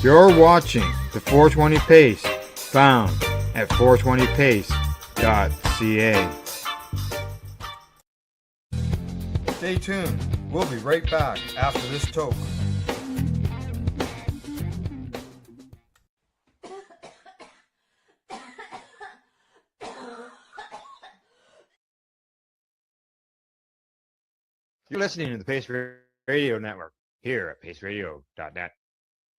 You're watching the 420 Pace, found at 420pace.ca. Stay tuned. We'll be right back after this toke. You're listening to the Pace Radio Network here at paceradio.net.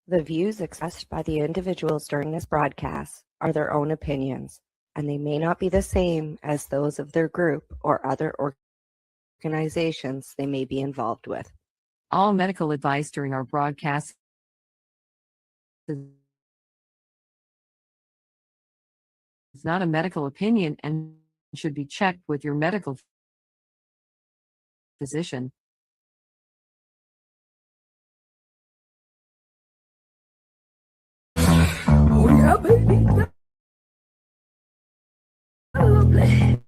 The views expressed by the individuals during this broadcast are their own opinions, and they may not be the same as those of their group or other organizations they may be involved with. All medical advice during our broadcast is not a medical opinion and should be checked with your medical physician. Oh yeah, baby. Lovely.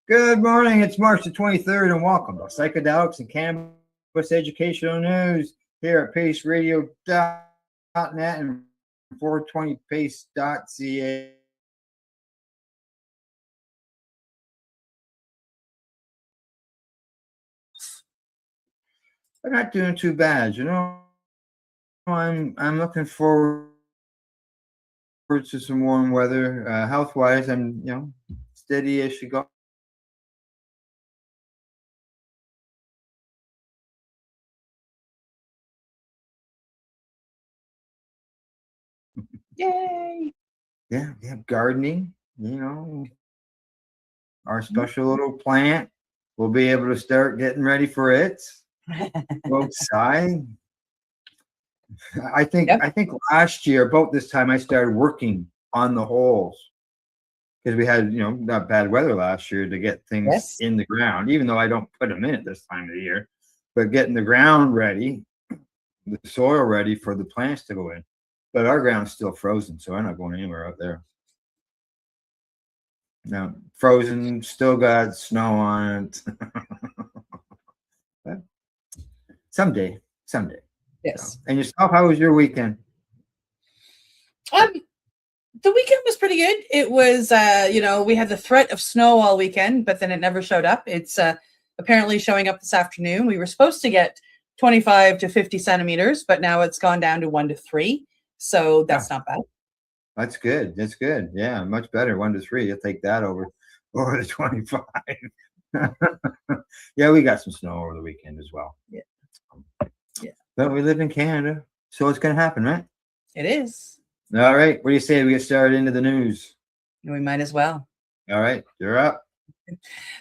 Good morning. It's March the 23rd, and welcome to Psychedelics and Cannabis Educational News here at paceradio.net and 420pace.ca. I'm not doing too bad, you know. I'm looking forward to some warm weather. Health-wise, I'm steady as she goes. Yay! Yeah, gardening, our special little plant. We'll be able to start getting ready for it. Go outside. I think last year, about this time, I started working on the holes because we had, not bad weather last year to get things in the ground, even though I don't put them in at this time of the year, but getting the ground ready, the soil ready for the plants to go in. But our ground's still frozen, so I'm not going anywhere out there. No, frozen, still got snow on it. Someday. Yes. So, and yourself, how was your weekend? The weekend was pretty good. It was, we had the threat of snow all weekend, but then it never showed up. It's apparently showing up this afternoon. We were supposed to get 25 to 50 centimeters, but now it's gone down to 1 to 3. So that's not bad. That's good. That's good. Yeah, much better. 1 to 3. You'll take that over the 25. Yeah, we got some snow over the weekend as well. Yeah. But we live in Canada, so it's going to happen, right? It is. All right. What do you say we get started into the news? We might as well. All right. You're up.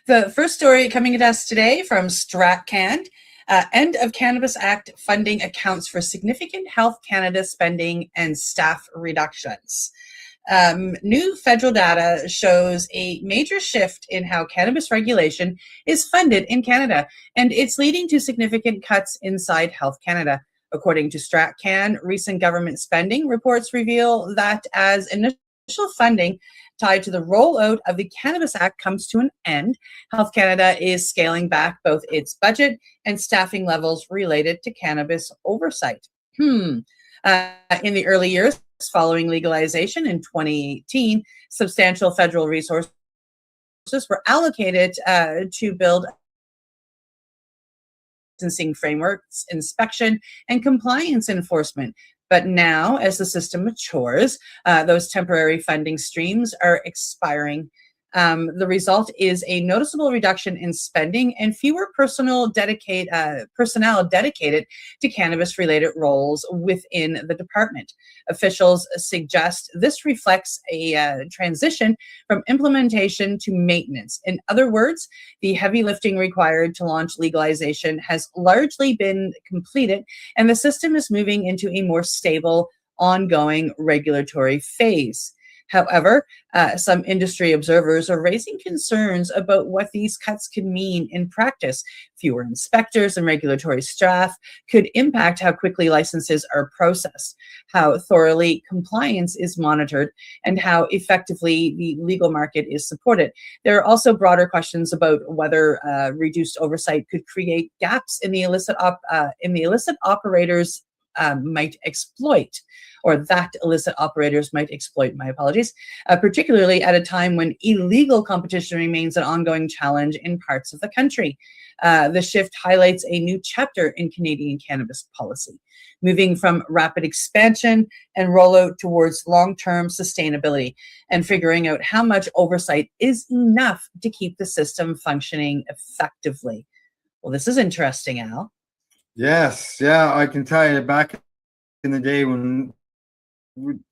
The first story coming at us today from StratCan. End of Cannabis Act funding accounts for significant Health Canada spending and staff reductions. New federal data shows a major shift in how cannabis regulation is funded in Canada, and it's leading to significant cuts inside Health Canada. According to StratCan, recent government spending reports reveal that as initial funding tied to the rollout of the Cannabis Act comes to an end, Health Canada is scaling back both its budget and staffing levels related to cannabis oversight. In the early years following legalization in 2018, substantial federal resources were allocated to build licensing frameworks, inspection, and compliance enforcement. But now, as the system matures, those temporary funding streams are expiring. The result is a noticeable reduction in spending and fewer personnel dedicated to cannabis-related roles within the department. Officials suggest this reflects a transition from implementation to maintenance. In other words, the heavy lifting required to launch legalization has largely been completed, and the system is moving into a more stable, ongoing regulatory phase. However, some industry observers are raising concerns about what these cuts could mean in practice. Fewer inspectors and regulatory staff could impact how quickly licenses are processed, how thoroughly compliance is monitored, and how effectively the legal market is supported. There are also broader questions about whether reduced oversight could create gaps in the illicit operators might exploit, or that illicit operators might exploit, my apologies, particularly at a time when illegal competition remains an ongoing challenge in parts of the country. The shift highlights a new chapter in Canadian cannabis policy, moving from rapid expansion and rollout towards long-term sustainability, and figuring out how much oversight is enough to keep the system functioning effectively. Well, this is interesting, Al. Yes, yeah, I can tell you back in the day when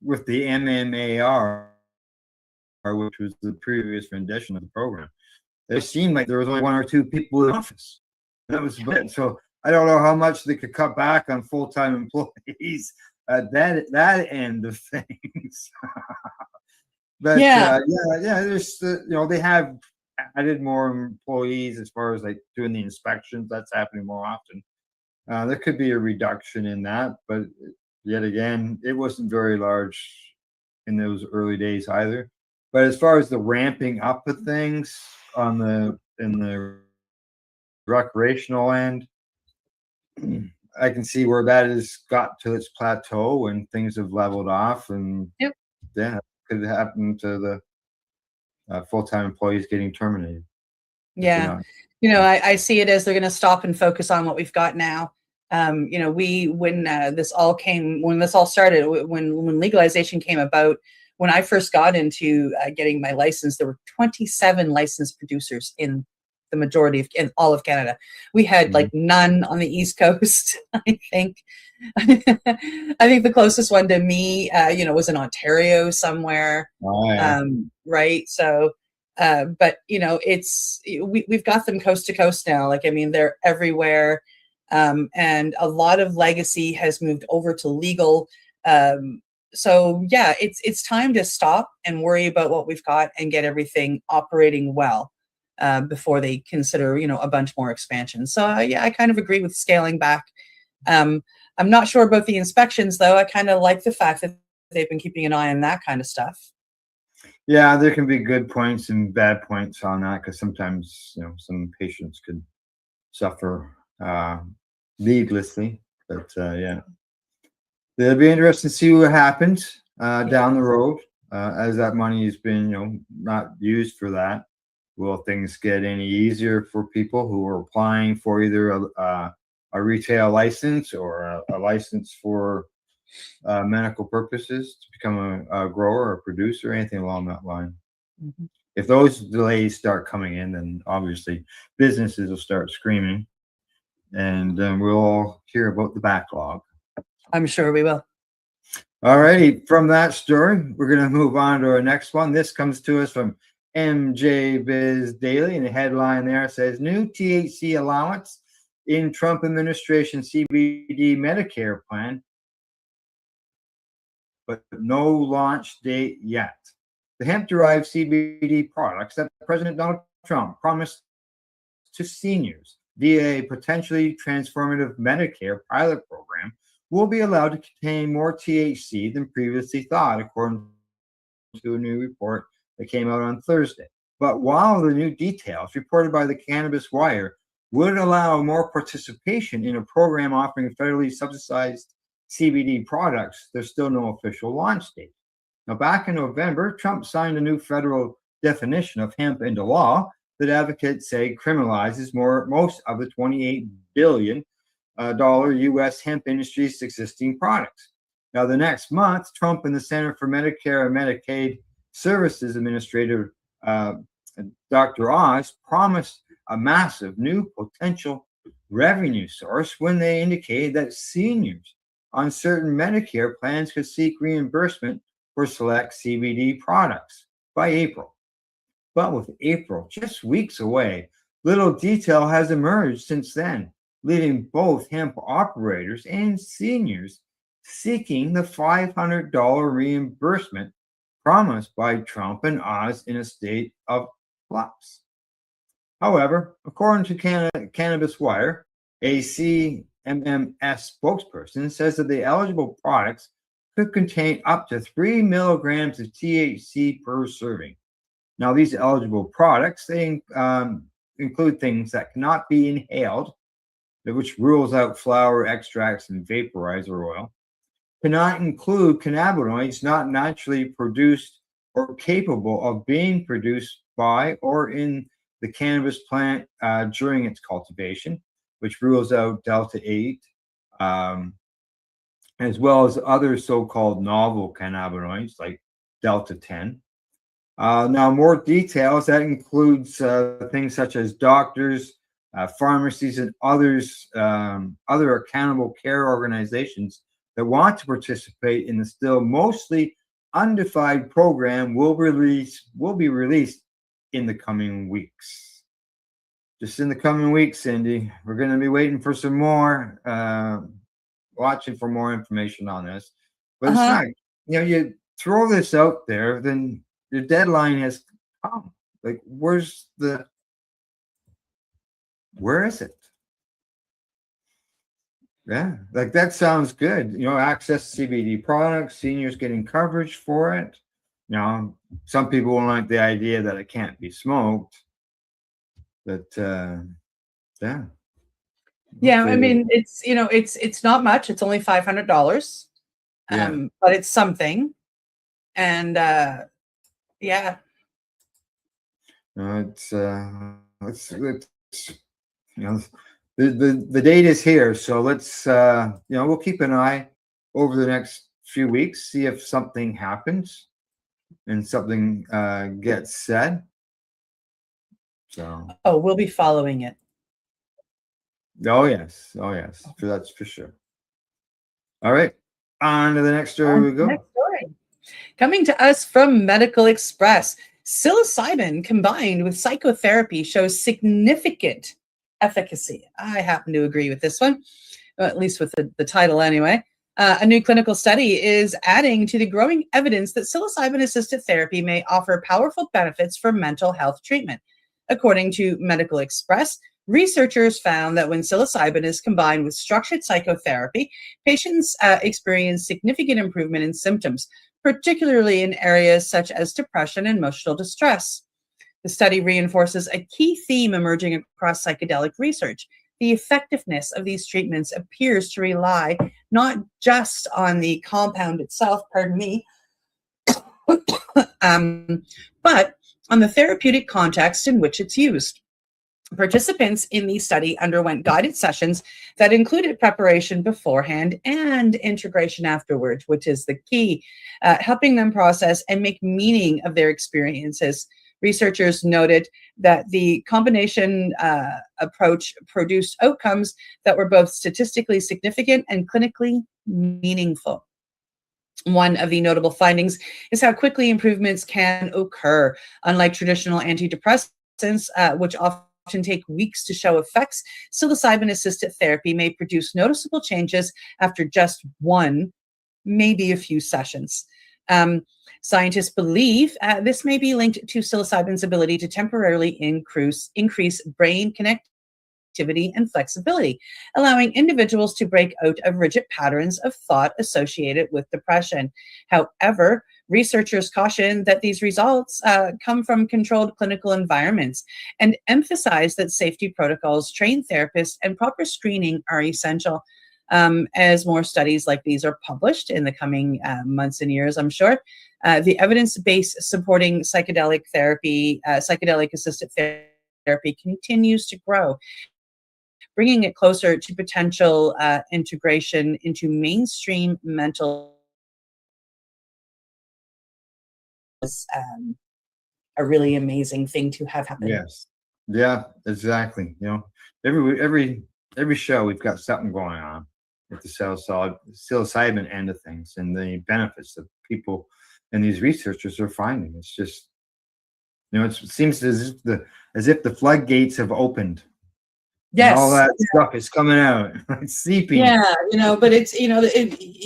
with the MMAR, which was the previous rendition of the program, it seemed like there was only 1 or 2 people in office. That was it. So I don't know how much they could cut back on full-time employees at that end of things. But Yeah. there's they have added more employees as far as like doing the inspections. That's happening more often. There could be a reduction in that, but yet again, it wasn't very large in those early days either. But as far as the ramping up of things in the recreational end, I can see where that has got to its plateau and things have leveled off, and Yep. yeah, it could happen to the full-time employees getting terminated. Yeah. I see it as they're going to stop and focus on what we've got now. When this all started, when legalization came about, when I first got into getting my license, there were 27 licensed producers in the majority in all of Canada. We had like none on the East Coast, I think. I think the closest one to me, was in Ontario somewhere. Oh, yeah. Right. So, but we've got them coast to coast now. Like, I mean, they're everywhere. And a lot of legacy has moved over to legal. So yeah, it's time to stop and worry about what we've got and get everything operating well before they consider, a bunch more expansion. So yeah, I kind of agree with scaling back. I'm not sure about the inspections though. I kind of like the fact that they've been keeping an eye on that kind of stuff. Yeah, there can be good points and bad points on that because sometimes some patients could suffer needlessly. But yeah, it'll be interesting to see what happens down the road as that money has been not used for that. Will things get any easier for people who are applying for either a retail license or a license for medical purposes to become a grower or producer, anything along that line? Mm-hmm. If those delays start coming in, then obviously businesses will start screaming, and we'll all hear about the backlog. I'm sure we will. All righty. From that story, we're going to move on to our next one. This comes to us from MJ Biz Daily, and the headline there says, new THC allowance in Trump administration CBD Medicare plan, but no launch date yet. The hemp-derived CBD products that President Donald Trump promised to seniors via a potentially transformative Medicare pilot program will be allowed to contain more THC than previously thought, according to a new report that came out on Thursday. But while the new details reported by the Cannabis Wire would allow more participation in a program offering federally subsidized CBD products, there's still no official launch date. Now, back in November, Trump signed a new federal definition of hemp into law that advocates say criminalizes most of the $28 billion U.S. hemp industry's existing products. Now, the next month, Trump and the Center for Medicare and Medicaid Services Administrator, Dr. Oz, promised a massive new potential revenue source when they indicated that seniors on certain Medicare plans could seek reimbursement for select CBD products by April. But with April just weeks away, little detail has emerged since then, leaving both hemp operators and seniors seeking the $500 reimbursement promised by Trump and Oz in a state of flux. However, according to Cannabis Wire, a CMMS spokesperson says that the eligible products could contain up to 3 milligrams of THC per serving. Now, these eligible products, they include things that cannot be inhaled, which rules out flower extracts and vaporizer oil, cannot include cannabinoids not naturally produced or capable of being produced by or in the cannabis plant during its cultivation, which rules out Delta 8, as well as other so-called novel cannabinoids like Delta 10. Now, more details, that includes things such as doctors, pharmacies, and others, other accountable care organizations that want to participate in the still mostly undefined program will be released in the coming weeks. Just in the coming weeks, Cindy, we're going to be waiting for some more, watching for more information on this. But it's not, you throw this out there, then the deadline has come. Like, where is it? Yeah, like that sounds good. Access to CBD products, seniors getting coverage for it. Some people won't like the idea that it can't be smoked. But yeah. Yeah, I mean, it's not much. It's only $500. But it's something. And yeah. It's the date is here, so let's we'll keep an eye over the next few weeks, see if something happens and something gets said. So we'll be following it. Oh yes, that's for sure. All right, on to the next story we go. Next story. Coming to us from Medical Express, psilocybin combined with psychotherapy shows significant efficacy. I happen to agree with this one, at least with the title anyway. A new clinical study is adding to the growing evidence that psilocybin-assisted therapy may offer powerful benefits for mental health treatment. According to Medical Express, researchers found that when psilocybin is combined with structured psychotherapy, patients experience significant improvement in symptoms, particularly in areas such as depression and emotional distress. The study reinforces a key theme emerging across psychedelic research. The effectiveness of these treatments appears to rely not just on the compound itself, but on the therapeutic context in which it's used. Participants in the study underwent guided sessions that included preparation beforehand and integration afterwards, which is the key, helping them process and make meaning of their experiences. Researchers noted that the combination approach produced outcomes that were both statistically significant and clinically meaningful. One of the notable findings is how quickly improvements can occur. Unlike traditional antidepressants, which often take weeks to show effects, psilocybin-assisted therapy may produce noticeable changes after just one, maybe a few sessions. Scientists believe this may be linked to psilocybin's ability to temporarily increase brain connectivity and flexibility, allowing individuals to break out of rigid patterns of thought associated with depression. However, researchers caution that these results come from controlled clinical environments and emphasize that safety protocols, trained therapists, and proper screening are essential. As more studies like these are published in the coming months and years, I'm sure, the evidence base supporting psychedelic therapy, psychedelic-assisted therapy continues to grow, bringing it closer to potential integration into mainstream mental a really amazing thing to have happen. Yes. Yeah, exactly. Every show we've got something going on with the psilocybin end of things and the benefits that people and these researchers are finding. It's just, it seems as if the floodgates have opened. Yes, all that stuff is coming out. It's seeping. Yeah, but it's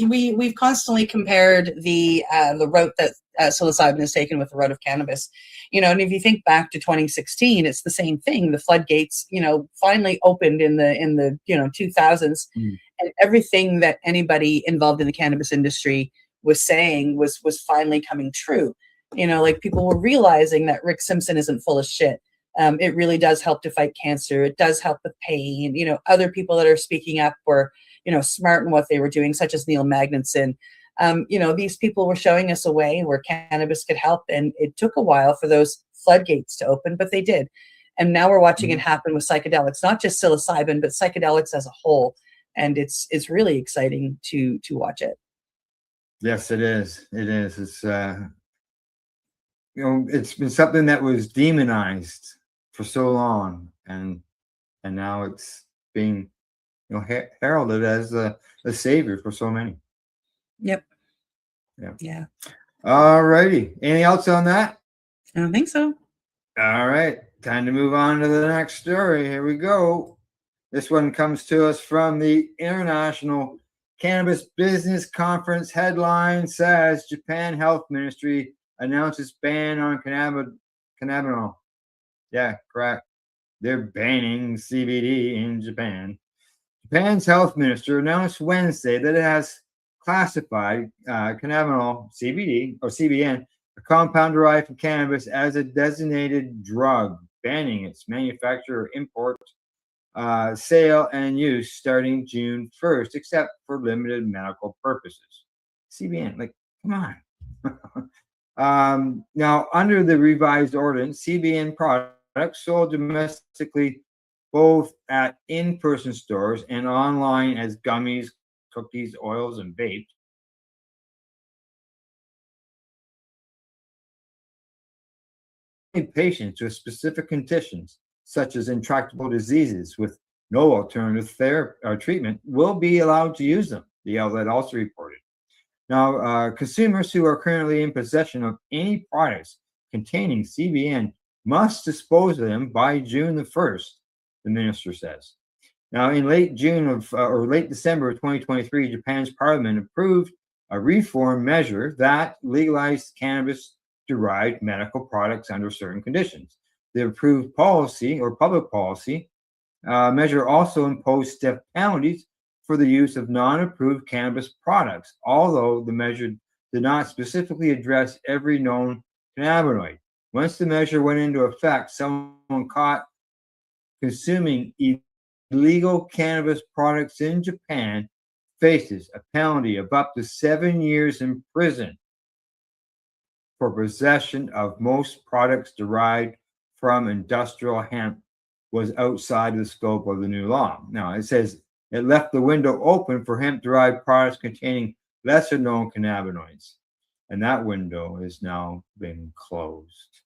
we've constantly compared the route that psilocybin is taken with the root of cannabis. And if you think back to 2016, it's the same thing. The floodgates, finally opened in the 2000s, and everything that anybody involved in the cannabis industry was saying was finally coming true. Like people were realizing that Rick Simpson isn't full of shit. It really does help to fight cancer. It does help with pain. Other people that are speaking up were, smart in what they were doing, such as Neil Magnuson. These people were showing us a way where cannabis could help, and it took a while for those floodgates to open, but they did. And now we're watching it happen with psychedelics, not just psilocybin, but psychedelics as a whole. And it's really exciting to watch it. Yes, it is. It is. It's it's been something that was demonized for so long, and now it's being heralded as a savior for so many. Yep. Yeah. All righty. Anything else on that? I don't think so. All right. Time to move on to the next story. Here we go. This one comes to us from the International Cannabis Business Conference. Headline says Japan Health Ministry announces ban on cannabinol. Yeah, correct. They're banning CBD in Japan. Japan's health minister announced Wednesday that it has classified cannabinol, CBD, or CBN, a compound derived from cannabis, as a designated drug, banning its manufacture, import, sale, and use starting June 1st, except for limited medical purposes. CBN, like, come on. Now, under the revised ordinance, CBN products sold domestically both at in-person stores and online as gummies, cookies, oils, and vapes. Patients with specific conditions, such as intractable diseases with no alternative therapy or treatment, will be allowed to use them, the outlet also reported. Now, consumers who are currently in possession of any products containing CBN must dispose of them by June the 1st, the minister says. Now, in late December of 2023, Japan's parliament approved a reform measure that legalized cannabis-derived medical products under certain conditions. The approved policy or public policy measure also imposed stiff penalties for the use of non-approved cannabis products, although the measure did not specifically address every known cannabinoid. Once the measure went into effect, someone caught consuming illegal cannabis products in Japan faces a penalty of up to 7 years in prison for possession of most products derived from industrial hemp was outside the scope of the new law. Now, it says it left the window open for hemp-derived products containing lesser-known cannabinoids, and that window has now been closed.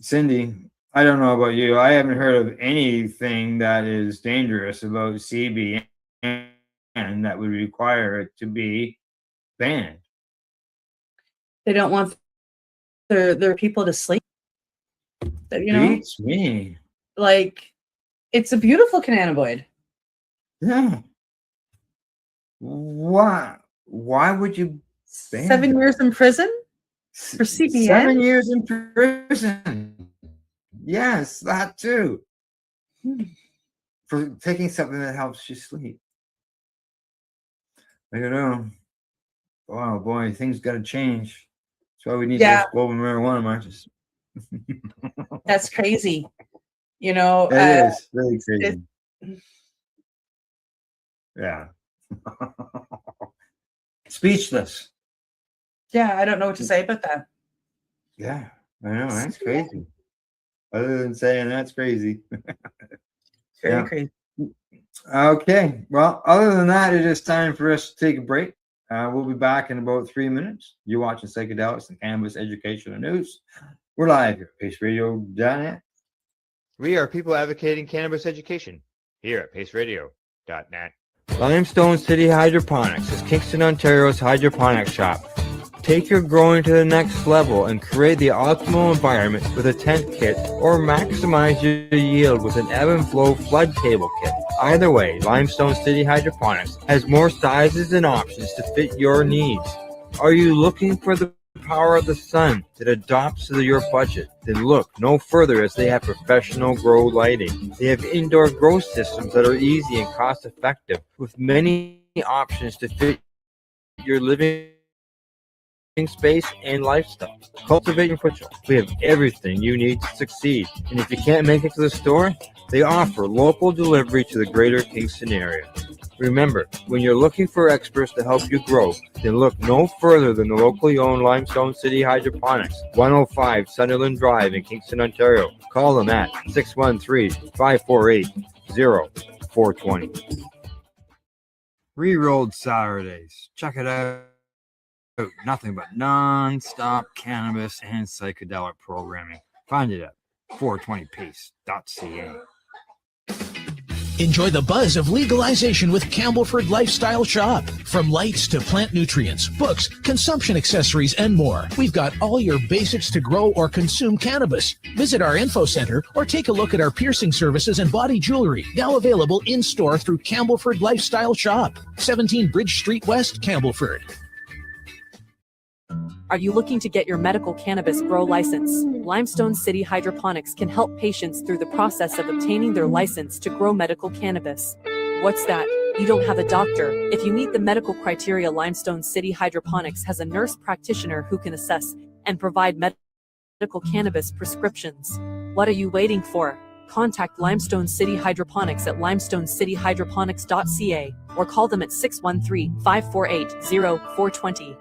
Cindy, I don't know about you. I haven't heard of anything that is dangerous about CBN that would require it to be banned. They don't want their people to sleep. Beats me. Like, it's a beautiful cannabinoid. Yeah. Why would you ban 7 years in prison for CBN? 7 years in prison. Yes, that too. For taking something that helps you sleep. I don't know. Wow, boy, things got to change. That's why we need those global marijuana marches. That's crazy. It is really crazy. Yeah. Speechless. Yeah, I don't know what to say about that. Yeah, I know. That's crazy. Other than saying that's crazy. Very crazy. Okay. Well, other than that, it is time for us to take a break. We'll be back in about 3 minutes. You're watching Psychedelics and Cannabis Education and News. We're live here at paceradio.net. We are people advocating cannabis education here at paceradio.net. Limestone City Hydroponics is Kingston, Ontario's hydroponics shop. Take your growing to the next level and create the optimal environment with a tent kit, or maximize your yield with an ebb and flow flood table kit. Either way, Limestone City Hydroponics has more sizes and options to fit your needs. Are you looking for the power of the sun that adapts to your budget, then look no further as they have professional grow lighting. They have indoor grow systems that are easy and cost effective with many options to fit your living space and lifestyle. Cultivate your potential. We have everything you need to succeed. And if you can't make it to the store, they offer local delivery to the greater Kingston area. Remember, when you're looking for experts to help you grow, then look no further than the locally owned Limestone City Hydroponics, 105 Sunderland Drive in Kingston, Ontario. Call them at 613-548-0420. Re-rolled Saturdays. Check it out. Nothing but non-stop cannabis and psychedelic programming. Find it at 420pace.ca. Enjoy the buzz of legalization with Campbellford Lifestyle Shop. From lights to plant nutrients, books, consumption accessories, and more, we've got all your basics to grow or consume cannabis. Visit our info center or take a look at our piercing services and body jewelry, now available in-store through Campbellford Lifestyle Shop, 17 Bridge Street West, Campbellford. Are you looking to get your medical cannabis grow license? Limestone City Hydroponics can help patients through the process of obtaining their license to grow medical cannabis. What's that? You don't have a doctor. If you meet the medical criteria, Limestone City Hydroponics has a nurse practitioner who can assess and provide medical cannabis prescriptions. What are you waiting for? Contact Limestone City Hydroponics at limestonecityhydroponics.ca or call them at 613-548-0420.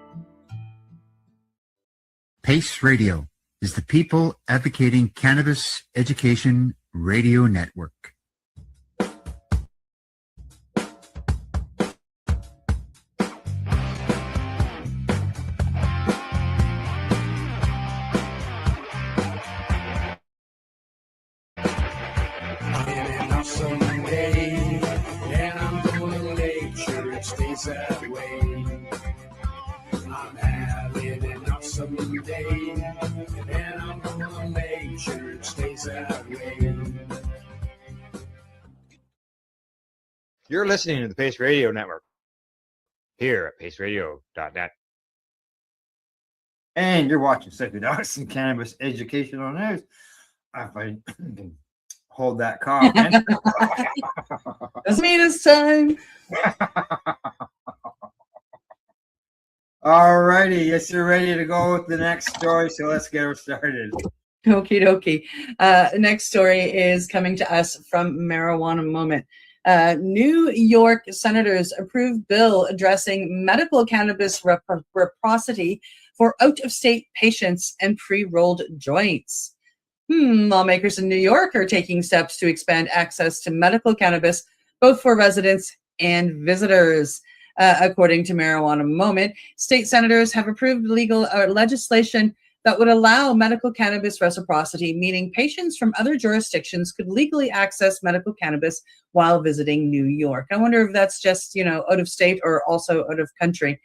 PACE Radio is the People Advocating Cannabis Education Radio Network. You're listening to the Pace Radio Network here at paceradio.net. And you're watching Psychedelics and Cannabis Educational News. If I can hold that cough. That's me this time. All righty. Yes, you're ready to go with the next story. So let's get her started. Okie dokie. Next story is coming to us from Marijuana Moment. New York senators approved bill addressing medical cannabis reciprocity for out-of-state patients and pre-rolled joints. Lawmakers in New York are taking steps to expand access to medical cannabis, both for residents and visitors. According to Marijuana Moment, state senators have approved legal legislation that would allow medical cannabis reciprocity, meaning patients from other jurisdictions could legally access medical cannabis while visiting New York. I wonder if that's just, out of state or also out of country.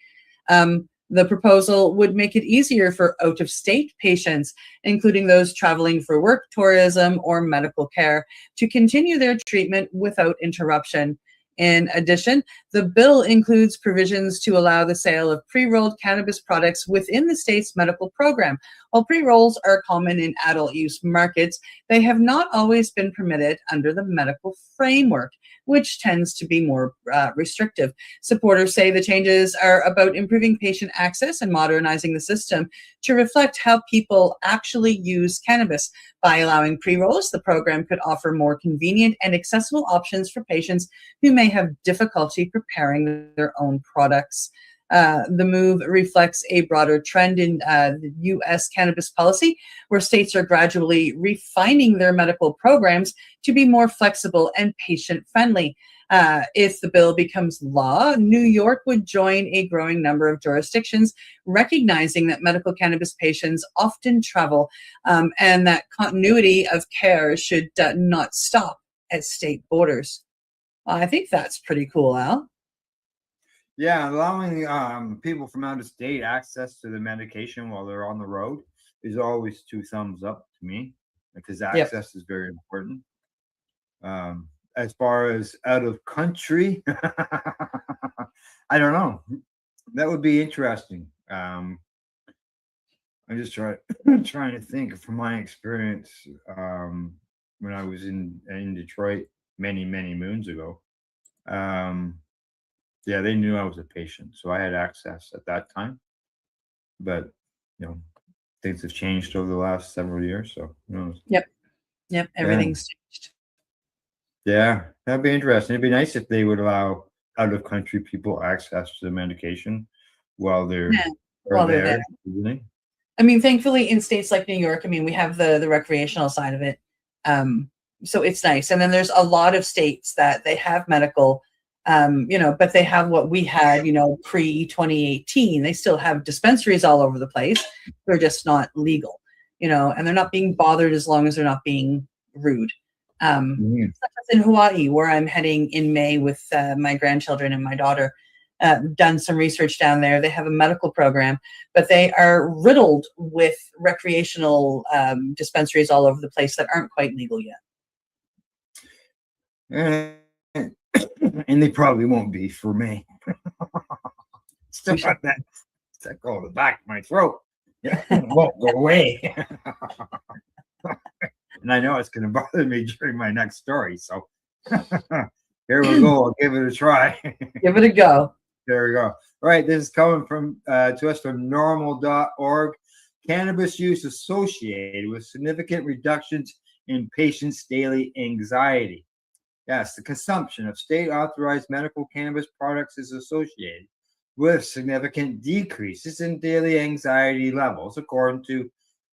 The proposal would make it easier for out-of-state patients, including those traveling for work, tourism, or medical care, to continue their treatment without interruption. In addition, the bill includes provisions to allow the sale of pre-rolled cannabis products within the state's medical program. While pre-rolls are common in adult use markets, they have not always been permitted under the medical framework, which tends to be more restrictive. Supporters say the changes are about improving patient access and modernizing the system to reflect how people actually use cannabis. By allowing pre-rolls, the program could offer more convenient and accessible options for patients who may have difficulty preparing their own products. The move reflects a broader trend in the U.S. cannabis policy, where states are gradually refining their medical programs to be more flexible and patient-friendly. If the bill becomes law, New York would join a growing number of jurisdictions, recognizing that medical cannabis patients often travel and that continuity of care should not stop at state borders. I think that's pretty cool, Al. Yeah, allowing people from out of state access to the medication while they're on the road is always 2 thumbs up to me, because access is very important. As far as out of country, I don't know. That would be interesting. I'm just trying to think from my experience when I was in Detroit many moons ago. Yeah, they knew I was a patient, so I had access at that time. But you know, things have changed over the last several years, so who knows? Yep. Yeah, Everything's changed. yeah, that'd be interesting. It'd be nice if they would allow out of country people access to the medication while they're Yeah, are while they're there. there, isn't it? I mean, thankfully, in states like New York, I mean, we have the recreational side of it, so it's nice. And then there's a lot of states that they have medical, but they have what we had, pre 2018. They still have dispensaries all over the place. They're just not legal, and they're not being bothered as long as they're not being rude. Mhm. Such as in Hawaii, where I'm heading in May with my grandchildren and my daughter. Done some research down there. They have a medical program, but they are riddled with recreational dispensaries all over the place that aren't quite legal yet. And, and they probably won't be for me. Still got that tickle in the back of my throat. Yeah, it won't go away. And I know it's going to bother me during my next story. So here we go. I'll give it a try. Give it a go. There we go. All right, this is coming from to us from normal.org. Cannabis use associated with significant reductions in patients' daily anxiety. Yes, the consumption of state-authorized medical cannabis products is associated with significant decreases in daily anxiety levels, according to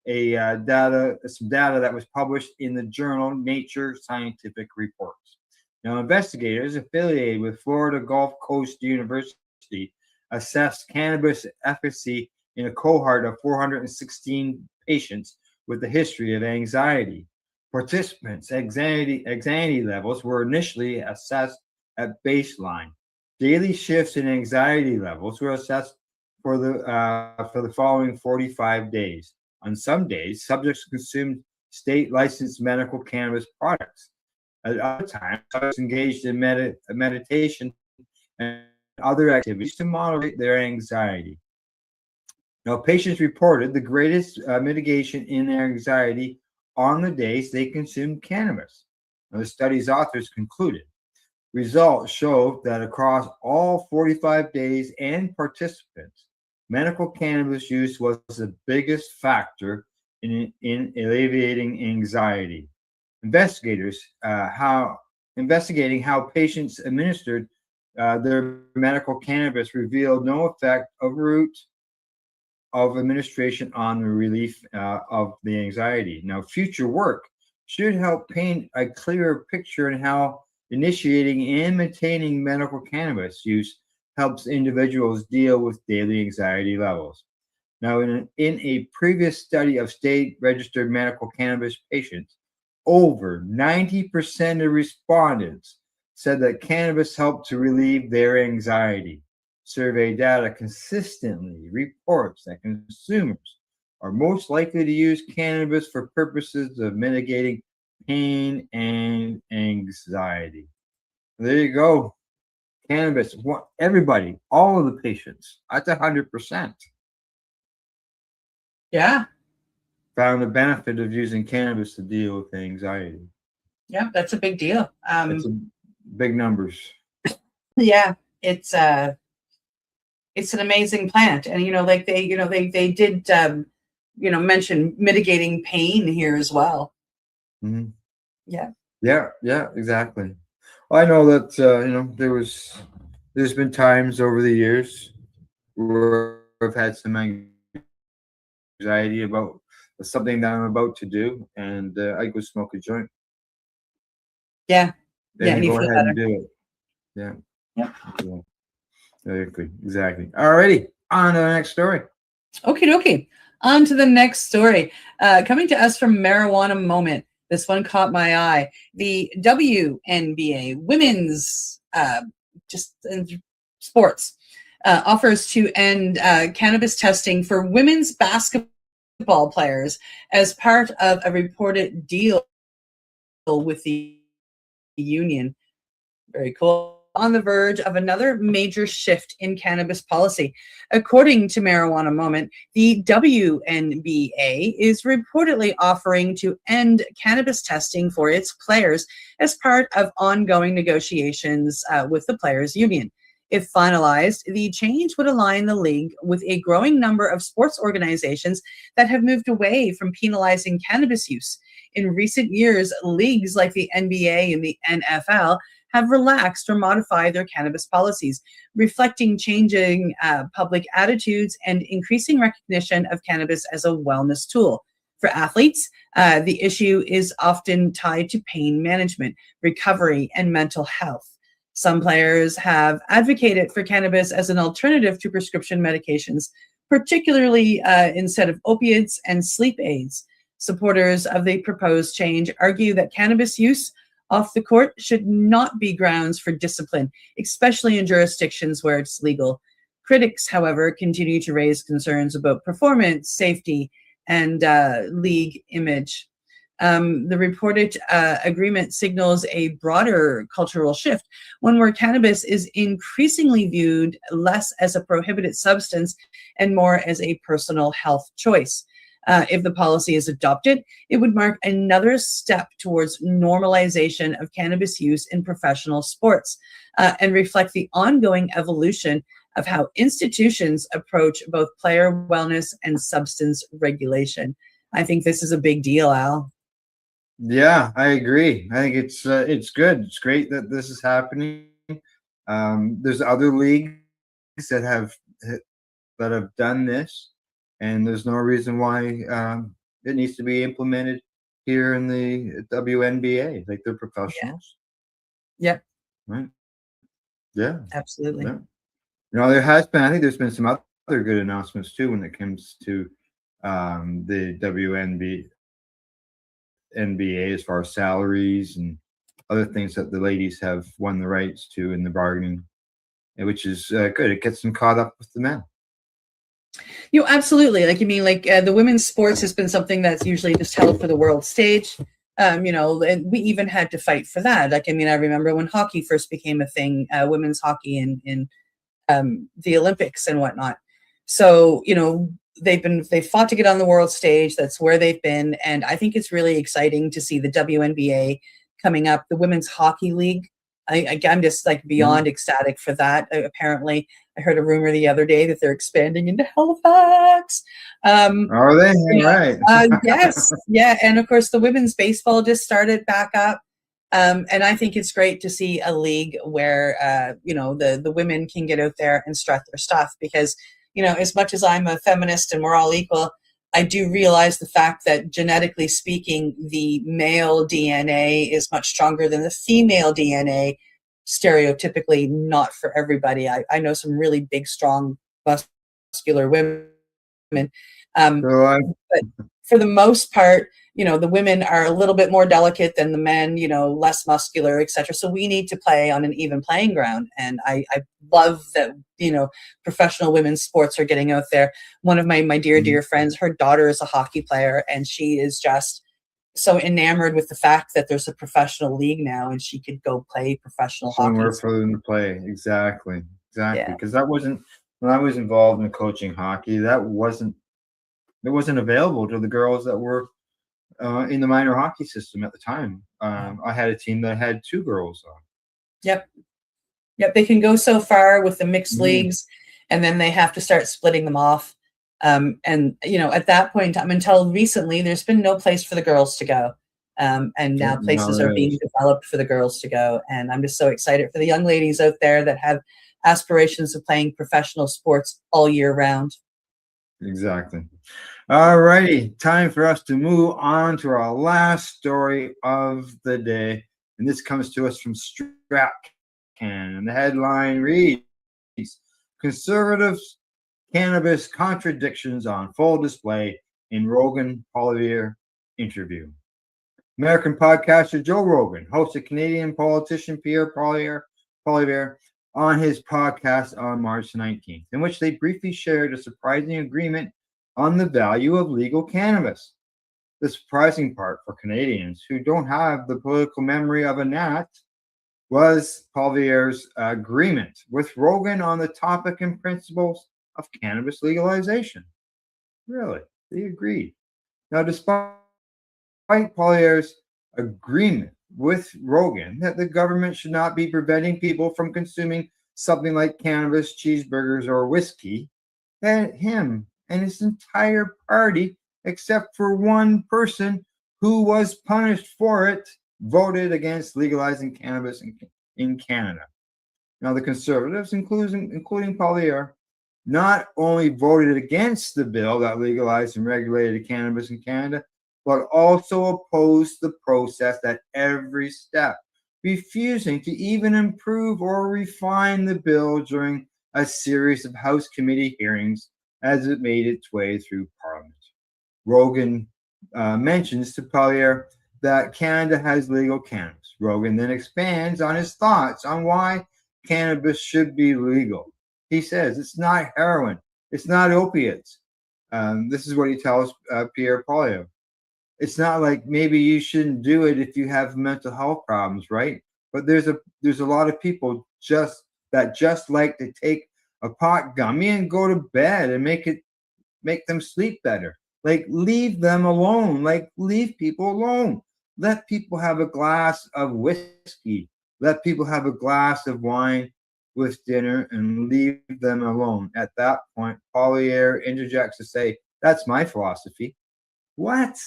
some data that was published in the journal Nature Scientific Reports. Now, investigators affiliated with Florida Gulf Coast University assessed cannabis efficacy in a cohort of 416 patients with a history of anxiety. Participants' anxiety levels were initially assessed at baseline. Daily shifts in anxiety levels were assessed for the following 45 days. On some days, subjects consumed state-licensed medical cannabis products. At other times, subjects engaged in meditation and other activities to moderate their anxiety. Now, patients reported the greatest mitigation in their anxiety on the days they consumed cannabis. Now, the study's authors concluded results showed that across all 45 days and participants, medical cannabis use was the biggest factor in alleviating anxiety. Investigating how patients administered their medical cannabis revealed no effect of route of administration on the relief of the anxiety. Now, future work should help paint a clearer picture on how initiating and maintaining medical cannabis use helps individuals deal with daily anxiety levels. Now, in a previous study of state-registered medical cannabis patients, over 90% of respondents said that cannabis helped to relieve their anxiety. Survey data consistently reports that consumers are most likely to use cannabis for purposes of mitigating pain and anxiety. There you go. Cannabis, everybody, all of the patients, that's 100%. Yeah. Found the benefit of using cannabis to deal with anxiety. Yeah, that's a big deal. It's big numbers. Yeah, it's an amazing plant, and they did mention mitigating pain here as well. Mm-hmm. Yeah. Yeah, exactly. Well, I know that there's been times over the years where I've had some anxiety about something that I'm about to do, and I go smoke a joint. Yeah. Then you go feel ahead better. and do it. Yeah. Yep. Yeah. Exactly. Alrighty, on to the next story. Okie dokie. On to the next story. Coming to us from Marijuana Moment. This one caught my eye. The WNBA, women's sports, offers to end cannabis testing for women's basketball players as part of a reported deal with the union. Very cool. on the verge of another major shift in cannabis policy. According to Marijuana Moment, the WNBA is reportedly offering to end cannabis testing for its players as part of ongoing negotiations with the players' union. If finalized, the change would align the league with a growing number of sports organizations that have moved away from penalizing cannabis use. In recent years, leagues like the NBA and the NFL have relaxed or modified their cannabis policies, reflecting changing public attitudes and increasing recognition of cannabis as a wellness tool. For athletes, the issue is often tied to pain management, recovery, and mental health. Some players have advocated for cannabis as an alternative to prescription medications, particularly instead of opiates and sleep aids. Supporters of the proposed change argue that cannabis use off the court should not be grounds for discipline, especially in jurisdictions where it's legal. Critics, however, continue to raise concerns about performance, safety, and league image. The reported agreement signals a broader cultural shift, one where cannabis is increasingly viewed less as a prohibited substance and more as a personal health choice. If the policy is adopted, it would mark another step towards normalization of cannabis use in professional sports and reflect the ongoing evolution of how institutions approach both player wellness and substance regulation. I think this is a big deal, Al. Yeah, I agree. I think it's good. It's great that this is happening. There's other leagues that have done this, and there's no reason why it needs to be implemented here in the WNBA. Like, they're professionals. Yep. Right. Yeah. Absolutely. Yeah. I think there's been some other good announcements too when it comes to the NBA as far as salaries and other things that the ladies have won the rights to in the bargaining, which is good. It gets them caught up with the men. Absolutely. The women's sports has been something that's usually just held for the world stage. And we even had to fight for that. I remember when hockey first became a thing, women's hockey in the Olympics and whatnot. So, they fought to get on the world stage. That's where they've been. And I think it's really exciting to see the WNBA coming up, the Women's Hockey League. I'm just beyond ecstatic for that. Apparently, I heard a rumor the other day that they're expanding into Halifax. Are they? Right. Yes. Yeah. And of course, the women's baseball just started back up. And I think it's great to see a league where, the women can get out there and strut their stuff because, as much as I'm a feminist and we're all equal, I do realize the fact that genetically speaking, the male DNA is much stronger than the female DNA, stereotypically not for everybody. I know some really big, strong, muscular women. But for the most part, the women are a little bit more delicate than the men, less muscular, etc. So we need to play on an even playing ground. And I love that, professional women's sports are getting out there. One of my dear friends, her daughter is a hockey player, and she is just so enamored with the fact that there's a professional league now and she could go play professional somewhere hockey. for them to play. Exactly. Yeah. Because that wasn't, when I was involved in coaching hockey, it wasn't available to the girls that were in the minor hockey system at the time. I had a team that had 2 girls on. Yep. They can go so far with the mixed leagues, and then they have to start splitting them off. And at that point in time, until recently, there's been no place for the girls to go. And now places are being developed for the girls to go. And I'm just so excited for the young ladies out there that have aspirations of playing professional sports all year round. Exactly. All righty. Time for us to move on to our last story of the day. And this comes to us from Stratcan. And the headline reads, Conservatives' Cannabis Contradictions on Full Display in Rogan Poilievre Interview. American podcaster Joe Rogan hosted Canadian politician Pierre Poilievre on his podcast on March 19th, in which they briefly shared a surprising agreement on the value of legal cannabis. The surprising part for Canadians who don't have the political memory of a gnat was Poiliere's agreement with Rogan on the topic and principles of cannabis legalization. Really, they agreed. Now, despite Poiliere's agreement with Rogan that the government should not be preventing people from consuming something like cannabis, cheeseburgers, or whiskey, that him and his entire party, except for one person who was punished for it, voted against legalizing cannabis in Canada. Now, the Conservatives, including Poilievre, not only voted against the bill that legalized and regulated cannabis in Canada, but also opposed the process at every step, refusing to even improve or refine the bill during a series of House committee hearings as it made its way through Parliament. Rogan mentions to Poilievre that Canada has legal cannabis. Rogan then expands on his thoughts on why cannabis should be legal. He says it's not heroin, it's not opiates. This is what he tells Pierre Poilievre. It's not like maybe you shouldn't do it if you have mental health problems, right? But there's a lot of people just like to take a pot gummy and go to bed and make them sleep better. Like, leave them alone. Like, leave people alone. Let people have a glass of whiskey. Let people have a glass of wine with dinner and leave them alone. At that point, Poilievre interjects to say, "That's my philosophy." What?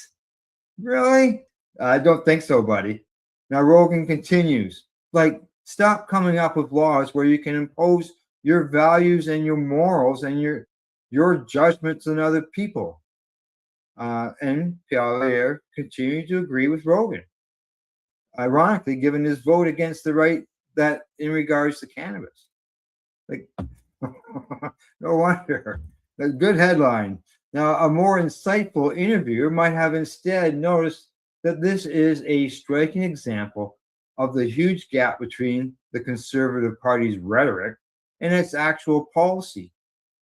Really? I don't think so, buddy. Now, Rogan continues, like, stop coming up with laws where you can impose your values and your morals and your judgments on other people. And Poilievre continued to agree with Rogan. Ironically, given his vote against the right that in regards to cannabis. Like, no wonder. A good headline. Now, a more insightful interviewer might have instead noticed that this is a striking example of the huge gap between the Conservative Party's rhetoric and its actual policy.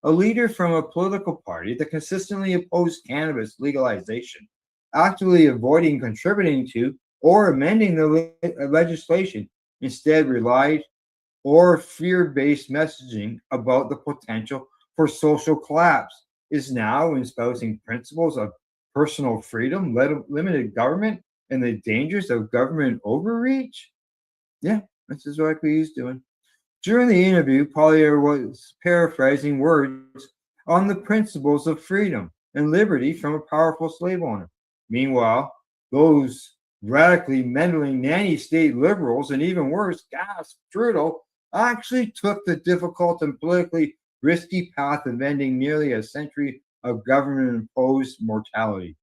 A leader from a political party that consistently opposed cannabis legalization, actively avoiding contributing to or amending the legislation, instead relied or fear-based messaging about the potential for social collapse, is now espousing principles of personal freedom, limited government, and the dangers of government overreach. Yeah, that's exactly what he's doing. During the interview, Poilievre was paraphrasing words on the principles of freedom and liberty from a powerful slave owner. Meanwhile, those radically meddling nanny-state liberals, and even worse, Trudeau, actually took the difficult and politically risky path of ending nearly a century of government-imposed mortality.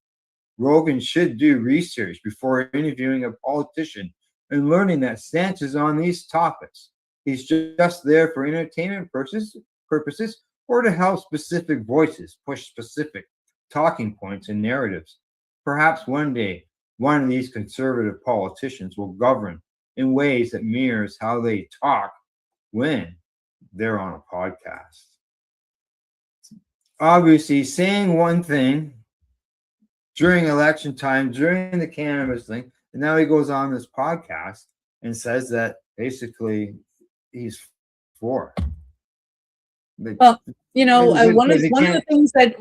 Rogan should do research before interviewing a politician and learning that stances on these topics. He's just there for entertainment purposes or to help specific voices push specific talking points and narratives. Perhaps one day, one of these conservative politicians will govern in ways that mirrors how they talk when they're on a podcast. Obviously, saying one thing during election time, during the cannabis thing, and now he goes on this podcast and says that basically he's for. Well, one of the things that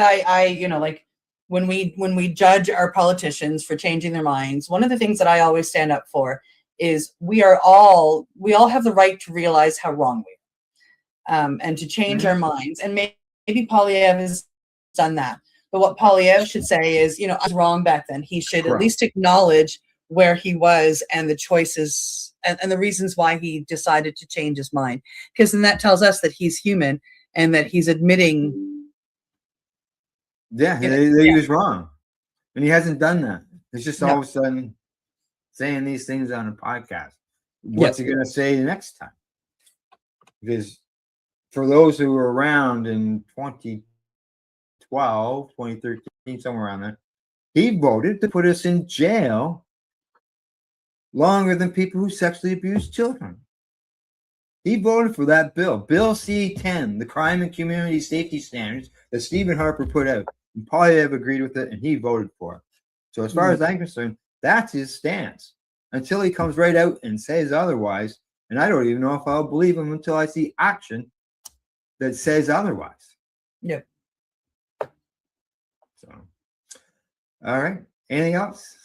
I like when we judge our politicians for changing their minds, one of the things that I always stand up for is we all have the right to realize how wrong we are, and to change our minds. And maybe Poilievre has done that. But what Poilievre should say is, I was wrong back then. He should at least acknowledge where he was and the choices and the reasons why he decided to change his mind. Because then that tells us that he's human and that he's admitting. Yeah, he was wrong. And he hasn't done that. It's just all of a sudden saying these things on a podcast. What's he going to say next time? Because for those who were around in 2012, 2013, somewhere around there, he voted to put us in jail longer than people who sexually abuse children. He voted for that bill, Bill C-10, the Crime and Community Safety Standards that Stephen Harper put out. And Poilievre agreed with it, and he voted for it. So as far as I'm concerned, that's his stance. until he comes right out and says otherwise. And I don't even know if I'll believe him until I see action that says otherwise. Yep. So, all right. Anything else?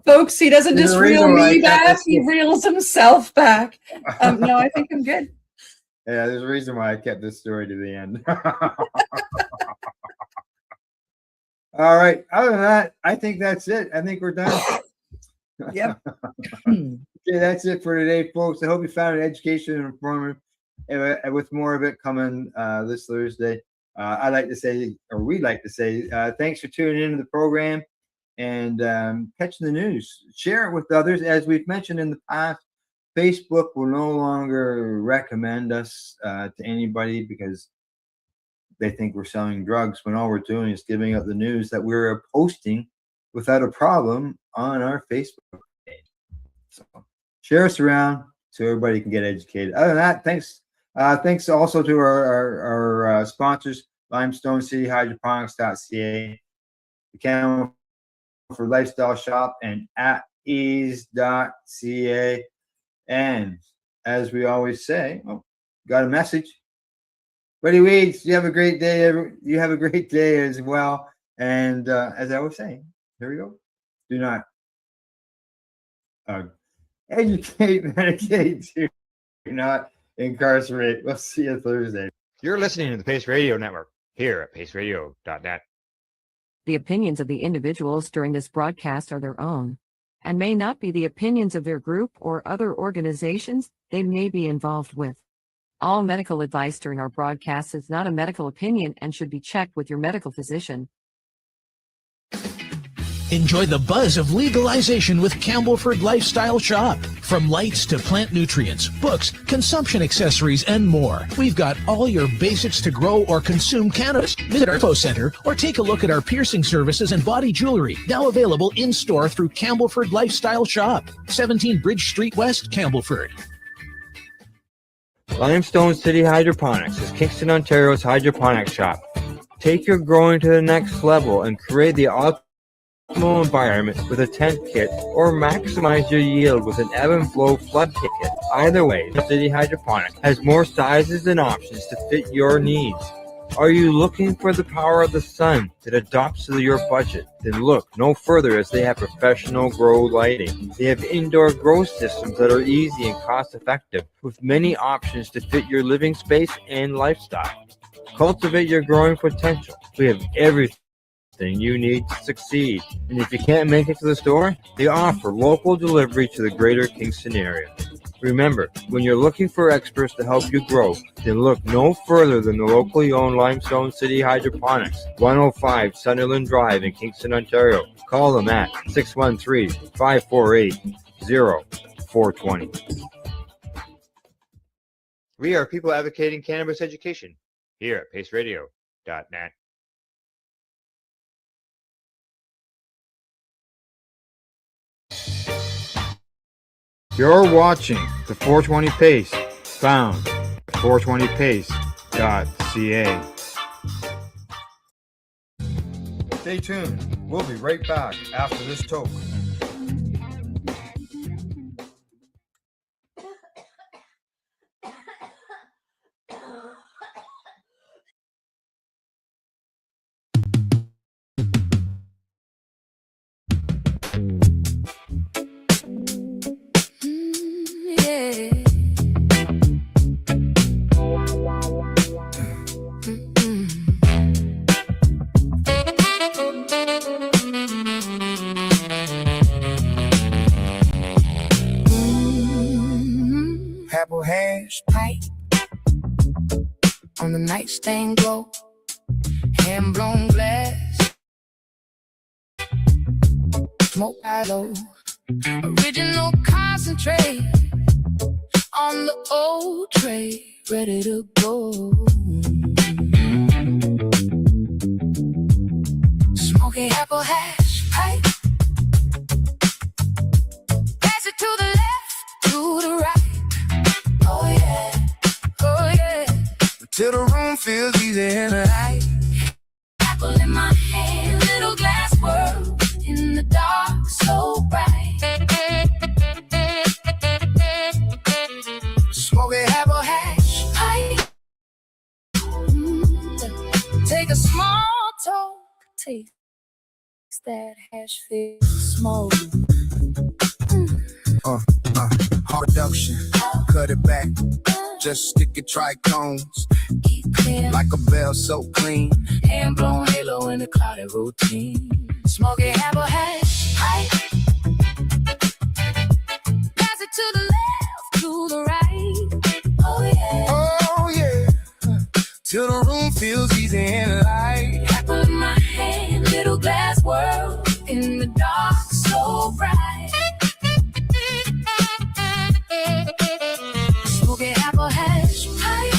Folks, he doesn't There's just a reason reel why I me kept back, this he in. reels himself back. No, I think I'm good. Yeah, there's a reason why I kept this story to the end. All right. Other than that, I think that's it. I think we're done. Yep. Okay, that's it for today, folks. I hope you found it educational and informative, and with more of it coming this Thursday. I'd like to say, or we'd like to say, thanks for tuning into the program and catching the news. Share it with others. As we've mentioned in the past, Facebook will no longer recommend us to anybody because they think we're selling drugs, when all we're doing is giving out the news that we're posting without a problem on our Facebook page. So share us around so everybody can get educated. Other than that, thanks. Thanks also to our sponsors, Limestone City Hydroponics.ca, the Camel for Lifestyle Shop, and at ease.ca. And as we always say, got a message. Buddy Weeds, you have a great day. You have a great day as well. And as I was saying, here we go. Do not educate, medicate, do not incarcerate. We'll see you Thursday. You're listening to the Pace Radio Network here at paceradio.net. The opinions of the individuals during this broadcast are their own and may not be the opinions of their group or other organizations they may be involved with. All medical advice during our broadcast is not a medical opinion and should be checked with your medical physician. Enjoy the buzz of legalization with Campbellford Lifestyle Shop. From lights to plant nutrients, books, consumption accessories, and more. We've got all your basics to grow or consume cannabis. Visit our info center or take a look at our piercing services and body jewelry, now available in-store through Campbellford Lifestyle Shop, 17 Bridge Street West, Campbellford. Limestone City Hydroponics is Kingston, Ontario's hydroponics shop. Take your growing to the next level and create the optimal environment with a tent kit, or maximize your yield with an ebb and flow flood kit. Either way, City Hydroponics has more sizes and options to fit your needs. Are you looking for the power of the sun that adapts to your budget? Then look no further, as they have professional grow lighting. They have indoor grow systems that are easy and cost effective, with many options to fit your living space and lifestyle. Cultivate your growing potential. We have everything you need to succeed. And if you can't make it to the store, they offer local delivery to the greater Kingston area. Remember, when you're looking for experts to help you grow, then look no further than the locally owned Limestone City Hydroponics, 105 Sunderland Drive in Kingston, Ontario. Call them at 613-548-0420. We are people advocating cannabis education here at paceradio.net. You're watching the 420 Pace, found at 420pace.ca. Stay tuned. We'll be right back after this toke. Purple hair's tight on the nightstand glow, hand blown glass, smoke hollow, original concentrate on the old tray, ready to go. Smoky apple hash pipe, pass it to the left, to the right. Oh yeah, till the room feels easy and light. Apple in my hand, little glass world in the dark, so bright. Smoking apple hash pipe. Take a small toke, taste that hash filled smoke. Hard reduction, cut it back. Just stick it trichomes. Keep clear Like a bell so clean. hand blown halo in a clouded routine. Smoking apple hash pipe. Pass it to the left, to the right. Oh yeah. Oh yeah. Till the room feels easy and light. Apple in my hand, little glass world in the dark, so bright. Smoking apple hash pipe.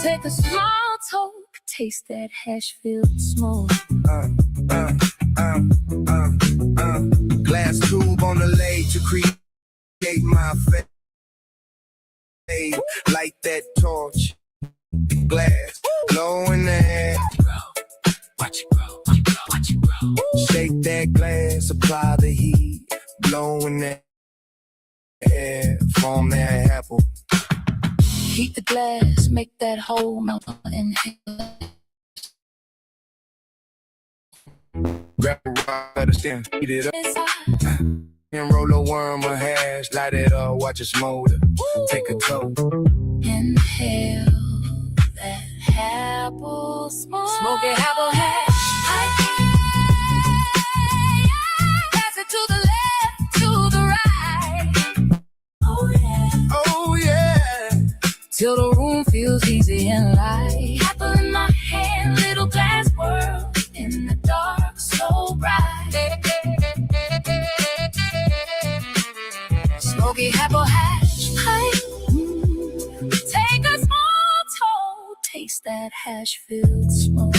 Take a small toke, taste that hash filled smoke. Glass tube on the lay to create my fade. Light that torch. Glass low in the air. Watch it grow, watch it grow, watch it grow. Shake that glass, apply the heat. Blow in the air, form that apple. Heat the glass, make that hole melt, inhale. Grab a rod, stand, heat it up. And roll a worm or hash, light it up, watch it smolder. Take a toke. Inhale that apple smoke. Smoking apple hash. Pass it to the left, to the right. Oh yeah. Oh yeah. Till the room feels easy and light. Apple in my hand, little glass world in the dark, so bright. Smoky apple hash pipe. Take a small toke, taste that hash filled smoke.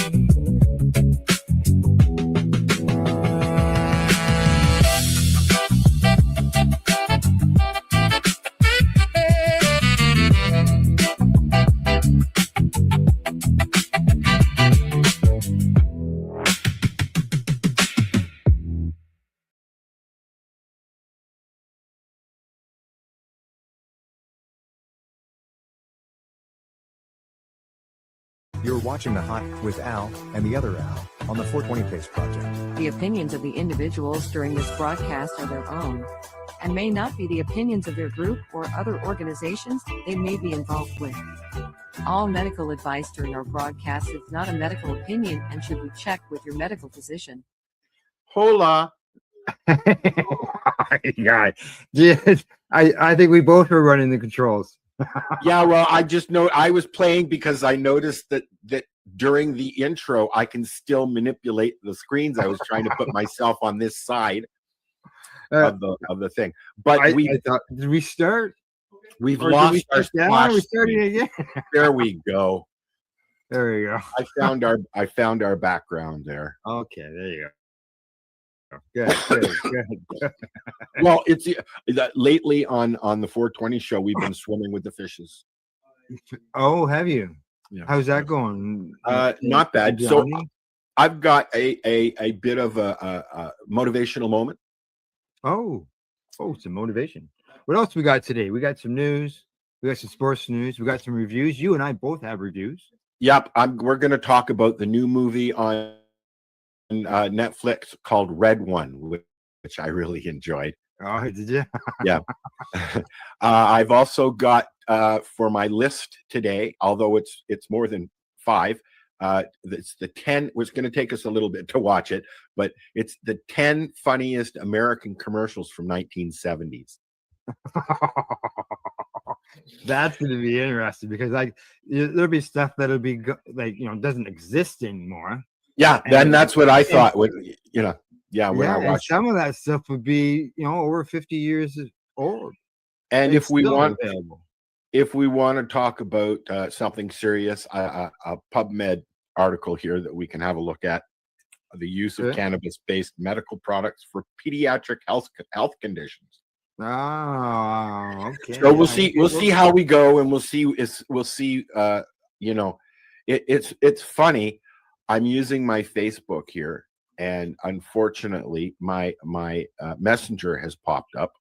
You're watching The Hot with Al and the other Al on the 420 Pace Project. The opinions of the individuals during this broadcast are their own and may not be the opinions of their group or other organizations they may be involved with. All medical advice during our broadcast is not a medical opinion and should be checked with your medical physician. Hola. God. I think we both were running the controls. Yeah, well, I just know I was playing because I noticed that during the intro I can still manipulate the screens. I was trying to put myself on this side of the thing. But I thought, did we start? We've Or lost did we our start down? splash We started screen. again. There we go. There we go. I found our background there. Okay, there you go. Good. Well, it's lately on the 420 show we've been swimming with the fishes. Oh, have you? Yeah. How's that going? Not bad. So Johnny? I've got a bit of a motivational moment. Oh, some motivation. What else we got today? We got some news. We got some sports news. We got some reviews. You and I both have reviews. Yep, we're going to talk about the new movie on Netflix called Red One, which I really enjoyed. Oh, did you? Yeah. I've also got for my list today, although it's more than 5. It's the 10. Was going to take us a little bit to watch it, but it's the 10 funniest American commercials from 1970s. That's going to be interesting because there'll be stuff that'll be doesn't exist anymore. Yeah, then that's what I thought. When I watched some of that stuff would be over 50 years old. And if we want available. If we want to talk about something serious, a PubMed article here that we can have a look at: the use of cannabis-based medical products for pediatric health conditions. Oh, okay. So we'll see how we go, and we'll see. It's funny. I'm using my Facebook here, and unfortunately, my messenger has popped up,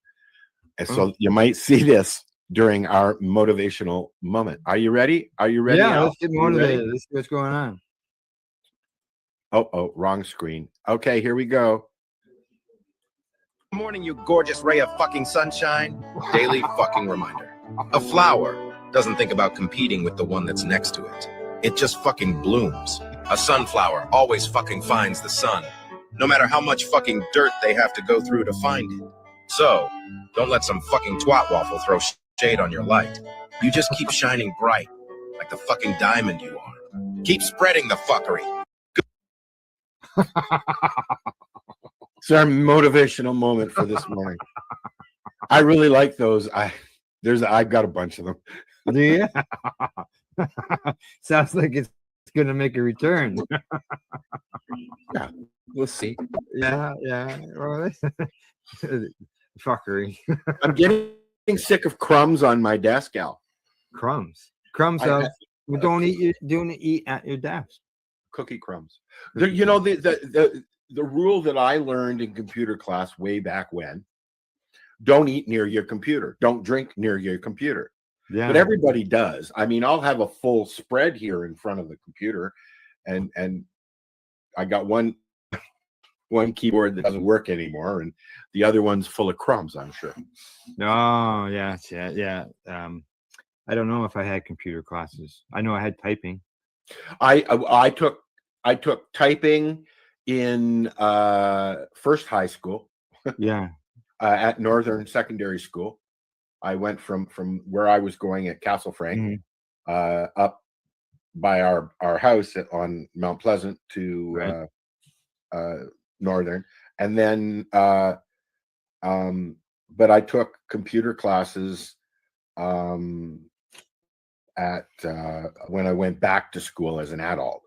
and so you might see this during our motivational moment. Are you ready? Are you ready? Yeah, Al? let's get Are you ready? motivated. Let's see what's going on. Oh, wrong screen. Okay, here we go. Morning, you gorgeous ray of fucking sunshine. Daily fucking reminder. A flower doesn't think about competing with the one that's next to it. It just fucking blooms. A sunflower always fucking finds the sun, no matter how much fucking dirt they have to go through to find it. So, don't let some fucking twat waffle throw shade on your light. You just keep shining bright, like the fucking diamond you are. Keep spreading the fuckery. It's our motivational moment for this morning. I really like those. I've got a bunch of them. Do you? Sounds like it's gonna make a return. Yeah, we'll see. Yeah. Well, fuckery. I'm getting sick of crumbs on my desk, Al. Crumbs. Don't eat at your desk. Cookie crumbs. You know, the rule that I learned in computer class way back when: don't eat near your computer. Don't drink near your computer. Yeah. But everybody does. I mean, I'll have a full spread here in front of the computer, and I got one keyboard that doesn't work anymore, and the other one's full of crumbs, I'm sure. Oh, yeah. I don't know if I had computer classes. I know I had typing. I took typing in first high school. Yeah. At Northern Secondary School. I went from where I was going at Castle Frank up by our house on Mount Pleasant to Northern, and then but I took computer classes at when I went back to school as an adult.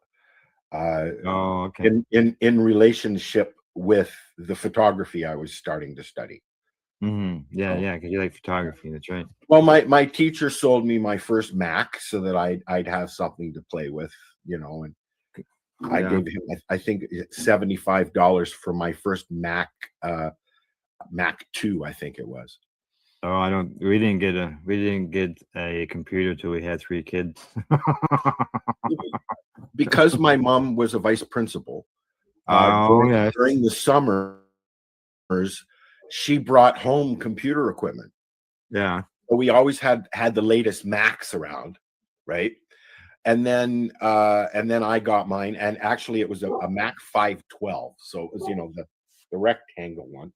Okay. In relationship with the photography I was starting to study. Yeah, because you like photography. That's right. Well, my teacher sold me my first Mac so that I'd have something to play with, you know, and I gave him, I think, $75 for my first Mac, Mac 2, I think it was. Oh, we didn't get a computer till we had 3 kids. Because my mom was a vice principal. During the summers, she brought home computer equipment. Yeah. So we always had the latest Macs around, right? And then I got mine, and actually it was a Mac 512. So it was, you know, the rectangle one,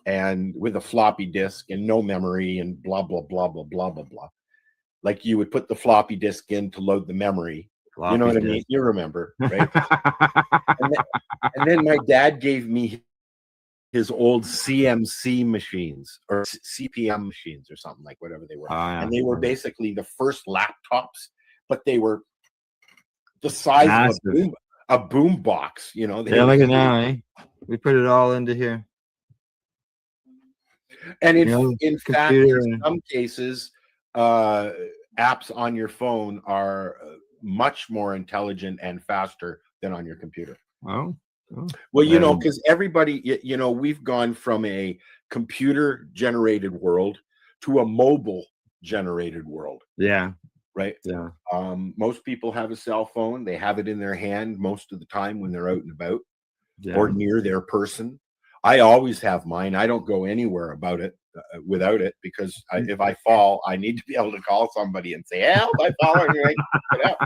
and with a floppy disk and no memory and blah blah blah blah blah blah blah. Like you would put the floppy disk in to load the memory. You know what I mean? You remember, right? and then my dad gave me his old CMC machines or CPM machines or something, like whatever they were. And they were basically the first laptops, but they were the size of a boom box, you know. Yeah, look at now, eh? We put it all into here. And in fact, in some cases, apps on your phone are much more intelligent and faster than on your computer. Oh. Well, you know, because everybody, you know, we've gone from a computer generated world to a mobile generated world. Yeah. Right. Yeah. Most people have a cell phone. They have it in their hand most of the time when they're out and about or near their person. I always have mine. I don't go anywhere without it, because if I fall, I need to be able to call somebody and say, "Help! I fallen." Get up.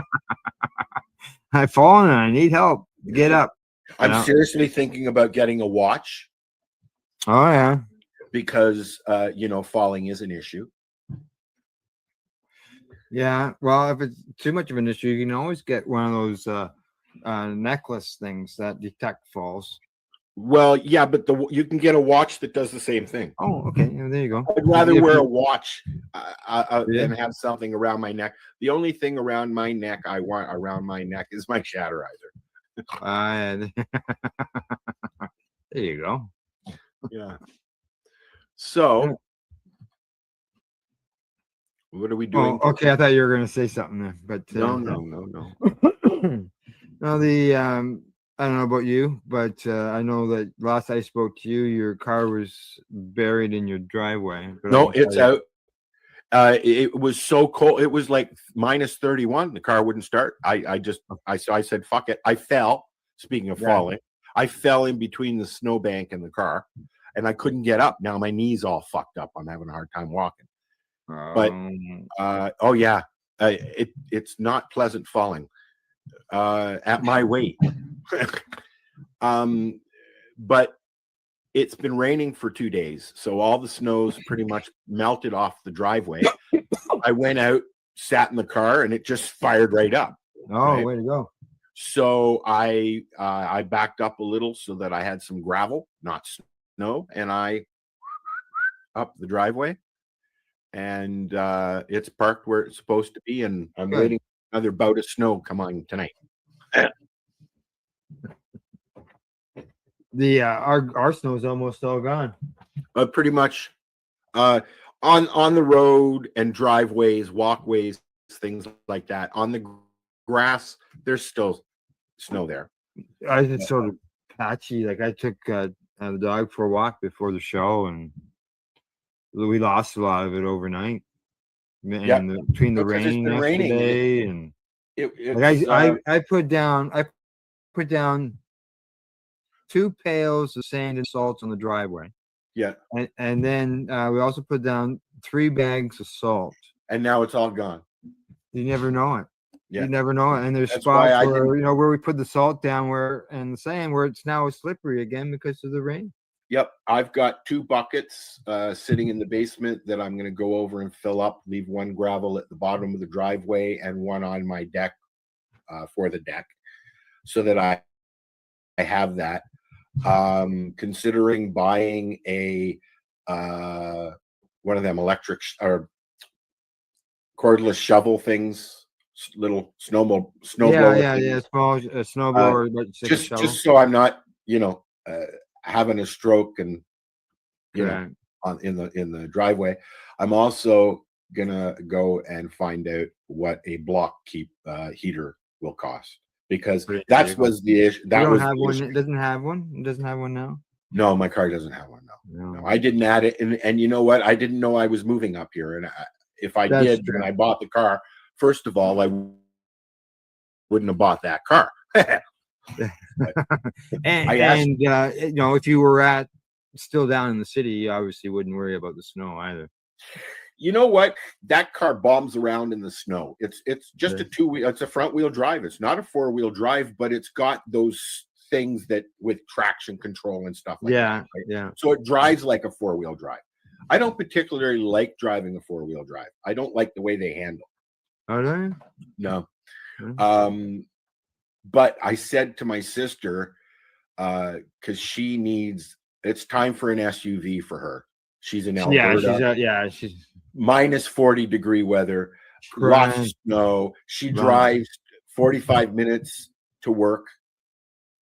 I've fallen and I need help. Get up. I'm seriously thinking about getting a watch. Oh yeah, because you know, falling is an issue. Yeah, well, if it's too much of an issue, you can always get one of those necklace things that detect falls. Well, yeah, but you can get a watch that does the same thing. Oh, okay. Yeah, there you go. I'd rather wear a watch than have something around my neck. The only thing around my neck I want around my neck is my shatterizer. There you go. Yeah. So, what are we doing? Oh, okay, I thought you were going to say something there, but no. Now I don't know about you, but I know that last I spoke to you, your car was buried in your driveway. But I No, can tell it's you- out. It was so cold. It was like minus 31. The car wouldn't start. I said, fuck it. I fell. Speaking of falling, I fell in between the snowbank and the car, and I couldn't get up. Now my knee's all fucked up. I'm having a hard time walking. But oh yeah, it's not pleasant falling at my weight. But it's been raining for 2 days, so all the snow's pretty much melted off the driveway. I went out, sat in the car, and it just fired right up. Oh, way to go! So I backed up a little so that I had some gravel, not snow, and I up the driveway, and it's parked where it's supposed to be, and I'm waiting for another bout of snow come on tonight. The our snow is almost all gone. Pretty much on the road and driveways, walkways, things like that. On the grass, there's still snow there. I just sort of patchy. Like I took the dog for a walk before the show, and we lost a lot of it overnight. And between the rain yesterday and I put down 2 pails of sand and salt on the driveway. Yeah. And then we also put down 3 bags of salt. And now it's all gone. You never know it. Yeah. You never know it. And there's That's spots why where where we put the salt down and the sand where it's now slippery again because of the rain. Yep. I've got 2 buckets sitting in the basement that I'm going to go over and fill up, leave 1 gravel at the bottom of the driveway and 1 on my deck for the deck so that I have that. Considering buying a one of them electric or cordless shovel things, little snowblower. Small snowblower, but just so I'm not, having a stroke and in the driveway. I'm also gonna go and find out what a block heater will cost. Because that was the issue. That was have one. It doesn't have one. It doesn't have one now. No, my car doesn't have one. No, I didn't add it. And you know what? I didn't know I was moving up here. And if I did, when I bought the car, first of all, I wouldn't have bought that car. If you were still down in the city, you obviously wouldn't worry about the snow either. You know what? That car bombs around in the snow. It's just a 2-wheel. It's a front wheel drive. It's not a 4-wheel drive, but it's got those things that with traction control and stuff like that. Right? Yeah. So it drives like a 4-wheel drive. I don't particularly like driving a 4-wheel drive. I don't like the way they handle. Oh, do you? No. But I said to my sister, because it's time for an SUV for her. She's in Alberta. She's minus 40 degree weather, lots of snow. She drives 45 minutes to work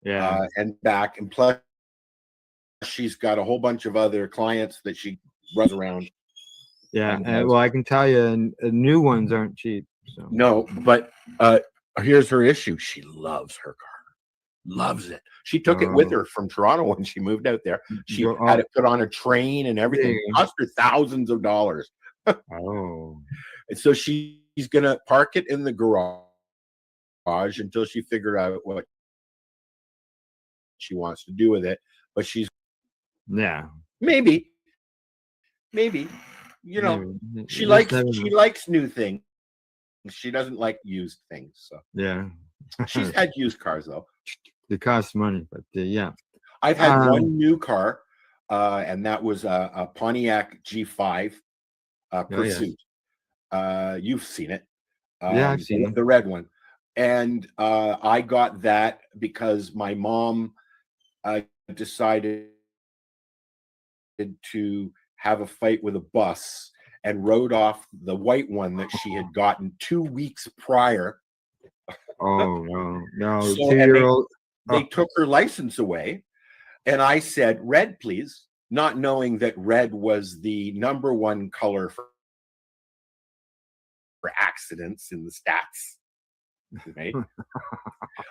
and back. And plus, she's got a whole bunch of other clients that she runs around. Well, I can tell you, new ones aren't cheap. So. No, but here's her issue. She loves her car. Loves it. She took it with her from Toronto when she moved out there. She had it put on a train and everything. It cost her thousands of dollars. And so she's gonna park it in the garage until she figured out what she wants to do with it. But maybe she likes new things. She doesn't like used things. So she's had used cars though. They cost money, but I've had one new car, and that was a Pontiac G5 Pursuit. You've seen it. I've seen it. The red one. And I got that because my mom decided to have a fight with a bus and rode off the white one that she had gotten 2 weeks prior. Oh, no. So, 2-year-old. They took her license away. And I said, red, please, not knowing that red was the #1 color for accidents in the stats. Right?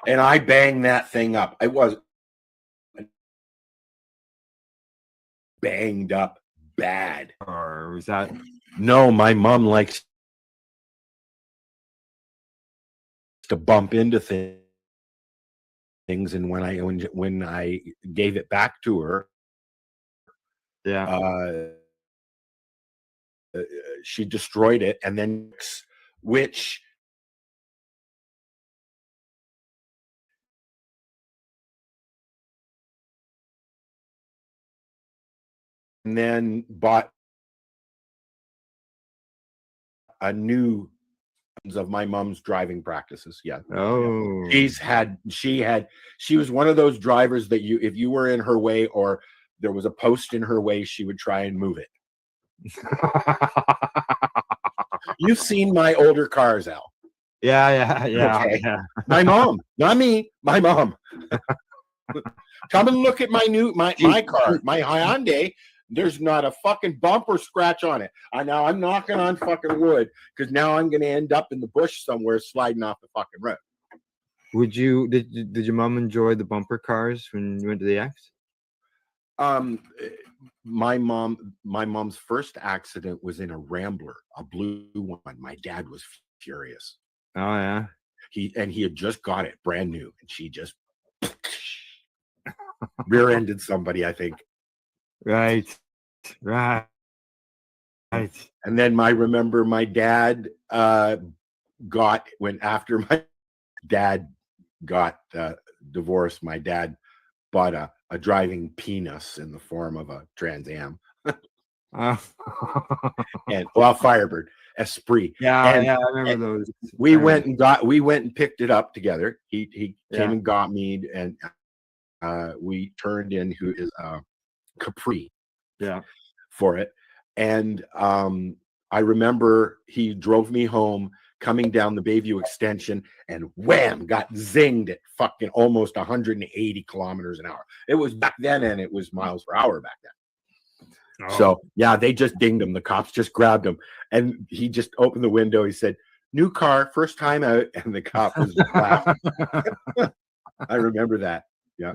and I banged that thing up. I was banged up bad. Or was that? No, my mom likes to bump into things, and when I gave it back to her, she destroyed it, and then which and then bought a new of my mom's driving practices. Yeah. Oh. She was one of those drivers that if you were in her way or there was a post in her way, she would try and move it. You've seen my older cars, Al. Yeah. Okay. My mom, not me, my mom. Come and look at my car, my Hyundai. There's not a fucking bump or scratch on it. Now I'm knocking on fucking wood because now I'm going to end up in the bush somewhere sliding off the fucking road. Did your mom enjoy the bumper cars when you went to the X? My mom's first accident was in a Rambler, a blue one. My dad was furious. Oh yeah. He had just got it brand new, and she just rear-ended somebody, I think. Right. And then I remember my dad after my dad got divorced, my dad bought a driving penis in the form of a Trans Am. And Firebird, Esprit. Yeah, I remember those. We went and picked it up together. He came and got me, and we turned in his Capri for it. And I remember he drove me home coming down the Bayview extension, and wham, got zinged at fucking almost 180 kilometers an hour. It was back then, and it was miles per hour back then. So yeah, they just dinged him. The cops just grabbed him, and he just opened the window. He said, "New car, first time out," and the cop was laughing. I remember that. Yeah.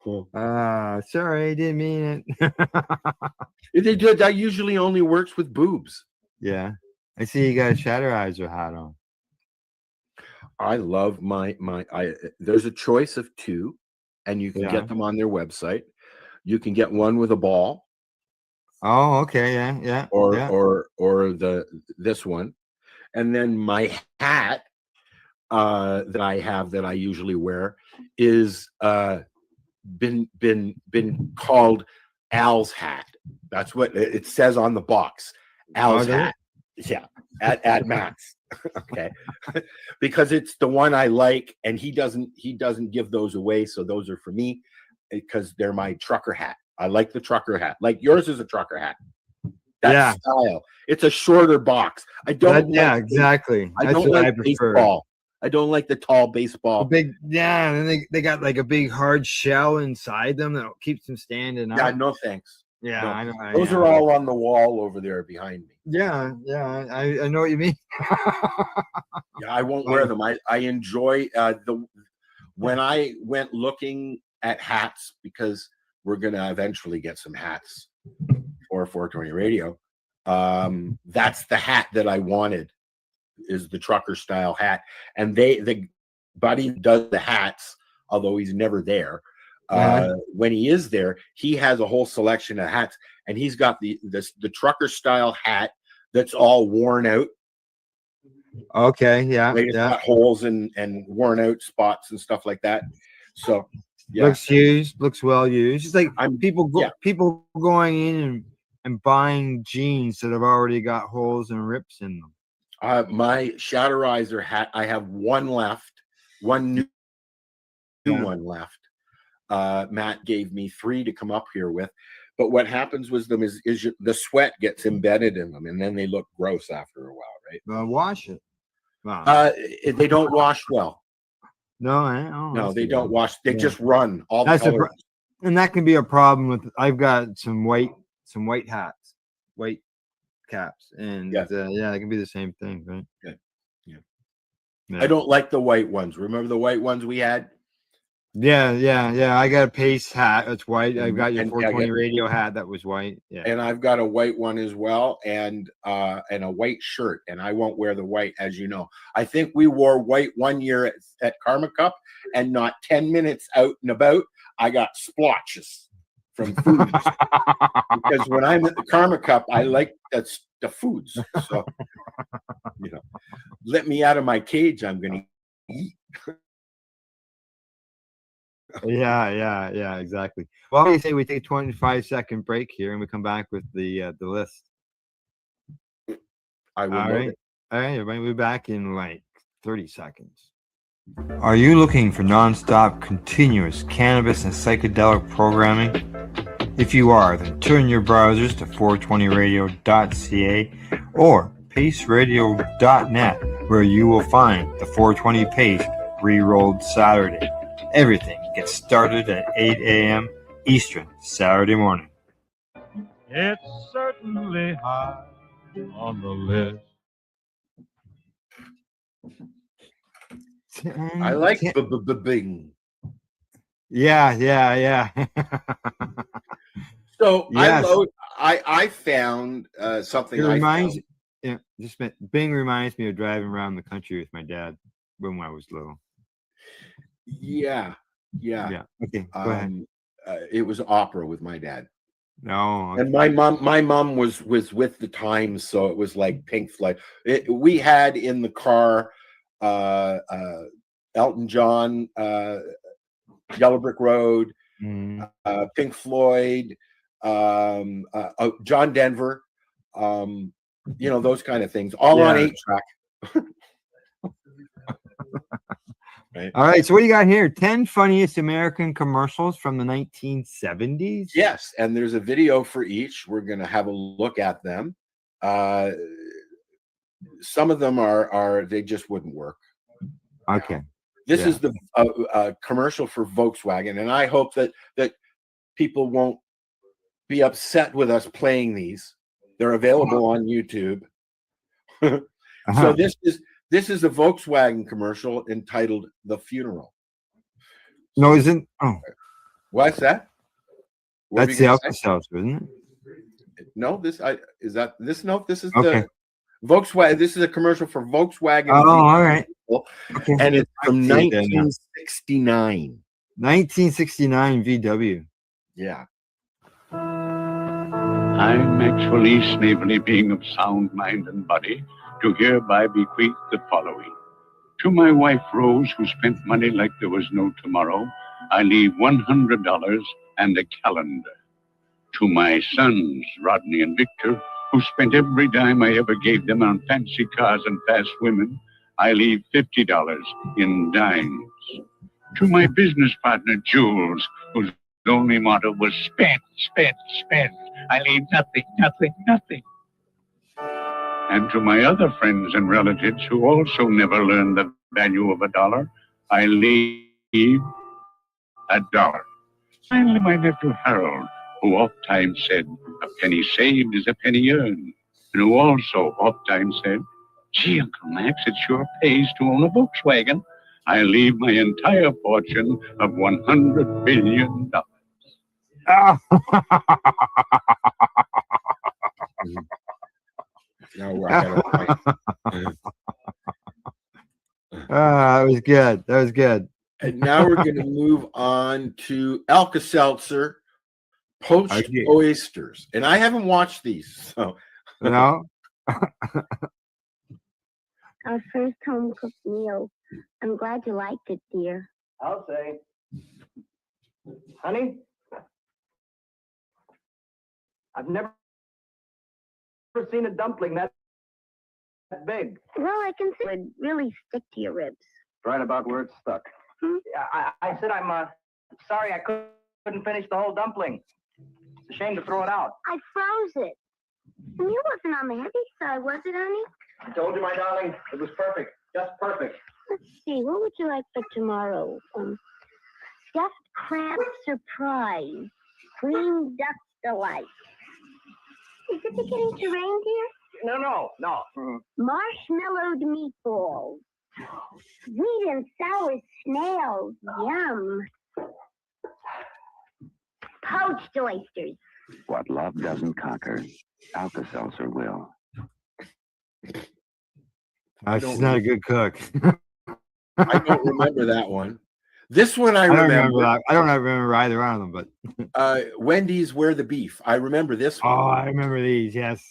Cool. Sorry, didn't mean it. That usually only works with boobs. Yeah, I see you got a Shatterizer hat on. I love there's a choice of two, and you can get them on their website. You can get one with a ball. Oh, okay, yeah. Or this one, and then my hat that I have that I usually wear is been called Al's hat. That's what it says on the box. Al's hat. Yeah, at Matt's. Okay, because it's the one I like, and he doesn't give those away, so those are for me because they're my trucker hat. I like the trucker hat. Like yours is a trucker hat. That style. It's a shorter box. I don't. Exactly. I don't like baseball. I don't like the tall baseball. And then they got like a big hard shell inside them that keeps them standing up. Yeah, no thanks. Yeah, no. I know. Those are all on the wall over there behind me. Yeah, I know what you mean. Yeah, I won't wear them. I enjoy when I went looking at hats, because we're gonna eventually get some hats for 420 radio. That's the hat that I wanted, is the trucker style hat, and the buddy does the hats, although he's never there. When he is there, he has a whole selection of hats, and he's got the trucker style hat that's all worn out. Okay, yeah, It's got holes and worn out spots and stuff like that. So looks used, looks well used. It's like people going in and buying jeans that have already got holes and rips in them. My Shatterizer hat, I have one left, one new one left. Matt gave me 3 to come up here with, but what happens with them is the sweat gets embedded in them, and then they look gross after a while, right? Wash it. They don't wash well. No, they don't wash. They just run all the colors. And that can be a problem with. I've got some white hats, white caps, and it can be the same thing, right? Good. Yeah. I don't like the white ones. Remember the white ones we had? Yeah. I got a Pace hat. That's white. I've got your And 420 radio hat that was white. Yeah. And I've got a white one as well, and a white shirt. And I won't wear the white, as you know. I think we wore white one year at Karma Cup, and not 10 minutes out and about, I got splotches from foods. Because when I'm at the Karma Cup, I like the foods. So, let me out of my cage. I'm going to eat. Yeah, exactly. Well, we say we take a 25-second break here, and we come back with the list. I will. All right, everybody, we'll be back in like 30 seconds. Are you looking for nonstop, continuous cannabis and psychedelic programming? If you are, then turn your browsers to 420radio.ca or paceradio.net, where you will find the 420 Pace re-rolled Saturday. Everything gets started at 8 a.m. Eastern Saturday morning. It's certainly high on the list. I like bing. Yeah. So yes. I found something. Bing reminds me of driving around the country with my dad when I was little. Yeah. Okay, go ahead. It was opera with my dad. No, okay. And my mom was with the times, so it was like Pink Floyd. We had in the car Elton John, Yellow Brick Road, Pink Floyd, John Denver, those kind of things, all on 8-track. Right. All right, so what do you got here? 10 funniest American commercials from the 1970s? Yes, and there's a video for each. We're going to have a look at them. Some of them are they just wouldn't work. Okay. This is the commercial for Volkswagen, and I hope that people won't be upset with us playing these. They're available on YouTube. So this is a Volkswagen commercial entitled "The Funeral." No, isn't? Oh, what's that? That's the Alka-Seltzer, isn't it? No, this is okay. The Volkswagen. This is a commercial for Volkswagen. Oh, all right. Okay. And it's from 1969. 1969 VW. Yeah. I'm actually Snavely, being of sound mind and body, to hereby bequeath the following. To my wife, Rose, who spent money like there was no tomorrow, I leave $100 and a calendar. To my sons, Rodney and Victor, who spent every dime I ever gave them on fancy cars and fast women, I leave $50 in dimes. To my business partner, Jules, whose only motto was spend, spend, spend, I leave nothing, nothing, nothing. And to my other friends and relatives who also never learned the value of $1, I leave $1. Finally, my nephew Harold, who oft-times said, a penny saved is a penny earned, and who also oft-times said, gee, Uncle Max, it sure pays to own a Volkswagen. I leave my entire fortune of $100 billion. That was good. That was good. And now we're going to move on to Alka-Seltzer poached oysters. And I haven't watched these. So no. Our first home cooked meal. I'm glad you liked it, dear. I'll say. Honey, I've never seen a dumpling that big. Well, I can see it would really stick to your ribs. Right about where it's stuck. I said I'm sorry I couldn't finish the whole dumpling. It's a shame to throw it out. I froze it. And you wasn't on the heavy side, was it, honey? I told you, my darling, it was perfect. Just perfect. Let's see, what would you like for tomorrow? Stuffed crab surprise. Green duck delight. Is it beginning to rain, dear? No. Marshmallowed meatballs. Sweet and sour snails. Yum. Poached oysters. What love doesn't conquer, Alka-Seltzer will. She's not a good cook. I don't remember that one. This one I don't remember. that. I don't remember either one of them, but Wendy's Where the Beef. I remember this one. Oh, I remember these, yes.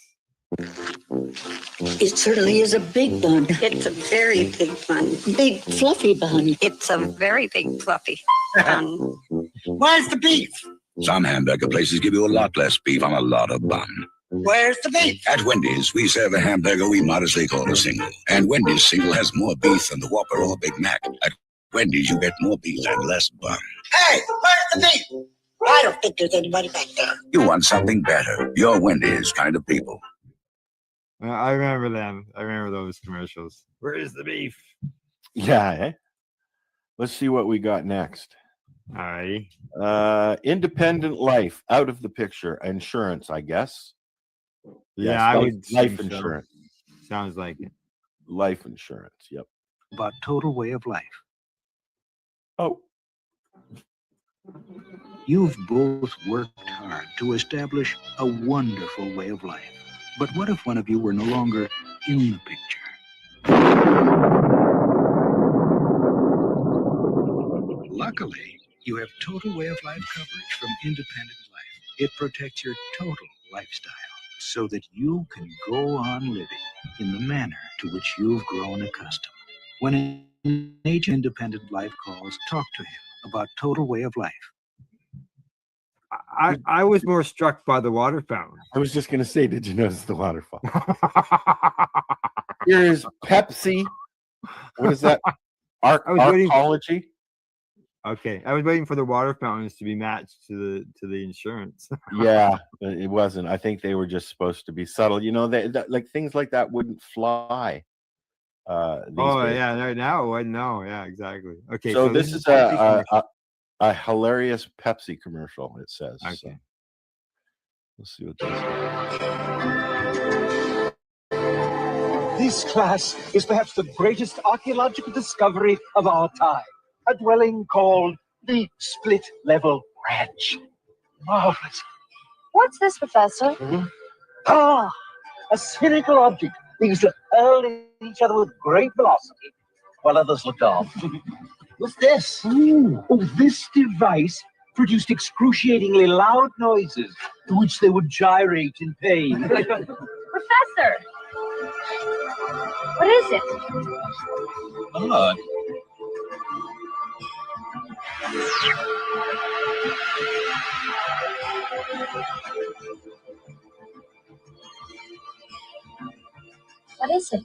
It certainly is a big bun. It's a very big bun. Big fluffy bun. It's a very big fluffy bun. Where's the beef? Some hamburger places give you a lot less beef on a lot of bun. Where's the beef? At Wendy's, we serve a hamburger we modestly call a single. And Wendy's single has more beef than the Whopper or Big Mac. At Wendy's, you get more beef and less bun. Hey, where's the beef? I don't think there's anybody back there. You want something better. You're Wendy's kind of people. I remember them. I remember those commercials. Where is the beef? Yeah. Eh? Let's see what we got next. All right. Independent life out of the picture. Insurance, I guess. Yeah, Yes, I would life think so. insurance. Sounds like it. Life insurance. Yep. About total way of life. Oh. You've both worked hard to establish a wonderful way of life. But what if one of you were no longer in the picture? Luckily, you have total way of life coverage from Independent Life. It protects your total lifestyle so that you can go on living in the manner to which you've grown accustomed. When an agent Independent Life calls, talk to him about total way of life. I was more struck by the water fountain. I was just going to say, did you notice the waterfall? Here's Pepsi. What is that? Arcology? Okay, I was waiting for the water fountains to be matched to the insurance. Yeah, it wasn't. I think they were just supposed to be subtle. You know, like things like that wouldn't fly. These days. Yeah, now no, yeah, exactly. Okay, so this is a hilarious Pepsi commercial. It says. Okay. So. Let's see what this is. This class is perhaps the greatest archaeological discovery of our time. A dwelling called the Split Level Ranch. Marvelous. What's this, Professor? Mm-hmm. Ah, a spherical object. Things that hurl at each other with great velocity while others looked on. What's this? Oh, this device produced excruciatingly loud noises to which they would gyrate in pain. Professor! What is it? Odd. What is it?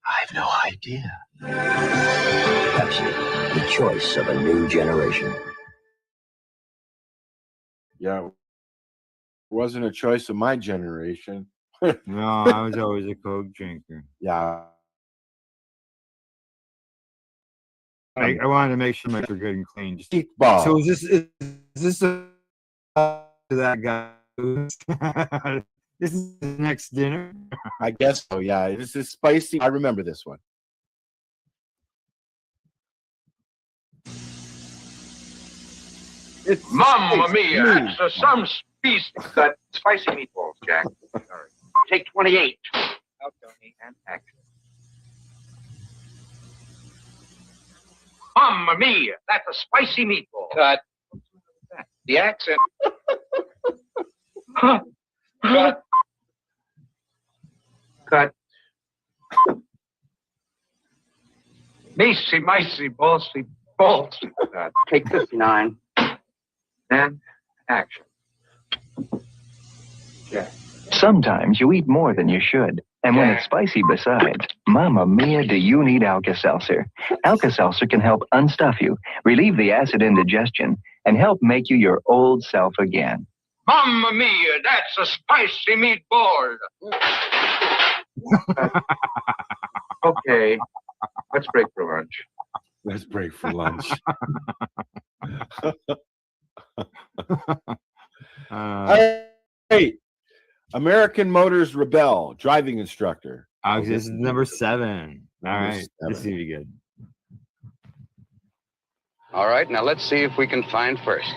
I've no idea. Pepsi, the choice of a new generation. Yeah, it wasn't a choice of my generation. No, I was always a Coke drinker. Yeah. I wanted to make sure my were good and clean. Ball. So is this to that guy? This is the next dinner. I guess so. Yeah, this is spicy. I remember this one. It's Mamma mia! It's some species that spicy meatballs, Jack. Sorry. Take 28. Out, Tony, and action. Mamma mia! That's a spicy meatball. Cut. The accent. Cut. Cut. Micey, ballsy, balls. Take 59. And action. Jack. Sometimes you eat more than you should. And when it's spicy besides, Mamma mia, do you need Alka-Seltzer? Alka-Seltzer can help unstuff you, relieve the acid indigestion, and help make you your old self again. Mamma mia, that's a spicy meatball. Okay, let's break for lunch. Let's break for lunch. Hey, American Motors Rebel, driving instructor. Oh, this is number 7. All Number right. This is 7. gonna be good. All right, now let's see if we can find first.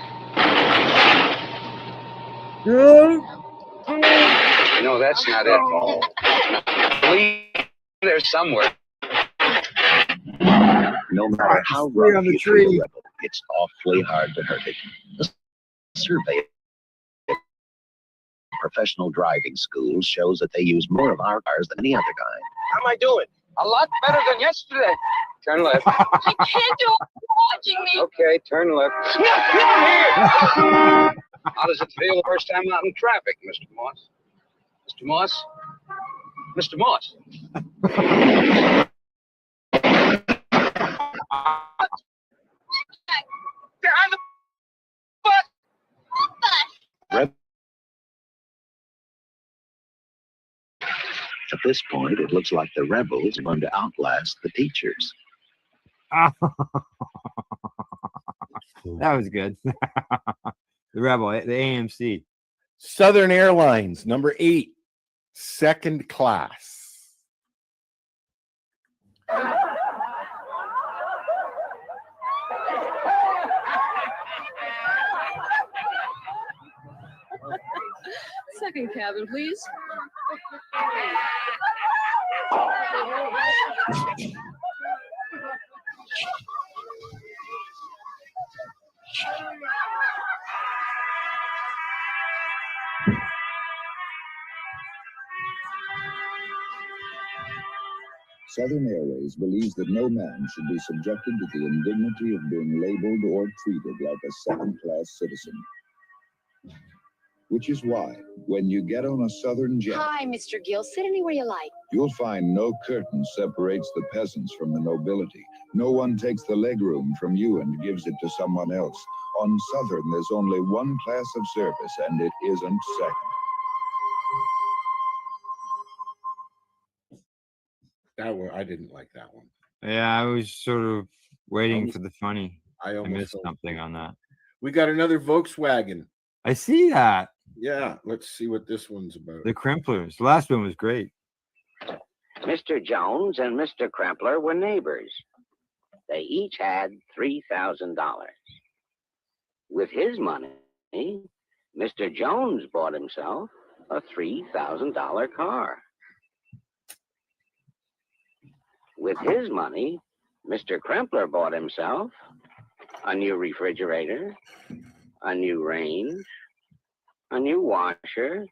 No, that's not it. There's somewhere. No matter how Tree rough on the you tree. treat a rebel, it's awfully hard to hurt it. A survey of professional driving schools shows that they use more of our cars than any other kind. How am I doing? A lot better than yesterday. Turn left. I can't do it. Watching me. Okay, turn left. How does it feel the first time out in traffic, Mr. Moss? Mr. Moss? Mr. Moss? Behind the bus! At this point, it looks like the rebels are going to outlast the teachers. That was good. The Rebel, the AMC. Southern Airlines, number 8, second class. Second cabin, please. Southern Airways believes that no man should be subjected to the indignity of being labeled or treated like a second-class citizen. Which is why, when you get on a Southern jet, Hi, Mr. Gill. Sit anywhere you like. you'll find no curtain separates the peasants from the nobility. No one takes the legroom from you and gives it to someone else. On Southern, there's only one class of service, and it isn't second. That one, I didn't like that one. Yeah, I was sort of waiting for the funny. I I almost missed felt- something on that. We got another Volkswagen. I see that. Yeah, let's see what this one's about. The Crimplers. The last one was great. Mr. Jones and Mr. Krempler were neighbors. They each had $3,000. With his money, Mr. Jones bought himself a $3,000 car. With his money, Mr. Krempler bought himself a new refrigerator, a new range, a new washer,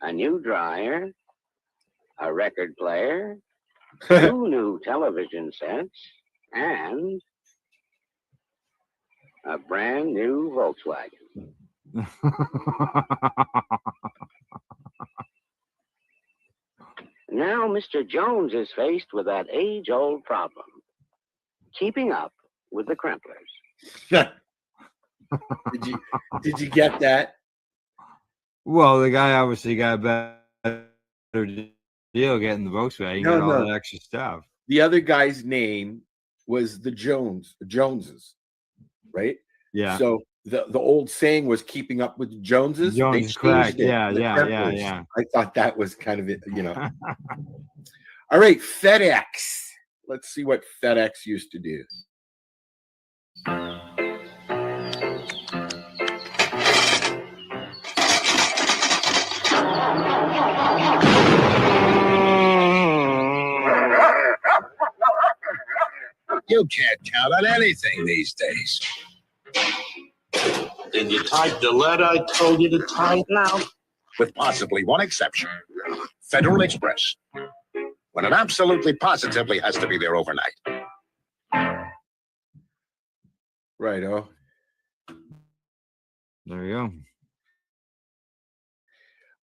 a new dryer, a record player, 2 new television sets, and a brand new Volkswagen. Now Mr. Jones is faced with that age-old problem, keeping up with the Kremplers. Did you get that? Well, the guy obviously got a better deal getting the Volkswagen, No, got all no. that extra stuff. The other guy's name was the Joneses, right? Yeah. So the old saying was keeping up with the Joneses. They Jones, changed correct. it Yeah, to the yeah, Kremplers. yeah. I thought that was kind of it, you know. All right, FedEx. Let's see what FedEx used to do. You can't count on anything these days. Did you type the letter I told you to type now? With possibly one exception. Federal Express. When it absolutely positively has to be there overnight. Right, oh. There you go.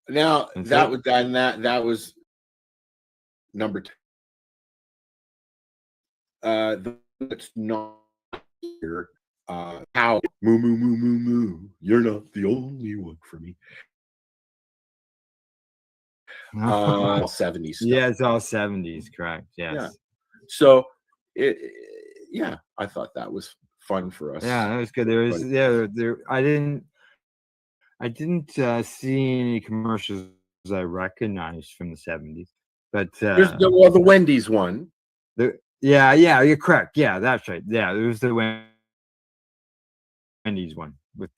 Now That's that it. was that was number 2. That's not here. How moo moo moo moo moo. You're not the only one for me. 70s stuff. Yeah, it's all 70s, correct. Yes. Yeah. So yeah, I thought that was fun for us. Yeah, that was good. There was But- there I didn't I didn't see any commercials I recognized from the 70s, but There's the Wendy's one. Yeah, you're correct. Yeah, that's right. Yeah, it was the Wendy's one with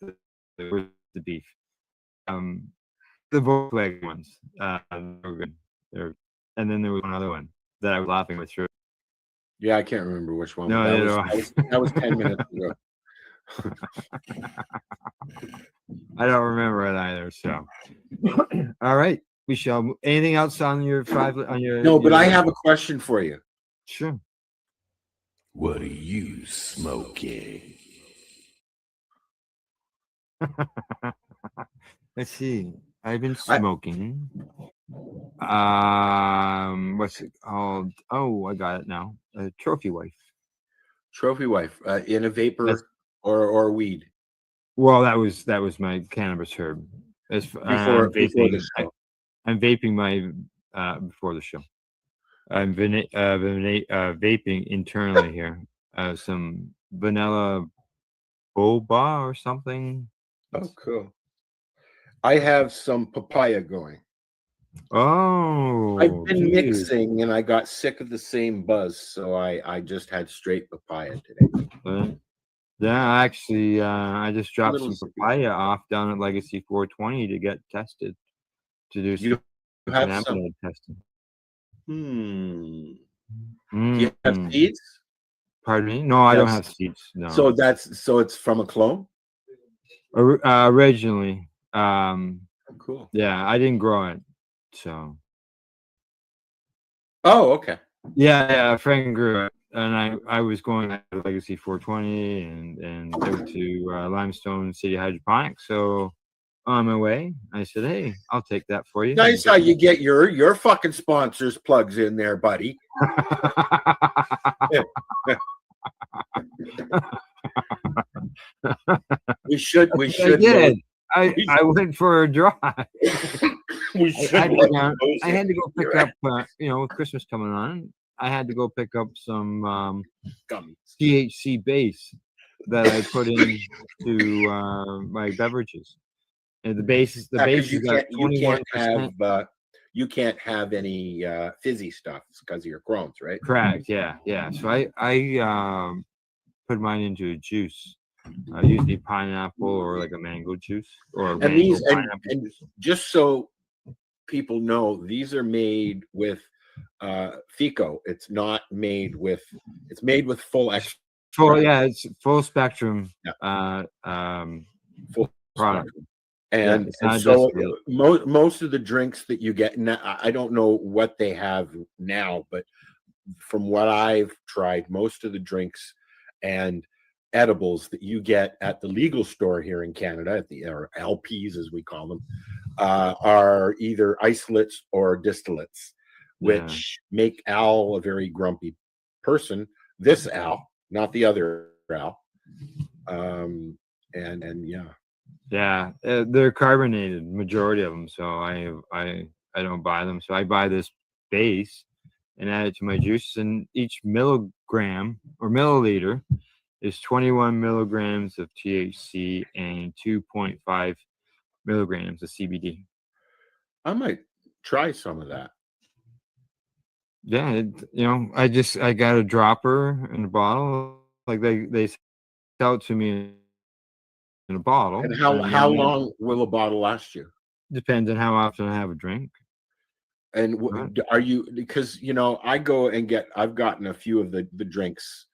the beef. The Volkswagen ones, they were good. And then there was one other one that I was laughing with through. Yeah, I can't remember which one. No, That was 10 minutes ago. I don't remember it either. So, all right, we shall. Anything else on your five? On your No, but I have a question for you. Sure. What are you smoking? Let's see. I've been smoking. What's it called? Oh, I got it now. Trophy wife. Trophy wife in a vapor or weed. Well, that was my cannabis herb. Before the show. I'm vaping my before the show. I'm vaping internally here. Some vanilla boba or something. Oh, cool. I have some papaya going. Oh, I've been dude. mixing and I got sick of the same buzz, so I just had straight papaya today. Yeah, actually, I just dropped some papaya off down at Legacy 420 to get tested to do some cannabinoid testing. Do you have seeds? Pardon me? No, I don't have seeds. No. So it's from a clone? Originally. Cool. Yeah, I didn't grow it. So. Oh, okay. Yeah, a friend grew it. And I was going to Legacy 420 and go to Limestone City Hydroponics. So on my way, I said, "Hey, I'll take that for you." Nice how you get your fucking sponsors plugs in there, buddy. we should. I went for a drive. We I had to go pick up. With Christmas coming on, I had to go pick up some THC base that I put into my beverages. And the base is got 21%. You can't have any fizzy stuff because of your Crohn's, right? Correct. Yeah. So I put mine into a juice. Usually pineapple or like a mango juice or and just so people know, these are made with FICO. It's not made with. It's made with full extract. It's full spectrum. Full product. And so most of the drinks that you get, I don't know what they have now, but from what I've tried, most of the drinks and edibles that you get at the legal store here in Canada, or LPs as we call them, are either isolates or distillates, which make Al a very grumpy person. This Al, not the other Al. Yeah, they're carbonated, majority of them. So I don't buy them. So I buy this base and add it to my juice. And each milligram or milliliter is 21 milligrams of THC and 2.5 milligrams of CBD. I might try some of that. Yeah, I got a dropper in a bottle. Like they sell it to me in a bottle. And how long will a bottle last you? Depends on how often I have a drink. And are you, because I go and I've gotten a few of the drinks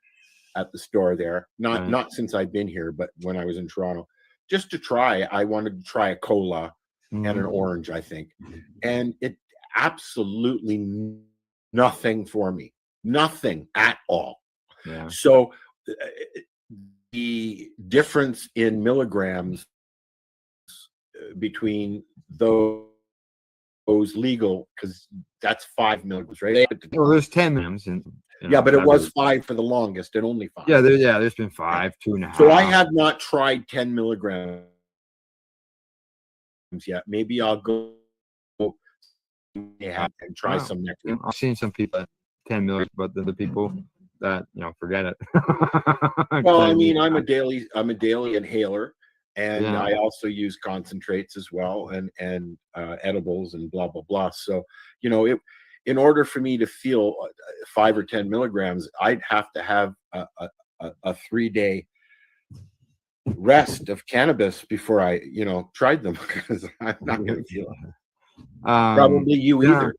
at the store there, not since I've been here, but when I was in Toronto, just to try. I wanted to try a cola and an orange, I think, and it absolutely nothing for me, nothing at all. Yeah. So the difference in milligrams between those legal, because that's 5 milligrams, right? Well, there's 10 milligrams. But it was 5 for the longest, and only 5. Yeah, there's been 5, 2.5. So I have not tried 10 milligrams yet. Maybe I'll go and try some next week. I've seen some people at 10 milligrams, but the people that forget it. Well, I mean, I'm a daily inhaler, and Yeah. I also use concentrates as well, and edibles and blah blah blah. So in order for me to feel 5 or 10 milligrams, I'd have to have a 3-day rest of cannabis before I tried them, because I'm not going to feel it. Probably you either.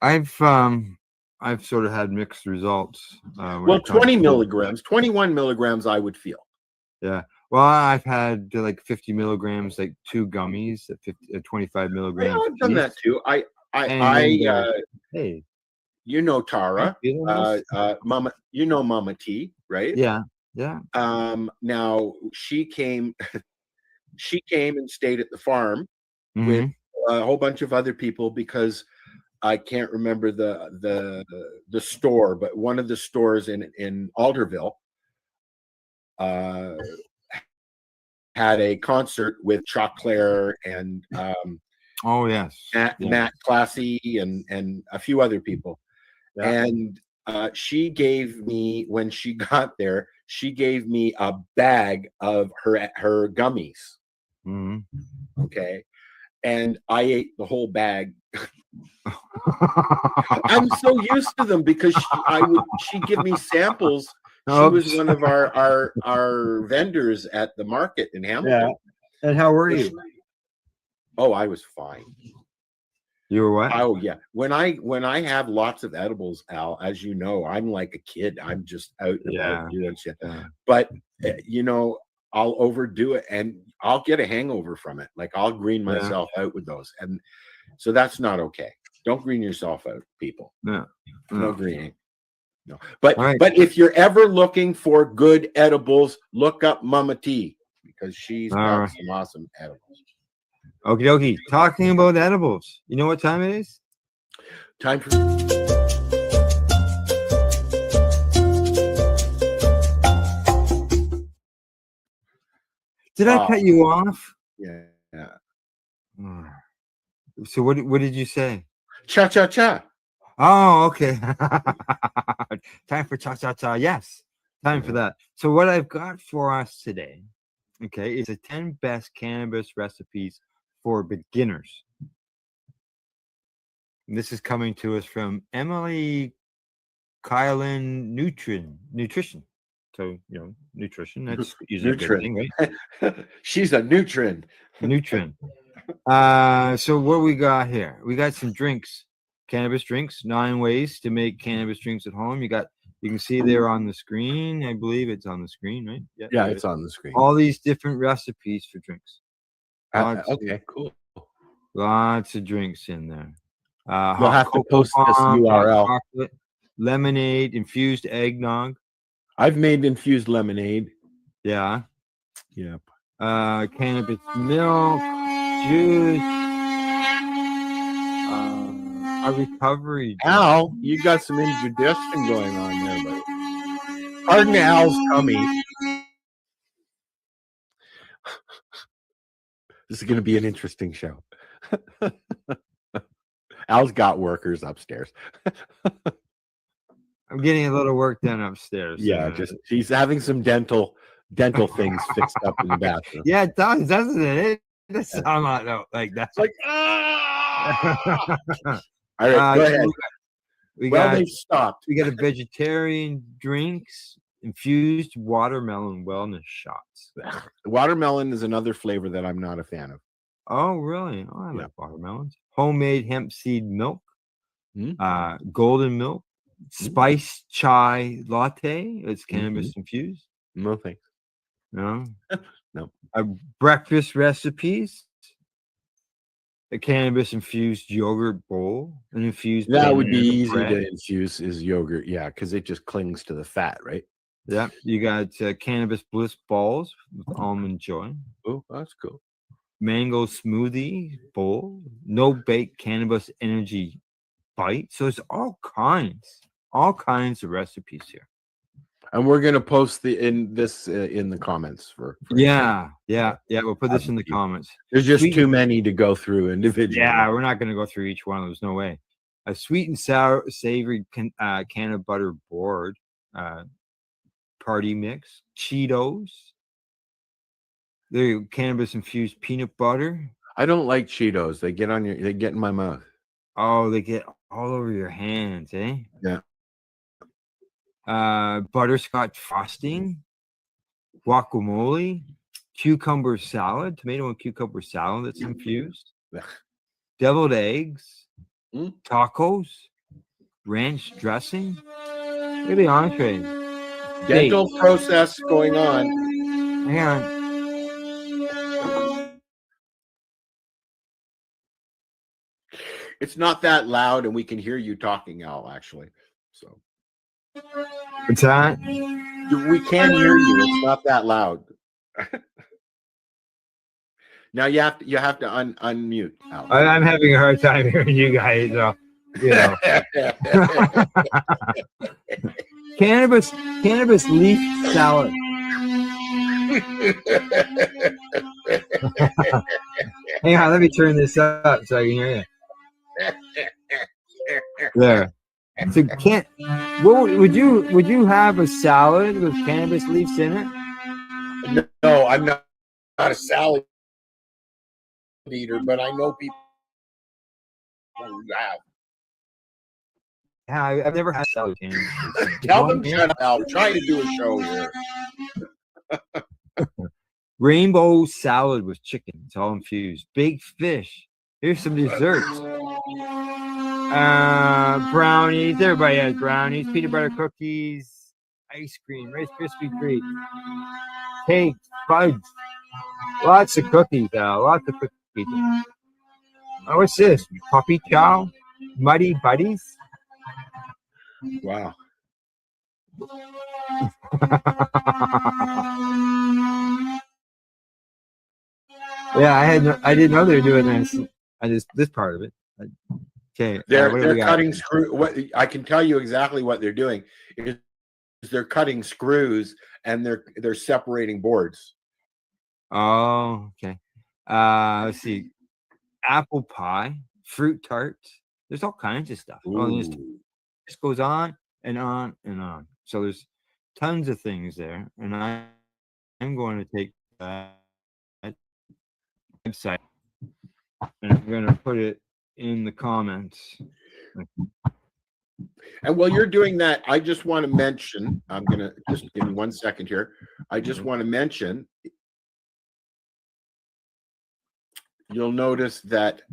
I've sort of had mixed results. Well, 20 milligrams, 21 milligrams, I would feel. Yeah. Well, I've had like 50 milligrams, like 2 gummies at 25 milligrams. Yeah, I've done that each. too. Hey, Tara, Mama, Mama T, right? Yeah. Yeah. Now she came and stayed at the farm with a whole bunch of other people, because I can't remember the store, but one of the stores in Alderville had a concert with Choclair and oh yes, Matt Classy and a few other people. Yeah. And she gave me, when she got there, she gave me a bag of her gummies. Okay. And I ate the whole bag. I'm so used to them, because she'd give me samples. She was one of our vendors at the market in Hamilton. Yeah. And how were you? Oh, I was fine. You were what? Oh yeah. When I have lots of edibles, Al, as you know, I'm like a kid. I'm just out and about doing shit. But I'll overdo it and I'll get a hangover from it. Like I'll green myself out with those, and so that's not okay. Don't green yourself out, people. No greening. No. But if you're ever looking for good edibles, look up Mama T, because she's got some awesome edibles. Okie dokie. Talking about edibles, you know what time it is? Time for Did I cut you off? Yeah. So what did you say? Cha cha cha. Oh, okay. Time for cha cha cha. Yes, time for that. So what I've got for us today, okay, is the 10 best cannabis recipes for beginners. And this is coming to us from Emily Kylan Nutrition. So nutrition. That's usually a good thing, right? She's a Nutrin. So what we got here? We got some drinks. Cannabis drinks, 9 ways to make cannabis drinks at home. You can see there on the screen. I believe it's on the screen, right? Yeah, it's on the screen. All these different recipes for drinks. Okay, cool. Lots of drinks in there. You'll have to post this URL. Chocolate, lemonade, infused eggnog. I've made infused lemonade. Yeah. Yep. Cannabis milk, juice. A recovery. Al, you got some indigestion going on there, buddy. Pardon Al's tummy. This is going to be an interesting show. Al's got workers upstairs. I'm getting a little work done upstairs. Yeah, just he's having some dental things fixed up in the bathroom. Yeah, it does, doesn't it? It sounds like that. It's like all right, go ahead. They stopped. We got a vegetarian drinks, infused watermelon wellness shots. Watermelon is another flavor that I'm not a fan of. Oh, really? Oh, I like watermelons. Homemade hemp seed milk, golden milk, spice chai latte. It's cannabis infused. No thanks. No. No. Breakfast recipes. A cannabis infused yogurt bowl, an infused. That would be easy bread. to infuse is yogurt, yeah, because it just clings to the fat, right? Yeah, you got cannabis bliss balls with almond joy. Oh, that's cool. Mango smoothie bowl, no bake cannabis energy bite. So it's all kinds of recipes here. And we're gonna post in the comments for yeah. We'll put this in the comments. There's just too many to go through individually. Yeah, we're not gonna go through each one. There's no way. A sweet and sour savory can of butter board, party mix, Cheetos, They're cannabis infused peanut butter. I don't like Cheetos. They get in my mouth. Oh, they get all over your hands, eh? Yeah. Butterscotch frosting, guacamole, cucumber salad, tomato and cucumber salad that's infused, deviled eggs, tacos, ranch dressing. Look at the entree. Dental process going on. Hang on. It's not that loud, and we can hear you talking, Al, actually. So What's that? we can hear you. It's not that loud. Now you have to unmute, Al. I'm having a hard time hearing you guys. You know. Cannabis leaf salad. Hang on, let me turn this up so I can hear you. There. So would you have a salad with cannabis leaves in it? No, I'm not a salad eater, but I know people who have. Yeah, I've never had salad. Tell them shut up, Al. We're trying to do a show here. Rainbow salad with chicken. It's all infused. Big fish. Here's some desserts. Brownies. Everybody has brownies. Peanut butter cookies. Ice cream. Rice Krispie treats. Cakes. Fudge. Lots of cookies, Al. Lots of cookies. Oh, what's this? Puppy chow? Muddy buddies? Wow. Yeah, I didn't know they were doing this. This part of it. Okay, they're cutting screw. What I can tell you exactly what they're doing is they're cutting screws and they're separating boards. Oh, okay. Let's see. Apple pie, fruit tarts. There's all kinds of stuff. Oh, this just goes on and on and on. So there's tons of things there, and I'm going to take that website and I'm going to put it in the comments. And while you're doing that, I just want to mention, I'm going to just give me 1 second here. I just want to mention, you'll notice that,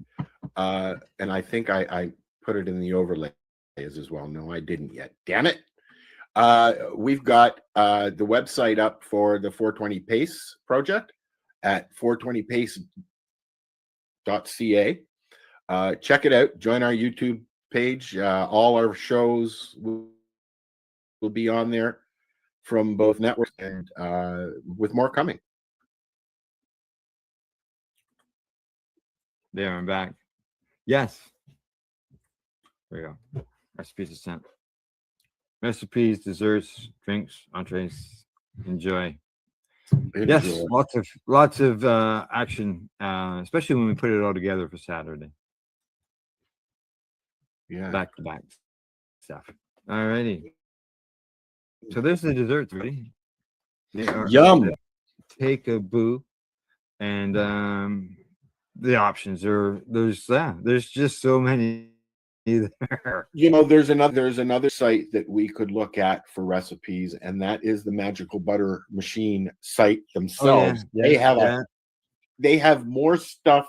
and I think I put it in the overlays as well. No, I didn't yet. Damn it. We've got the website up for the 420 Pace project at 420pace.ca. Check it out. Join our YouTube page. All our shows will be on there from both networks, and with more coming. There, I'm back. Yes. There you go. Recipes are sent. Recipes, desserts, drinks, entrees. Enjoy. Yes, lots of action, especially when we put it all together for Saturday. Yeah. Back to back stuff. All righty. So there's the desserts, ready? They are Yum. Take a boo, and the options are there's just so many there. You know, there's another site that we could look at for recipes, and that is the Magical Butter Machine site themselves. They have more stuff,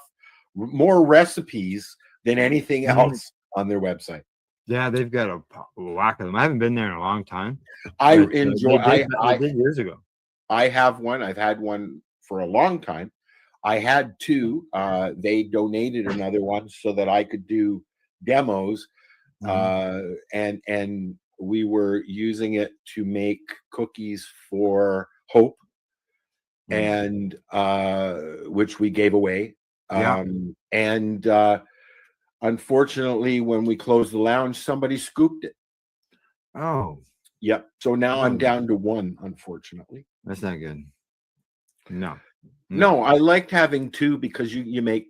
more recipes than anything else on their website. Yeah, they've got a whack of them. I haven't been there in a long time. I But, enjoy. I did years ago. I have one. I've had one for a long time. I had two. They donated another one so that I could do demos, and we were using it to make cookies for Hope, and which we gave away. And unfortunately, when we closed the lounge, somebody scooped it. Oh, yep. So now I'm down to one, unfortunately. That's not good. No, I liked having two because you make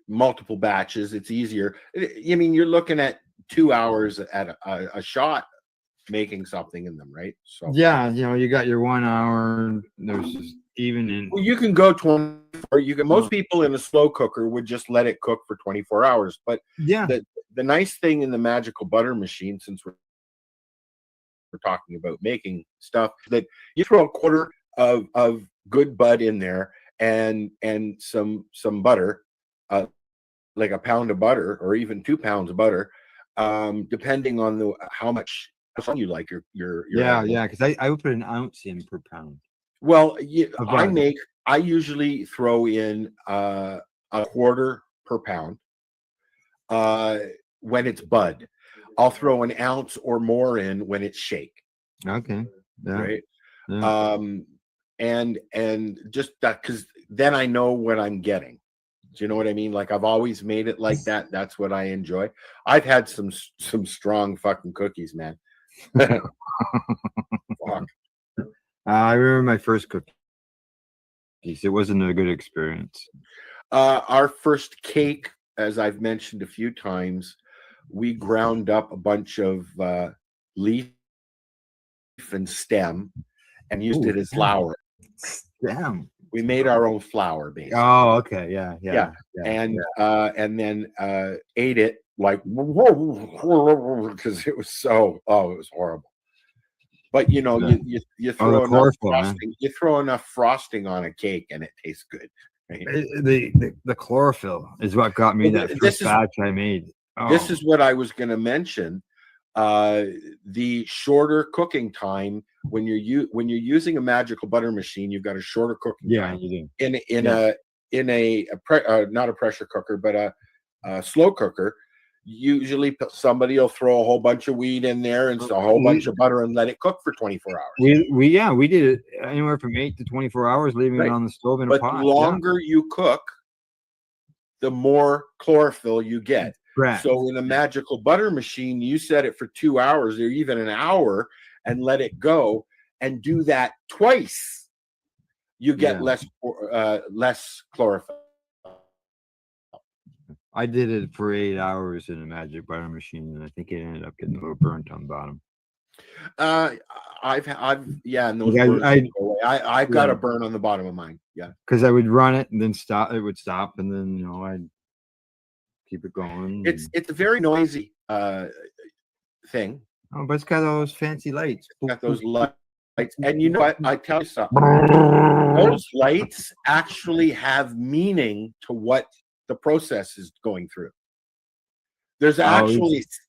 multiple batches. It's easier. I mean, you're looking at 2 hours at a shot making something in them, right? So yeah, you got your 1 hour. There's even in. Well, you can go 24. You can. Most people in a slow cooker would just let it cook for 24 hours. But Yeah, the nice thing in the magical butter machine, since we're talking about making stuff, that you throw a quarter of good bud in there and some butter, like a pound of butter or even 2 pounds of butter, depending on how much you like your yeah, because I would put an ounce in per pound. Well, Of butter. I usually throw in a quarter per pound when it's bud. I'll throw an ounce or more in when it's shake. Okay. Yeah. Right. Yeah. And just that, because then I know what I'm getting. Do you know what I mean? Like, I've always made it like that. That's what I enjoy. I've had some strong fucking cookies, man. Fuck. I remember my first cookies. It wasn't a good experience. Our first cake, as I've mentioned a few times, we ground up a bunch of leaf and stem and used it as flour. Damn. We made our own flour, basically. Oh, okay. Yeah. And then ate it like because it was it was horrible. But you throw enough chlorophyll, frosting. You throw enough frosting on a cake and it tastes good. Right? The chlorophyll is what got me that first batch I made. This is what I was going to mention. The shorter cooking time when you're using a magical butter machine, you've got a shorter cooking time. You do. In a not a pressure cooker, but a slow cooker. Usually somebody will throw a whole bunch of wheat in there and a whole bunch of butter and let it cook for 24 hours. We did it anywhere from 8 to 24 hours, leaving it on the stove in a pot. But the longer you cook, the more chlorophyll you get. Correct. So in a magical butter machine, you set it for 2 hours or even an hour and let it go, and do that twice. You get less chlorophyll. I did it for 8 hours in a magic butter machine, and I think it ended up getting a little burnt on the bottom. I've and those burns go away. I've got a burn on the bottom of mine. Yeah, because I would run it and then stop. It would stop, and then I'd keep it going. It's a very noisy thing. Oh, but it's got those fancy lights. It's got those lights, and you know what? I tell you something. Those lights actually have meaning to what the process is going through. There's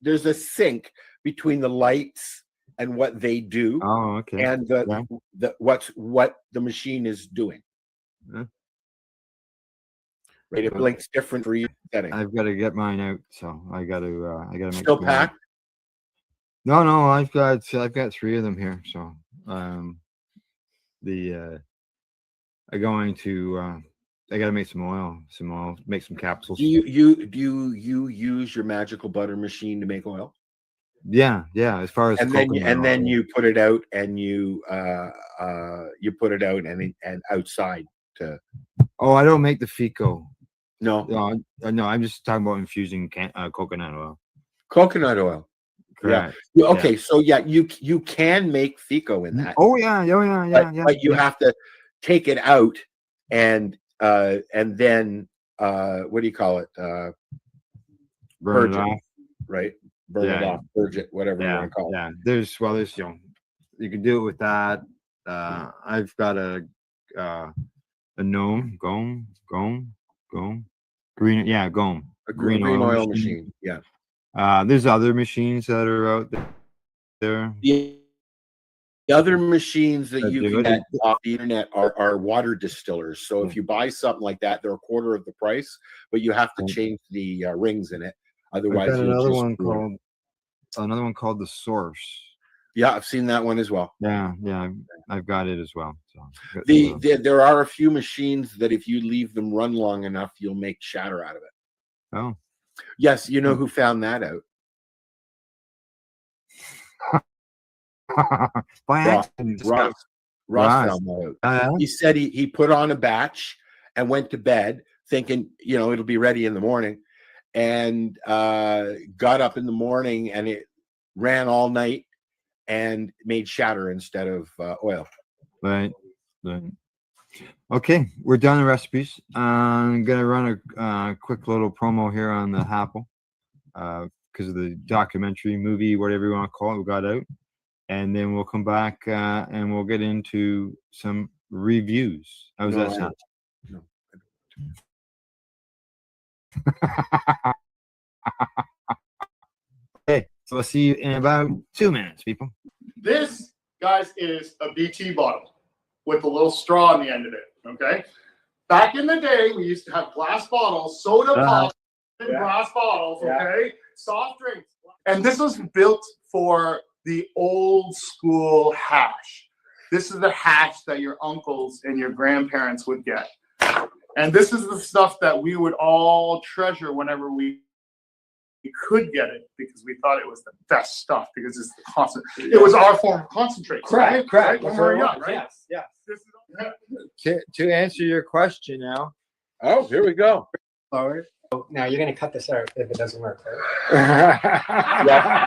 there's a sync between the lights and what they do. Oh, okay. And what the machine is doing. Yeah. Right, it blinks different for each setting. I've got to get mine out, so I got to make still packed. No, I've got 3 of them here. So I'm going to I got to make some oil, make some capsules. Do you use your magical butter machine to make oil? Yeah. As far as then you put it out and you put it out and outside to. Oh, I don't make the FICO. No, I'm just talking about infusing coconut oil. Coconut oil. Correct. Yeah. Okay. Yeah. So you can make FICO in that. Oh yeah. But you have to take it out and then what do you call it? Burn it off. Right. Burn it off, purge it, whatever you want to call it. Yeah. There's you can do it with that. I've got a gnome green. Yeah, Gome. A green oil machine. Yeah. There's other machines that are out there. The other machines that you can get off the internet are water distillers. So if you buy something like that, they're a quarter of the price, but you have to change the rings in it. Otherwise, I've got another one called the Source. Yeah, I've seen that one as well. Yeah, I've got it as well. So there are a few machines that if you leave them run long enough, you'll make shatter out of it. Oh, yes, you know who found that out? Ross found that out. He said he put on a batch and went to bed thinking it'll be ready in the morning, and got up in the morning and it ran all night and made shatter instead of oil. Right. Okay, we're done the recipes. I'm gonna run a quick little promo here on the Apple because of the documentary, movie, whatever you want to call it, we got out, and then we'll come back and we'll get into some reviews. How's that sound? No. Okay, so I'll see you in about 2 minutes, people. This, guys, is a BT bottle with a little straw on the end of it, okay? Back in the day, we used to have glass bottles, soda pop in glass bottles, okay? Soft drinks. And this was built for the old school hash. This is the hash that your uncles and your grandparents would get. And this is the stuff that we would all treasure whenever we could get it, because we thought it was the best stuff, because it's the constant. It was our form of concentrate. Correct. Right? When we were young, right? Yes. This To answer your question now. Oh, here we go. Forward. Oh, now you're going to cut this out if it doesn't work, right? Yeah.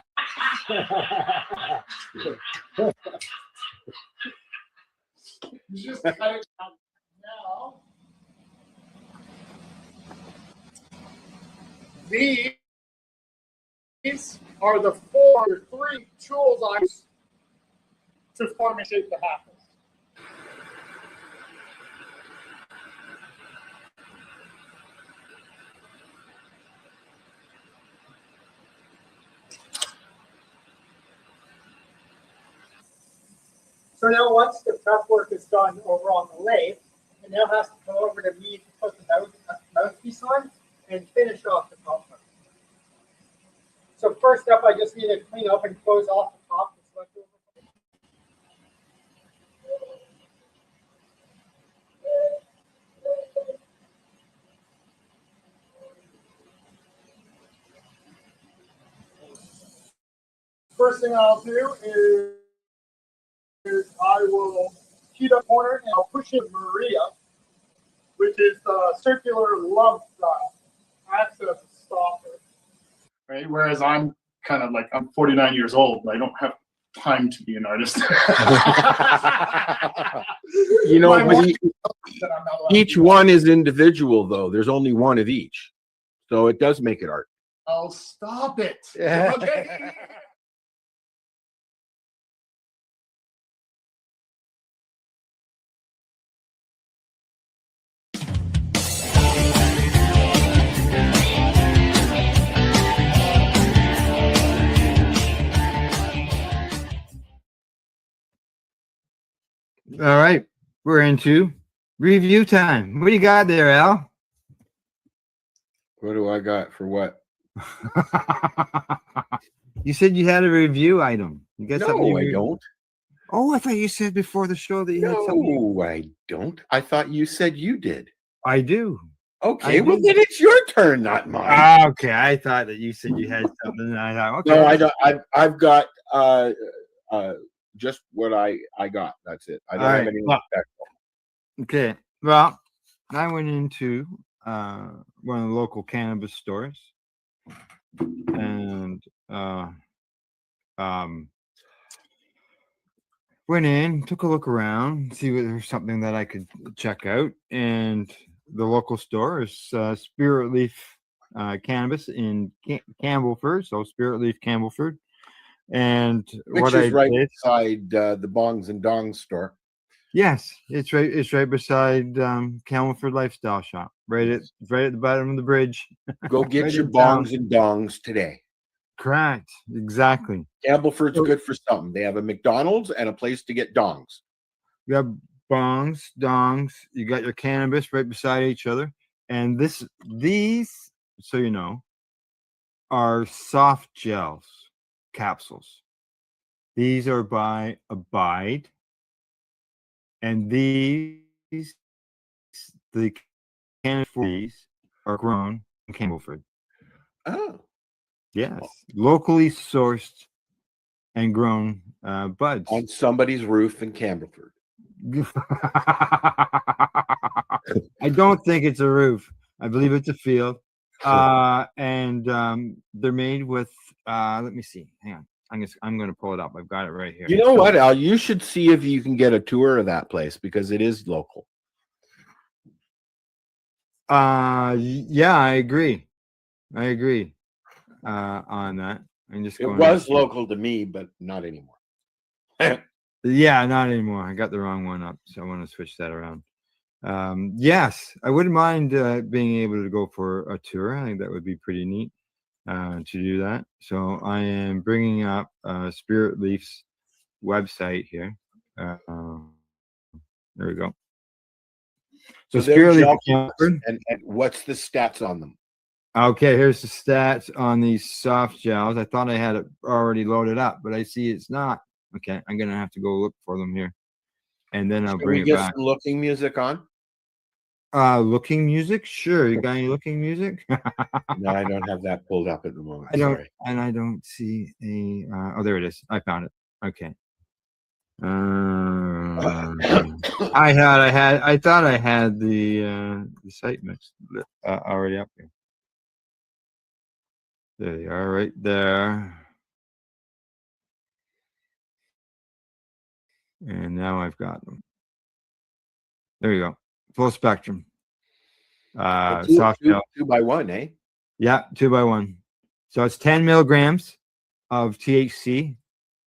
You just cut it out now. These are the three tools I use to form and shape the half. So now once the prep work is done over on the lathe, it now has to go over to me to put the mouthpiece on and finish off the top part. So first up, I just need to clean up and close off the top that's left over. First thing I'll do is I will heat up corner and I'll push in Maria, which is the circular love style. Acts as a stopper. Right? Whereas I'm kind of like, I'm 49 years old, but I don't have time to be an artist. You know, but each one is individual, though. There's only one of each. So it does make it art. Oh, stop it. Yeah. Okay. All right, we're into review time. What do you got there, Al? What do I got for what? You said you had a review item. You got something? No, I don't. Oh, I thought you said before the show that you had something. No, I don't. I thought you said you did. I do. Okay, well then it's your turn, not mine. Ah, okay, I thought that you said you had something. And I thought, okay. No, I don't. I've got just what I got. That's it. I don't have anything special. Okay. Well, I went into one of the local cannabis stores and went in, took a look around, see if there's something that I could check out. And the local store is Spirit Leaf Cannabis in Campbellford. So Spirit Leaf Campbellford. And Which what is I right did, beside the Bongs and Dongs store. yes, it's right beside Campbellford Lifestyle Shop. Right at the bottom of the bridge. Go get Right your in town. Bongs and Dongs today. Correct. Exactly. Campbellford's good for something. They have a McDonald's and a place to get dongs. You have bongs, dongs. You got your cannabis right beside each other. And these, so you know, are soft gels, capsules. These are by Abide. And the cannabis for these are grown in Campbellford. Oh. Yes. Locally sourced and grown buds. On somebody's roof in Campbellford. I don't think it's a roof. I believe it's a field. And they're made with let me see. Hang on. I'm gonna pull it up. I've got it right here. You know what, Al? You should see if you can get a tour of that place because it is local. Yeah, I agree. On that. I'm just It going. was local to me, but not anymore. Yeah, not anymore. I got the wrong one up, so I want to switch that around. Yes, I wouldn't mind being able to go for a tour. I think that would be pretty neat to do that. So I am bringing up Spirit Leaf's website here. There we go. So So they're Spirit Leaf, gel, and what's the stats on them? okay, here's the stats on these soft gels. I thought I had it already loaded up, but I see it's not. Okay, I'm gonna have to go look for them here, and then I'll Should bring we it get back. some looking music on? Looking music? Sure. You got any looking music? No, I don't have that pulled up at the moment. I don't, Sorry. and I don't see a. Oh, there it is. I found it. Okay. I thought I had the site mix already up here. There they are, right there. And now I've got them. There you go. Full spectrum. Soft gel. 2x1, eh? Yeah, 2x1. So it's 10 milligrams of THC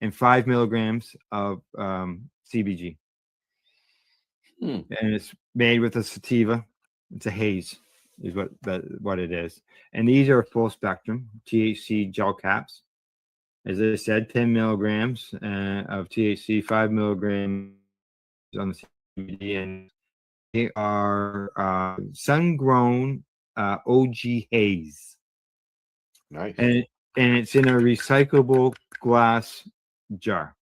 and 5 milligrams of CBG. And it's made with a sativa. It's a haze, is what it is. And these are full spectrum THC gel caps. As I said, 10 milligrams of THC, 5 milligrams on the CBD, and they are sun-grown OG haze. Nice. And it's in a recyclable glass jar.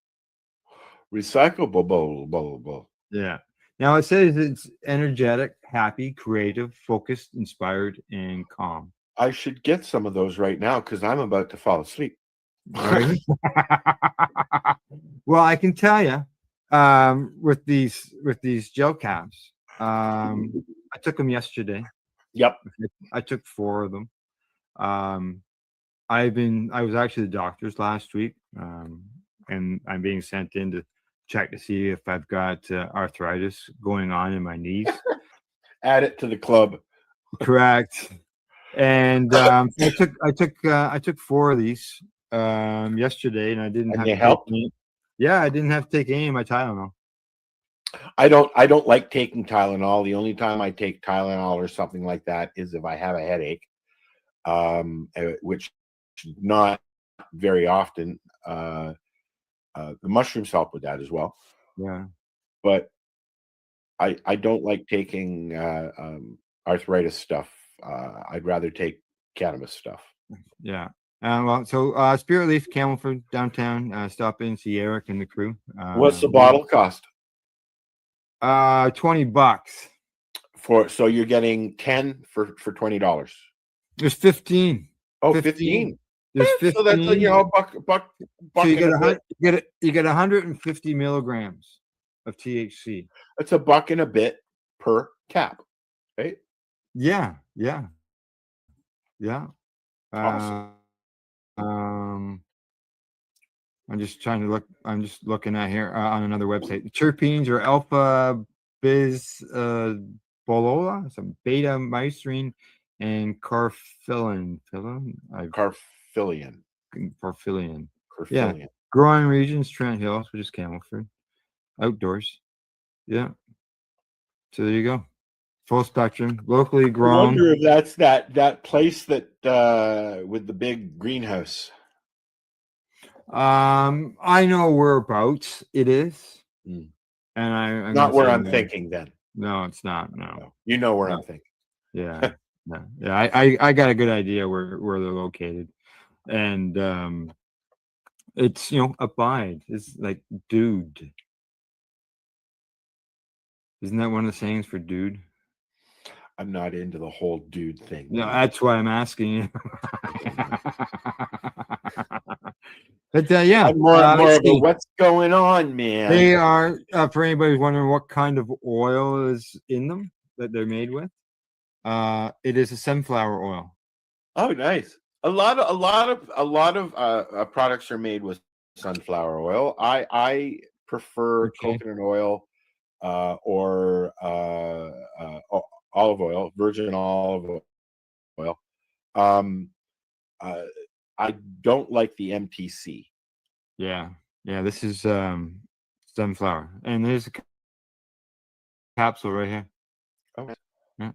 Recyclable. Yeah. Now it says it's energetic, happy, creative, focused, inspired, and calm. I should get some of those right now because I'm about to fall asleep. Right? Well, I can tell you, with these gel caps, I took them yesterday. Yep. I took 4 of them. I was actually the doctor's last week, and I'm being sent in to check to see if I've got arthritis going on in my knees. Add it to the club. Correct. And I took 4 of these yesterday, and I didn't have to take any. Yeah, I didn't have to take any of my Tylenol. I don't like taking Tylenol. The only time I take Tylenol or something like that is if I have a headache, which not very often. The mushrooms help with that as well. Yeah. But I don't like taking arthritis stuff. I'd rather take cannabis stuff. Yeah. Well, so Spirit Leaf, Camelford, downtown. Stop in, see Eric and the crew. What's the bottle cost? $20. So you're getting 10 for $20. There's 15. Oh, 15. There's 15. So that's a buck. So you get 150 milligrams of THC. That's $1 and a bit per cap, right? Yeah. Awesome. I'm just trying to look. I'm just looking at here on another website. The terpenes are alpha bisbolola, some beta mystrine, and carfilin. Carfillion. Yeah. Growing regions: Trent Hills, which is Camelford. Outdoors. Yeah. So there you go. Full spectrum, locally grown. I wonder if that's that place that with the big greenhouse. I know whereabouts it is, and I'm not where I'm thinking. Then no, it's not. No, you know where I'm thinking. Yeah, yeah. I got a good idea where they're located, and it's abide. It's like dude. Isn't that one of the sayings for dude? I'm not into the whole dude thing. No, that's why I'm asking you. But yeah, I'm more of a what's going on, man. They are for anybody who's wondering what kind of oil is in them that they're made with. It is a sunflower oil. Oh, nice. A lot of products are made with sunflower oil. I prefer coconut oil or olive oil, virgin olive oil. I don't like the MTC. Yeah. This is sunflower, and there's a capsule right here. Oh. Yeah.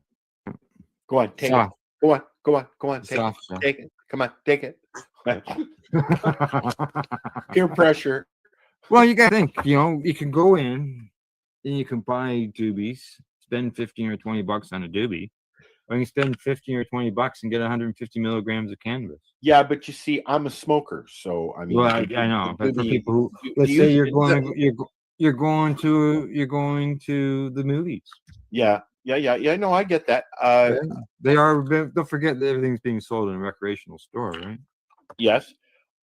Go on, take Soft. it. Go on. Take Soft, it. soft. Take it. Come on, take it. Peer pressure. Well, you got to think. You can go in and you can buy doobies, spend 15 or 20 bucks on a doobie, or you can spend 15 or 20 bucks and get 150 milligrams of cannabis. Yeah, but you see, I'm a smoker, so I mean. Well, I know, but for people who, let's say you're going to the movies. Yeah. No, I get that. They are. Don't forget that everything's being sold in a recreational store, right? Yes.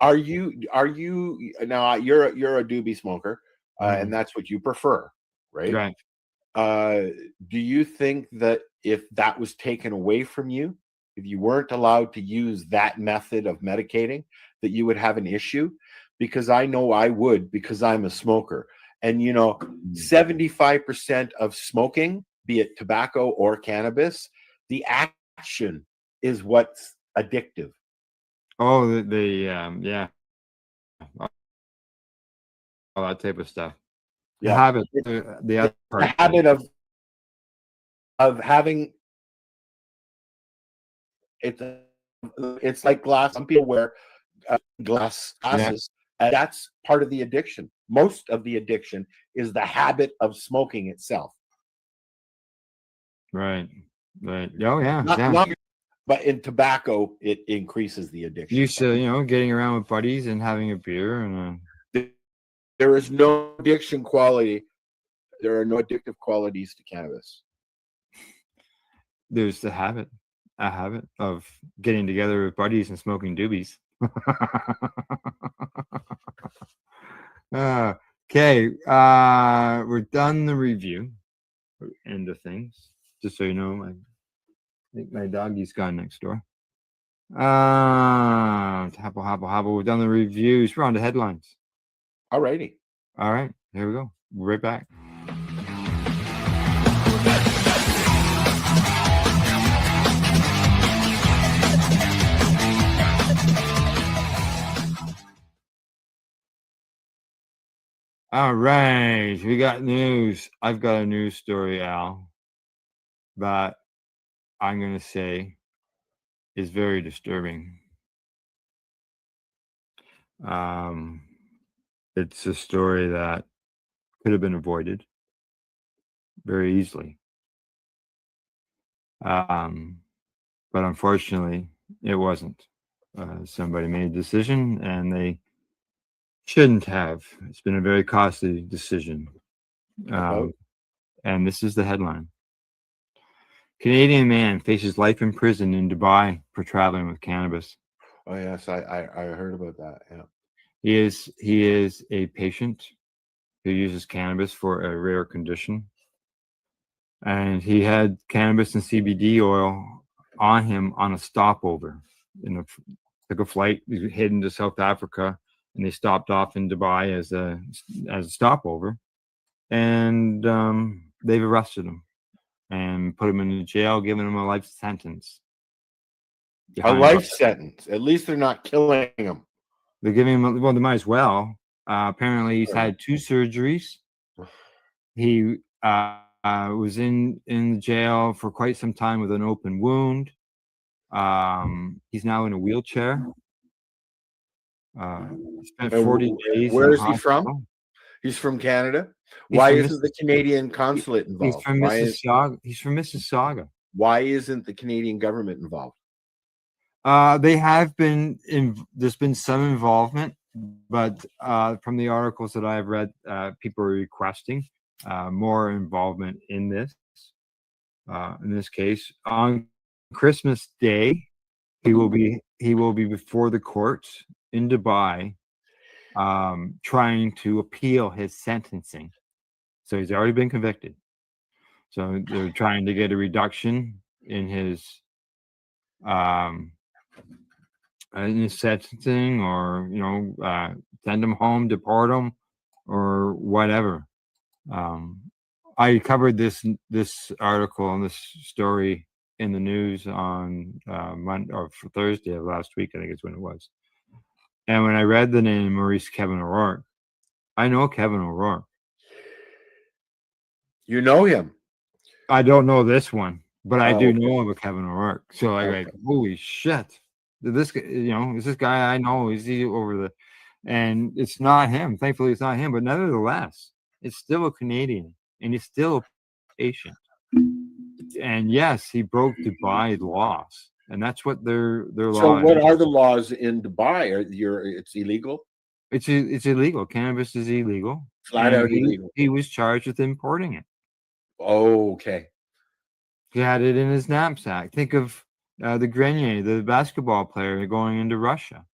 Are you now? You're a doobie smoker, and that's what you prefer, right? Right. Do you think that if that was taken away from you, if you weren't allowed to use that method of medicating, that you would have an issue? Because I know I would, because I'm a smoker. And 75% of smoking, be it tobacco or cannabis, the action is what's addictive. Oh, yeah, all that type of stuff. The Yeah. habit, the other part. The habit of having it's like glass. Some people wear glasses, and that's part of the addiction. Most of the addiction is the habit of smoking itself. Right. Oh, yeah. Not, but in tobacco, it increases the addiction. Used to, getting around with buddies and having a beer, and there is no addiction quality. There are no addictive qualities to cannabis. There's a habit of getting together with buddies and smoking doobies. Okay, we're done the review end of things. Just so you know, I think my doggy's gone next door. Hobble. We've done the reviews. We're on to headlines. Alrighty. All right, here we go. We'll be right back. All right, we got news. I've got a news story, Al, but I'm going to say is very disturbing. It's a story that could have been avoided very easily. But unfortunately, it wasn't. Somebody made a decision, and they shouldn't have. It's been a very costly decision. And this is the headline. Canadian man faces life in prison in Dubai for traveling with cannabis. Oh yes, I heard about that. Yeah. He is a patient who uses cannabis for a rare condition. And he had cannabis and CBD oil on him on a stopover. Took a flight, heading to South Africa, and they stopped off in Dubai as a stopover, and they've arrested him and put him in jail, giving him a life sentence. A life sentence. At least they're not killing him. They're giving him. Well, they might as well. Apparently, he's had 2 surgeries. He was in jail for quite some time with an open wound. He's now in a wheelchair. Spent 40 days. Where is he from? He's from Canada. Why isn't the Canadian consulate involved? He's from Mississauga. He's from Mississauga. Why isn't the Canadian government involved? They have been. There's been some involvement, but from the articles that I've read, people are requesting more involvement in this. In this case, on Christmas Day, he will be before the courts in Dubai, trying to appeal his sentencing. So he's already been convicted. So they're trying to get a reduction in his sentencing, or send him home, deport him, or whatever. I covered this article and this story in the news on Monday or Thursday of last week. I think is when it was. And when I read the name Maurice Kevin O'Rourke, I know Kevin O'Rourke. You know him? I don't know this one, but I do okay. know of a Kevin O'Rourke. So I like, holy shit! This is this guy I know? Is he over the? And it's not him. Thankfully, it's not him. But nevertheless, it's still a Canadian, and he's still a patient. And yes, he broke Dubai laws, and that's what their So law. what are the laws in Dubai? It's illegal? It's illegal. Cannabis is illegal. Flat out he, illegal. He was charged with importing it. Oh, okay. He had it in his knapsack. Think of the Grenier, the basketball player going into Russia.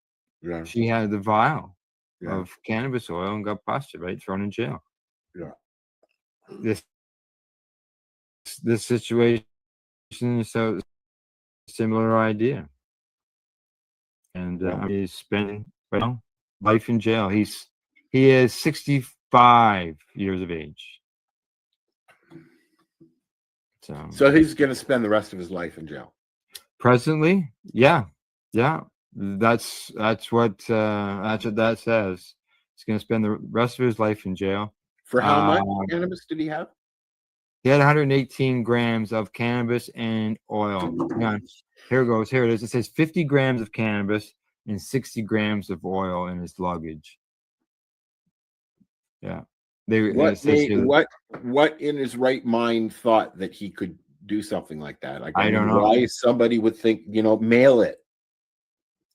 Yeah. She had the vial Yeah. of cannabis oil and got busted, right? Thrown in jail. Yeah. This situation is a similar idea. And he's spending right now life in jail. He is 65 years of age. So he's going to spend the rest of his life in jail. Presently, yeah. That's what that says. He's going to spend the rest of his life in jail. For how much cannabis did he have? He had 118 grams of cannabis and oil. Hang on. Here it goes. Here it is. It says 50 grams of cannabis and 60 grams of oil in his luggage. Yeah. What in his right mind thought that he could do something like that? Like, I don't know why somebody would think, mail it.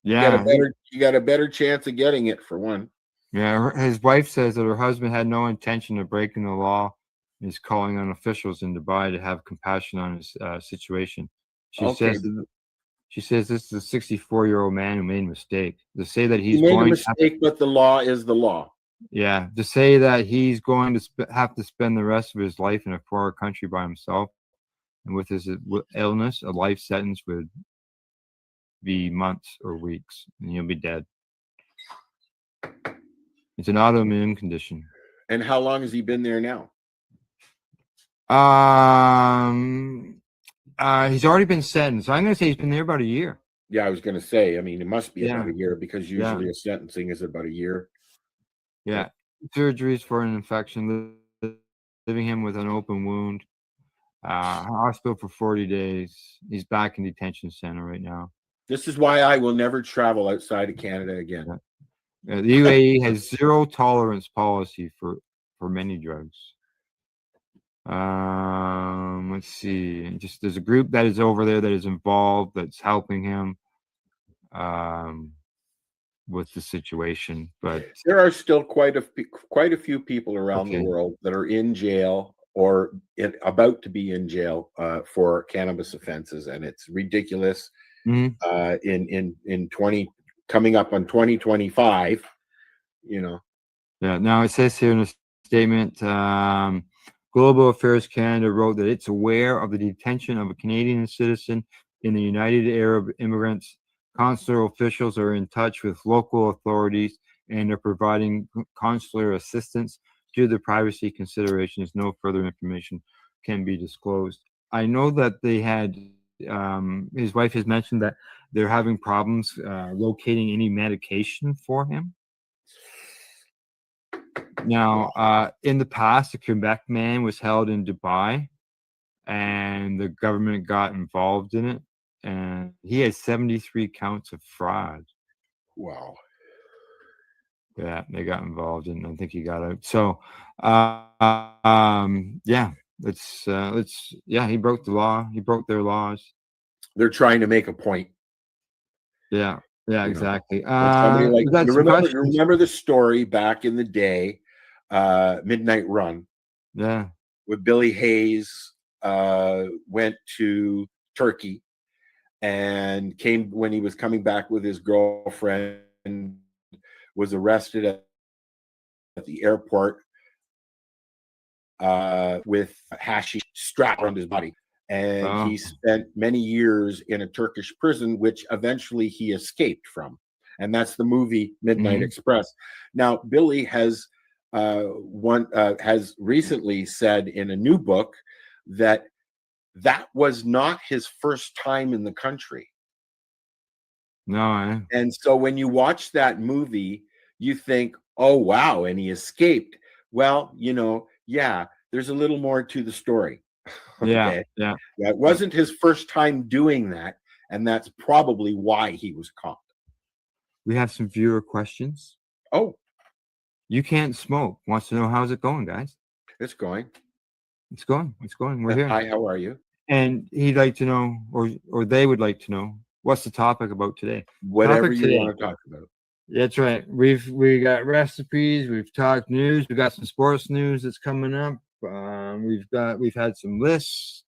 Yeah. You got a better chance of getting it, for one. Yeah. His wife says that her husband had no intention of breaking the law. He's calling on officials in Dubai to have compassion on his situation. She says this is a 64-year-old man who made a mistake. To say that he made a mistake, but the law is the law. Yeah, to say that he's going to have to spend the rest of his life in a foreign country by himself, and with his illness, a life sentence would be months or weeks, and he'll be dead. It's an autoimmune condition. And how long has he been there now? He's already been sentenced. I'm going to say he's been there about a year. Yeah, I was going to say. I mean, it must be about a year, because usually a sentencing is about a year. Yeah, surgeries for an infection, leaving him with an open wound. Hospital for 40 days. He's back in detention center right now. This is why I will never travel outside of Canada again. The UAE has zero tolerance policy for many drugs. Let's see. Just there's a group that is over there that is involved, that's helping him with the situation. But there are still quite a few people around the world that are in jail or about to be in jail for cannabis offenses, and it's ridiculous. In 20 coming up on 2025, Yeah. Now it says here in a statement, Global Affairs Canada wrote that it's aware of the detention of a Canadian citizen in the United Arab Emirates. Consular officials are in touch with local authorities and are providing consular assistance. Due to privacy considerations, no further information can be disclosed. I know that they had, his wife has mentioned that they're having problems locating any medication for him. Now, in the past, a Quebec man was held in Dubai, and the government got involved in it, and he had 73 counts of fraud. Wow. Yeah, they got involved, and I think he got out. So, he broke the law. He broke their laws. They're trying to make a point. Yeah, exactly. Remember the story back in the day, Midnight Run? Yeah. With Billy Hayes went to Turkey and when he was coming back with his girlfriend, was arrested at the airport with hashish strapped around his body. And he spent many years in a Turkish prison, which eventually he escaped from. And that's the movie Midnight Express. Now, Billy has one has recently said in a new book that that was not his first time in the country. No, and so when you watch that movie, you think, oh wow, and he escaped. Well, yeah, there's a little more to the story. Yeah, yeah. It wasn't his first time doing that, and that's probably why he was caught. We have some viewer questions. Oh, You Can't Smoke wants to know, how's it going, guys? it's going. It's going. We're here. Hi, how are you? And he'd like to know, or they would like to know, what's the topic about today? Whatever Topic you today. want to talk about. That's right. We got recipes. We've talked news. We got some sports news that's coming up. We've had some lists.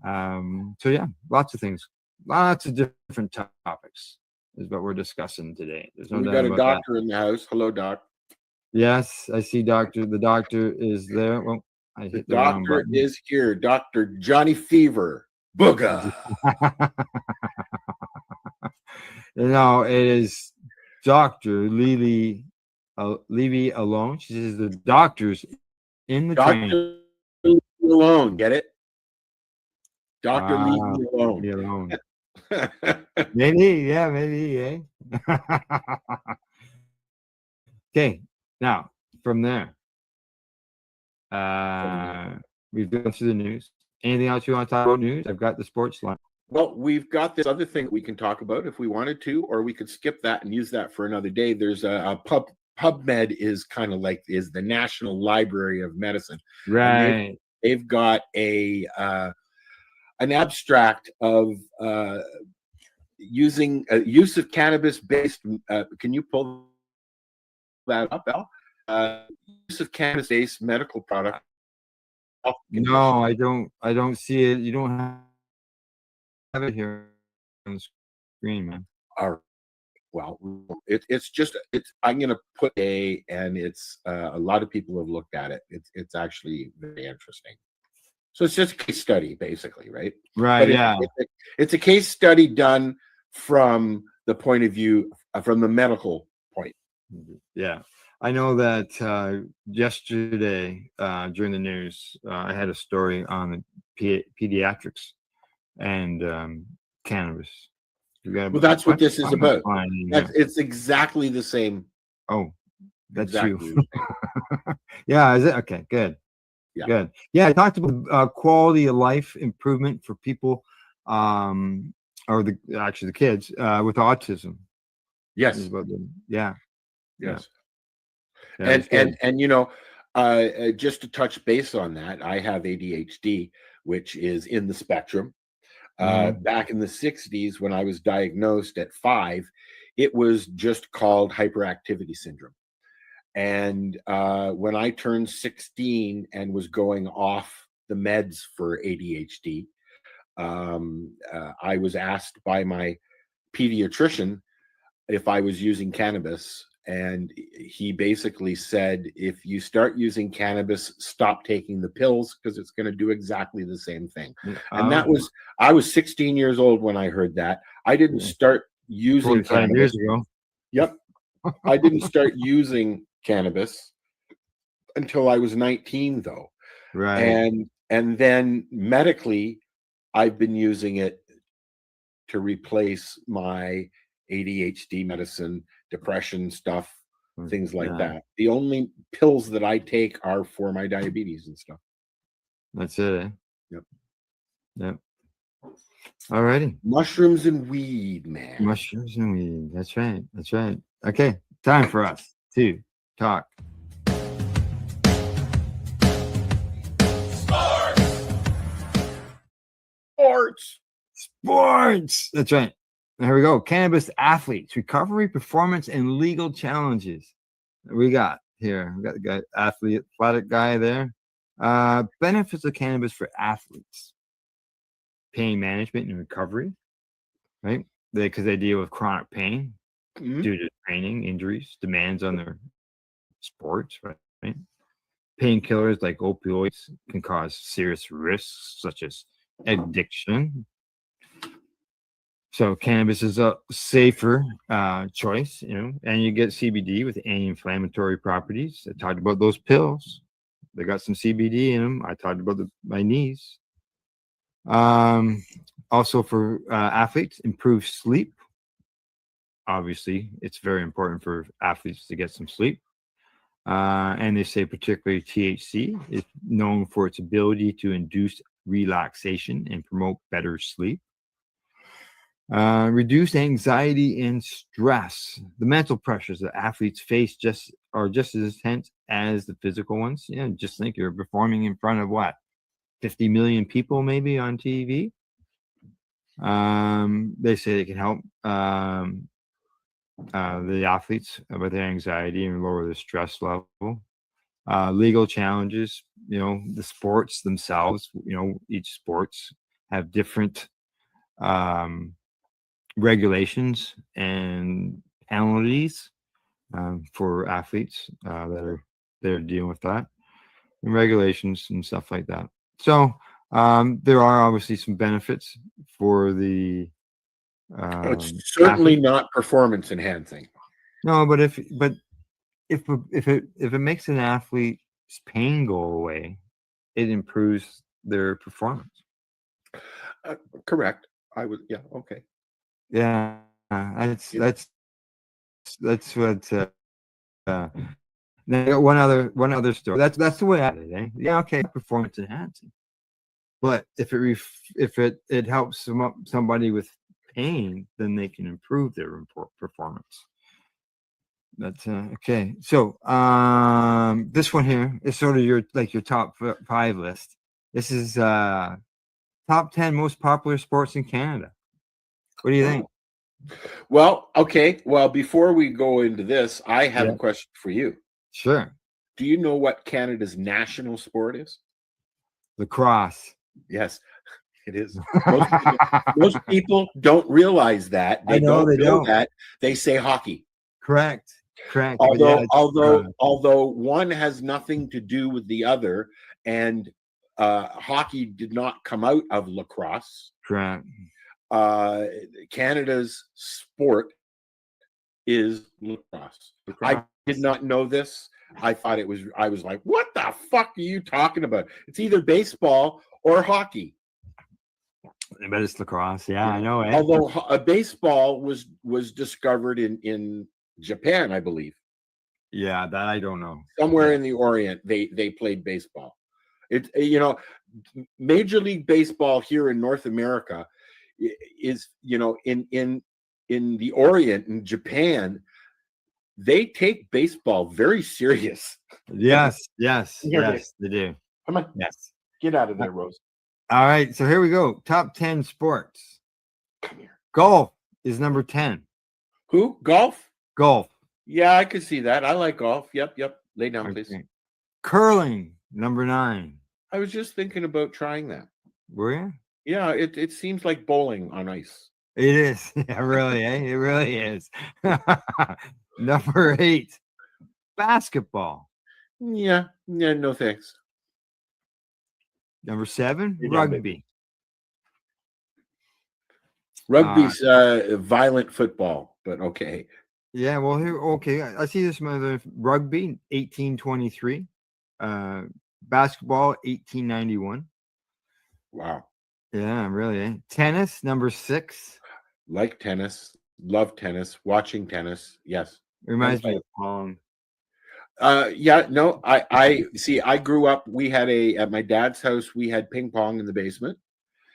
So yeah, lots of things, lots of different topics is what we're discussing today. There's no We doubt got a about doctor that. in the house. Hello, doc. Yes, I see doctor. The doctor is there. Well, I The hit the wrong doctor button. is here. Dr. Johnny Fever. Booga. No, it is Dr. Levy alone. She says the doctor's in the train. Dr. Leave me alone. Get it? Doctor, leave me alone. Leave me alone. Maybe, eh? Okay, now from there, we've gone through the news. Anything else you want to talk about news? I've got the sports line. Well, we've got this other thing we can talk about if we wanted to, or we could skip that and use that for another day. There's a PubMed is kind of like is the National Library of Medicine. Right. They've got an abstract of using use of cannabis based. Can you pull that up, Al? Use of cannabis based medical product. No, I don't see it. You don't have it here on the screen, man. All right. Well, I'm going to put and it's a lot of people have looked at it. It's actually very interesting. So it's just a case study, basically, right? Right. But Yeah. It's a case study done from the point of view, from the medical point. Yeah. I know that yesterday during the news, I had a story on the pediatrics and cannabis. Well, that's what this is about. It's exactly the same. Oh, that's exactly you. Yeah, is it? Okay, good. Yeah. Good. Yeah, I talked about quality of life improvement for people, or the kids with autism. Yes. Yeah. Yes. Yeah, and just to touch base on that, I have ADHD, which is in the spectrum. Back in the 60s, when I was diagnosed at 5, it was just called hyperactivity syndrome. And when I turned 16 and was going off the meds for ADHD, I was asked by my pediatrician if I was using cannabis. And he basically said, if you start using cannabis, stop taking the pills because it's going to do exactly the same thing. And I was 16 years old when I heard that. I didn't start using cannabis. Years ago. Yep. I didn't start using cannabis until I was 19, though. Right. And then medically, I've been using it to replace my ADHD medicine, depression stuff, things like that. The only pills that I take are for my diabetes and stuff. That's it. Eh? Yep. All righty. Mushrooms and weed, man. Mushrooms and weed. That's right. That's right. Okay. Time for us to talk. Sports. That's right. Here we go. Cannabis athletes, recovery, performance, and legal challenges. We got here. We got the guy, athletic guy there. Benefits of cannabis for athletes. Pain management and recovery, right? Because they deal with chronic pain due to training, injuries, demands on their sports, right? Painkillers like opioids can cause serious risks such as addiction. So cannabis is a safer choice, and you get CBD with anti-inflammatory properties. I talked about those pills. They got some CBD in them. I talked about my knees. Also for athletes, improve sleep. Obviously, it's very important for athletes to get some sleep. And they say particularly THC is known for its ability to induce relaxation and promote better sleep. Reduce anxiety and stress. The mental pressures that athletes face are just as intense as the physical ones. Just think you're performing in front of what, 50 million people maybe on TV. They say it can help the athletes with their anxiety and lower the stress level. Legal challenges, the sports themselves, each sports have different regulations and penalties for athletes that are dealing with that, and regulations and stuff like that. So there are obviously some benefits for the It's certainly athlete. not performance enhancing. No, but if it makes an athlete's pain go away, it improves their performance. Correct. I would. Yeah. Okay. Yeah, that's what. Now I got one other story. That's the way I did it. Yeah, okay, performance enhancing. But if it helps somebody with pain, then they can improve their performance. That's okay. So this one here is sort of your top 5 list. This is top 10 most popular sports in Canada. What do you think? Well, okay. Well, before we go into this, I have a question for you. Sure. Do you know what Canada's national sport is? Lacrosse. Yes, it is. Most people don't realize that. They don't know that. They say hockey. Correct. Although one has nothing to do with the other, and hockey did not come out of lacrosse. Correct. Canada's sport is lacrosse. I did not know this. I thought it was. I was like, "What the fuck are you talking about?" It's either baseball or hockey. But it's lacrosse. Yeah, I know. Although baseball was discovered in Japan, I believe. Yeah, that I don't know. Somewhere in the Orient, they played baseball. Major League Baseball here in North America is, in the Orient, in Japan, they take baseball very serious. Yes, they do. Come on. Yes. Get out of there, Rose. All right, so here we go. Top 10 sports. Come here. Golf is number 10. Who? Golf? Golf. Yeah, I could see that. I like golf. Yep. Lay down, please. Curling, number 9. I was just thinking about trying that. Were you? Yeah, it seems like bowling on ice. It is. Yeah, really, It really is. Number 8, basketball. Yeah, no thanks. Number 7, rugby. Rugby's violent football, but okay. Yeah, well, I see this other rugby, 1823. Basketball, 1891. Wow. Yeah, really. Tennis, number 6. Like tennis, love tennis, watching tennis. Yes. Reminds me of pong. I see. I grew up. We had at my dad's house. We had ping pong in the basement.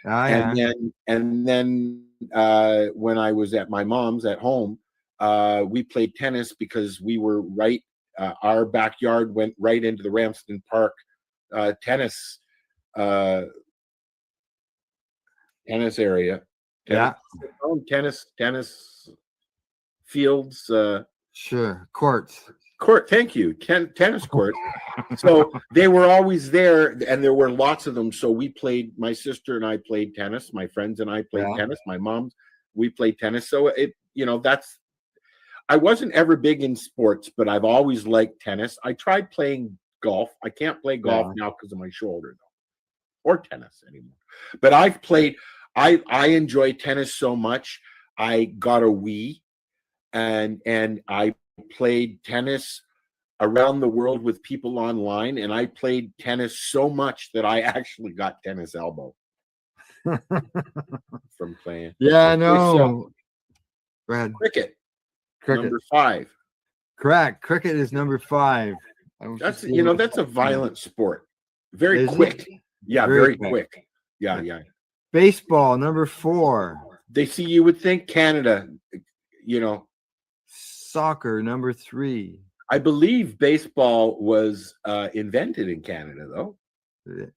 And then when I was at my mom's at home, we played tennis because we were right. Our backyard went right into the Ramsden Park tennis area. Tennis fields. Sure, courts. Thank you. Tennis court. So they were always there, and there were lots of them. So we played. My sister and I played tennis. My friends and I played tennis. My mom, we played tennis. So that's. I wasn't ever big in sports, but I've always liked tennis. I tried playing golf. I can't play golf now because of my shoulder, though, or tennis anymore. But I've played. I enjoy tennis so much. I got a Wii, and I played tennis around the world with people online, and I played tennis so much that I actually got tennis elbow from playing. Yeah, I Okay, know. Go ahead. Cricket, Cricket. number 5. Correct. Cricket is number 5. That's that's a violent sport. Very Is it? quick. Yeah, Very very quick. Yeah. Baseball, number 4. They see, you would think Canada, Soccer, number 3. I believe baseball was invented in Canada, though.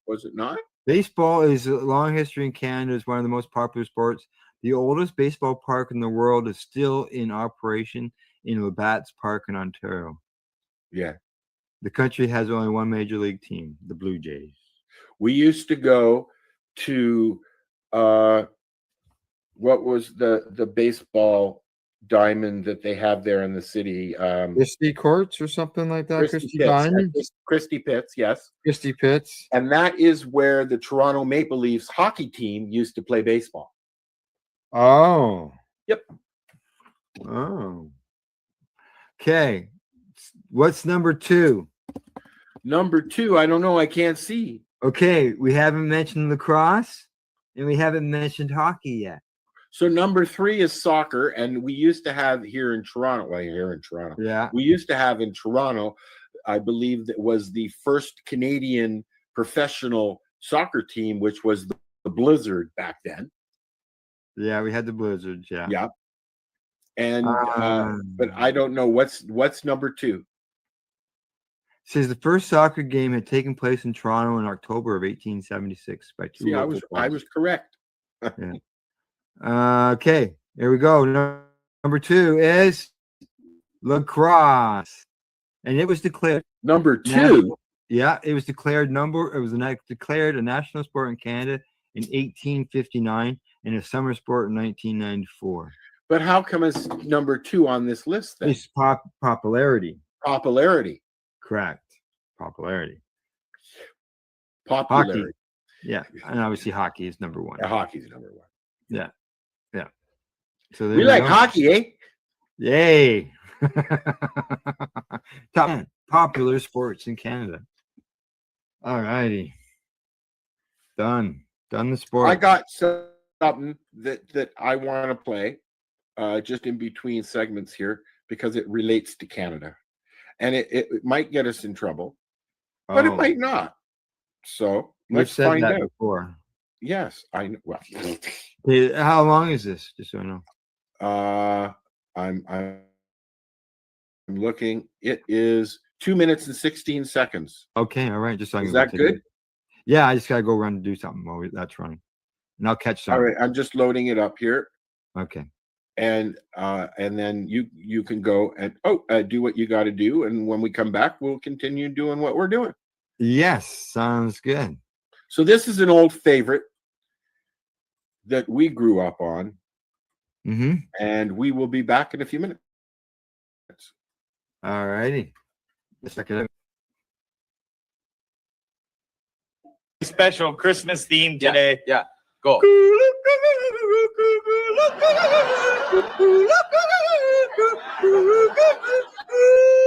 Was it not? Baseball is a long history in Canada. It's one of the most popular sports. The oldest baseball park in the world is still in operation in Labatt's Park in Ontario. Yeah. The country has only one major league team, the Blue Jays. We used to go to what was the baseball diamond that they have there in the city? Christie Courts or something like that. Christie Christie Diamond. Christie Pitts, yes. Christie Pitts. And that is where the Toronto Maple Leafs hockey team used to play baseball. Oh. Yep. Oh. Okay. What's number 2? Number 2, I don't know. I can't see. Okay, we haven't mentioned lacrosse, and we haven't mentioned hockey yet. So number 3 is soccer, and we used to have here in Toronto. Well, here in Toronto, yeah, we used to have in Toronto. I believe that was the first Canadian professional soccer team, which was the Blizzard back then. Yeah, we had the Blizzards. Yeah. Yeah. And but I don't know what's number 2. Says the first soccer game had taken place in Toronto in October of 1876 by 2 See, I was correct. Yeah. Okay, here we go. Number 2 is lacrosse, and it was declared number 2. Yeah, it was declared declared a national sport in Canada in 1859 and a summer sport in 1994. But how come it's number 2 on this list then? It's popularity. Popularity. Correct. Popularity. Popularity. Hockey. Yeah, and obviously hockey is number 1. Yeah, hockey's number 1. Yeah. So we like hockey, eh? Yay! Top 10 popular sports in Canada. All righty. Done the sport. I got something that I want to play just in between segments here because it relates to Canada. And it might get us in trouble, but it might not. So let's find out. Before. Yes, I know. Well, okay, how long is this? Just so I know. I'm looking. It is 2 minutes and 16 seconds. Okay, all right. Just so I can Is that good? Yeah, I just gotta go run and do something while that's running, and I'll catch something. All right, I'm just loading it up here. Okay. And then you can go and do what you got to do, and when we come back, we'll continue doing what we're doing. Yes, sounds good. So this is an old favorite that we grew up on, and we will be back in a few minutes. All righty. Check it out. Special Christmas theme today. Yeah. Go.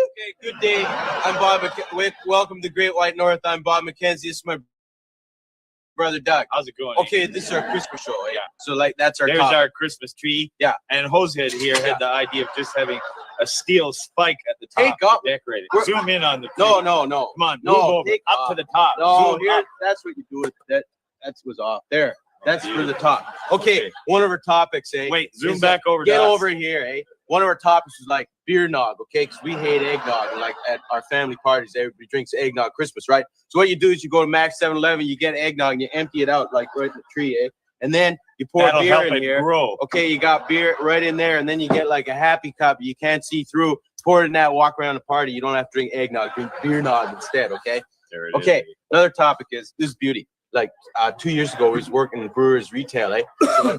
Okay, good day. I'm Bob. Welcome to Great White North. I'm Bob McKenzie. This is my brother Doug. How's it going? Okay, this is our Christmas show. Yeah. So that's our. There's top. our Christmas tree. Yeah. And Hosehead here had the idea of just having a steel spike at the top Take up. to decorate it. Zoom in on the tree. No. Come on, No, move over take up to the top. No, Zoom here. up. That's what you do with that. That was off there. That's for the top. Okay, one of our topics, eh? Wait, zoom back over. Get to us. over here, eh? One of our topics is like beer nog, okay? Because we hate eggnog. And like at our family parties, everybody drinks eggnog Christmas, right? So what you do is you go to Max 7-Eleven, you get eggnog, and you empty it out like right in the tree, eh? And then you pour That'll beer help in it here. grow. Okay, you got beer right in there, and then you get like a happy cup you can't see through. Pour it in that, walk around the party. You don't have to drink eggnog, drink beer nog instead, okay? There it Okay, is. another topic is this is beauty. Like 2 years ago, we was working in Brewers retail, eh? So,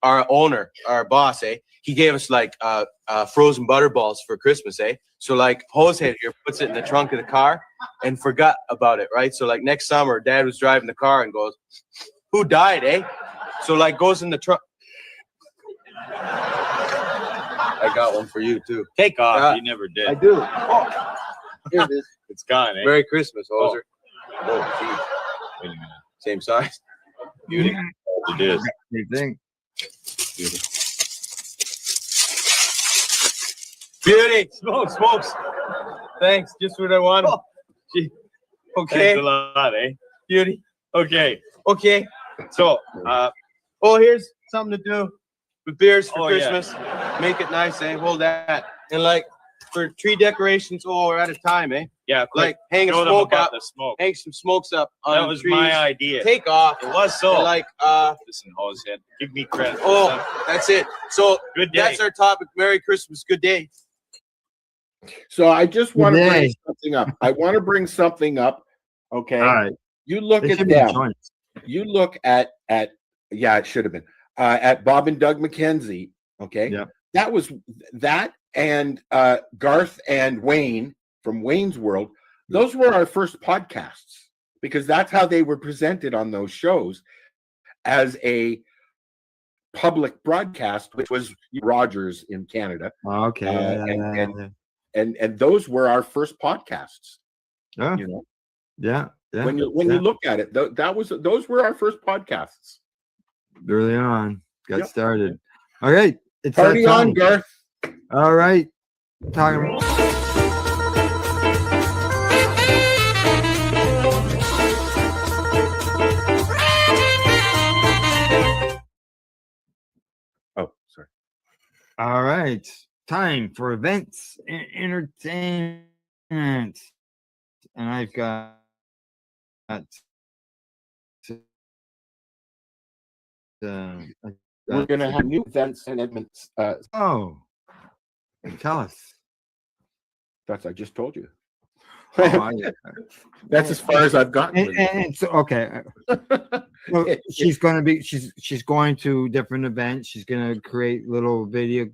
our owner, our boss, eh? He gave us like frozen butterballs for Christmas, eh? So like Hosehead here puts it in the trunk of the car and forgot about it, right? So like next summer, Dad was driving the car and goes, "Who died, eh?" So like goes in the truck. I got one for you too. Take off. Yeah. You never did. I do. Oh, here it is. It's gone, eh? Merry Christmas, Hoser. Oh, geez. Wait a minute. Same size. Beauty. It is. You think? Beauty. Smokes. Thanks. Just what I wanted. Oh. Gee. Okay. Thanks a lot, eh? Beauty. Okay. Okay. So, Oh, here's something to do with beers for Oh, yeah. Christmas. Make it nice, eh? Hold that. And like for tree decorations, oh, we're out of time, eh? yeah, Like hang a show them smoke about up. the smoke. Hang some smokes up on That the was trees. my idea. Take off. It was so. And like Listen, Hosehead, give me credit. oh, that's it. So Good day. that's our topic. Merry Christmas. Good day. So I just want to Yay. bring something up. I want to bring something up. Okay. All right. You look They at should be them. joints. You look at yeah, it should have been at Bob and Doug McKenzie. Okay. Yeah. That was that and Garth and Wayne from Wayne's World. Those were our first podcasts because that's how they were presented on those shows as a public broadcast, which was Rogers in Canada. Okay. And those were our first podcasts. Yeah. You know, Yeah. Yeah. when you look at it, those were our first podcasts. Early on, got Yep. started. Okay. It's Party that on, time. Garth. All right. Talking. Oh, sorry. All right. Time for events and entertainment. And I've got We're gonna have new events and events. Oh, tell us. That's I just told you. Oh, That's as far as I've gotten. with it. And so, okay. Well, she's going to different events. She's going to create little video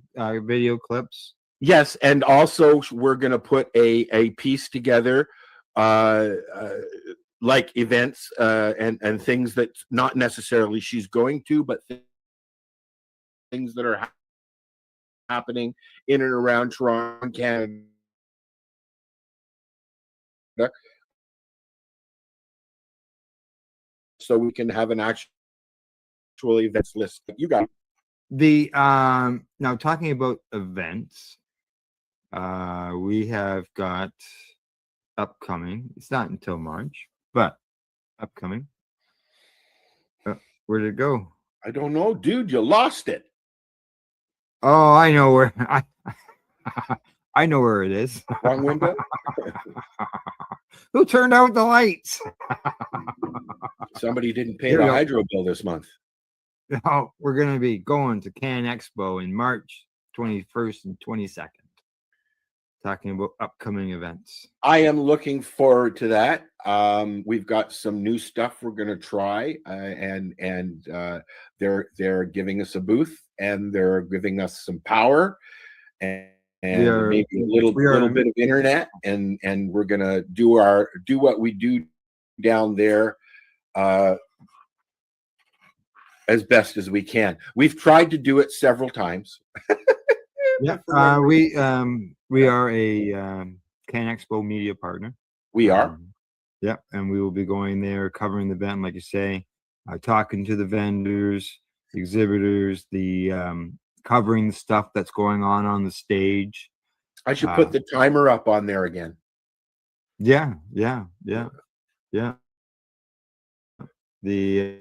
clips. Yes, and also we're going to put a piece together, like events and things that not necessarily she's going to, but things that are happening in and around Toronto, Canada. So we can have an actual events list. You got it. The now talking about events, we have got upcoming. It's not until March, but upcoming. Where did it go? I don't know, dude. You lost it. Oh, I know where I know where it is. Wrong window. Who turned out the lights? Somebody didn't pay Here the we go. hydro bill this month. No, we're going to be going to Can Expo in March 21st and 22nd. Talking about upcoming events. I am looking forward to that. We've got some new stuff we're going to try, and they're giving us a booth and they're giving us some power and maybe a little bit of internet, and we're going to do what we do down there as best as we can. We've tried to do it several times. Yeah, we are a Can Expo media partner. We are. Yeah, and we will be going there, covering the event, like you say, talking to the vendors, exhibitors, the covering the stuff that's going on the stage. I should put the timer up on there again. Yeah. The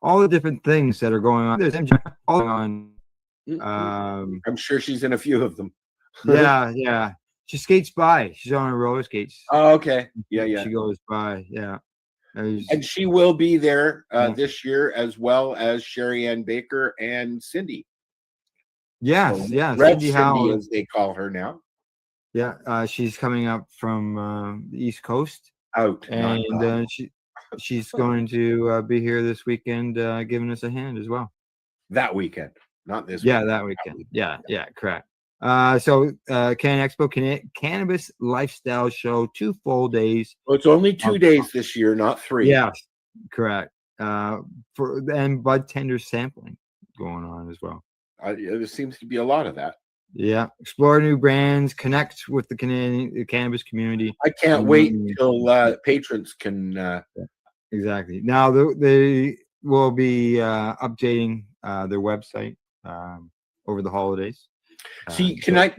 all the different things that are going on. There's MJ all on. I'm sure she's in a few of them. Yeah. She skates by. She's on her roller skates. Oh, okay. Yeah. She goes by. Yeah. And she will be there this year, as well as Sherry Ann Baker and Cindy. Yes, So yes. Red Cindy Cindy, Howell, as they call her now. Yeah, she's coming up from the East Coast. Out. And she's going to be here this weekend, giving us a hand as well. That weekend, not this. Yeah, weekend. that weekend. Yeah, correct. Expo Cannabis Lifestyle Show, 2 full days. Well, it's only 2 days this year, not 3. Yes, correct. And bud tender sampling going on as well. There seems to be a lot of that. Yeah, explore new brands, connect with the cannabis community. I can't wait until patrons can. Exactly. Now they will be updating their website over the holidays. See, can I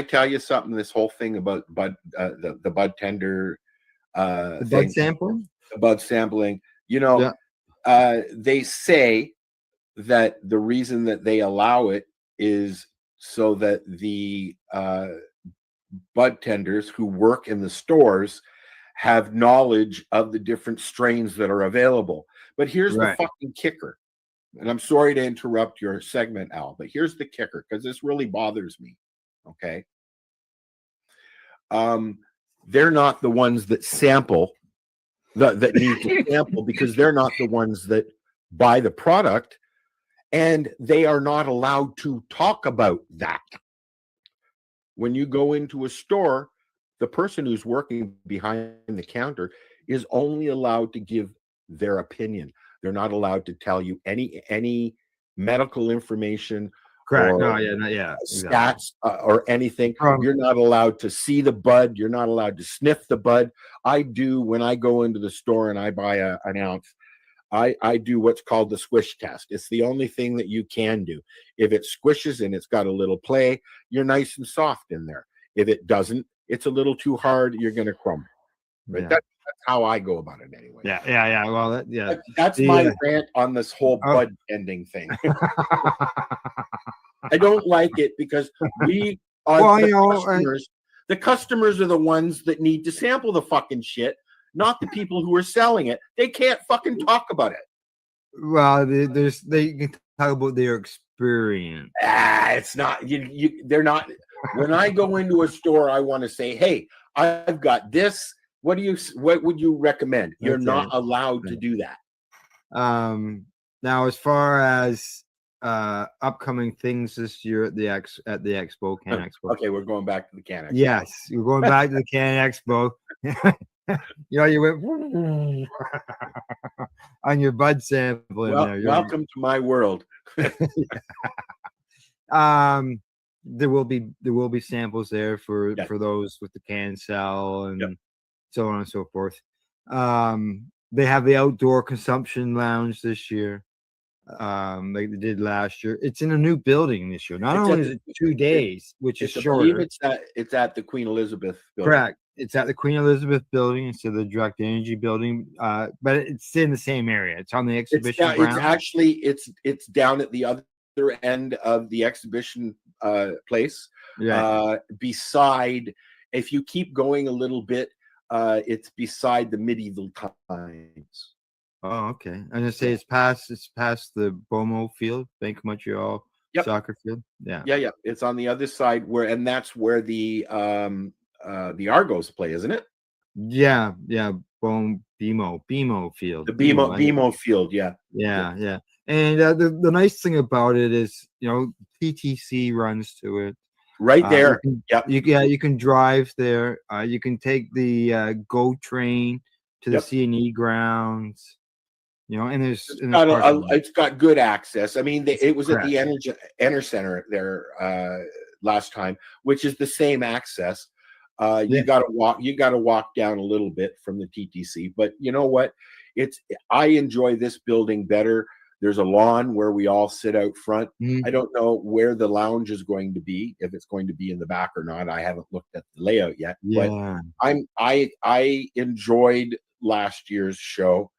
tell you something? This whole thing about the bud tender, bud sampling. The bud sampling. You know, they say that the reason that they allow it is so that the bud tenders who work in the stores have knowledge of the different strains that are available. But here's the fucking kicker. And I'm sorry to interrupt your segment, Al, but here's the kicker, because this really bothers me. Okay. They're not the ones that sample that need to sample, because they're not the ones that buy the product, and they are not allowed to talk about that. When you go into a store, the person who's working behind the counter is only allowed to give their opinion. They're not allowed to tell you any medical information. Correct. Or stats or anything. You're not allowed to see the bud. You're not allowed to sniff the bud. I do when I go into the store and I buy an ounce. I do what's called the squish test. It's the only thing that you can do. If it squishes and it's got a little play, you're nice and soft in there. If it doesn't, it's a little too hard, you're going to crumble. But that's how I go about it anyway. Yeah. Well, that's my rant on this whole bud ending thing. I don't like it because we are the customers are the ones that need to sample the fucking shit, not the people who are selling it. They can't fucking talk about it. Well, they can talk about their experience. It's not they're not. When I go into a store, I want to say, "Hey, I've got this. What would you recommend?" You're not allowed to do that. Now, as far as upcoming things this year at the Expo, Can Expo. Okay, we're going back to the Can Expo. Yes, we're going back to the Can Expo. You went on your bud sampling. Welcome to my world. There will be samples there for those with the can sell and so on and so forth. They have the outdoor consumption lounge this year, like they did last year. It's in a new building this year. Not only is it 2 days, which is shorter. It's at the Queen Elizababeth building. Correct. It's at the Queen Elizabeth building instead of the Direct Energy building, but it's in the same area. It's on the exhibition ground. It's down at the other end of the exhibition place. Beside, if you keep going a little bit, it's beside the medieval times. Oh, okay. I'm gonna say it's past the Bomo Field, Bank of Montreal soccer field. Yeah. It's on the other side and that's where the Argos play, isn't it? Yeah. BMO Field. The BMO Field. Yeah. And the nice thing about it is, TTC runs to it. Right there. You can drive there. You can take the GO train to the C&E grounds. And it's got good access. I mean, it was at the Enter Center there last time, which is the same access. You got to walk down a little bit from the TTC, but you know what? I enjoy this building better. There's a lawn where we all sit out front. I don't know where the lounge is going to be, if it's going to be in the back or not. I haven't looked at the layout yet. But I enjoyed last year's show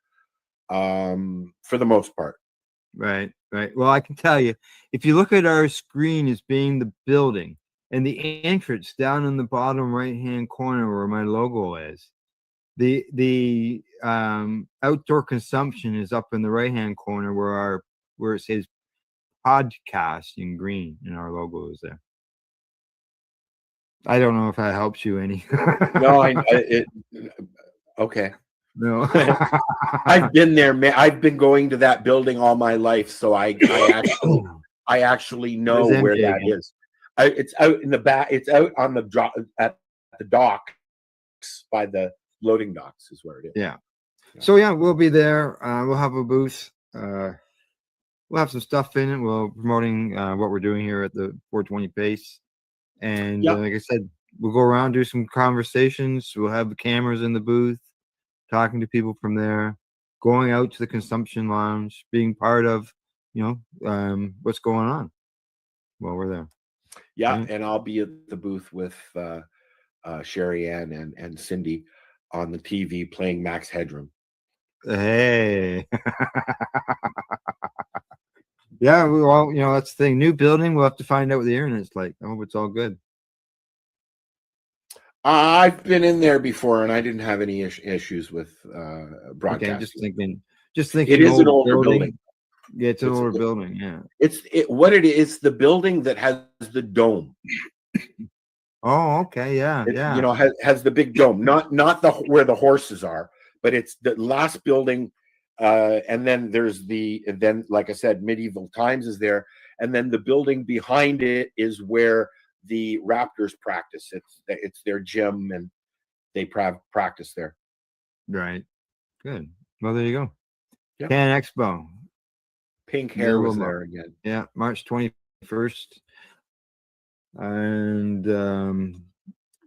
for the most part. Right. Well, I can tell you, if you look at our screen as being the building and the entrance down in the bottom right-hand corner where my logo is, the outdoor consumption is up in the right-hand corner where it says podcast in green, and our logo is there. I don't know if that helps you any. No, okay. No. I've been there, man. I've been going to that building all my life, so I I actually know Where's where MJ that again? is. It's out in the back. It's out on the drop at the docks by the loading docks is where it is. Yeah. So yeah, we'll be there. We'll have a booth. We'll have some stuff in it. We're promoting what we're doing here at the 420 Pace. And Yep. like I said, we'll go around, do some conversations. We'll have the cameras in the booth, talking to people from there, going out to the consumption lounge, being part of, what's going on while we're there. Yeah, Right. and I'll be at the booth with Sherry Ann and Cindy on the TV playing Max Headroom. Hey. Yeah, well, that's the thing. New building. We'll have to find out what the internet's like. I hope it's all good. I've been in there before, and I didn't have any issues with broadcasting. Okay, just thinking. It is an old older building. Yeah, it's an older building. Yeah. What it is, the building that has the dome. Oh, okay, yeah, yeah. Has the big dome, not where the horses are, but it's the last building. And then there's like I said, Medieval Times is there, and then the building behind it is where the Raptors practice. It's their gym, and they practice there. Right. Good. Well, there you go. Yep. Can Expo. Pink hair was there again. Yeah, March 21st. And the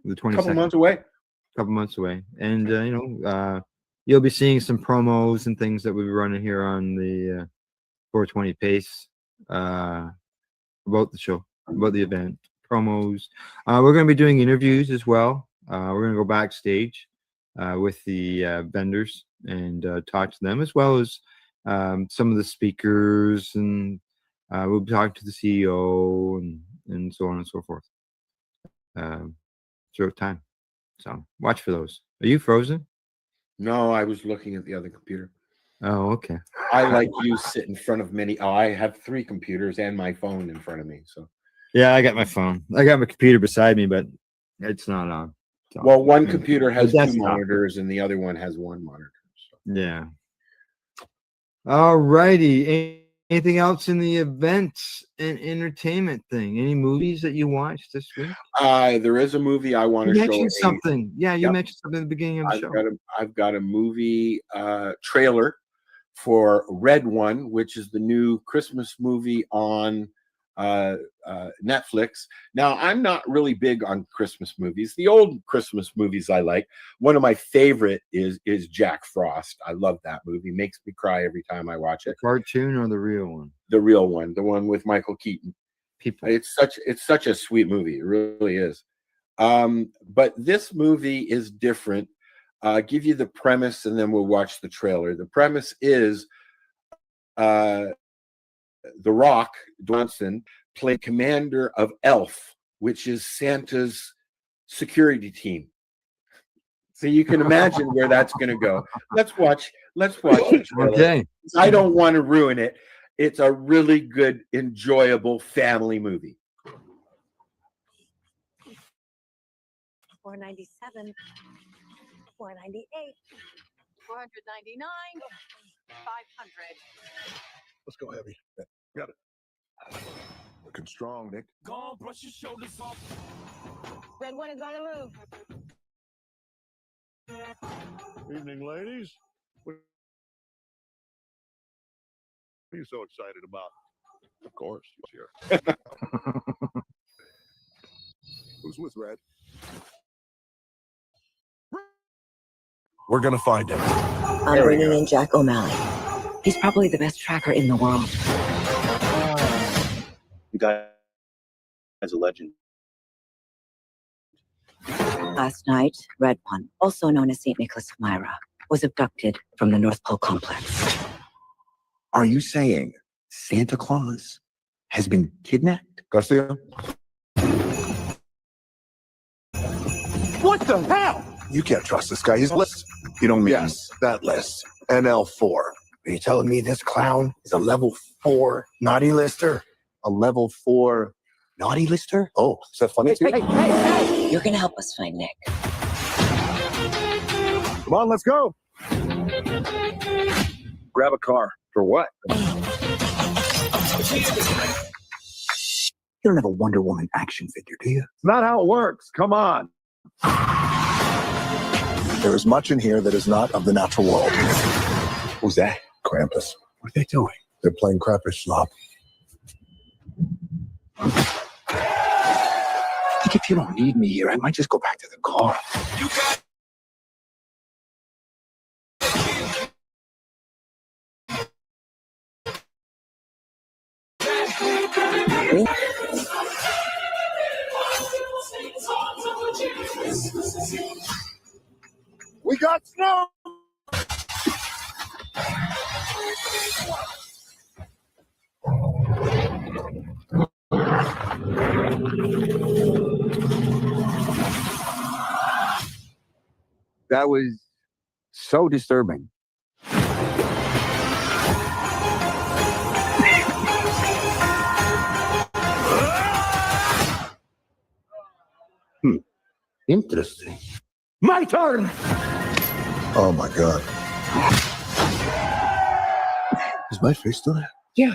22nd. Couple months away. And you'll be seeing some promos and things that we'll be running here on the 420 Pace about the show, about the event, promos. We're going to be doing interviews as well. We're going to go backstage with the vendors and talk to them, as well as some of the speakers, and we'll be talking to the CEO and so on and so forth throughout time. So watch for those. Are you frozen? No, I was looking at the other computer. Oh, okay. I like you sit in front of many. I have 3 computers and my phone in front of me. So yeah, I got my phone. I got my computer beside me, but it's not on. So, well, one computer has 2 monitors and the other one has 1 monitor. So. Yeah. All righty. Anything else in the events and entertainment thing? Any movies that you watched this week? There is a movie I want to show. You mentioned something. Yeah, you mentioned something at the beginning of the show. I've got a movie trailer for Red One, which is the new Christmas movie on Netflix. Now, I'm not really big on Christmas movies. The old Christmas movies I like. One of my favorite is Jack Frost. I love that movie. Makes me cry every time I watch it. The cartoon or the real one? The real one, the one with Michael Keaton. People. It's such a sweet movie. It really is. But this movie is different. Give you the premise, and then we'll watch the trailer. The premise is The Rock Johnson played commander of ELF, which is Santa's security team. So you can imagine where that's going to go. Let's watch the trailer. Okay. I don't want to ruin it. It's a really good, enjoyable family movie. $497, $498, $499, $500. Let's go heavy. Got it. Looking strong, Nick. Go on, brush your shoulders off. Red One is on the move. Evening, ladies. What are you so excited about? Of course, you're here. Who's with Red? We're gonna find him. I'm bringing in Jack O'Malley. He's probably the best tracker in the world. You guys a legend. Last night, Red One, also known as St. Nicholas of Myra, was abducted from the North Pole complex. Are you saying Santa Claus has been kidnapped? Garcia? What the hell? You can't trust this guy. He's a list. You don't mean that list. NL4. Are you telling me this clown is a level 4 naughty lister? A level 4 naughty lister? Oh, is that funny to you? Hey! You're gonna help us find Nick. Come on, let's go. Grab a car. For what? You don't have a Wonder Woman action figure, do you? It's not how it works. Come on. There is much in here that is not of the natural world. Who's that? Krampus. What are they doing? They're playing Krampus slop. I think if you don't need me here, I might just go back to the car. You got We got snow! That was so disturbing. Interesting. My turn! Oh my God. Is my face still there? Yeah.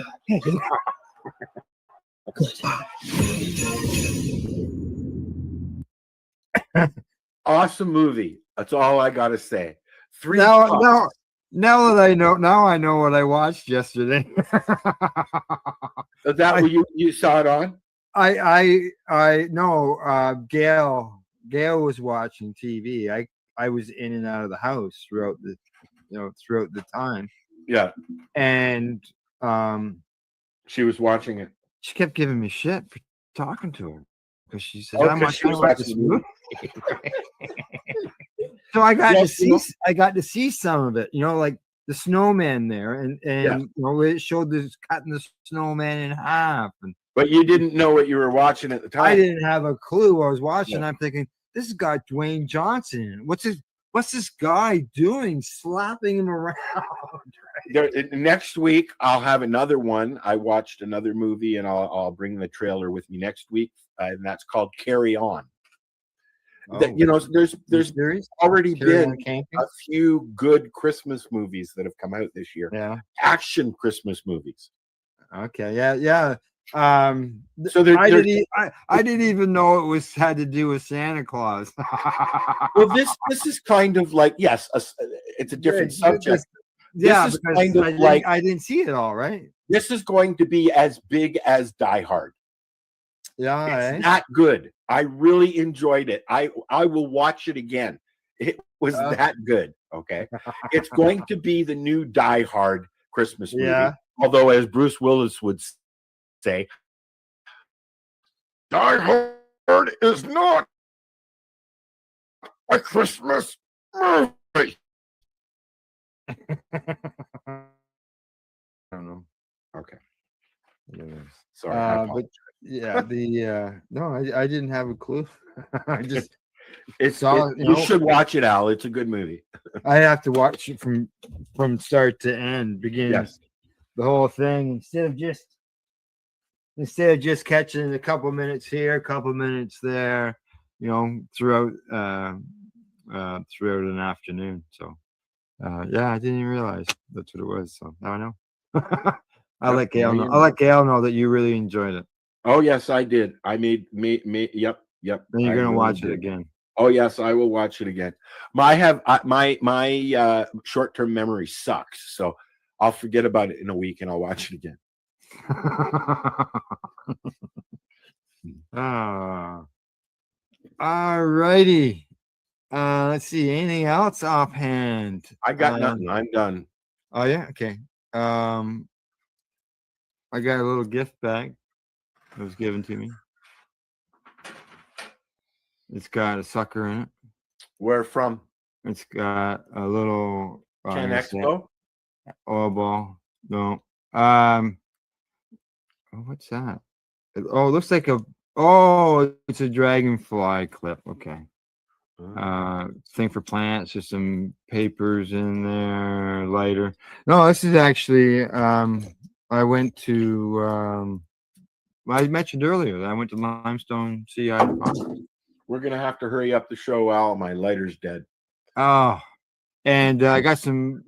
Awesome movie. That's all I gotta say. Now that I know what I watched yesterday. Is that what you saw it on? I know. Gail was watching TV. I was in and out of the house throughout the time. Yeah. And she was watching it. She kept giving me shit for talking to her because she said, Oh, "I'm 'cause she was watching this watching movie." So I got to see some of it. Like the snowman there, and it showed this cutting the snowman in half. But you didn't know what you were watching at the time. I didn't have a clue what I was watching. I'm thinking, this has got Dwayne Johnson in it. What's this guy doing, slapping him around? Next week, I'll have another one. I watched another movie, and I'll bring the trailer with me next week, and that's called Carry On. There's already been a few good Christmas movies that have come out this year. Yeah, action Christmas movies. Okay, yeah. So I didn't even know it had to do with Santa Claus. Well, this is kind of like it's a different subject. Yeah, this is because kind of I didn't see it all, right? This is going to be as big as Die Hard. Yeah, it's that good. I really enjoyed it. I will watch it again. It was that good. Okay, it's going to be the new Die Hard Christmas movie. Yeah. Although, as Bruce Willis would say, Die Hard is not a Christmas movie. I don't know. Okay. Sorry. But I didn't have a clue. I just you should watch it, Al. It's a good movie. I have to watch it from start to end, beginning the whole thing instead of just catching a couple minutes here, a couple minutes there, throughout an afternoon. So I didn't even realize that's what it was. So now I know. I'll let Gail know. I'll let Gail know that you really enjoyed it. Oh yes, I did. I made yep. Then you're gonna watch it again. Oh yes, I will watch it again. My short-term memory sucks, so I'll forget about it in a week and I'll watch it again. All righty. Let's see. Anything else offhand? I got nothing. I'm done. Oh yeah. Okay. I got a little gift bag that was given to me. It's got a sucker in it. Where from? It's got a little Can Expo? Oil ball. No. What's that? It looks like it's a dragonfly clip. Okay. Thing for plants, just some papers in there, lighter. No, this is actually I went to I mentioned earlier that I went to Limestone CI. We're gonna have to hurry up the show, Al. My lighter's dead. Oh, and I got some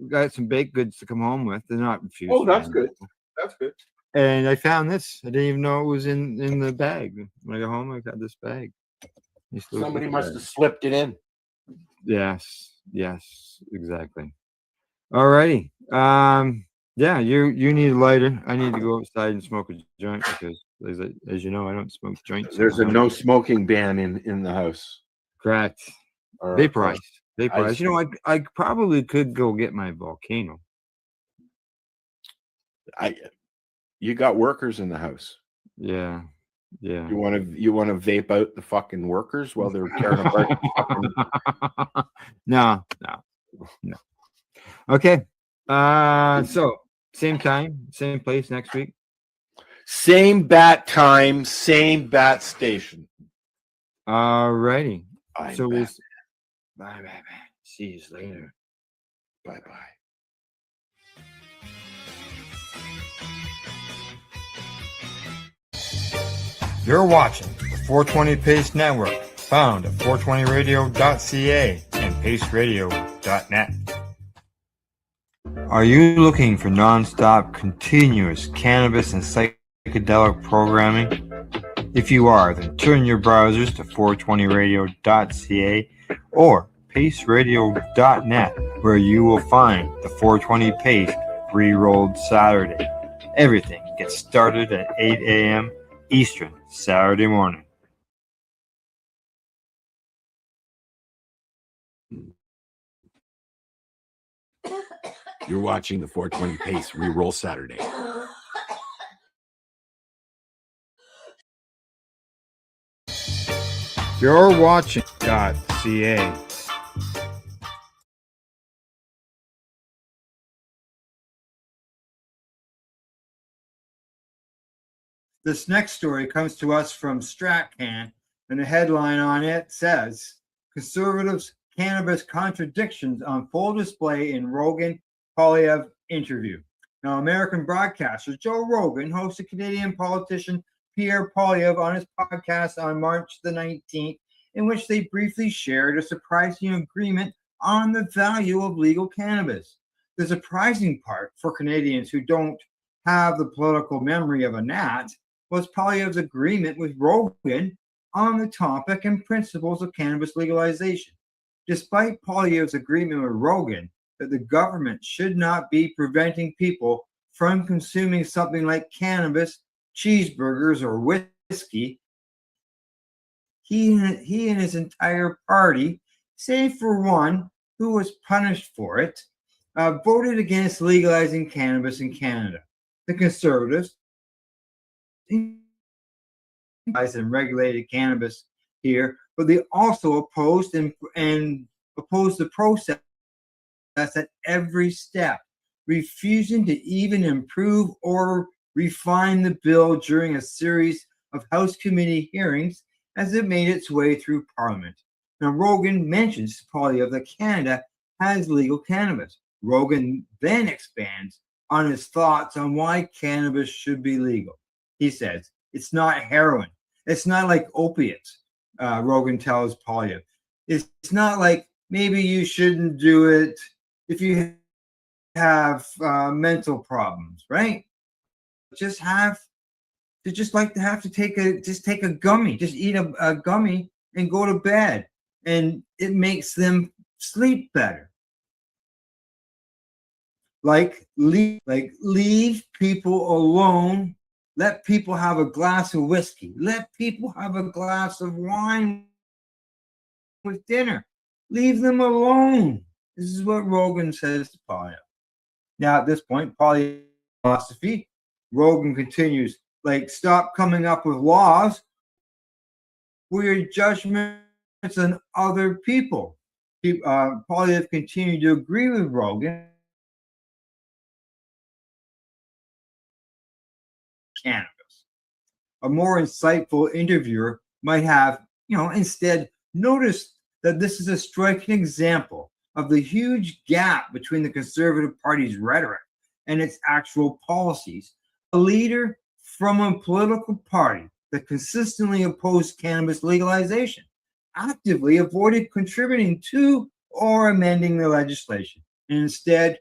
baked goods to come home with. They're not infused. Oh, that's good. That's good. And I found this. I didn't even know it was in the bag. When I got home, I got this bag. Somebody must have slipped it in. Yes, exactly. All righty. Yeah, you need a lighter. I need to go outside and smoke a joint because, as you know, I don't smoke joints. There's a no smoking ban in the house. Correct. Or- Vaporize. I You know, I probably could go get my volcano. You got workers in the house. Yeah. You want to vape out the fucking workers while they're tearing apart the fucking... No. Okay. So same time, same place next week. Same bat time, same bat station. All righty. I'm So we'll Batman. bye. See you later. Bye. You're watching the 420 Pace Network, found at 420radio.ca and paceradio.net. Are you looking for non-stop, continuous cannabis and psychedelic programming? If you are, then turn your browsers to 420radio.ca or paceradio.net, where you will find the 420 Pace Re-Rolled Saturday. Everything gets started at 8 a.m. Eastern Saturday morning. You're watching the 420 Pace Re-Roll Saturday. You're watching .ca. This next story comes to us from StratCan, and the headline on it says, Conservatives' Cannabis Contradictions on Full Display in Rogan Poilievre Interview. Now, American broadcaster Joe Rogan hosted Canadian politician Pierre Poilievre on his podcast on March the 19th, in which they briefly shared a surprising agreement on the value of legal cannabis. The surprising part for Canadians who don't have the political memory of a gnat was Poilievre's agreement with Rogan on the topic and principles of cannabis legalization. Despite Poilievre's agreement with Rogan that the government should not be preventing people from consuming something like cannabis, cheeseburgers, or whiskey, he and his entire party, save for one who was punished for it, voted against legalizing cannabis in Canada. The Conservatives and regulated cannabis here, but they also opposed the process at every step, refusing to even improve or refine the bill during a series of House committee hearings as it made its way through Parliament. Now, Rogan mentions to Poilievre that Canada has legal cannabis. Rogan then expands on his thoughts on why cannabis should be legal. He says, it's not heroin. It's not like opiates, Rogan tells Poilievre. It's not like maybe you shouldn't do it if you have mental problems, right? Just like to have to take a gummy, just eat a gummy and go to bed, and it makes them sleep better. Like leave people alone. Let people have a glass of whiskey. Let people have a glass of wine with dinner. Leave them alone. This is what Rogan says to Poilievre. Now, at this point, Poilievre's philosophy, Rogan continues, stop coming up with laws for your judgments on other people. Poilievre continued to agree with Rogan. Cannabis. A more insightful interviewer might have, instead noticed that this is a striking example of the huge gap between the Conservative Party's rhetoric and its actual policies. A leader from a political party that consistently opposed cannabis legalization actively avoided contributing to or amending the legislation, and instead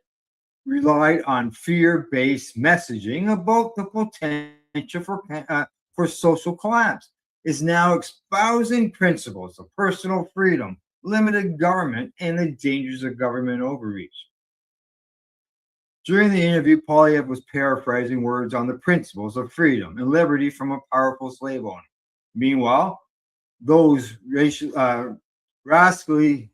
relied on fear-based messaging about the potential for social collapse, is now espousing principles of personal freedom, limited government, and the dangers of government overreach. During the interview, Polyev was paraphrasing words on the principles of freedom and liberty from a powerful slave owner. Meanwhile, those rascally,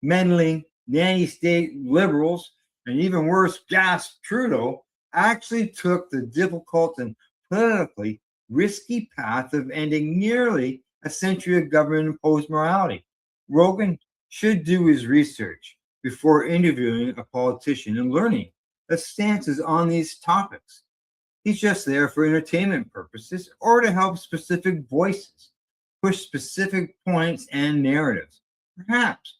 meddling, nanny-state liberals, and even worse, Gas Trudeau, actually took the difficult and politically risky path of ending nearly a century of government-imposed morality. Rogan should do his research before interviewing a politician and learning the stances on these topics. He's just there for entertainment purposes or to help specific voices push specific points and narratives. Perhaps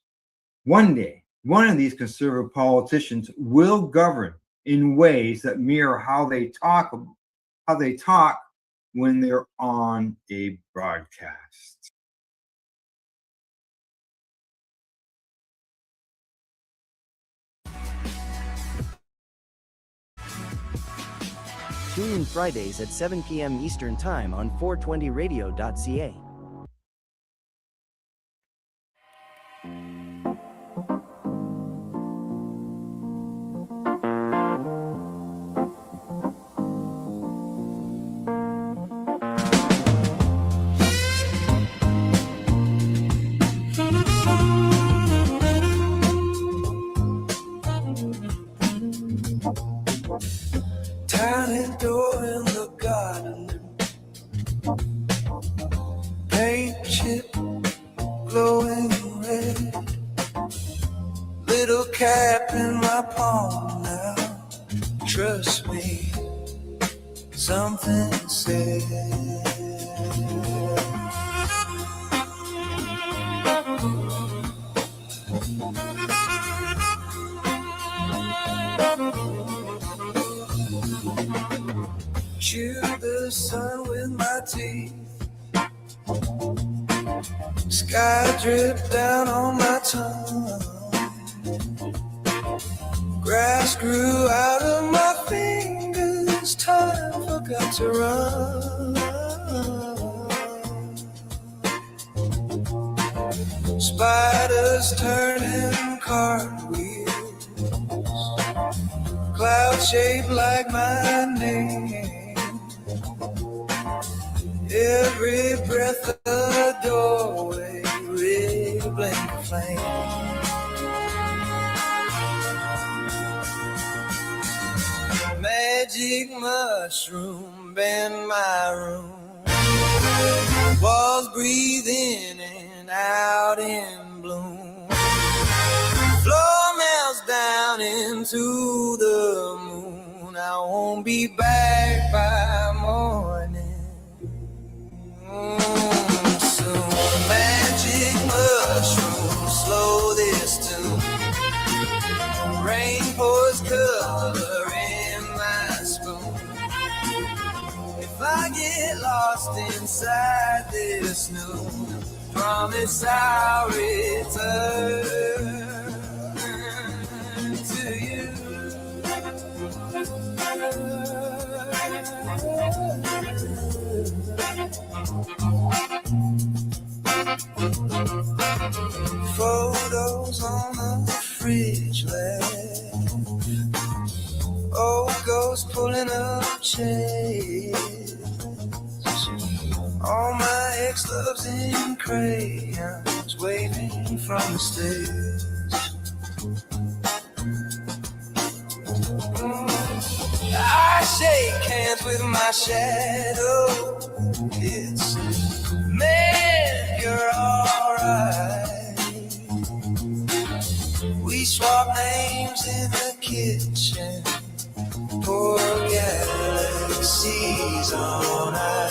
one day, one of these conservative politicians will govern in ways that mirror how they talk when they're on a broadcast. Tune in Fridays at 7 p.m. Eastern Time on 420radio.ca. Tiny door in the garden, paint chip glowing red, little cap in my palm now. Trust me, something said. Chew the sun with my teeth. Sky drip down on my tongue. Grass grew out of my fingers. Time forgot to run. Spiders turning cartwheels. Cloud shaped like my name. Every breath of the doorway, rippling flame. Magic mushroom in my room. Walls breathe in and out in bloom. Floor melts down into the moon. I won't be back by morning. Soon, magic mushroom, slow this tune. Rain pours color in my spoon. If I get lost inside this noon, promise I'll return to you. Photos on the fridge left. Old ghost pulling up chairs. All my ex-loves in crayons waving from the stairs. I shake hands with my shadow. It's man, you're alright. We swap names in the kitchen. Poor galaxies on ice.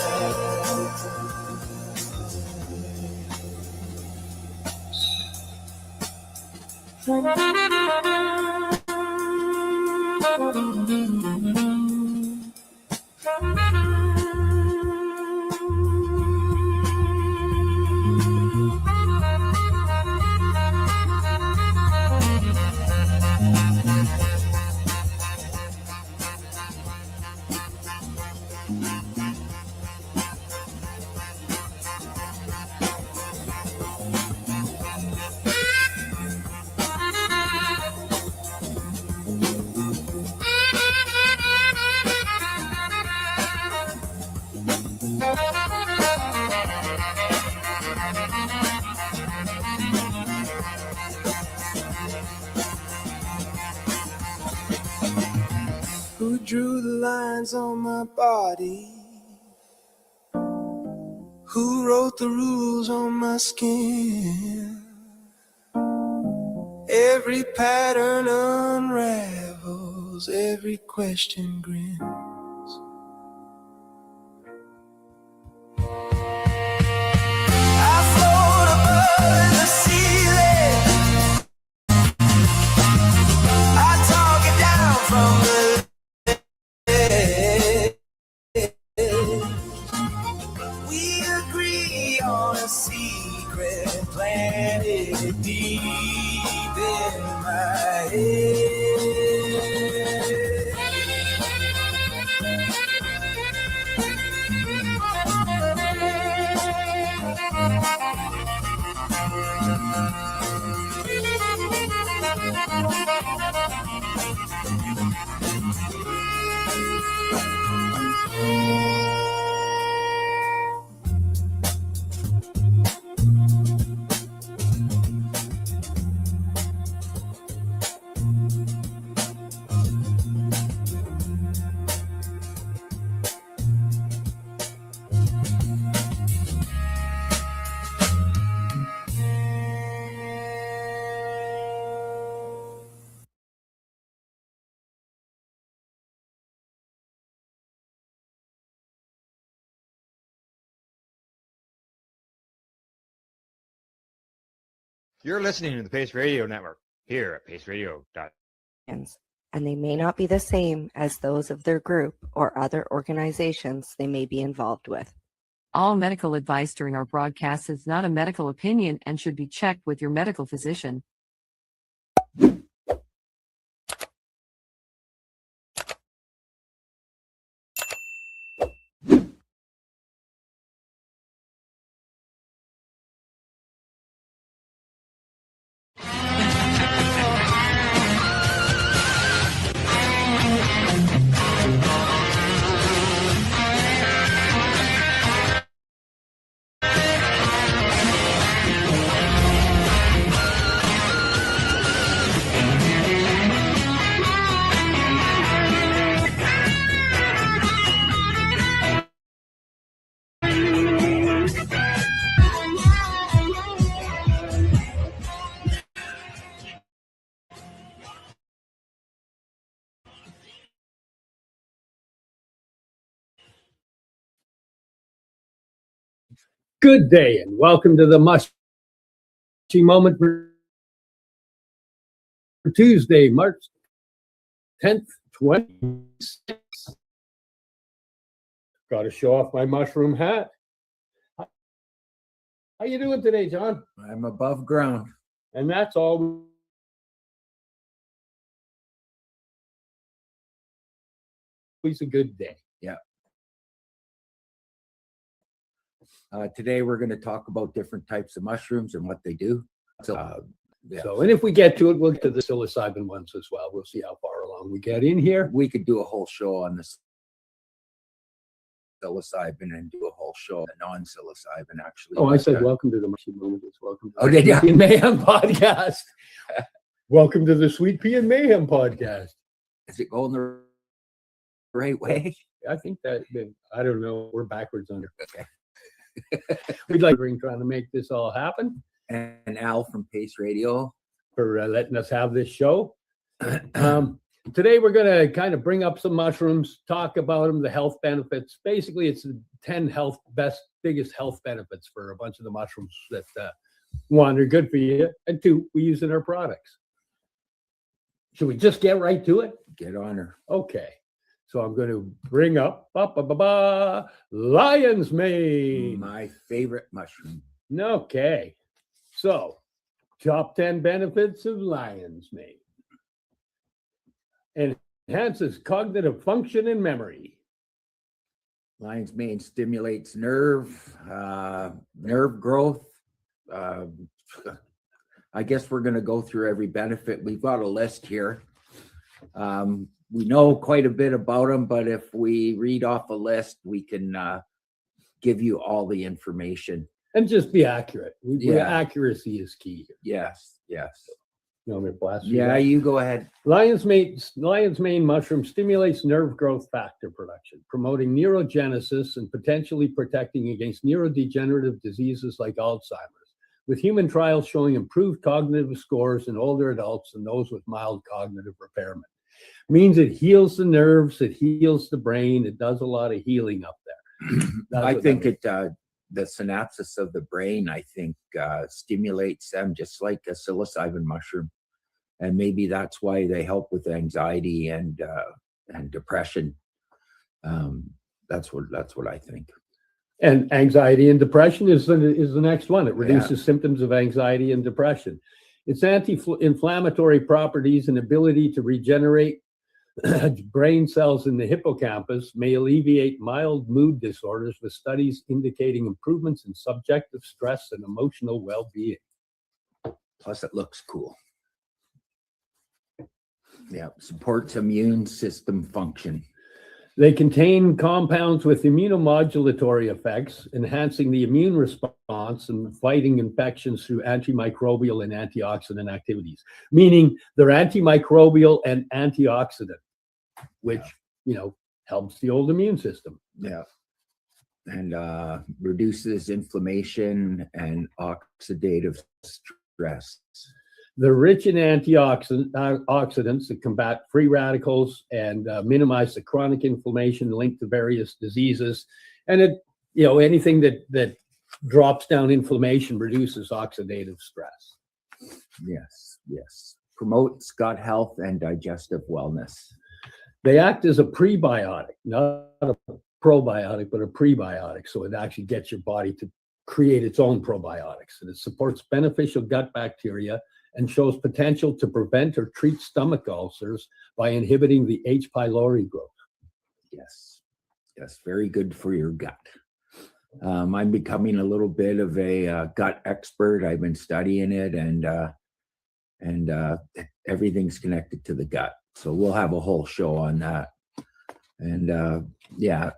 lines on my body? Who wrote the rules on my skin? Every pattern unravels, every question grins. I float above the ceiling. I talk it down from the ledge. We agree on a secret planted deep in my head. You're listening to the Pace Radio Network here at paceradio. And they may not be the same as those of their group or other organizations they may be involved with. All medical advice during our broadcast is not a medical opinion and should be checked with your medical physician. Good day and welcome to the Mushy Moment for Tuesday, March 10th, 26. Got to show off my mushroom hat. How you doing today, John? I'm above ground. And that's all. Always a good day. Yeah. Today we're going to talk about different types of mushrooms and what they do. So, yeah. So, and if we get to it, we'll get to the psilocybin ones as well. We'll see how far along we get in here. We could do a whole show on this psilocybin and do a whole show on non-psilocybin, actually. Oh, I said welcome to the Mushy Moment. It's welcome to Oh, the did you? Sweet Pea and Mayhem podcast. Welcome to the Sweet Pea and Mayhem podcast. Is it going the right way? I think that, I don't know. We're backwards on it. Okay. We'd like to trying to make this all happen. And Al from Pace Radio for letting us have this show. Today we're going to kind of bring up some mushrooms, talk about them, the health benefits. Basically, it's the 10 biggest health benefits for a bunch of the mushrooms that one, are good for you, and two, we use in our products. Should we just get right to it? Get on her. Okay. So I'm going to bring up lion's mane. My favorite mushroom. Okay. So, top 10 benefits of lion's mane. Enhances cognitive function and memory. Lion's mane stimulates nerve growth. I guess we're going to go through every benefit. We've got a list here. We know quite a bit about them, but if we read off a list, we can give you all the information. And just be accurate. Accuracy is key here. Yes, yes. You want me to blast through Yeah, that? you go ahead. Lion's mane mushroom stimulates nerve growth factor production, promoting neurogenesis and potentially protecting against neurodegenerative diseases like Alzheimer's, with human trials showing improved cognitive scores in older adults and those with mild cognitive impairment. Means it heals the nerves, it heals the brain, it does a lot of healing up there. I think the synapses of the brain, I think, stimulates them just like a psilocybin mushroom. And maybe that's why they help with anxiety and depression. That's what I think. And anxiety and depression is the next one. It reduces symptoms of anxiety and depression. Its anti-inflammatory properties and ability to regenerate brain cells in the hippocampus may alleviate mild mood disorders, with studies indicating improvements in subjective stress and emotional well-being. Plus, it looks cool. Yeah, supports immune system function. They contain compounds with immunomodulatory effects, enhancing the immune response and fighting infections through antimicrobial and antioxidant activities, meaning they're antimicrobial and antioxidant, which, helps the old immune system. Yeah. And reduces inflammation and oxidative stress. They're rich in antioxidants that combat free radicals and minimize the chronic inflammation linked to various diseases. And anything that drops down inflammation reduces oxidative stress. Yes. Promotes gut health and digestive wellness. They act as a prebiotic, not a probiotic, but a prebiotic. So it actually gets your body to create its own probiotics. And it supports beneficial gut bacteria and shows potential to prevent or treat stomach ulcers by inhibiting the H. pylori growth. Yes, very good for your gut. I'm becoming a little bit of a gut expert. I've been studying it, and everything's connected to the gut. So we'll have a whole show on that. And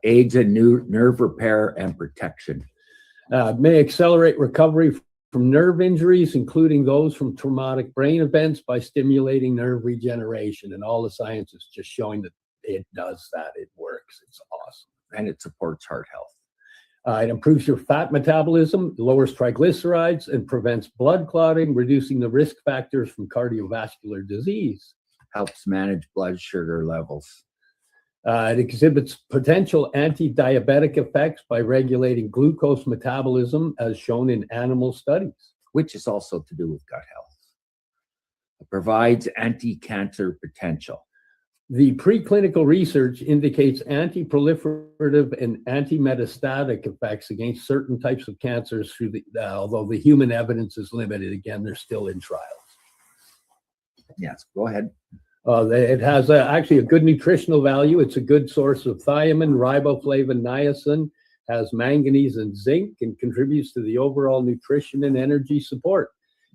aids in nerve repair and protection. May accelerate recovery from nerve injuries, including those from traumatic brain events, by stimulating nerve regeneration. And all the science is just showing that it does that. It works. It's awesome. And it supports heart health. It improves your fat metabolism, lowers triglycerides, and prevents blood clotting, reducing the risk factors from cardiovascular disease. Helps manage blood sugar levels. It exhibits potential anti-diabetic effects by regulating glucose metabolism, as shown in animal studies. Which is also to do with gut health. It provides anti-cancer potential. The preclinical research indicates anti-proliferative and anti-metastatic effects against certain types of cancers through although the human evidence is limited. Again, they're still in trials. Yes, go ahead. It has actually a good nutritional value. It's a good source of thiamine, riboflavin, niacin, has manganese and zinc, and contributes to the overall nutrition and energy support.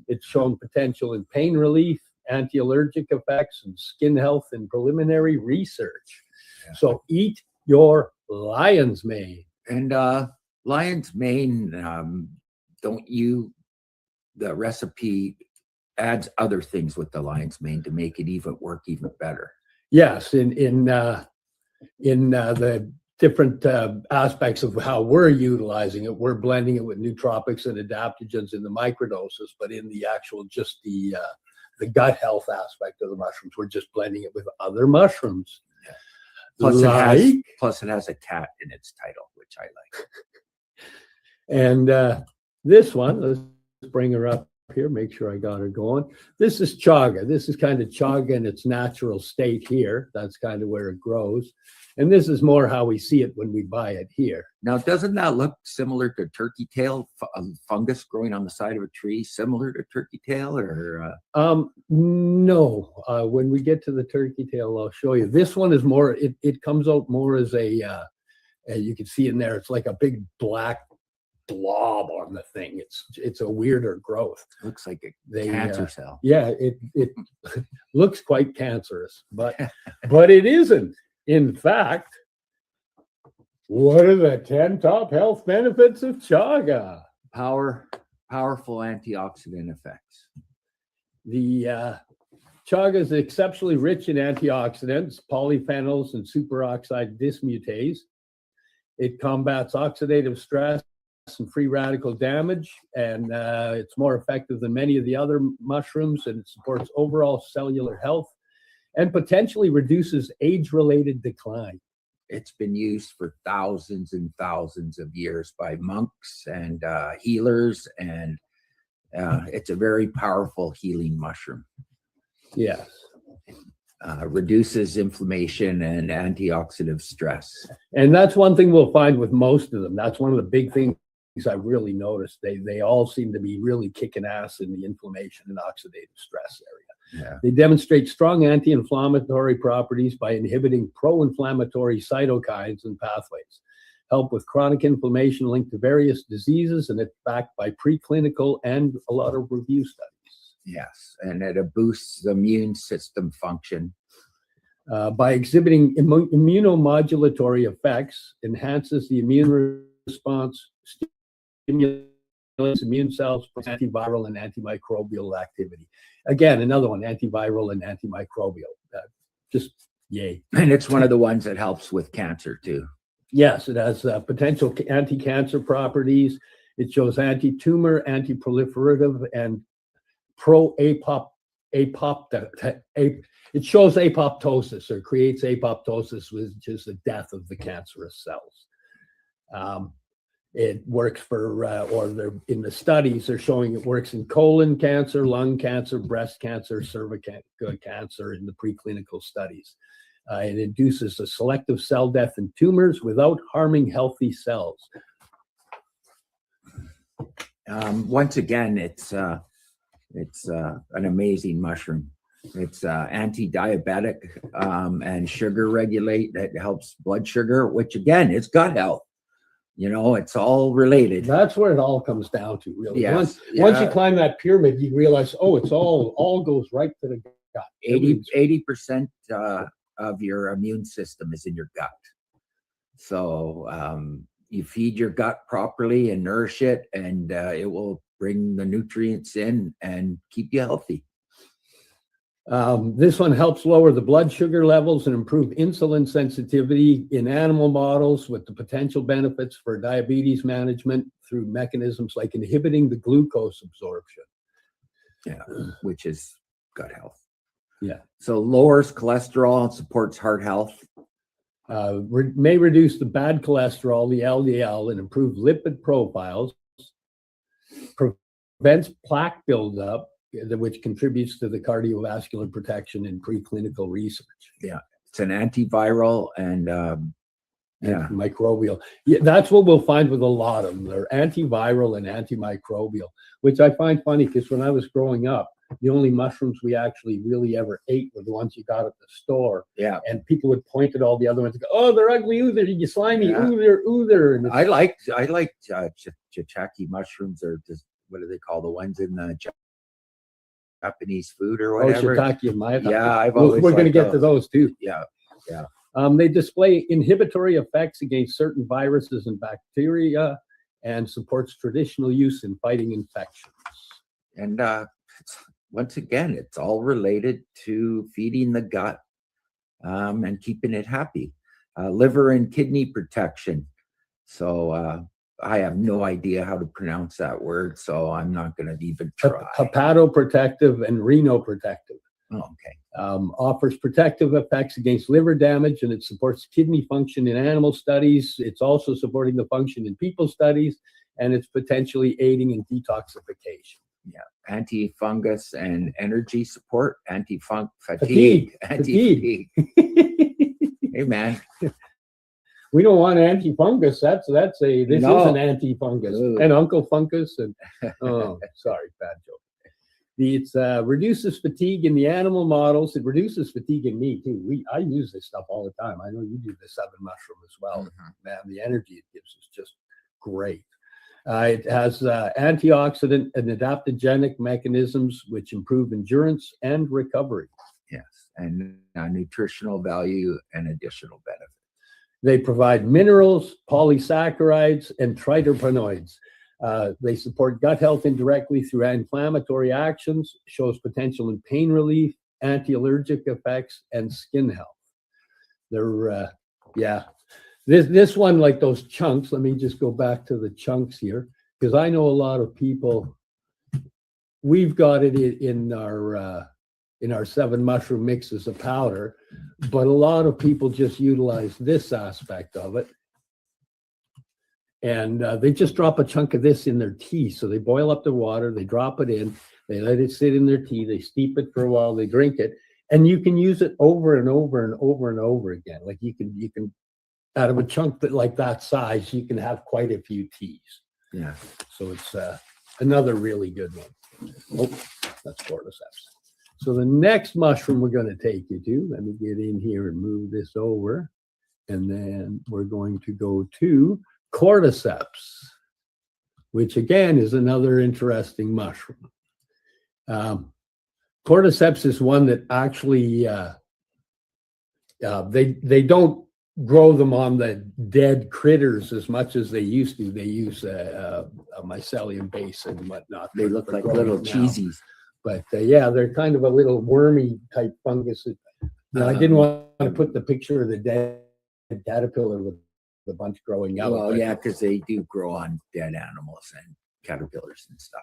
It's shown potential in pain relief, anti-allergic effects, and skin health in preliminary research. Yeah. So eat your lion's mane. And lion's mane, the recipe adds other things with the lion's mane to make it work even better. Yes, in the different aspects of how we're utilizing it, we're blending it with nootropics and adaptogens in the microdoses, but in the actual the gut health aspect of the mushrooms, we're just blending it with other mushrooms. Yeah. Plus, it has a cat in its title, which I like. And this one, let's bring her up here, make sure I got her going. This is chaga. This is kind of chaga in its natural state here. That's kind of where it grows. And this is more how we see it when we buy it here. Now, doesn't that look similar to turkey tail, fungus growing on the side of a tree, similar to turkey tail, or? No. When we get to the turkey tail, I'll show you. This one is more, it comes out more as you can see in there, it's like a big black blob on the thing. It's a weirder growth. Looks like a cancer cell. Yeah, it looks quite cancerous, but it isn't. In fact, what are the 10 top health benefits of chaga? Powerful antioxidant effects. The chaga is exceptionally rich in antioxidants, polyphenols, and superoxide dismutase. It combats oxidative stress and free radical damage, and it's more effective than many of the other mushrooms, and it supports overall cellular health and potentially reduces age-related decline. It's been used for thousands and thousands of years by monks and healers, and it's a very powerful healing mushroom. Yes. Reduces inflammation and antioxidant stress. And that's one thing we'll find with most of them. That's one of the big things I really noticed. They all seem to be really kicking ass in the inflammation and oxidative stress area. Yeah. They demonstrate strong anti-inflammatory properties by inhibiting pro-inflammatory cytokines and pathways, help with chronic inflammation linked to various diseases, and it's backed by preclinical and a lot of review studies. Yes, and it boosts the immune system function. By exhibiting immunomodulatory effects, enhances the immune response, stimulates immune cells, antiviral and antimicrobial activity. Again, another one, antiviral and antimicrobial. Just yay. And it's one of the ones that helps with cancer too. Yes, it has potential anti-cancer properties. It shows anti-tumor, anti-proliferative, and it shows apoptosis, or creates apoptosis, which is the death of the cancerous cells. It works for, in the studies, they're showing it works in colon cancer, lung cancer, breast cancer, cervical cancer in the preclinical studies. It induces a selective cell death in tumors without harming healthy cells. Once again, it's an amazing mushroom. It's anti-diabetic and sugar regulate. That helps blood sugar, which again, it's gut health. You know, it's all related. That's where it all comes down to, really. Yes, Once you climb that pyramid, you realize, oh, it's all goes right to the gut. 80% of your immune system is in your gut. So you feed your gut properly and nourish it, and it will bring the nutrients in and keep you healthy. This one helps lower the blood sugar levels and improve insulin sensitivity in animal models, with the potential benefits for diabetes management through mechanisms like inhibiting the glucose absorption. Yeah, which is gut health. Yeah. So lowers cholesterol and supports heart health. May reduce the bad cholesterol, the LDL, and improve lipid profiles. Prevents plaque buildup, which contributes to the cardiovascular protection in preclinical research. Yeah, it's an antiviral and microbial. Yeah, that's what we'll find with a lot of them. They're antiviral and antimicrobial, which I find funny because when I was growing up, the only mushrooms we actually really ever ate were the ones you got at the store. Yeah. And people would point at all the other ones and go, oh, they're ugly, ooh, you slimy, ooh. And I like shiitake mushrooms, or just, what do they call the ones in the Japanese food or whatever? Oh, shiitake and maitake. Yeah, we're going to get to those too. Yeah. They display inhibitory effects against certain viruses and bacteria, and supports traditional use in fighting infections. And once again, it's all related to feeding the gut and keeping it happy. Liver and kidney protection. So I have no idea how to pronounce that word, so I'm not going to even try. Hepatoprotective and renoprotective. Oh, okay. Offers protective effects against liver damage, and it supports kidney function in animal studies. It's also supporting the function in people studies, and it's potentially aiding in detoxification. Yeah, anti-fungus and energy support, fatigue. Anti-fatigue. Hey, man. We don't want anti-fungus. This is an anti-fungus. Ooh. And Uncle Fungus. And oh, sorry, bad joke. It reduces fatigue in the animal models. It reduces fatigue in me too. I use this stuff all the time. I know you do the seven mushroom as well. Mm-hmm. Man, the energy it gives is just great. It has antioxidant and adaptogenic mechanisms which improve endurance and recovery. Yes, and nutritional value and additional benefit. They provide minerals, polysaccharides, and triterpenoids. They support gut health indirectly through inflammatory actions, shows potential in pain relief, anti-allergic effects, and skin health. They're, yeah. This one, like those chunks, let me just go back to the chunks here, because I know a lot of people, we've got it in our 7 mushroom mix as a powder, but a lot of people just utilize this aspect of it. And they just drop a chunk of this in their tea. So they boil up the water, they drop it in, they let it sit in their tea, they steep it for a while, they drink it, and you can use it over and over and over and over again. Like you can out of a chunk that like that size, you can have quite a few teas. Yeah. So it's another really good one. Oh, that's cordyceps. So the next mushroom we're going to take you to, let me get in here and move this over, and then we're going to go to cordyceps, which again is another interesting mushroom. Cordyceps is one that actually they don't grow them on the dead critters as much as they used to. They use a mycelium base and whatnot. They look like little cheesies. But yeah, they're kind of a little wormy type fungus. I didn't want to put the picture of the dead caterpillar with the bunch growing out. Well, yeah, because they do grow on dead animals and caterpillars and stuff.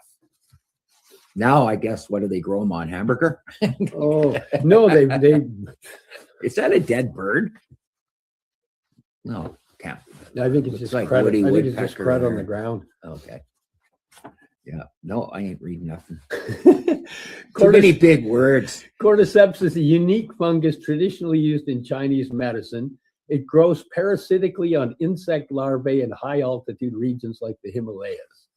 Now, I guess, what do they grow them on? Hamburger? Oh, no, they. Is that a dead bird? No, can't. I think it's just like crud. Woody I think it's just Woodpecker crud on or- the ground. Okay. Yeah. No, I ain't reading nothing. Too many big words. Cordyceps is a unique fungus traditionally used in Chinese medicine. It grows parasitically on insect larvae in high altitude regions like the Himalayas.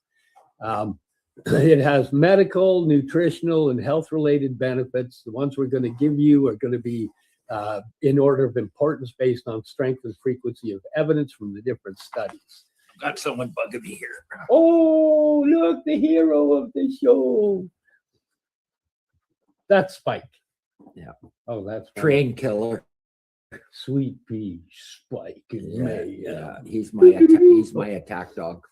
It has medical, nutritional, and health related benefits. The ones we're going to give you are going to be in order of importance based on strength and frequency of evidence from the different studies. Got someone bugging me here. Oh, look, the hero of the show. That's Spike. Yeah. Oh, that's Train killer. Sweet pea Spike. He's my attack dog.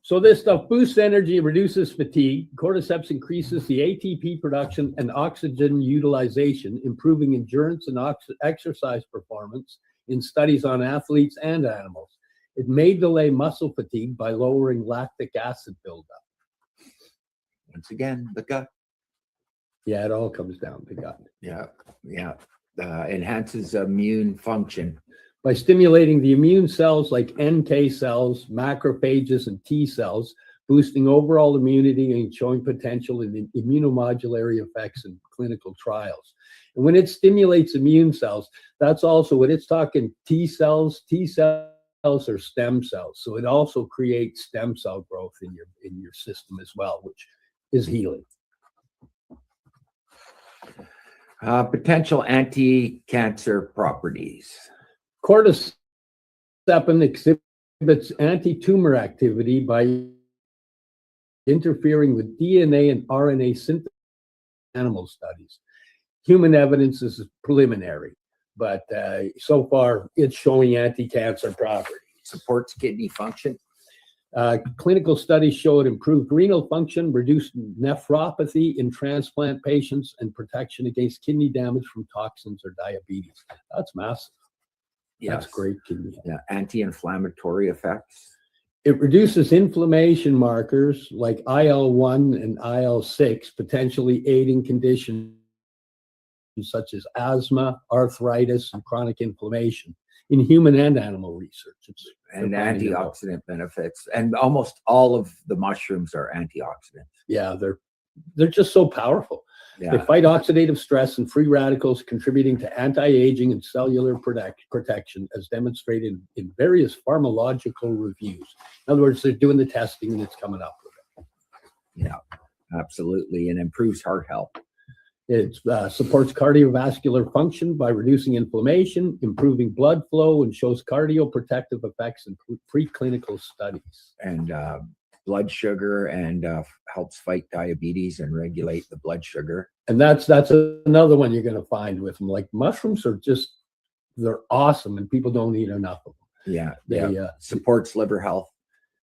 So this stuff boosts energy, reduces fatigue. Cordyceps increases the ATP production and oxygen utilization, improving endurance and exercise performance in studies on athletes and animals. It may delay muscle fatigue by lowering lactic acid buildup. Once again, the gut. Yeah, it all comes down to gut. Yeah. Enhances immune function. By stimulating the immune cells like NK cells, macrophages, and T cells, boosting overall immunity and showing potential in immunomodulatory effects in clinical trials. And when it stimulates immune cells, that's also when it's talking T cells are stem cells. So it also creates stem cell growth in your system as well, which is healing. Potential anti-cancer properties. Cordyceps exhibits anti-tumor activity by interfering with DNA and RNA synthesis in animal studies. Human evidence is preliminary, but so far it's showing anti-cancer properties. Supports kidney function. Clinical studies show it improved renal function, reduced nephropathy in transplant patients, and protection against kidney damage from toxins or diabetes. That's massive. That's great kidney. Yeah, anti-inflammatory effects. It reduces inflammation markers like IL-1 and IL-6, potentially aiding conditions such as asthma, arthritis, and chronic inflammation in human and animal research. And antioxidant benefits. And almost all of the mushrooms are antioxidants. Yeah, they're just so powerful. Yeah. They fight oxidative stress and free radicals, contributing to anti-aging and cellular protection, as demonstrated in various pharmacological reviews. In other words, they're doing the testing and it's coming up with it. Yeah, absolutely. And improves heart health. It supports cardiovascular function by reducing inflammation, improving blood flow, and shows cardioprotective effects in preclinical studies. And blood sugar and helps fight diabetes and regulate the blood sugar. And that's another one you're going to find with them. Like mushrooms are they're awesome and people don't eat enough of them. Yeah, they supports liver health.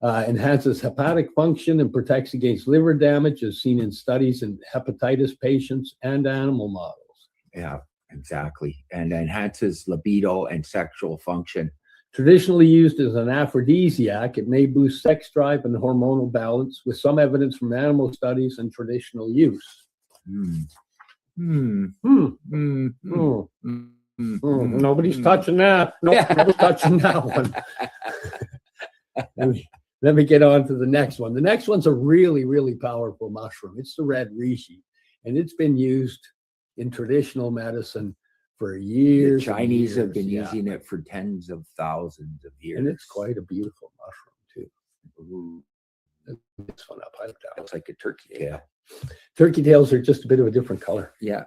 Enhances hepatic function and protects against liver damage, as seen in studies in hepatitis patients and animal models. Yeah, exactly. And enhances libido and sexual function. Traditionally used as an aphrodisiac, it may boost sex drive and hormonal balance, with some evidence from animal studies and traditional use. Nobody's touching that. Nope, nobody's touching that one. Let me get on to the next one. The next one's a really, really powerful mushroom. It's the red reishi, and it's been used in traditional medicine for years. The Chinese have been using it for tens of thousands of years. And it's quite a beautiful mushroom, too. Ooh. This one up, it's like a turkey tail. Turkey tails are just a bit of a different color. Yeah.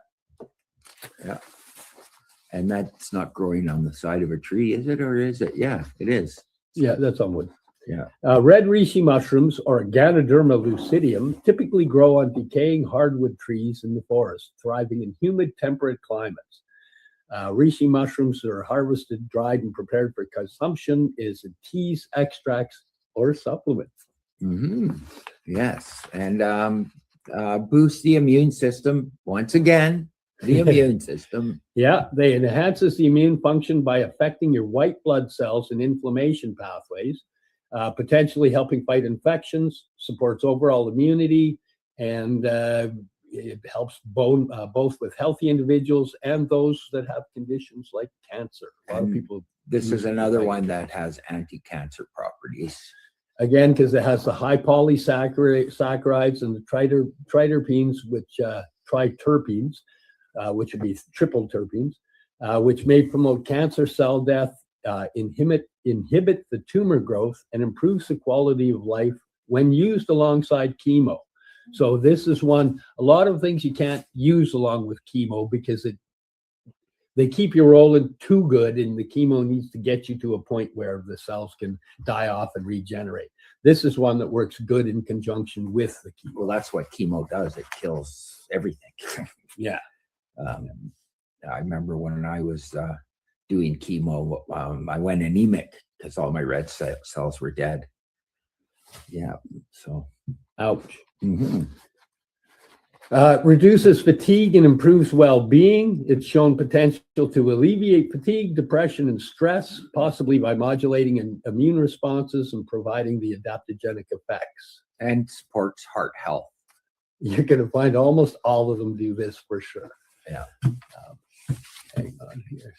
Yeah. And that's not growing on the side of a tree, is it? Or is it? Yeah, it is. Yeah, that's on wood. Yeah. Red reishi mushrooms, or Ganoderma lucidium, typically grow on decaying hardwood trees in the forest, thriving in humid, temperate climates. Reishi mushrooms are harvested, dried, and prepared for consumption as teas, extracts, or supplements. Yes, and boost the immune system once again. The immune system. Yeah, they enhances the immune function by affecting your white blood cells and inflammation pathways, potentially helping fight infections, supports overall immunity, and it helps both with healthy individuals and those that have conditions like cancer. A lot of people. This is another one that has anti-cancer properties. Again, because it has the high polysaccharides and the triterpenes, which triterpenes, which would be triple terpenes, which may promote cancer cell death, inhibit the tumor growth, and improves the quality of life when used alongside chemo. So this is one, a lot of things you can't use along with chemo because they keep you rolling too good, and the chemo needs to get you to a point where the cells can die off and regenerate. This is one that works good in conjunction with the chemo. Well, that's what chemo does. It kills everything. Yeah. I remember when I was doing chemo, I went anemic because all my red cells were dead. Yeah. So, ouch. Reduces fatigue and improves well-being. It's shown potential to alleviate fatigue, depression, and stress, possibly by modulating immune responses and providing the adaptogenic effects. And supports heart health. You're going to find almost all of them do this for sure. Yeah. Hang on here.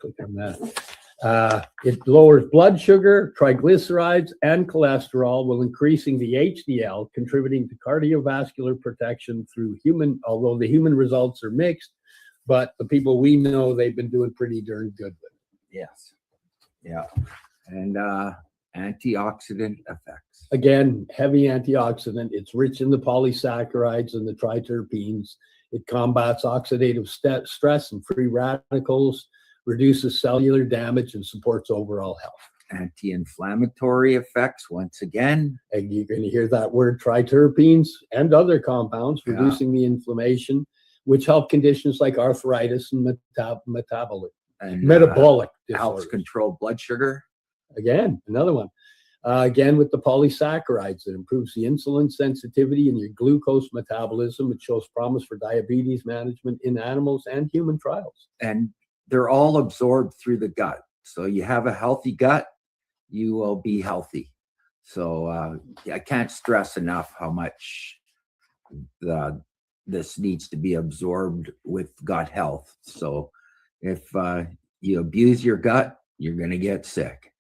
Click on that. It lowers blood sugar, triglycerides, and cholesterol while increasing the HDL, contributing to cardiovascular protection through although the human results are mixed, but the people we know, they've been doing pretty darn good with it. Yes. Yeah. And antioxidant effects. Again, heavy antioxidant. It's rich in the polysaccharides and the triterpenes. It combats oxidative stress and free radicals, reduces cellular damage, and supports overall health. Anti-inflammatory effects, once again. And you're going to hear that word, triterpenes and other compounds, reducing the inflammation, which help conditions like arthritis and metabolic disorders. Helps control blood sugar. Again, another one. Again, with the polysaccharides, it improves the insulin sensitivity and your glucose metabolism. It shows promise for diabetes management in animals and human trials. And they're all absorbed through the gut. So you have a healthy gut, you will be healthy. So I can't stress enough how much this needs to be absorbed with gut health. So if you abuse your gut, you're going to get sick.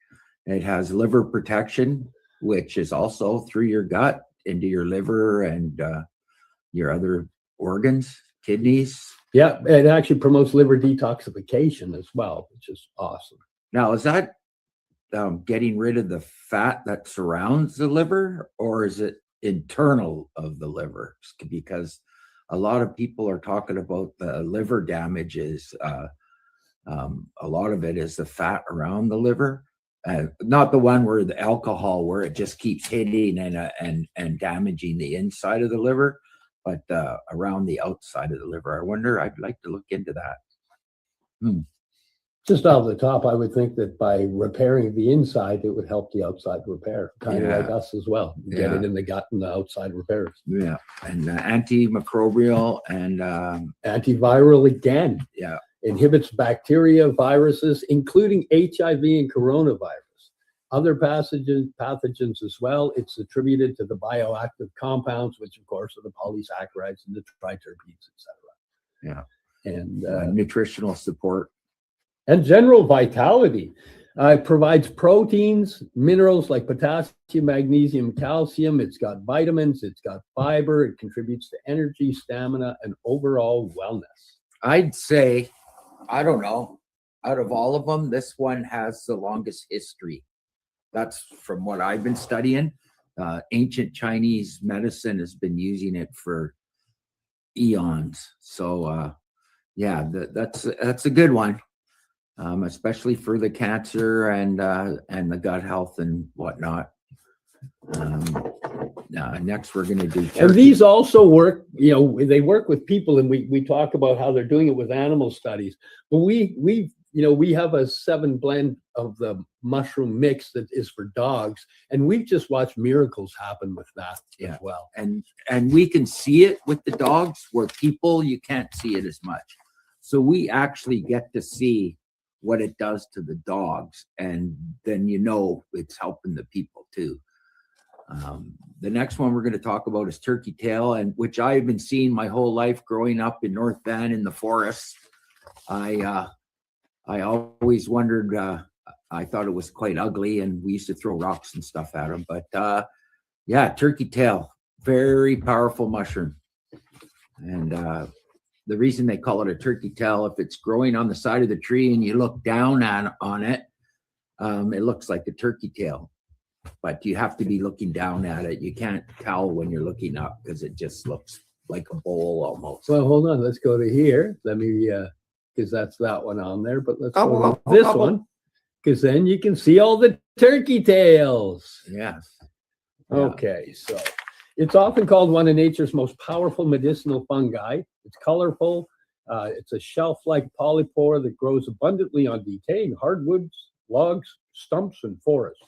It has liver protection, which is also through your gut into your liver and your other organs, kidneys. Yeah, it actually promotes liver detoxification as well, which is awesome. Now, is that getting rid of the fat that surrounds the liver, or is it internal of the liver? Because a lot of people are talking about the liver damage is a lot of it is the fat around the liver. Not the one where the alcohol, where it just keeps hitting and damaging the inside of the liver, but around the outside of the liver. I wonder, I'd like to look into that. Just off the top, I would think that by repairing the inside, it would help the outside repair, kind of like us as well. Get it in the gut and the outside repairs. Yeah, and antimicrobial and antiviral again. Yeah, inhibits bacteria, viruses, including HIV and coronavirus. Other pathogens as well. It's attributed to the bioactive compounds, which of course are the polysaccharides and the triterpenes, etc. Yeah, and nutritional support. And general vitality. It provides proteins, minerals like potassium, magnesium, calcium. It's got vitamins, it's got fiber. It contributes to energy, stamina, and overall wellness. I'd say, I don't know, out of all of them, this one has the longest history. That's from what I've been studying. Ancient Chinese medicine has been using it for eons. So yeah, that's a good one. Especially for the cancer and the gut health and whatnot. Next, we're going to do turkey. And these also work, they work with people, and we talk about how they're doing it with animal studies. But we have a 7 blend of the mushroom mix that is for dogs, and we've just watched miracles happen with that as well. And we can see it with the dogs, where people, you can't see it as much. So we actually get to see what it does to the dogs, and then it's helping the people too. The next one we're going to talk about is turkey tail, and which I've been seeing my whole life growing up in North Van in the forest. I always wondered, I thought it was quite ugly, and we used to throw rocks and stuff at them, but yeah, turkey tail, very powerful mushroom. And the reason they call it a turkey tail, if it's growing on the side of the tree and you look down on it, it looks like a turkey tail. But you have to be looking down at it. You can't tell when you're looking up because it just looks like a bowl almost. Well, hold on. Let's go to here. Let me, because that's that one on there. But let's go to this one, because then you can see all the turkey tails. Yes. Okay, so it's often called one of nature's most powerful medicinal fungi. It's colorful. It's a shelf-like polypore that grows abundantly on decaying hardwoods, logs, stumps, and forests.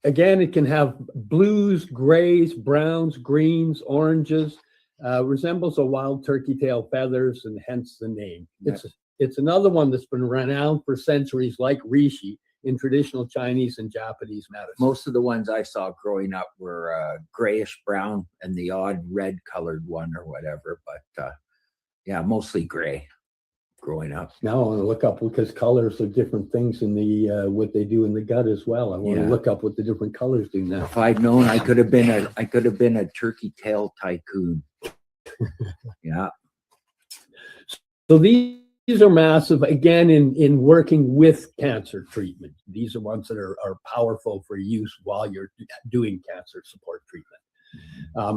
Again, it can have blues, grays, browns, greens, oranges. Resembles a wild turkey tail feathers, and hence the name. It's another one that's been renowned for centuries, like reishi, in traditional Chinese and Japanese medicine. Most of the ones I saw growing up were grayish brown and the odd red colored one or whatever, but yeah, mostly gray growing up. Now I want to look up, because colors are different things in the what they do in the gut as well. I want to look up what the different colors do now. If I'd known, I could have been a turkey tail tycoon. Yeah. So these are massive, again, in working with cancer treatment. These are ones that are powerful for use while you're doing cancer support treatment.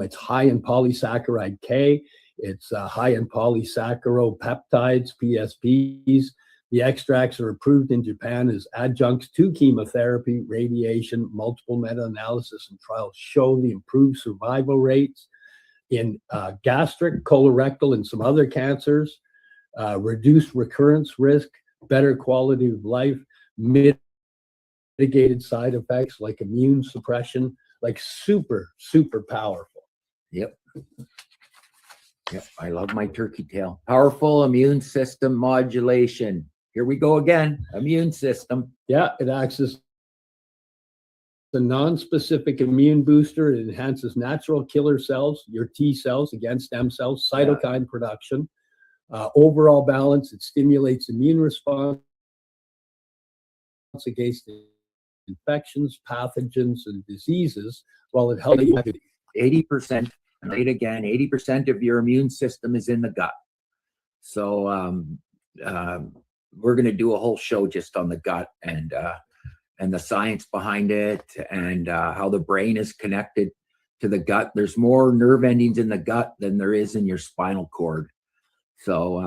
It's high in polysaccharide K. It's high in polysaccharopeptides, PSPs. The extracts are approved in Japan as adjuncts to chemotherapy, radiation. Multiple meta-analysis and trials show the improved survival rates in gastric, colorectal, and some other cancers. Reduced recurrence risk, better quality of life, mitigated side effects like immune suppression, like super, super powerful. Yep. Yep. I love my turkey tail. Powerful immune system modulation. Here we go again. Immune system. Yeah, it acts as a non-specific immune booster. It enhances natural killer cells, your T cells against stem cells, cytokine production. Overall balance, it stimulates immune response against infections, pathogens, and diseases, while it helps 80%, and rate again, 80% of your immune system is in the gut. So we're going to do a whole show just on the gut and the science behind it, and how the brain is connected to the gut. There's more nerve endings in the gut than there is in your spinal cord. So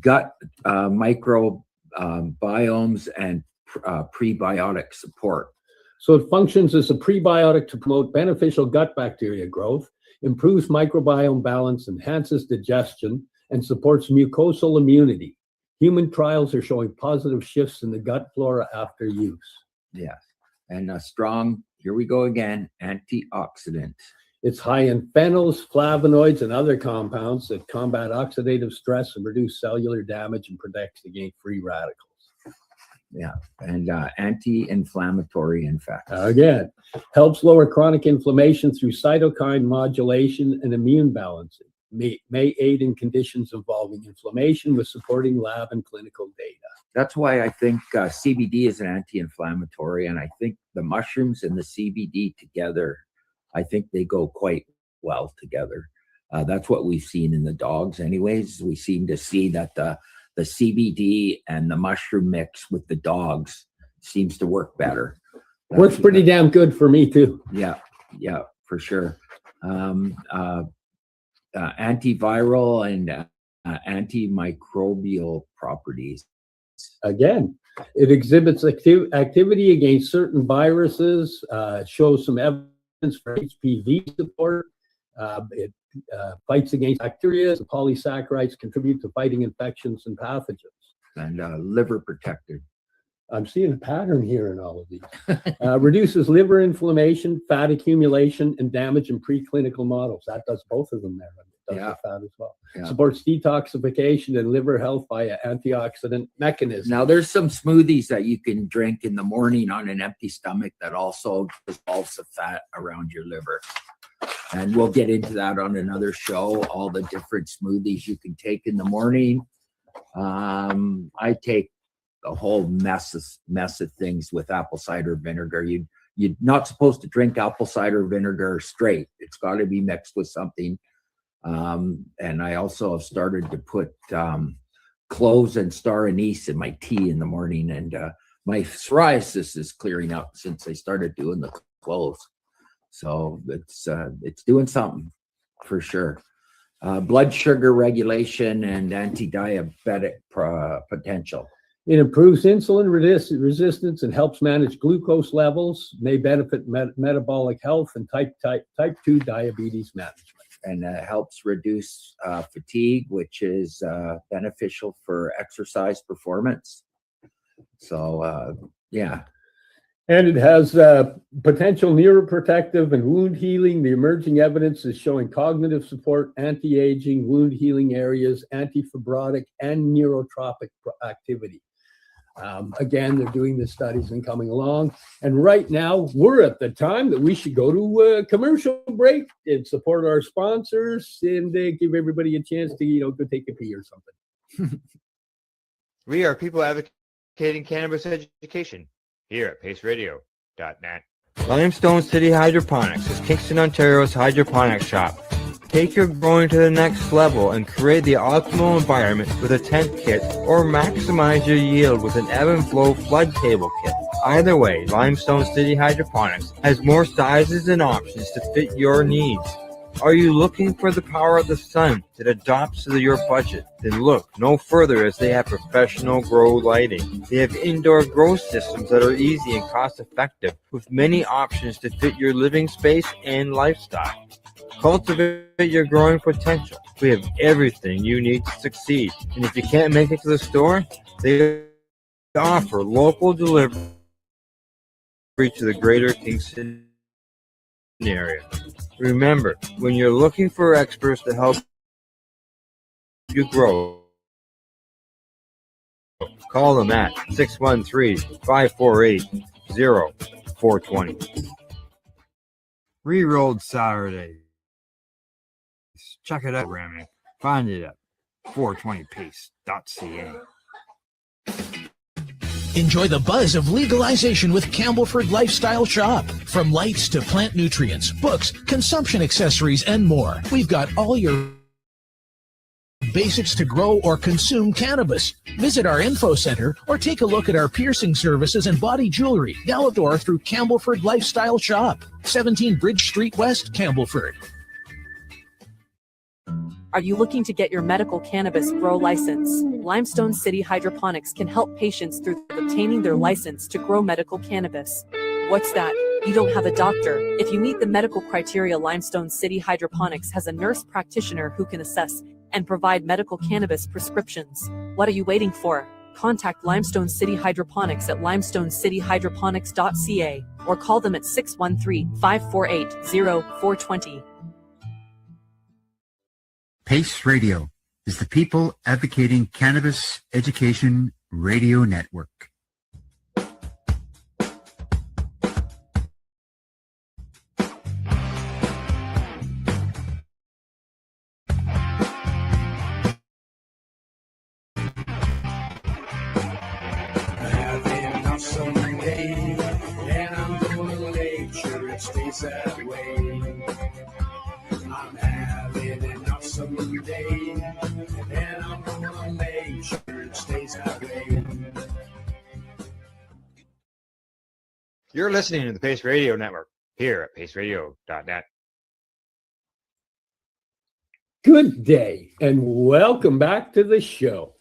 gut microbiomes and prebiotic support. So it functions as a prebiotic to promote beneficial gut bacteria growth, improves microbiome balance, enhances digestion, and supports mucosal immunity. Human trials are showing positive shifts in the gut flora after use. Yeah. And a strong, here we go again, antioxidant. It's high in phenols, flavonoids, and other compounds that combat oxidative stress and reduce cellular damage and protects against free radicals. Yeah, and anti-inflammatory, in fact. Again, helps lower chronic inflammation through cytokine modulation and immune balancing. May aid in conditions involving inflammation with supporting lab and clinical data. That's why I think CBD is an anti-inflammatory, and I think the mushrooms and the CBD together, I think they go quite well together. That's what we've seen in the dogs anyways. We seem to see that the CBD and the mushroom mix with the dogs seems to work better. Works pretty damn good for me too. Yeah, for sure. Antiviral and antimicrobial properties. Again, it exhibits activity against certain viruses, shows some evidence for HPV support. It fights against bacteria. The polysaccharides contribute to fighting infections and pathogens. And liver protective. I'm seeing a pattern here in all of these. Reduces liver inflammation, fat accumulation, and damage in preclinical models. That does both of them there. It does the fat as well. Yeah. Supports detoxification and liver health via antioxidant mechanisms. Now, there's some smoothies that you can drink in the morning on an empty stomach that also dissolves the fat around your liver. And we'll get into that on another show, all the different smoothies you can take in the morning. I take a whole mess of things with apple cider vinegar. You're not supposed to drink apple cider vinegar straight. It's got to be mixed with something. And I also have started to put cloves and star anise in my tea in the morning. And my psoriasis is clearing up since I started doing the cloves. So it's doing something for sure. Blood sugar regulation and anti-diabetic potential. It improves insulin resistance and helps manage glucose levels, may benefit metabolic health and type 2 diabetes management. And helps reduce fatigue, which is beneficial for exercise performance. So, yeah. And it has potential neuroprotective and wound healing. The emerging evidence is showing cognitive support, anti-aging, wound healing areas, anti-fibrotic, and neurotropic activity. Again, they're doing the studies and coming along. And right now, we're at the time that we should go to a commercial break and support our sponsors and give everybody a chance to, go take a pee or something. We are people advocating cannabis education here at paceradio.net. Limestone City Hydroponics is Kingston, Ontario's hydroponics shop. Take your growing to the next level and create the optimal environment with a tent kit, or maximize your yield with an ebb and flow flood table kit. Either way, Limestone City Hydroponics has more sizes and options to fit your needs. Are you looking for the power of the sun that adapts to your budget? Then look no further, as they have professional grow lighting. They have indoor grow systems that are easy and cost effective, with many options to fit your living space and lifestyle. Cultivate your growing potential. We have everything you need to succeed. And if you can't make it to the store, they offer local delivery to the greater Kingston area. Remember, when you're looking for experts to help you grow, call them at 613-548-0420. Rerolled Saturday. Check it out, Ramming. Find it at 420pace.ca. Enjoy the buzz of legalization with Campbellford Lifestyle Shop. From lights to plant nutrients, books, consumption accessories, and more, we've got all your basics to grow or consume cannabis. Visit our info center or take a look at our piercing services and body jewelry, now outdoor through Campbellford Lifestyle Shop, 17 Bridge Street West, Campbellford. Are you looking to get your medical cannabis grow license? Limestone City Hydroponics can help patients through obtaining their license to grow medical cannabis. What's that? You don't have a doctor. If you meet the medical criteria, Limestone City Hydroponics has a nurse practitioner who can assess and provide medical cannabis prescriptions. What are you waiting for? Contact Limestone City Hydroponics at limestonecityhydroponics.ca or call them at 613-548-0420. PACE Radio is the People Advocating Cannabis Education Radio Network. And I'm gonna make sure it stays that way. I'm having an awesome day, and I'm gonna make sure it stays that way. You're listening to the Pace Radio Network here at paceradio.net. Good day and welcome back to the show,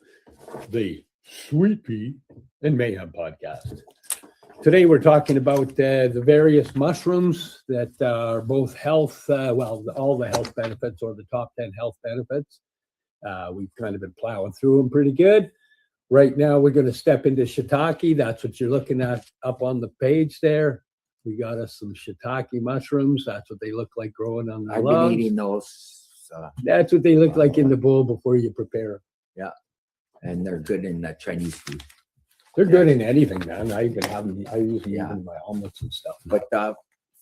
the Sweet Pea and Mayhem Podcast. Today we're talking about the various mushrooms that are both health, all the health benefits or the top 10 health benefits. We've kind of been plowing through them pretty good. Right now we're going to step into shiitake. That's what you're looking at up on the page there. We got us some shiitake mushrooms. That's what they look like growing on the I've logs. been eating those. That's what they look like in the bowl before you prepare them. Yeah, and they're good in Chinese food. They're good in anything, man. I even have them. I use them in my omelets and stuff. But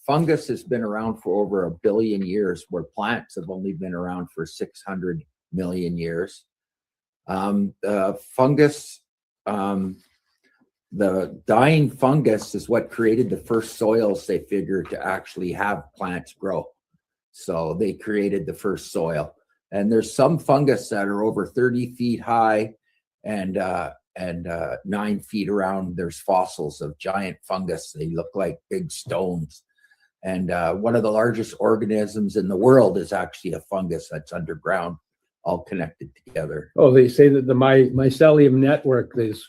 fungus has been around for over 1 billion years, where plants have only been around for 600 million years. Fungus, the dying fungus is what created the first soils they figured to actually have plants grow. So they created the first soil. And there's some fungus that are over 30 feet high and 9 feet around. There's fossils of giant fungus. They look like big stones. And one of the largest organisms in the world is actually a fungus that's underground, all connected together. Oh, they say that the mycelium network is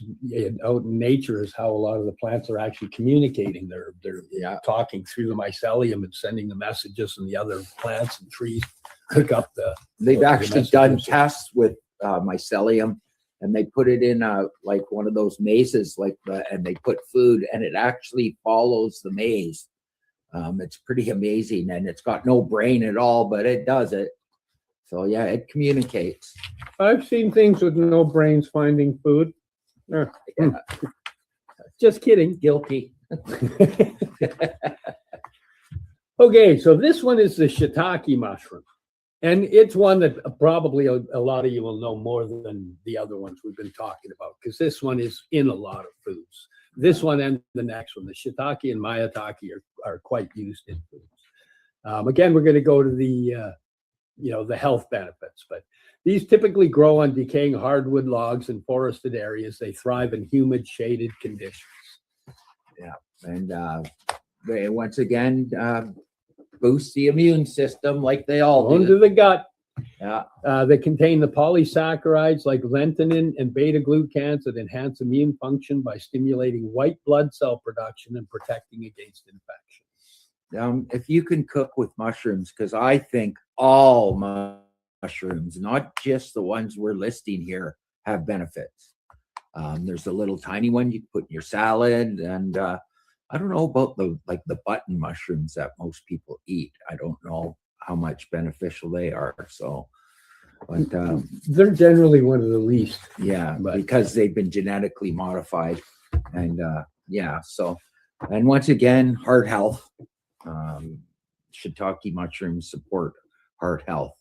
out in nature is how a lot of the plants are actually communicating. They're talking through the mycelium and sending the messages, and the other plants and trees hook up the. They've actually done tests with mycelium, and they put it in like one of those mazes, and they put food, and it actually follows the maze. It's pretty amazing, and it's got no brain at all, but it does it. So yeah, it communicates. I've seen things with no brains finding food. Just kidding. Guilty. Okay, so this one is the shiitake mushroom. And it's one that probably a lot of you will know more than the other ones we've been talking about, because this one is in a lot of foods. This one and the next one, the shiitake and maitake, are quite used in foods. Again, we're going to go to the health benefits, but these typically grow on decaying hardwood logs in forested areas. They thrive in humid, shaded conditions. Yeah, and they once again boost the immune system like they all do. Into the gut. Yeah. They contain the polysaccharides like lentinin and beta-glucans that enhance immune function by stimulating white blood cell production and protecting against infection. If you can cook with mushrooms, because I think all mushrooms, not just the ones we're listing here, have benefits. There's a little tiny one you can put in your salad, and I don't know about the button mushrooms that most people eat. I don't know how much beneficial they are. So, but they're generally one of the least. Yeah, because they've been genetically modified, and So, and once again, heart health. Shiitake mushrooms support heart health.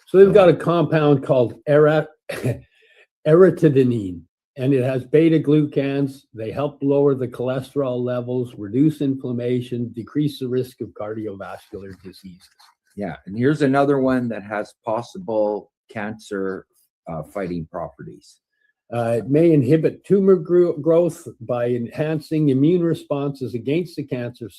So they've got a compound called erythidinine, and it has beta-glucans. They help lower the cholesterol levels, reduce inflammation, decrease the risk of cardiovascular diseases. Yeah, and here's another one that has possible cancer fighting properties. It may inhibit tumor growth by enhancing immune responses against the cancer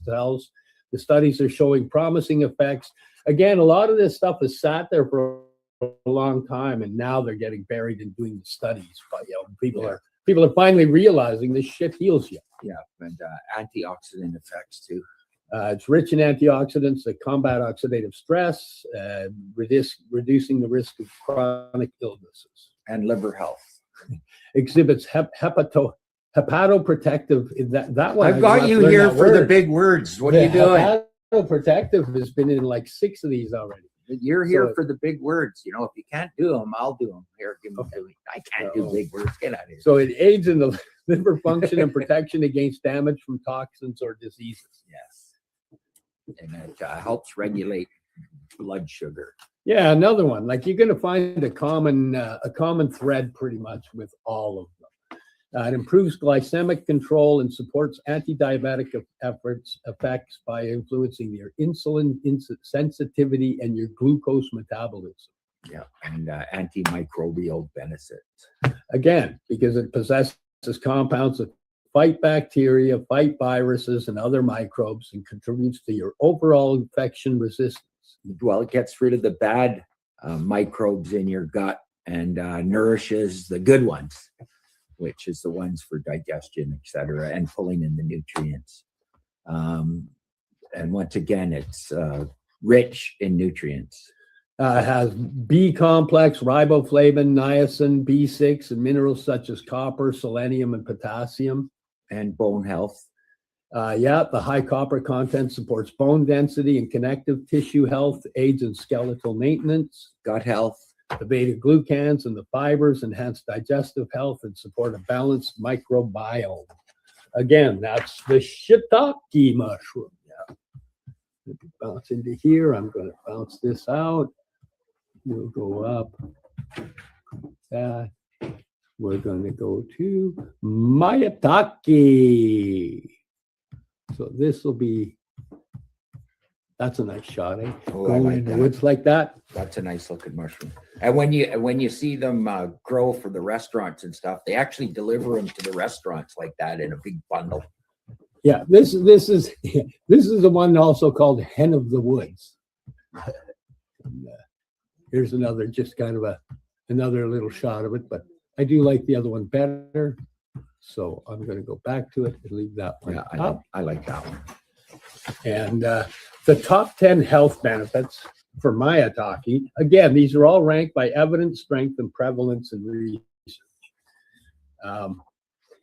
cells. The studies are showing promising effects. Again, a lot of this stuff has sat there for a long time, and now they're getting buried in doing the studies. But people are finally realizing this shit heals you. Yeah, and antioxidant effects too. It's rich in antioxidants that combat oxidative stress, reducing the risk of chronic illnesses. And liver health. Exhibits hepatoprotective. That one. I've got you here for the big words. What are you doing? Hepatoprotective has been in like 6 of these already. You're here for the big words. You know, if you can't do them, I'll do them. Here, give me. I can't do big words. Get out of here. So it aids in the liver function and protection against damage from toxins or diseases. Yes, and it helps regulate blood sugar. Yeah, another one. Like you're going to find a common thread pretty much with all of them. It improves glycemic control and supports anti-diabetic effects by influencing your insulin sensitivity and your glucose metabolism. Yeah, and antimicrobial benefits. Again, because it possesses compounds that fight bacteria, fight viruses, and other microbes, and contributes to your overall infection resistance. Well, it gets rid of the bad microbes in your gut and nourishes the good ones, which is the ones for digestion, etc., and pulling in the nutrients. And once again, it's rich in nutrients. It has B complex, riboflavin, niacin, B6, and minerals such as copper, selenium, and potassium. And bone health. The high copper content supports bone density and connective tissue health, aids in skeletal maintenance, gut health. The beta-glucans and the fibers enhance digestive health and support a balanced microbiome. Again, that's the shiitake mushroom. Yeah. If you bounce into here, I'm going to bounce this out. We'll go up. That. We're going to go to maitake. So this will be. That's a nice shot, eh? Oh, Going like in the that. woods like that. That's a nice looking mushroom. And when you see them grow for the restaurants and stuff, they actually deliver them to the restaurants like that in a big bundle. Yeah, this is the one also called hen of the woods. And, here's another, just kind of another little shot of it, but I do like the other one better. So I'm going to go back to it and leave that one. Yeah, I like that one. And the top 10 health benefits for maitake. Again, these are all ranked by evidence, strength, and prevalence and research.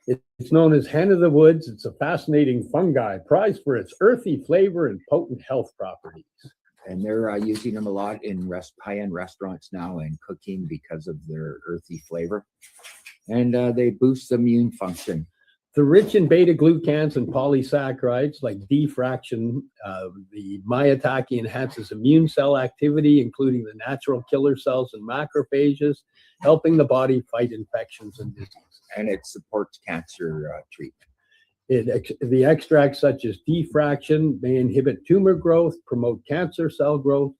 It's known as hen of the woods. It's a fascinating fungi prized for its earthy flavor and potent health properties. And they're using them a lot in high-end restaurants now and cooking because of their earthy flavor. And they boost the immune function. They're rich in beta-glucans and polysaccharides like D-fraction. The maitake enhances immune cell activity, including the natural killer cells and macrophages, helping the body fight infections and disease. And it supports cancer treatment. The extracts such as D-fraction may inhibit tumor growth, promote cancer cell growth,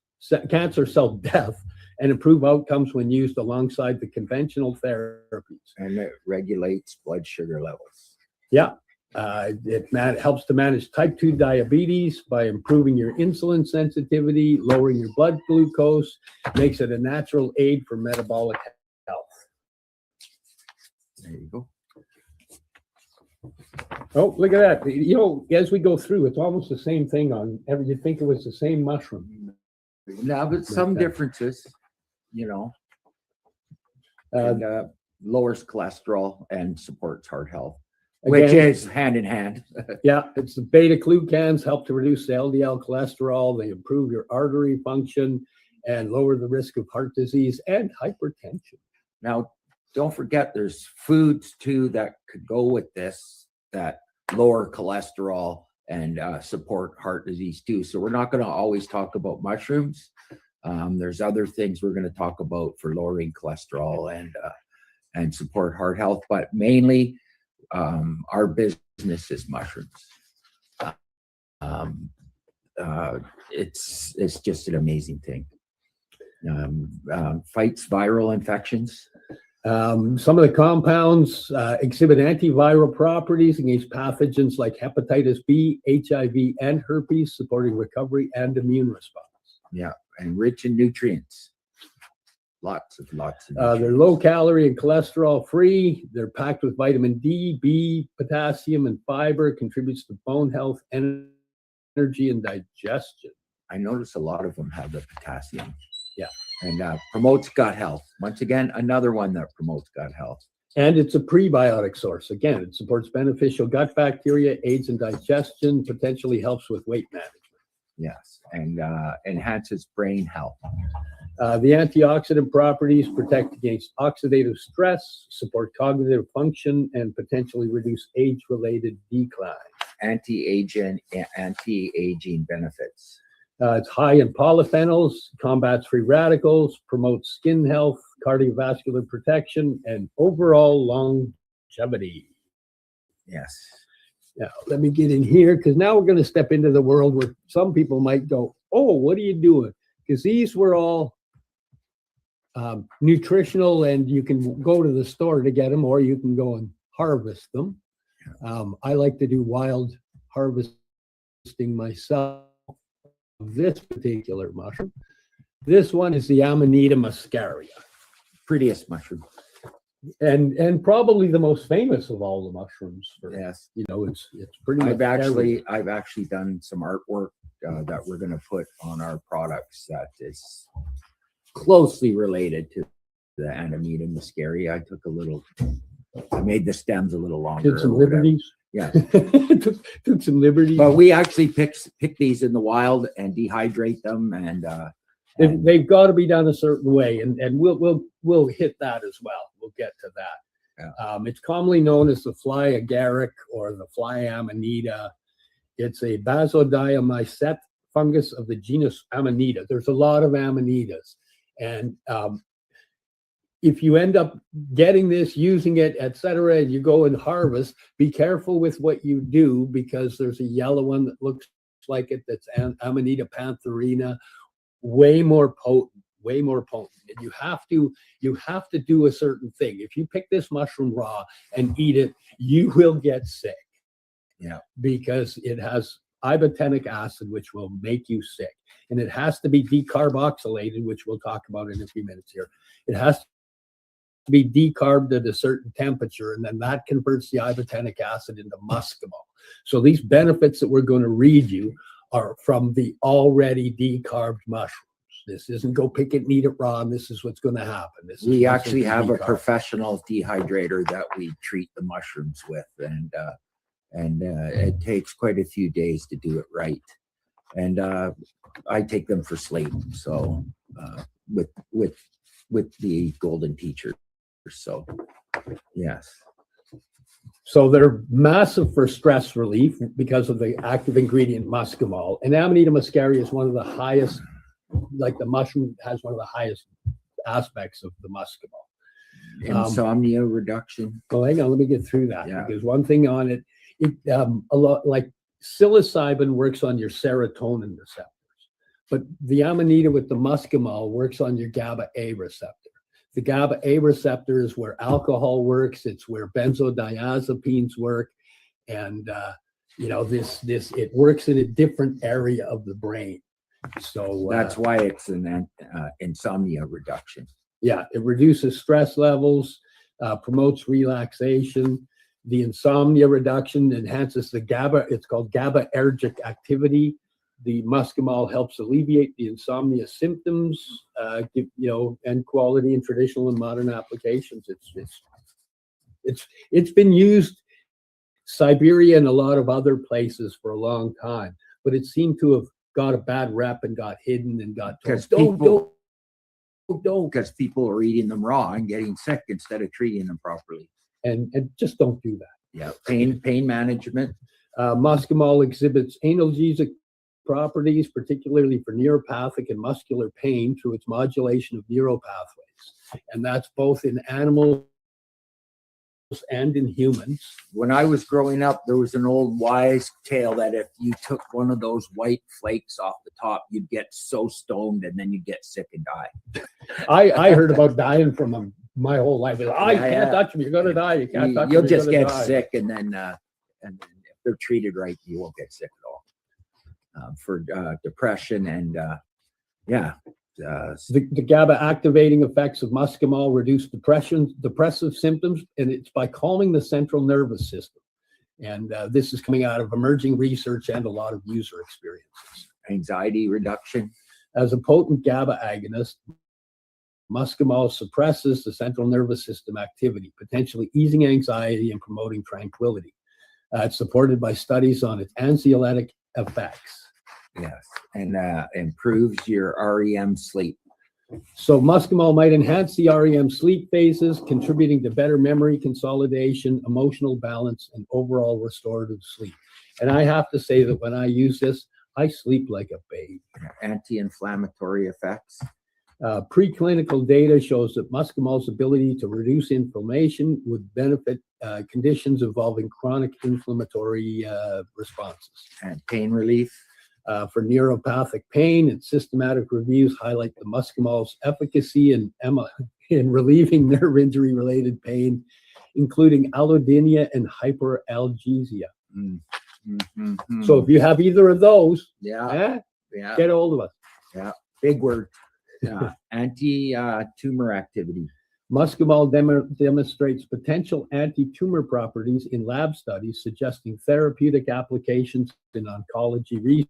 cancer cell death, and improve outcomes when used alongside the conventional therapies. And it regulates blood sugar levels. Yeah, it helps to manage type 2 diabetes by improving your insulin sensitivity, lowering your blood glucose, makes it a natural aid for metabolic health. There you go. Oh, look at that. You know, as we go through, it's almost the same thing on every, you'd think it was the same mushroom. Now, but some differences, you know. And lowers cholesterol and supports heart health, which is hand in hand. Yeah, it's the beta-glucans help to reduce the LDL cholesterol. They improve your artery function and lower the risk of heart disease and hypertension. Now, don't forget there's foods too that could go with this that lower cholesterol and support heart disease too. So we're not going to always talk about mushrooms. There's other things we're going to talk about for lowering cholesterol and support heart health, but mainly our business is mushrooms. It's just an amazing thing. Fights viral infections. Some of the compounds exhibit antiviral properties against pathogens like hepatitis B, HIV, and herpes, supporting recovery and immune response. Yeah, and rich in nutrients. Lots of nutrients. They're low calorie and cholesterol free. They're packed with vitamin D, B, potassium, and fiber. Contributes to bone health, energy, energy and digestion. I notice a lot of them have the potassium. Yeah. And promotes gut health. Once again, another one that promotes gut health. And it's a prebiotic source. Again, it supports beneficial gut bacteria, aids in digestion, potentially helps with weight management. Yes, and enhances brain health. The antioxidant properties protect against oxidative stress, support cognitive function, and potentially reduce age-related decline. Anti-aging benefits. It's high in polyphenols, combats free radicals, promotes skin health, cardiovascular protection, and overall longevity. Yes. Now, let me get in here because now we're going to step into the world where some people might go, oh, what are you doing? Because these were all nutritional, and you can go to the store to get them, or you can go and harvest them. I like to do wild harvesting myself. This particular mushroom. This one is the Amanita muscaria. Prettiest mushroom. And probably the most famous of all the mushrooms. Yes. You know, it's pretty much I've actually done some artwork that we're going to put on our products that is closely related to the Amanita muscaria. I made the stems a little longer. Did some liberties. Yeah. took some liberties. But we actually pick these in the wild and dehydrate them, and they've got to be done a certain way, and we'll hit that as well. We'll get to that. Yeah. It's commonly known as the fly agaric or the fly amanita. It's a basodiamycete fungus of the genus Amanita. There's a lot of amanitas, and if you end up getting this, using it, etc., and you go and harvest, be careful with what you do, because there's a yellow one that looks like it that's Amanita pantherina, way more potent. And you have to do a certain thing. If you pick this mushroom raw and eat it, you will get sick. Yeah, because it has ibotenic acid, which will make you sick, and it has to be decarboxylated, which we'll talk about in a few minutes here. It has to be decarbed at a certain temperature, and then that converts the ibotenic acid into muscimol. So these benefits that we're going to read you are from the already decarbed mushrooms. This isn't go pick it and eat it raw, and this is what's going to happen. We actually have a professional dehydrator that we treat the mushrooms with, and it takes quite a few days to do it right. And I take them for sleep, so with the golden teacher. So, yes. So they're massive for stress relief because of the active ingredient muscimol. And Amanita muscaria is one of the highest, like the mushroom has one of the highest aspects of the muscimol. Insomnia reduction. Well, hang on, let me get through that. Yeah. Because one thing on it, a lot like psilocybin works on your serotonin receptors, but the Amanita with the muscimol works on your GABA-A receptor. The GABA-A receptor is where alcohol works. It's where benzodiazepines work, and it works in a different area of the brain. So that's why it's an insomnia reduction. Yeah, it reduces stress levels, promotes relaxation. The insomnia reduction enhances the GABA. It's called GABAergic activity. The muscimol helps alleviate the insomnia symptoms, and quality in traditional and modern applications. It's been used Siberia and a lot of other places for a long time, but it seemed to have got a bad rep and got hidden and got told, don't, because people are eating them raw and getting sick instead of treating them properly. And just don't do that. Yeah, pain management. Muscimol exhibits analgesic properties, particularly for neuropathic and muscular pain through its modulation of neural pathways. And that's both in animals and in humans. When I was growing up, there was an old wise tale that if you took one of those white flakes off the top, you'd get so stoned and then you'd get sick and die. I heard about dying from them my whole life. You can't touch them. You're going to die. You can't touch them. You'll just get sick, and then if they're treated right, you won't get sick at all. For depression and the GABA activating effects of muscimol reduce depressive symptoms, and it's by calming the central nervous system. And this is coming out of emerging research and a lot of user experiences. Anxiety reduction. As a potent GABA agonist, muscimol suppresses the central nervous system activity, potentially easing anxiety and promoting tranquility. It's supported by studies on its anxiolytic effects. Yes, and improves your REM sleep. So muscimol might enhance the REM sleep phases, contributing to better memory consolidation, emotional balance, and overall restorative sleep. And I have to say that when I use this, I sleep like a baby. Anti-inflammatory effects. Preclinical data shows that muscimol's ability to reduce inflammation would benefit conditions involving chronic inflammatory responses. And pain relief. For neuropathic pain, and systematic reviews highlight the muscimol's efficacy in relieving nerve injury-related pain, including allodynia and hyperalgesia. So if you have either of those, yeah, get a hold of us. Yeah, big word. Yeah, anti-tumor activity. Muscimol demonstrates potential anti-tumor properties in lab studies, suggesting therapeutic applications in oncology research.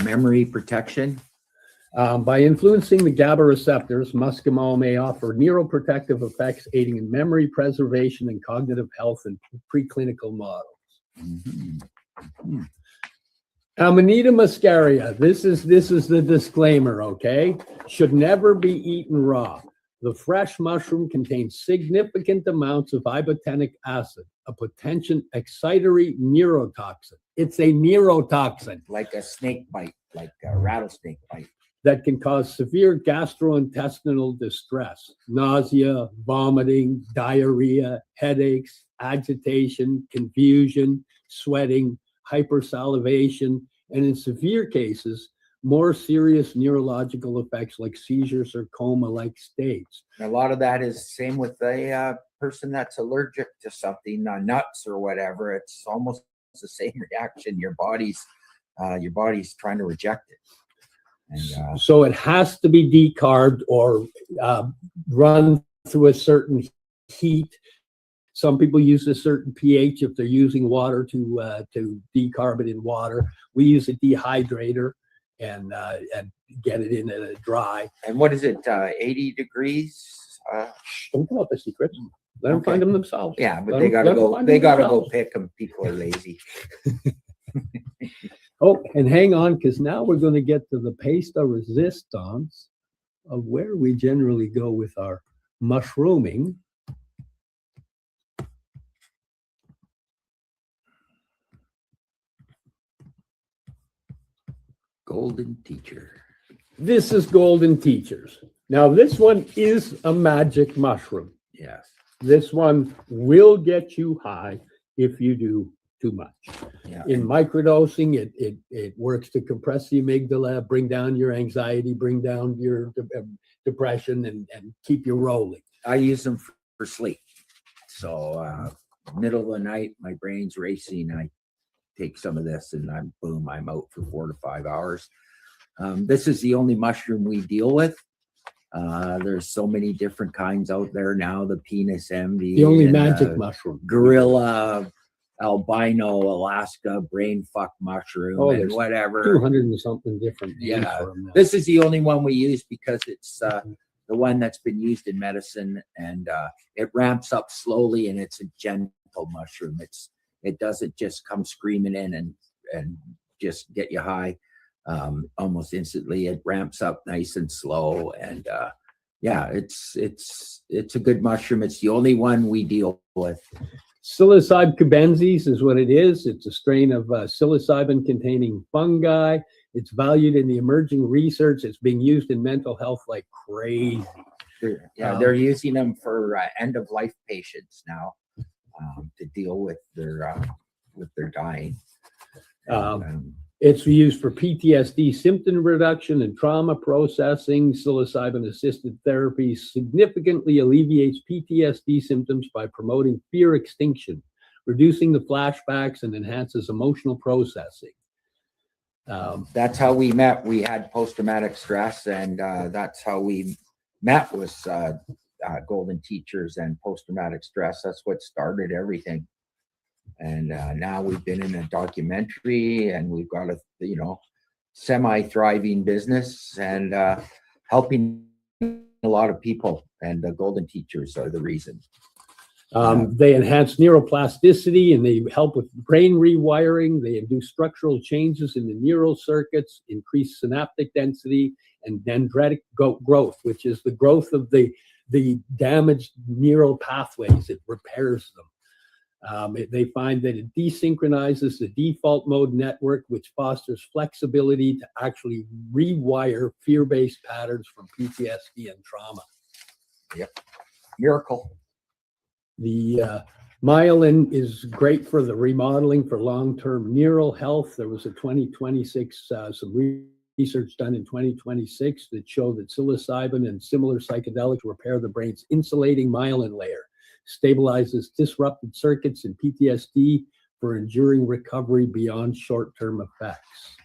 Memory protection. By influencing the GABA receptors, muscimol may offer neuroprotective effects, aiding in memory preservation and cognitive health in preclinical models. Amanita muscaria. This is the disclaimer, okay? Should never be eaten raw. The fresh mushroom contains significant amounts of ibotenic acid, a potent excitatory neurotoxin. It's a neurotoxin. Like a snake bite, like a rattlesnake bite. That can cause severe gastrointestinal distress, nausea, vomiting, diarrhea, headaches, agitation, confusion, sweating, hypersalivation, and in severe cases, more serious neurological effects like seizures or coma-like states. A lot of that is same with a person that's allergic to something, nuts or whatever. It's almost the same reaction. Your body's trying to reject it. And, so it has to be decarbed or run through a certain heat. Some people use a certain pH if they're using water to decarb it in water. We use a dehydrator and get it in a dry. And what is it? 80 degrees? Don't tell up the secrets. Let them find them themselves. Yeah, but they gotta go. They gotta go pick them. People are lazy. Oh, and hang on, because now we're going to get to the pièce de résistance of where we generally go with our mushrooming. Golden Teacher. This is Golden Teachers. Now, this one is a magic mushroom. Yes. This one will get you high if you do too much. Yeah. In microdosing, it works to compress the amygdala, bring down your anxiety, bring down your depression, and keep you rolling. I use them for sleep. So middle of the night, my brain's racing. I take some of this and I'm out for 4 to 5 hours. This is the only mushroom we deal with. There's so many different kinds out there now. The penis envy, the only magic mushroom, gorilla, albino, Alaska, brain fuck mushroom, and whatever. 200 and something different. Yeah, this is the only one we use because it's the one that's been used in medicine, and it ramps up slowly, and it's a gentle mushroom. It doesn't just come screaming in and just get you high almost instantly. It ramps up nice and slow, and yeah, it's a good mushroom. It's the only one we deal with. Psilocybe cubensis is what it is. It's a strain of psilocybin-containing fungi. It's valued in the emerging research. It's being used in mental health like crazy. They're using them for end-of-life patients now to deal with their dying. It's used for PTSD symptom reduction and trauma processing. Psilocybin-assisted therapy significantly alleviates PTSD symptoms by promoting fear extinction, reducing the flashbacks, and enhances emotional processing. That's how we met. We had post-traumatic stress, and that's how we met, was golden teachers and post-traumatic stress. That's what started everything. And now we've been in a documentary, and we've got a semi-thriving business and helping a lot of people. And the golden teachers are the reason. They enhance neuroplasticity, and they help with brain rewiring. They induce structural changes in the neural circuits, increase synaptic density, and dendritic growth, which is the growth of the damaged neural pathways. It repairs them. They find that it desynchronizes the default mode network, which fosters flexibility to actually rewire fear-based patterns from PTSD and trauma. Yep. Miracle. The myelin is great for the remodeling for long-term neural health. There was a 2026, some research done in 2026 that showed that psilocybin and similar psychedelics repair the brain's insulating myelin layer, stabilizes disrupted circuits in PTSD for enduring recovery beyond short-term effects.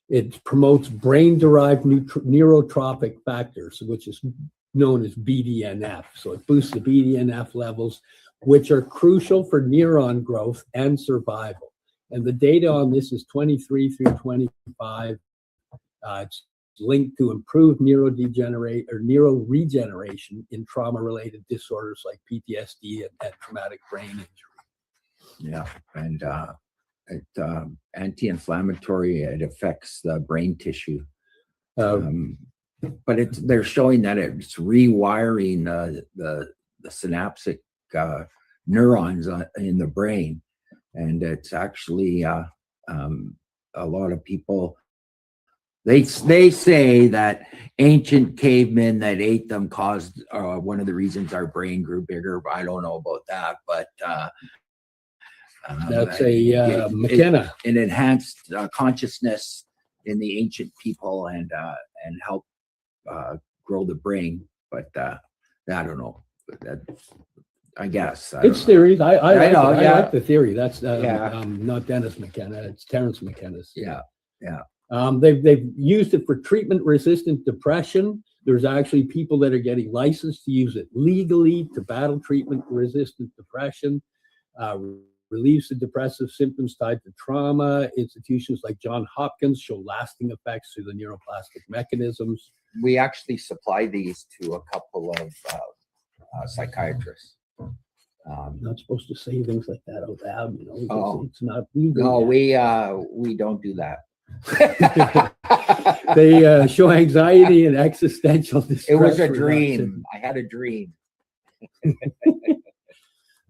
It promotes brain-derived neurotrophic factors, which is known as BDNF. So it boosts the BDNF levels, which are crucial for neuron growth and survival. And the data on this is 23 through 25. It's linked to improved neuroregeneration in trauma-related disorders like PTSD and traumatic brain injury. Yeah, and it anti-inflammatory. It affects the brain tissue. But they're showing that it's rewiring the synaptic neurons in the brain, and it's actually a lot of people. They say that ancient cavemen that ate them caused one of the reasons our brain grew bigger. I don't know about that, but that's a McKenna. It enhanced consciousness in the ancient people and help grow the brain, but I don't know. I guess it's theories. I like the theory. That's yeah. Not Dennis McKenna. It's Terence McKenna's. Yeah. They've used it for treatment-resistant depression. There's actually people that are getting licensed to use it legally to battle treatment-resistant depression. Relieves the depressive symptoms tied to trauma. Institutions like Johns Hopkins show lasting effects through the neuroplastic mechanisms. We actually supply these to a couple of psychiatrists. Not supposed to say things like that out loud, it's not legal. No, we don't do that. They show anxiety and existential distress. It was a dream. I had a dream.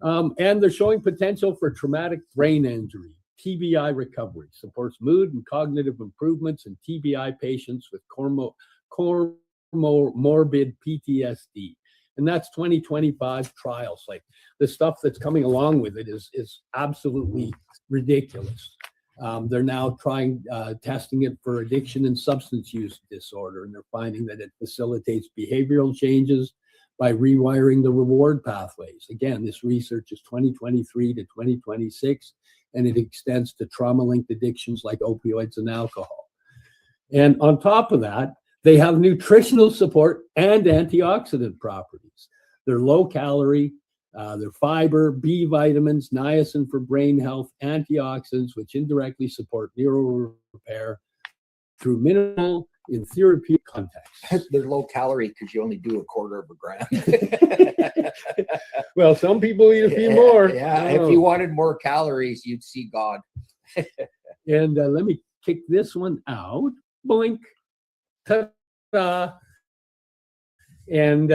And they're showing potential for traumatic brain injury, TBI recovery, supports mood and cognitive improvements in TBI patients with comorbid PTSD. And that's 2025 trials. Like the stuff that's coming along with it is absolutely ridiculous. They're now testing it for addiction and substance use disorder, and they're finding that it facilitates behavioral changes by rewiring the reward pathways. Again, this research is 2023 to 2026, and it extends to trauma-linked addictions like opioids and alcohol. And on top of that, they have nutritional support and antioxidant properties. They're low calorie, they're fiber, B vitamins, niacin for brain health, antioxidants, which indirectly support neural repair through minimal in therapeutic context. They're low calorie because you only do 1/4 of a gram. Well, some people eat a few more. Yeah, if you wanted more calories, you'd see God. And let me kick this one out. Blink. Ta-da. And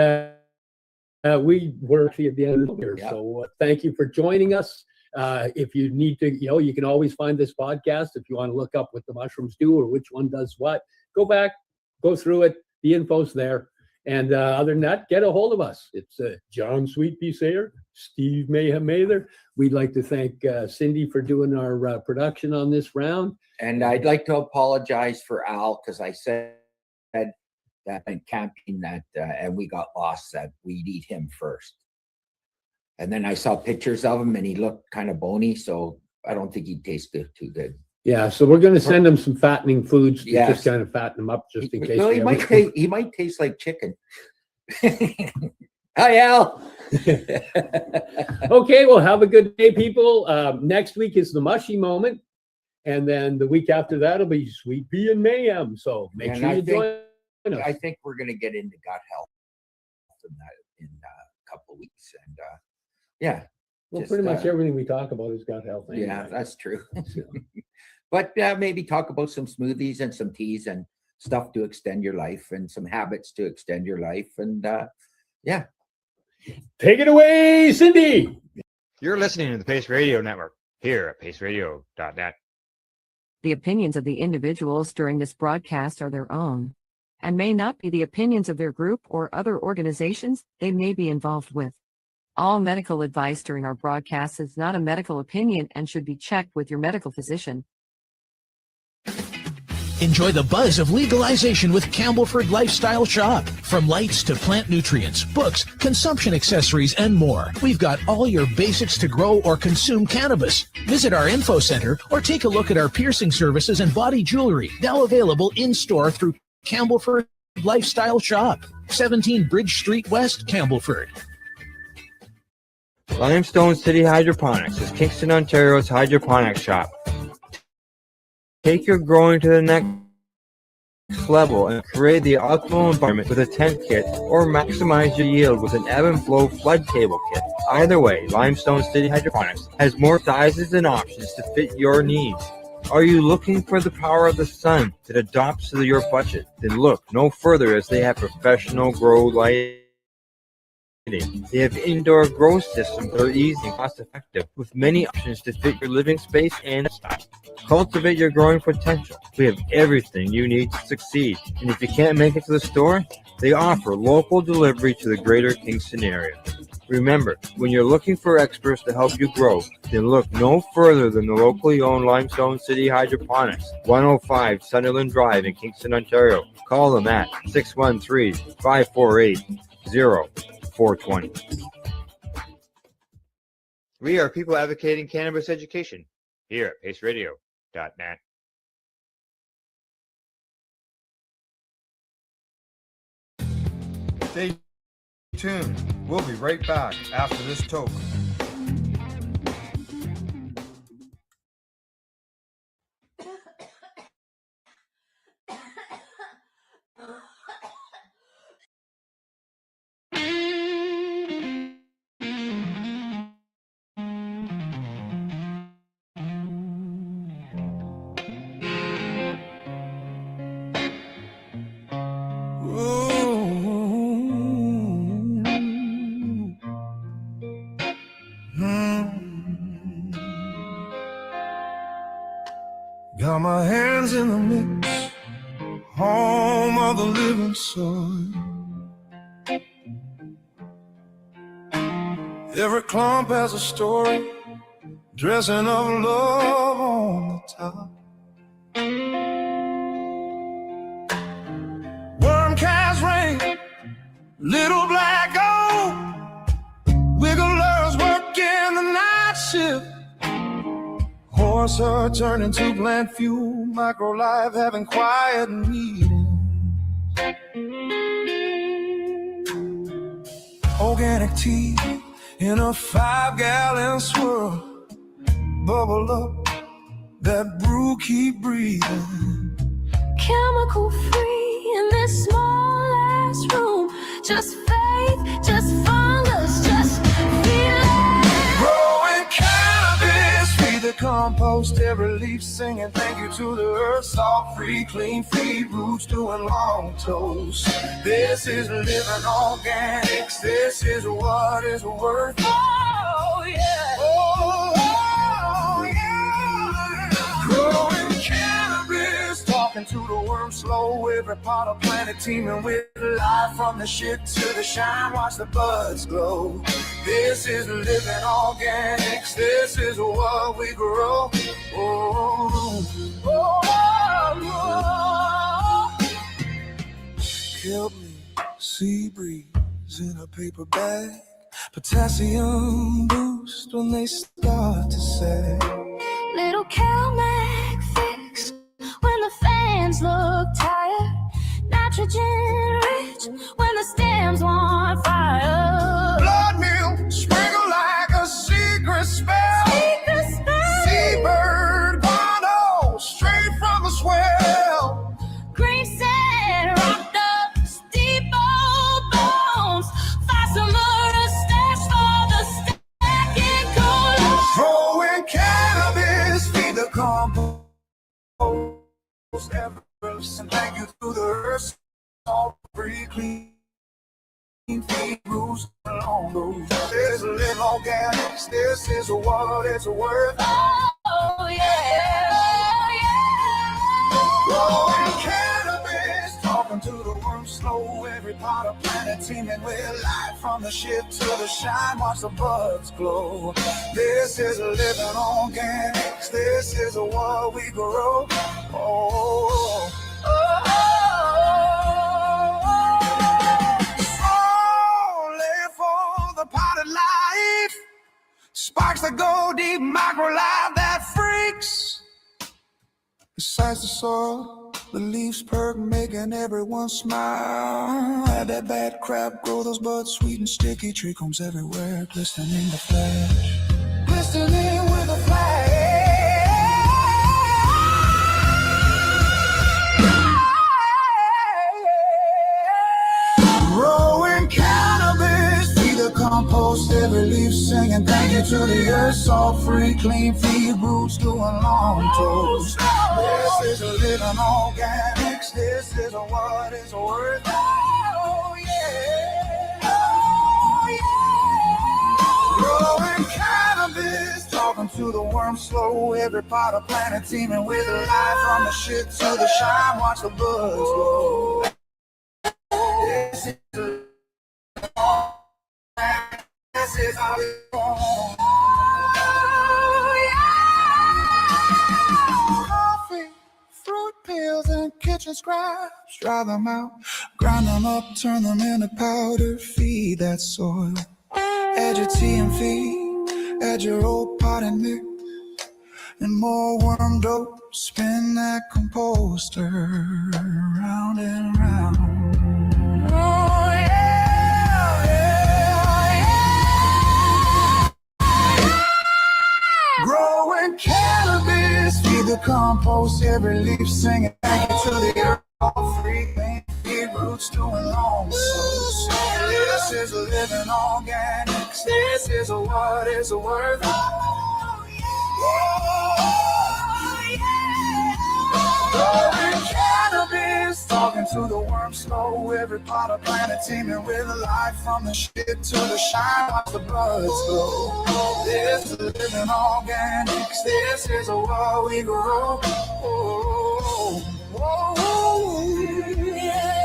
we were actually at the end of the year. Yeah. So thank you for joining us. If you need to, you can always find this podcast if you want to look up what the mushrooms do or which one does what. Go back, go through it. The info's there. And other than that, get a hold of us. It's John Sweetpea Sayer, Steve Mayhem Mather. We'd like to thank Cindy for doing our production on this round. And I'd like to apologize for Al because I said that in camping that and we got lost that we'd eat him first. And then I saw pictures of him and he looked kind of bony, so I don't think he'd taste too good. Yeah, so we're going to send him some fattening foods to just kind of fatten him up just in case. No, he might taste like chicken. Hi, Al. Okay, well, have a good day, people. Next week is the mushy moment. And then the week after that will be Sweet Pea and Mayhem. So make And sure I you think- join us. I think we're going to get into gut health in a couple of weeks. And yeah. Well, just, pretty much everything we talk about is gut health. Anyway. Yeah, that's true. But maybe talk about some smoothies and some teas and stuff to extend your life and some habits to extend your life. And yeah. Take it away, Cindy. You're listening to the Pace Radio Network here at paceradio.net. The opinions of the individuals during this broadcast are their own and may not be the opinions of their group or other organizations they may be involved with. All medical advice during our broadcast is not a medical opinion and should be checked with your medical physician. Enjoy the buzz of legalization with Campbellford Lifestyle Shop. From lights to plant nutrients, books, consumption accessories, and more. We've got all your basics to grow or consume cannabis. Visit our info center or take a look at our piercing services and body jewelry, now available in-store through Campbellford Lifestyle Shop, 17 Bridge Street West, Campbellford. Limestone City Hydroponics is Kingston, Ontario's hydroponics shop. Take your growing to the next level and create the optimal environment with a tent kit or maximize your yield with an ebb and flow flood table kit. Either way, Limestone City Hydroponics has more sizes and options to fit your needs. Are you looking for the power of the sun that adapts to your budget? Then look no further as they have professional grow lighting. They have indoor grow systems that are easy and cost effective with many options to fit your living space and style. Cultivate your growing potential. We have everything you need to succeed. And if you can't make it to the store, they offer local delivery to the greater Kingston area. Remember, when you're looking for experts to help you grow, then look no further than the locally owned Limestone City Hydroponics, 105 Sunderland Drive in Kingston, Ontario. Call them at 613-548-0420. We are people advocating cannabis education here at paceradio.net. Stay tuned. We'll be right back after this toke. Got my hands in the mix, home of the living soil. Every clump has a story, dressing of love on the top. Worm calves rain, little black gold, wigglers working the night shift. Horse are turning to plant fuel, microlife having quiet meetings. Organic tea in a 5-gallon swirl, bubble up, that brew keep breathing. Chemical free in this small ass room, just faith, just fungus, just feeling. Growing cannabis, feed the compost, every leaf singing thank you to the earth. Salt free, clean feed, roots doing long toast. This is living organics, this is what is worth. Oh yeah, oh yeah. Growing cannabis, talking to the worm slow, every pot of planet teeming with life. From the shit to the shine, watch the buds glow. This is living organics, this is what we grow. Oh, oh, oh, oh. Kelp leaf, sea breeze in a paper bag, potassium boost when they start to sag. little CalMag fix when the fans look tired, nitrogen rich when the stems won't This is live organics. This is what it's worth. Oh, yeah. Growing cannabis, talking to the worm slow. Every part of planet teeming with life, from the shit to the shine. Watch the buds glow. This is living organics. This is what we grow. Oh, live for the potted life. Sparks that go deep, micro life that freaks. Besides the soil, the leaves perk, making everyone smile. Add that bad crap, grow those buds sweet and sticky. Tree comes everywhere, glistening the flash. Glistening with a flash. Growing cannabis, feed the compost, every leaf singing thank you to the earth. Salt free, clean feed, roots doing long toast. This is living organics. This is what it's worth. Oh yeah, oh yeah. Growing cannabis, talking to the worm slow. Every part of planet teeming with life, from the shit to the shine. Watch the buds grow. This is how we go. Coffee, fruit peels, and kitchen scraps. Dry them out, grind them up, turn them into powder. Feed that soil. Add your tea and feed. Add your old pot and mix. And more worm dope. Spin that composter round and round. Oh yeah, yeah. Growing cannabis, feed the compost, every leaf singing thank you to the earth. All free, feed roots doing long so. This is living organics. This is what it's worth. Oh, yeah. Growing cannabis, talking to the worm slow. Every part of planet teeming with life, from the shit to the shine. Watch the buds glow. This is living organics. This is what we grow. Oh, oh, oh, yeah.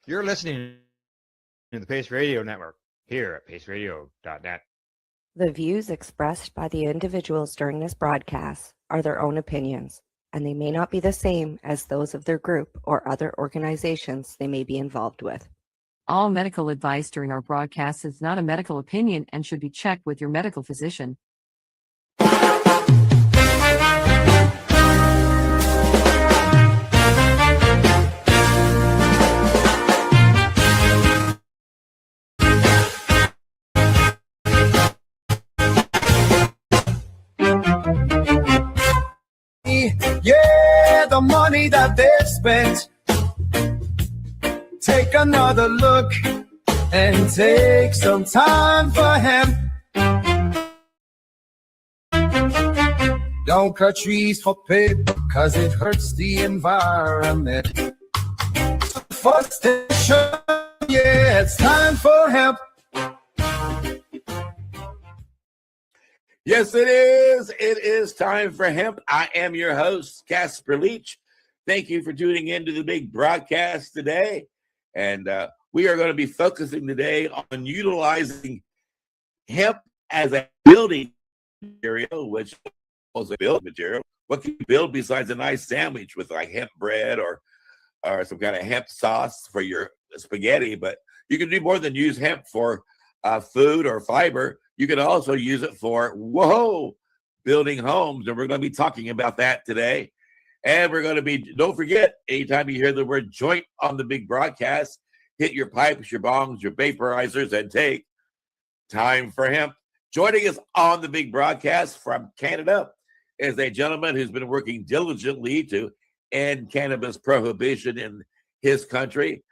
You're listening to the Pace Radio Network here at paceradio.net. The views expressed by the individuals during this broadcast are their own opinions, and they may not be the same as those of their group or other organizations they may be involved with. All medical advice during our broadcast is not a medical opinion and should be checked with your medical physician. Yeah, the money that they've spent. Take another look and take some time for hemp. Don't cut trees for paper, cause it hurts the environment. First station, yeah, it's time for hemp. Yes, it is. It is time for hemp. I am your host, Casper Leach. Thank you for tuning in to the big broadcast today. And we are going to be focusing today on utilizing hemp as a building material, which is a building material. What can you build besides a nice sandwich with like hemp bread or some kind of hemp sauce for your spaghetti? But you can do more than use hemp for food or fiber. You can also use it for, building homes. And we're going to be talking about that today. And we're going to be, don't forget, anytime you hear the word joint on the big broadcast, hit your pipes, your bongs, your vaporizers, and take time for hemp. Joining us on the big broadcast from Canada is a gentleman who's been working diligently to end cannabis prohibition in his country,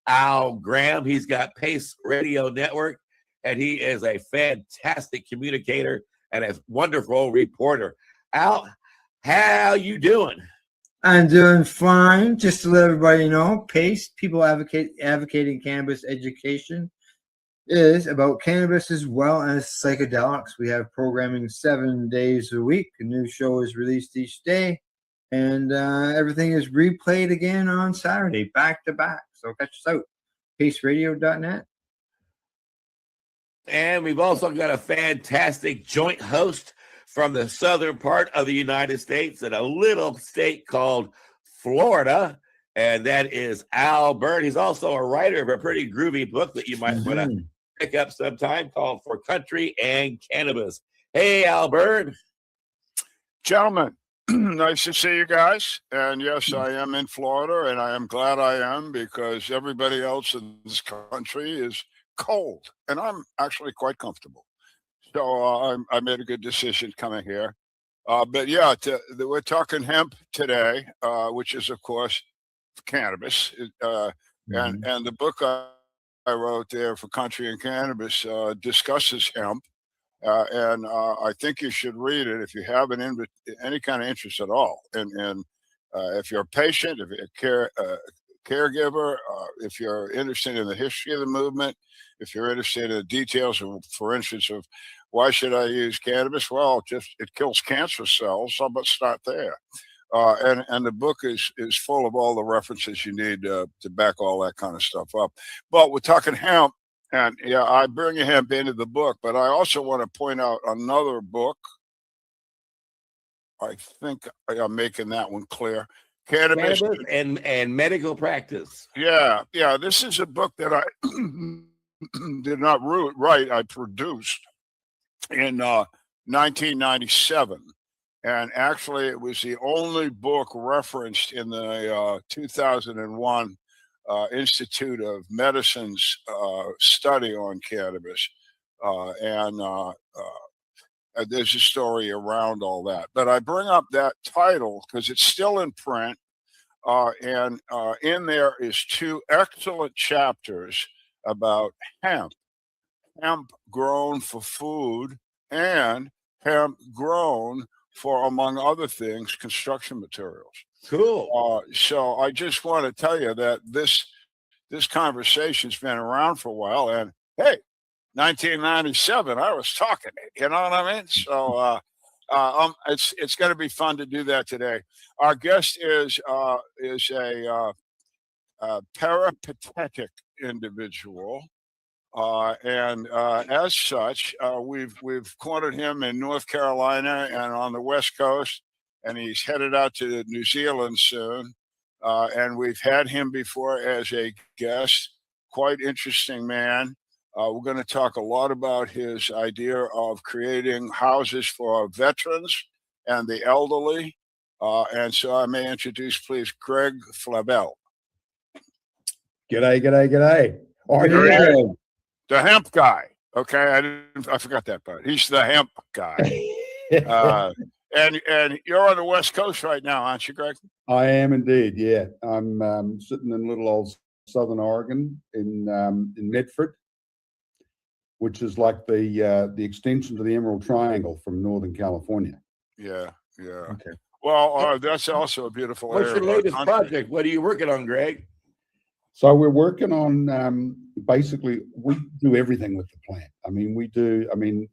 Al Graham. He's got Pace Radio Network, and he is a fantastic communicator and a wonderful reporter. Al, how you doing? I'm doing fine. Just to let everybody know, PACE, People Advocating Cannabis Education, is about cannabis as well as psychedelics. We have programming 7 days a week. A new show is released each day, and everything is replayed again on Saturday, back to back. So catch us out, paceradio.net. And we've also got a fantastic joint host from the southern part of the United States in a little state called Florida, and that is Albert. He's also a writer of a pretty groovy book that you might want to pick up sometime called For Country and Cannabis. Hey, Albert. Gentlemen, nice to see you guys. And yes, I am in Florida, and I am glad I am, because everybody else in this country is cold, and I'm actually quite comfortable. So I made a good decision coming here. But yeah, we're talking hemp today, which is, of course, cannabis. And the book I wrote there, For Country and Cannabis, discusses hemp. And I think you should read it if you have any kind of interest at all. And if you're a patient, if you're a caregiver, if you're interested in the history of the movement, if you're interested in the details of, for instance, of why should I use cannabis? Well, it kills cancer cells. So let's start there. And the book is full of all the references you need to back all that kind of stuff up. But we're talking hemp, and yeah, I bring hemp into the book, but I also want to point out another book. I think I'm making that one clear. Cannabis and medical practice. Yeah. This is a book that I did not write. I produced in 1997. And actually, it was the only book referenced in the 2001 Institute of Medicine's study on cannabis. There's a story around all that. But I bring up that title because it's still in print. And in there is 2 excellent chapters about hemp grown for food, and hemp grown for, among other things, construction materials. Cool. So I just want to tell you that this conversation's been around for a while, and hey, 1997, I was talking it. You know what I mean? So it's going to be fun to do that today. Our guest is a peripatetic individual. And as such, we've cornered him in North Carolina and on the West Coast, and he's headed out to New Zealand soon. And we've had him before as a guest. Quite interesting man. We're going to talk a lot about his idea of creating houses for veterans and the elderly. And so I may introduce, please, Greg Flabel. G'day. The hemp guy. Okay, I forgot that part. He's the hemp guy. And you're on the West Coast right now, aren't you, Greg? I am indeed. Yeah, I'm sitting in little old Southern Oregon in Medford, which is like the extension to the Emerald Triangle from Northern California. Yeah. Okay. Well, that's also a beautiful area. What's your latest project? What are you working on, Greg? So we're working on basically we do everything with the plant. I mean, we do. I mean,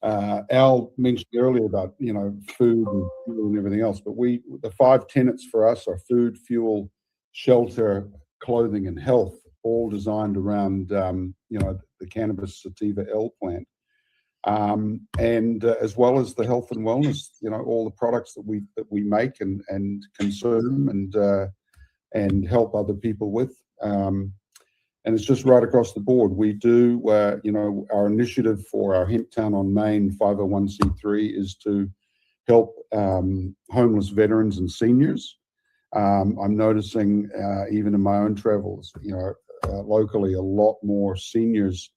Al mentioned earlier about food and fuel and everything else, but the 5 tenets for us are food, fuel, shelter, clothing, and health. all designed around, the cannabis sativa L plant. And as well as the health and wellness, all the products that we make and consume and help other people with. And it's just right across the board. We do, our initiative for our Hemp Town on Main 501c3 is to help homeless veterans and seniors. I'm noticing even in my own travels, locally, a lot more seniors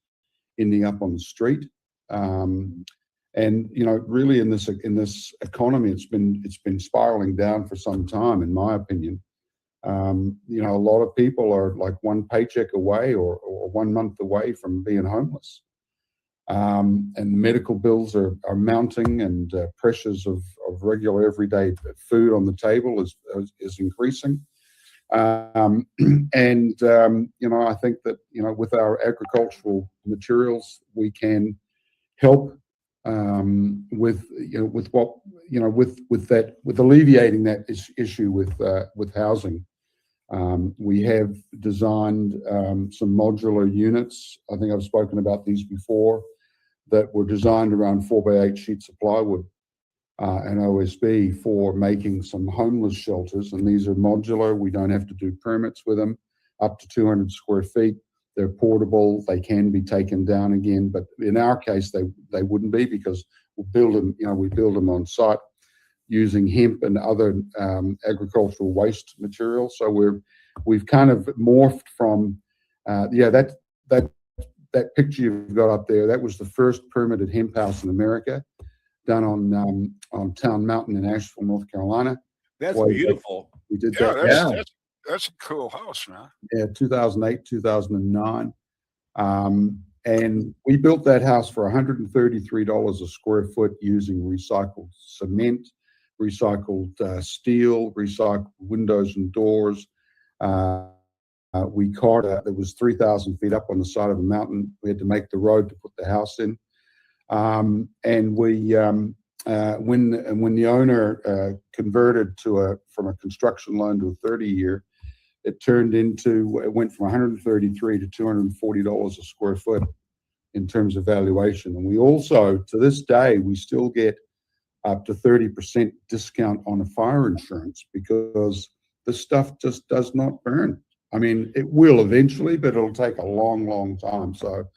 ending up on the street. And really in this economy, it's been spiraling down for some time, in my opinion. A lot of people are like one paycheck away or 1 month away from being homeless. And medical bills are mounting, and pressures of regular everyday food on the table is increasing. I think that, with our agricultural materials, we can help with alleviating that issue with housing. We have designed some modular units. I think I've spoken about these before, that were designed around 4x8 sheets of plywood and OSB for making some homeless shelters. And these are modular. We don't have to do permits with them, up to 200 square feet. They're portable. They can be taken down again, but in our case, they wouldn't be, because we build them on site using hemp and other agricultural waste materials. So we've kind of morphed from that picture you've got up there. That was the first permitted hemp house in America, done on Town Mountain in Asheville, North Carolina. That's beautiful. We did Yeah, that. that's a cool house, man. Yeah, 2008, 2009. And we built that house for $133 a square foot using recycled cement, recycled steel, recycled windows and doors. We carved out, it was 3,000 feet up on the side of a mountain. We had to make the road to put the house in. And we, when the owner converted from a construction loan to a 30-year, it went from $133 to $240 a square foot in terms of valuation. And we also, to this day, we still get up to 30% discount on a fire insurance, because this stuff just does not burn. I mean, it will eventually, but it'll take a long, long time. So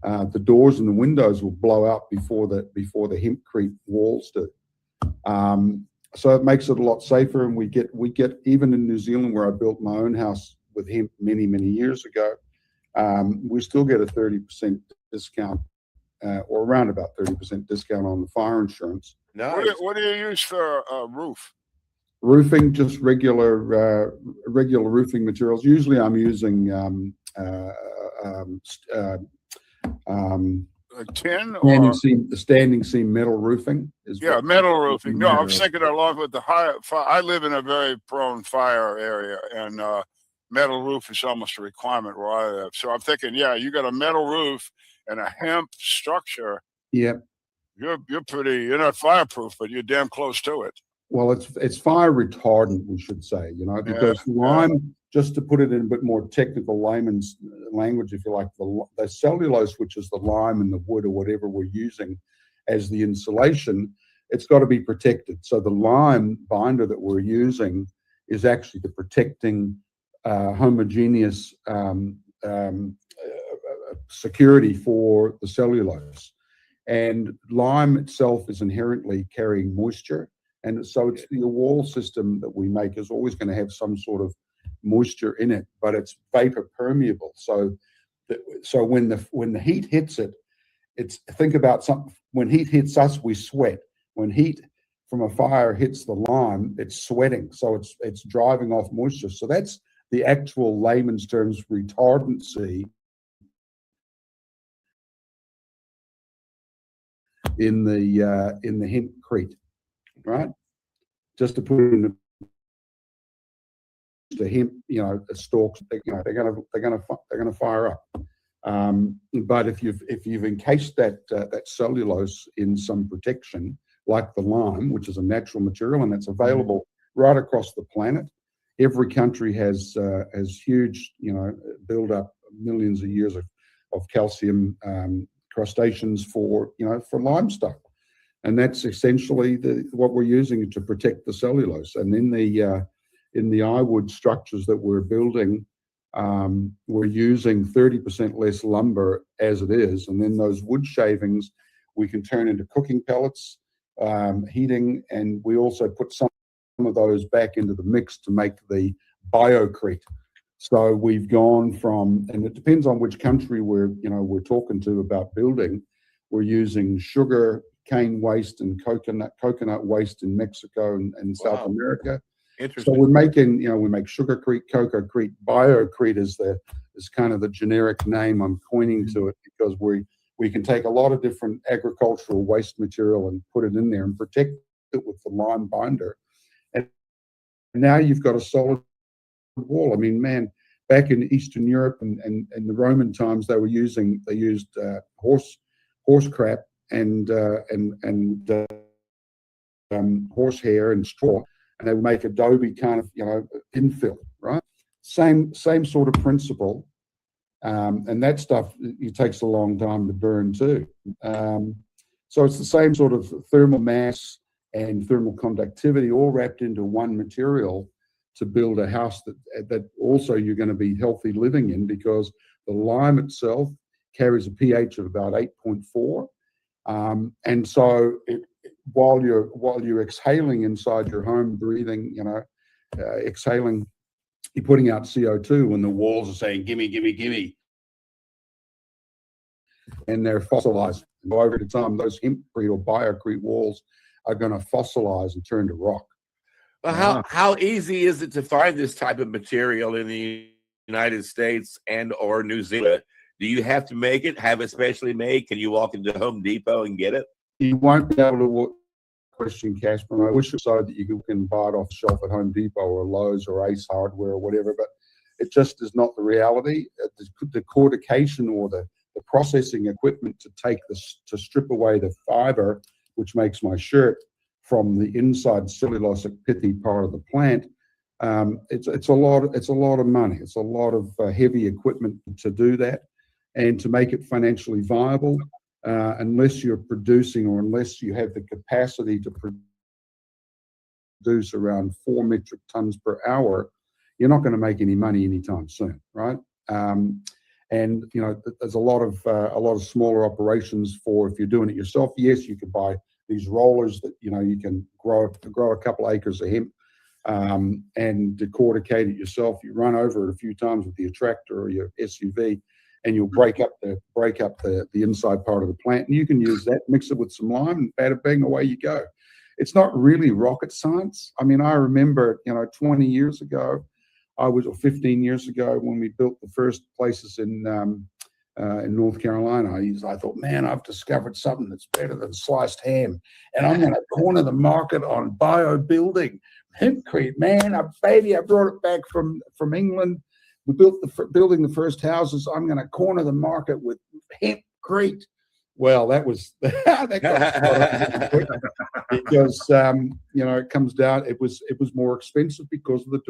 the doors and the windows will blow out before the hempcrete walls do. So it makes it a lot safer. And we get even in New Zealand, where I built my own house with hemp many, many years ago, we still get a 30% discount, or around about 30% discount on the fire insurance. Nice. What do you use for a roof? Roofing, just regular roofing materials. Usually I'm using tin standing seam metal roofing. Metal roofing. No, I was thinking along with the I live in a very prone fire area, and metal roof is almost a requirement where I live. So I'm thinking, you got a metal roof and a hemp structure. Yep. You're not fireproof, but you're damn close to it. Well, it's fire retardant, we should say, because lime, just to put it in a bit more technical layman's language, if you like, the cellulose, which is the lime and the wood or whatever we're using as the insulation, it's got to be protected. So the lime binder that we're using is actually the protecting homogeneous security for the cellulose. And lime itself is inherently carrying moisture. And so it's the wall system that we make is always going to have some sort of moisture in it, but it's vapor permeable. So when the heat hits it, think about something. When heat hits us, we sweat. When heat from a fire hits the lime, it's sweating. So it's driving off moisture. So that's the actual layman's terms retardancy in the hempcrete. Right, just to put it in the hemp, the stalks, they're gonna fire up. But if you've encased that cellulose in some protection, like the lime, which is a natural material and that's available right across the planet, every country has huge, build up millions of years of calcium crustaceans for limestone. And that's essentially what we're using to protect the cellulose. And in the iWood structures that we're building, we're using 30% less lumber as it is. And then those wood shavings we can turn into cooking pellets, heating, and we also put some of those back into the mix to make the biocrete. So we've gone from, and it depends on which country we're talking to about building. We're using sugar cane waste and coconut waste in Mexico and South America. Interesting. So we're making, we make sugarcrete, cococrete, biocrete is kind of the generic name I'm coining to it, because we can take a lot of different agricultural waste material and put it in there and protect it with the lime binder. And now you've got a solid wall. I mean, man, back in Eastern Europe and the Roman times, they used horse crap and horsehair and straw, and they would make adobe kind of infill, right? Same sort of principle, and that stuff it takes a long time to burn too. So it's the same sort of thermal mass and thermal conductivity all wrapped into one material to build a house that also you're going to be healthy living in, because the lime itself carries a pH of about 8.4. And so while you're exhaling inside your home, breathing, exhaling, you're putting out CO2 when the walls are saying, gimme, gimme, gimme. And they're fossilizing. And over time, those hempcrete or biocrete walls are going to fossilize and turn to rock. Well, how easy is it to find this type of material in the United States and or New Zealand? Do you have to make it, have it specially made? Can you walk into Home Depot and get it? You won't be able to question Casper. I wish it so that you can buy it off the shelf at Home Depot or Lowe's or Ace Hardware or whatever, but it just is not the reality. The cortication or the processing equipment to strip away the fiber, which makes my shirt, from the inside cellulosic pithy part of the plant, it's a lot of money. It's a lot of heavy equipment to do that, and to make it financially viable, unless you're producing or unless you have the capacity to produce around 4 metric tons per hour, you're not going to make any money anytime soon, right? And there's a lot of smaller operations for if you're doing it yourself. Yes, you could buy these rollers that you can grow a couple acres of hemp and decorticate it yourself. You run over it a few times with your tractor or your SUV, and you'll break up the inside part of the plant. And you can use that, mix it with some lime, and bada bang, away you go. It's not really rocket science. I mean, I remember 20 years ago, or 15 years ago, when we built the first places in North Carolina, I thought, man, I've discovered something that's better than sliced ham, and I'm going to corner the market on bio building. Hempcrete, man, I brought it back from England. We building the first houses. I'm going to corner the market with hempcrete. Well, that got quick, because it comes down. It was more expensive because of the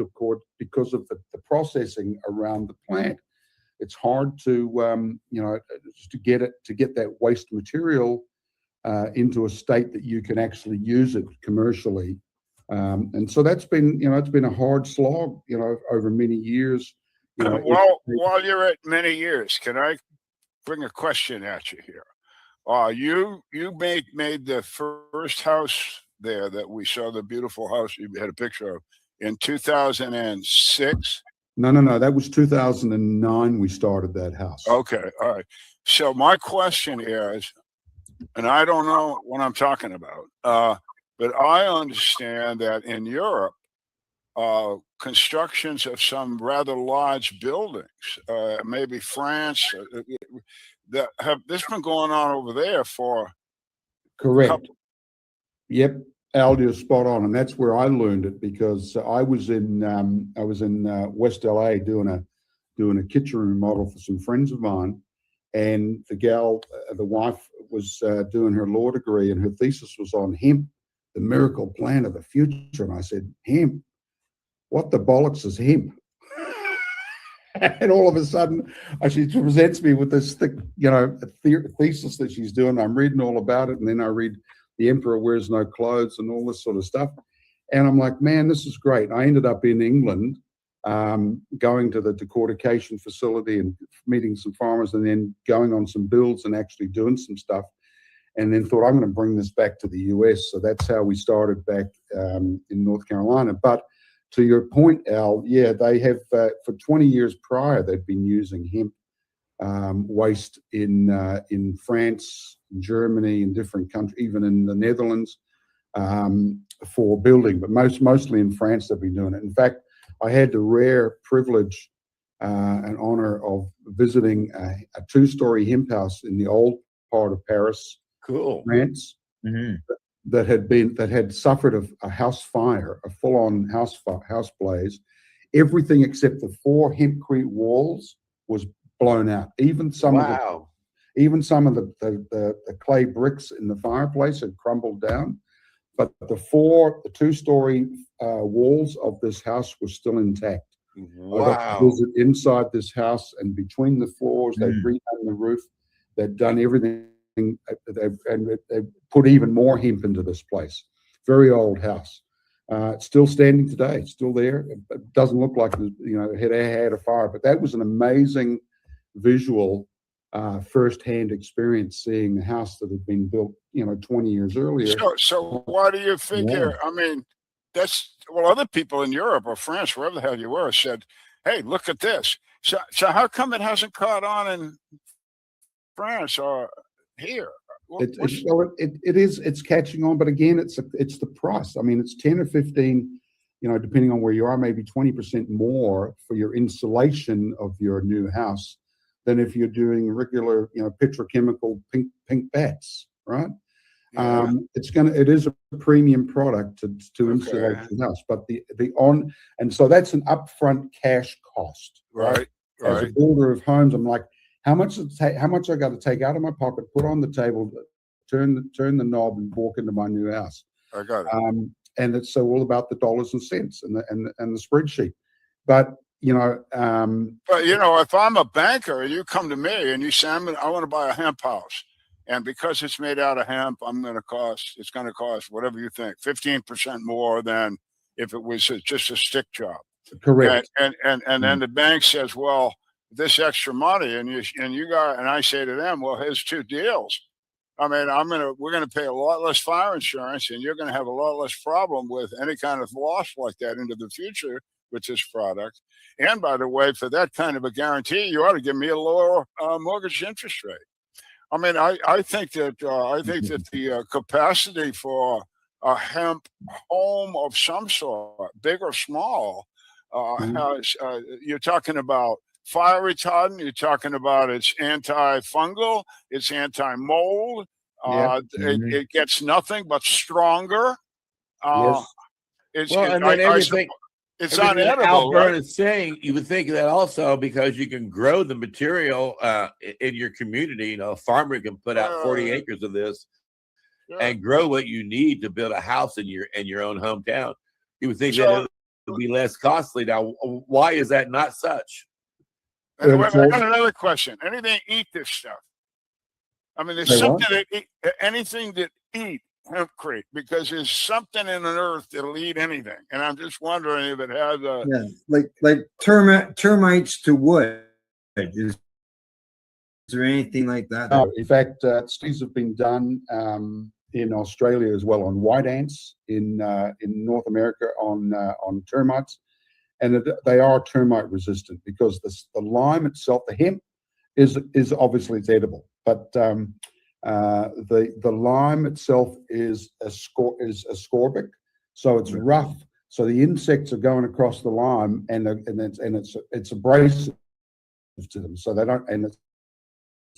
processing around the plant. It's hard to get that waste material into a state that you can actually use it commercially, and so that's been it's been a hard slog over many years. While you're at many years, can I bring a question at you here? You made the first house there that we saw, the beautiful house you had a picture of, in 2006. No. That was 2009. We started that house. Okay, all right. So my question is, and I don't know what I'm talking about, but I understand that in Europe, constructions of some rather large buildings, maybe France, that have this been going on over there for correct. Yep, Al, you're spot on, and that's where I learned it, because I was in West LA doing a kitchen remodel for some friends of mine, and the wife was doing her law degree, and her thesis was on hemp, the miracle plant of the future. And I said, hemp? What the bollocks is hemp? And all of a sudden, she presents me with this thick, thesis that she's doing. I'm reading all about it, and then I read The Emperor Wears No Clothes and all this sort of stuff. And I'm like, man, this is great. I ended up in England, going to the decortication facility and meeting some farmers, and then going on some builds and actually doing some stuff. And then thought, I'm going to bring this back to the US. So that's how we started back in North Carolina. But to your point, Al, yeah, they have for 20 years prior, they've been using hemp waste in France, Germany, in different countries, even in the Netherlands, for building. But mostly in France, they've been doing it. In fact, I had the rare privilege and honor of visiting a two-story hemp house in the old part of Paris, cool, France, that had suffered a house fire, a full-on house blaze. Everything except the 4 hempcrete walls was blown out. Even some of the clay bricks in the fireplace had crumbled down, but the 2-story walls of this house were still intact. Wow. I got to visit inside this house, and between the floors, they'd redone the roof, they'd done everything. They put even more hemp into this place. Very old house. It's still standing today. It's still there. It doesn't look like it had a fire, but that was an amazing visual, first-hand experience, seeing a house that had been built, 20 years earlier. So why do you figure? Yeah. I mean, other people in Europe or France, wherever the hell you were, said, "Hey, look at this." So how come it hasn't caught on in France or here? It's catching on, but again, it's the price. I mean, it's 10 or 15, depending on where you are, maybe 20% more for your insulation of your new house than if you're doing regular, petrochemical pink bats, right? Yeah. It is a premium product to insulate the house, but and so that's an upfront cash cost, right? As a builder of homes, I'm like, how much I got to take out of my pocket, put on the table, turn the knob, and walk into my new house. I got it. And it's all about the dollars and cents and the spreadsheet. But if I'm a banker and you come to me and you say, I want to buy a hemp house, and because it's made out of hemp, it's going to cost whatever you think, 15% more than if it was just a stick job. Correct. And then the bank says, well, this extra money, and I say to them, well, here's 2 deals. I mean, we're gonna pay a lot less fire insurance, and you're gonna have a lot less problem with any kind of loss like that into the future with this product. And by the way, for that kind of a guarantee, you ought to give me a lower mortgage interest rate. I mean, I think that the capacity for a hemp home of some sort, big or small, you're talking about fire retardant, you're talking about it's antifungal, it's anti-mold, it gets nothing but stronger. Yes. It's unedible. unedible, Right? right? Is saying, you would think that also because you can grow the material in your community. A farmer can put out 40 acres of this and grow what you need to build a house in your own hometown. You would think that it would be less costly. Now, why is that not such? Anyway, I got another question. Anything eat this stuff? I mean, there's something that anything that eat hempcrete, because there's something in the earth that'll eat anything, and I'm just wondering if it has a like termites to wood. Is there anything like that? In fact, studies have been done in Australia as well on white ants, in North America on termites. And they are termite resistant because the lime itself, the hemp, is obviously it's edible, but the lime itself is ascorbic, so it's rough. So the insects are going across the lime, and it's abrasive to them. So they don't, and it's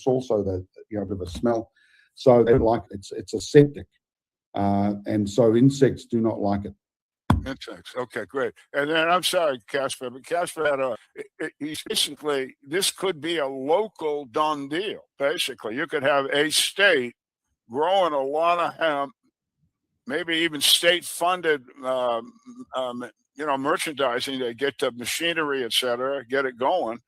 also a bit of a smell. So they don't like it. It's aseptic, and so insects do not like it. Insects. Okay, great. And then I'm sorry, Casper, but Casper had he's basically, this could be a local done deal. Basically, you could have a state growing a lot of hemp, maybe even state-funded, merchandising. They get the machinery, et cetera, get it going,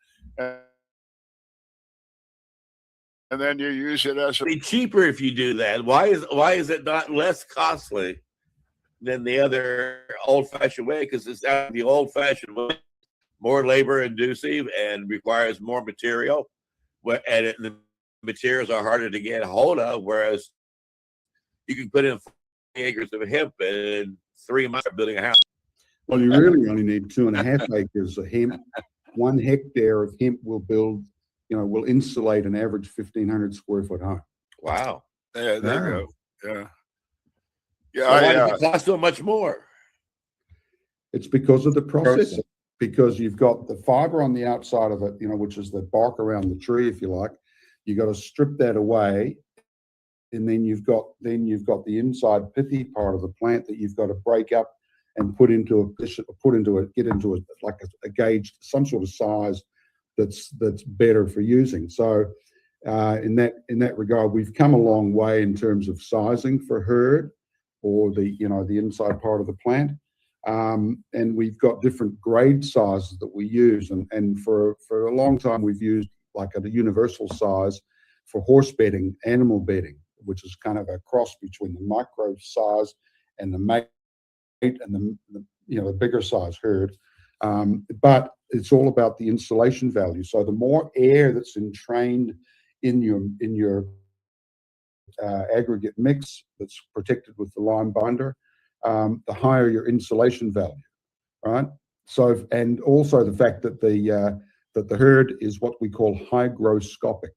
and then you use it as a Be cheaper if you do that. Why is it not less costly than the other old-fashioned way? Because it's out the old-fashioned way, more labor-inducing and requires more material, and the materials are harder to get a hold of. Whereas you can put in 40 acres of hemp in 3 months of building a house. Well, you really only need 2.5 acres of hemp. 1 hectare of hemp will will insulate an average 1,500 square foot home. Wow. Yeah, there you go. Yeah. Yeah. So why does it cost so much more? It's because of the processing. Because you've got the fiber on the outside of it, which is the bark around the tree, if you like. You got to strip that away, and then you've got the inside pithy part of the plant that you've got to break up and get into a gauge, some sort of size that's better for using. So in that regard, we've come a long way in terms of sizing for herd, or the inside part of the plant. And we've got different grade sizes that we use, and for a long time we've used like a universal size for horse bedding, animal bedding, which is kind of a cross between the micro size and the mate and the bigger size herd. But it's all about the insulation value. So the more air that's entrained in your aggregate mix that's protected with the lime binder, the higher your insulation value, right? So, and also the fact that the herd is what we call hygroscopic.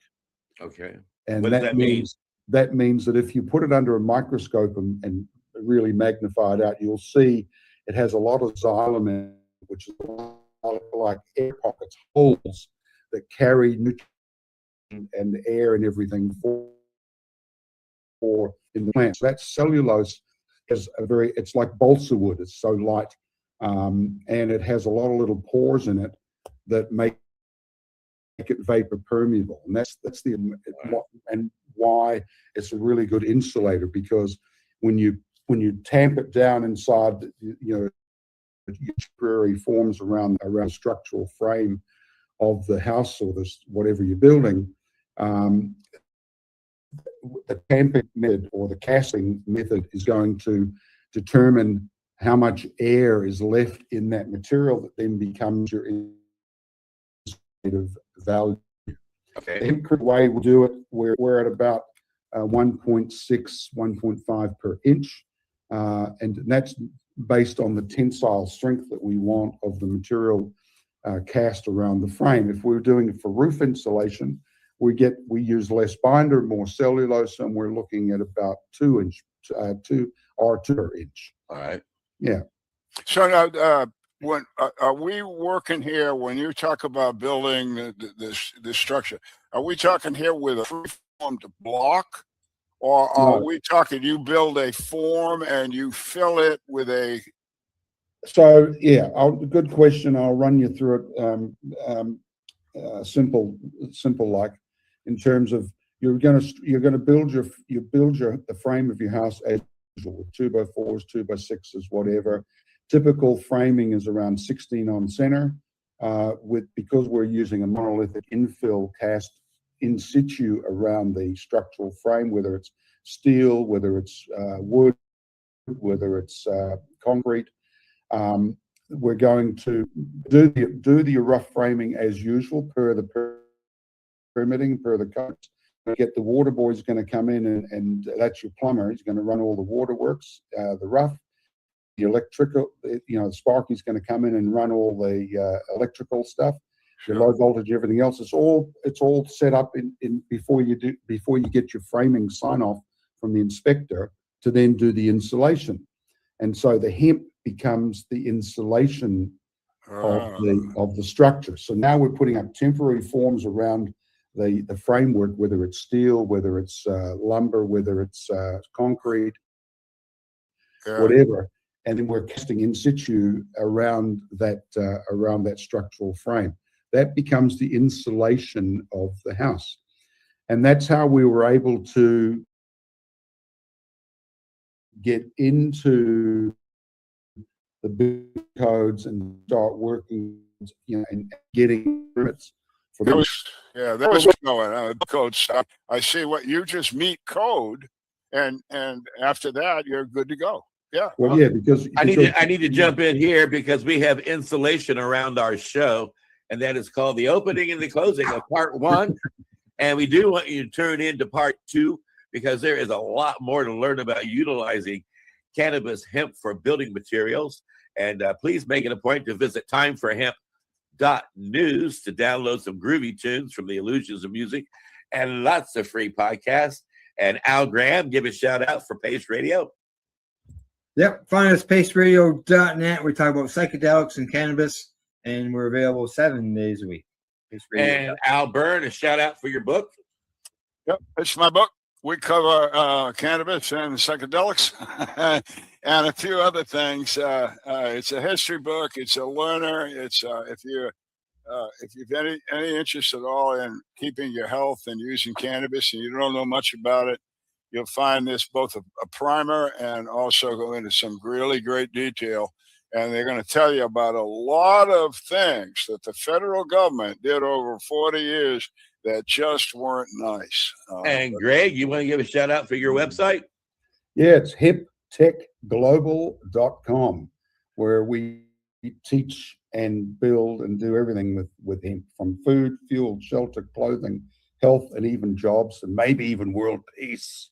Okay. And what does that mean? That means that if you put it under a microscope and really magnify it out, you'll see it has a lot of xylem in it, which is like air pockets, holes that carry nutrients and air and everything for in the plant. So that cellulose is it's like balsa wood. It's so light, and it has a lot of little pores in it that make it vapor permeable, and that's why it's a really good insulator, because when you tamp it down inside, temporary forms around the structural frame of the house or whatever you're building, the tamping method or the casting method is going to determine how much air is left in that material that then becomes your insulative value. Okay. The hempcrete way we do it, we're at about 1.6, 1.5 per inch, and that's based on the tensile strength that we want of the material cast around the frame. If we're doing it for roof insulation, we use less binder, more cellulose, and we're looking at about 2 inch, 2 per inch. All right. Yeah. So now, when are we working here? When you talk about building the structure, are we talking here with a free-formed block, or are we talking you build a form and you fill it with a? So yeah, good question. I'll run you through it. Simple like, in terms of you're gonna build the frame of your house as usual, 2x4s, 2x6s, whatever. Typical framing is around 16 on center, because we're using a monolithic infill cast in situ around the structural frame, whether it's steel, whether it's wood, whether it's concrete. We're going to do the rough framing as usual per the permitting, per the codes. Get the water boy's going to come in, and that's your plumber. He's going to run all the waterworks, the rough, the electrical. The Sparky's going to come in and run all the electrical stuff, the low voltage, everything else. It's all set up in before you get your framing sign off from the inspector to then do the insulation. And so the hemp becomes the insulation of the structure. So now we're putting up temporary forms around the framework, whether it's steel, whether it's lumber, whether it's concrete, whatever, and then we're casting in situ around that structural frame. That becomes the insulation of the house, and that's how we were able to get into the big codes and start working, and getting permits for That them. was, yeah, that was going code stuff. I see what you just meet code, and after that you're good to go. Yeah. Well, yeah, because I need to jump in here because we have insulation around our show, and that is called the opening and the closing of part 1. And we do want you to turn into part 2 because there is a lot more to learn about utilizing cannabis hemp for building materials. And please make it a point to visit timeforhemp.news to download some groovy tunes from the Illusions of Music and lots of free podcasts. And Al Graham, give a shout out for Pace Radio. Yep, find us paceradio.net. We talk about psychedelics and cannabis, and we're available 7 days a week. And Al Byrne, a shout out for your book. Yep, it's my book. We cover cannabis and psychedelics and a few other things. It's a history book. It's a learner. It's if you've any interest at all in keeping your health and using cannabis and you don't know much about it, you'll find this both a primer and also go into some really great detail. And they're going to tell you about a lot of things that the federal government did over 40 years that just weren't nice. And Greg, you want to give a shout out for your website? Yeah, it's hiptechglobal.com, where we teach and build and do everything with hemp, from food, fuel, shelter, clothing, health, and even jobs, and maybe even world peace.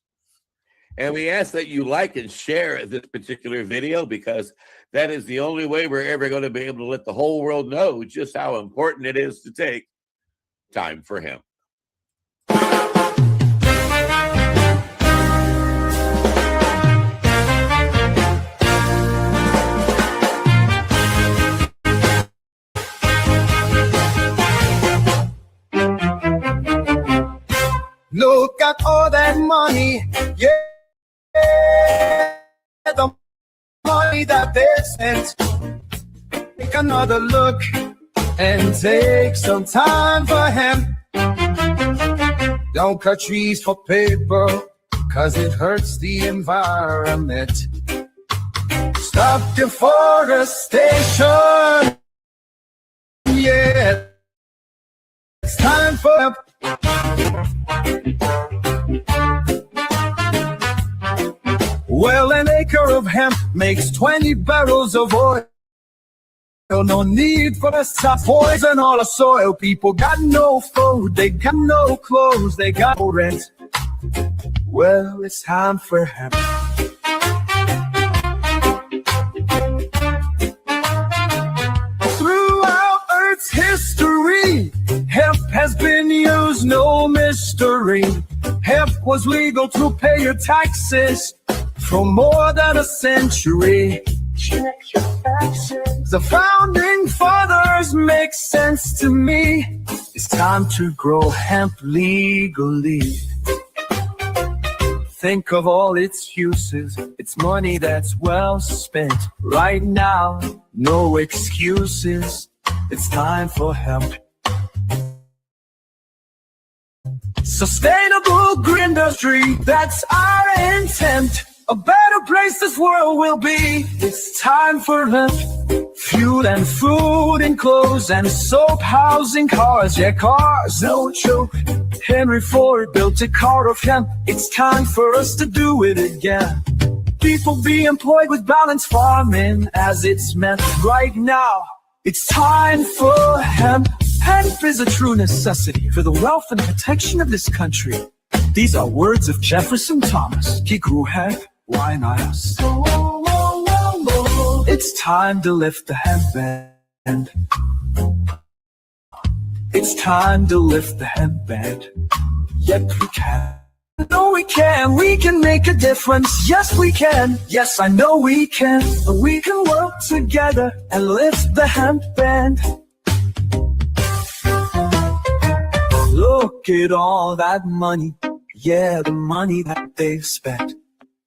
And we ask that you like and share this particular video because that is the only way we're ever going to be able to let the whole world know just how important it is to take time for hemp. Look at all that money, yeah, the money that they spent. Take another look and take some time for him. Don't cut trees for paper, cause it hurts the environment. Stop deforestation, yeah, it's time for hemp. Well, an acre of hemp makes 20 barrels of oil. No need for the stuff, poison all the soil. People got no food, they got no clothes, they got no rent. Well, it's time for hemp. Throughout Earth's history, hemp has been used, no mystery. Hemp was legal to pay your taxes for more than a century. Check your taxes. The founding fathers make sense to me. It's time to grow hemp legally. Think of all its uses. It's money that's well spent. Right now, no excuses. It's time for hemp. Sustainable green industry, that's our intent. A better place this world will be. It's time for hemp. Fuel and food and clothes and soap, housing, cars. Yeah, cars, no joke. Henry Ford built a car of hemp. It's time for us to do it again. People be employed with balanced farming as it's meant right now. It's time for hemp. Hemp is a true necessity for the wealth and protection of this country. These are words of Jefferson Thomas. He grew hemp, why not us? It's time to lift the hemp band. It's time to lift the hemp band. Yet we can. No, we can make a difference. Yes, we can. Yes, I know we can. We can work together and lift the hemp band. Look at all that money, yeah, the money that they've spent.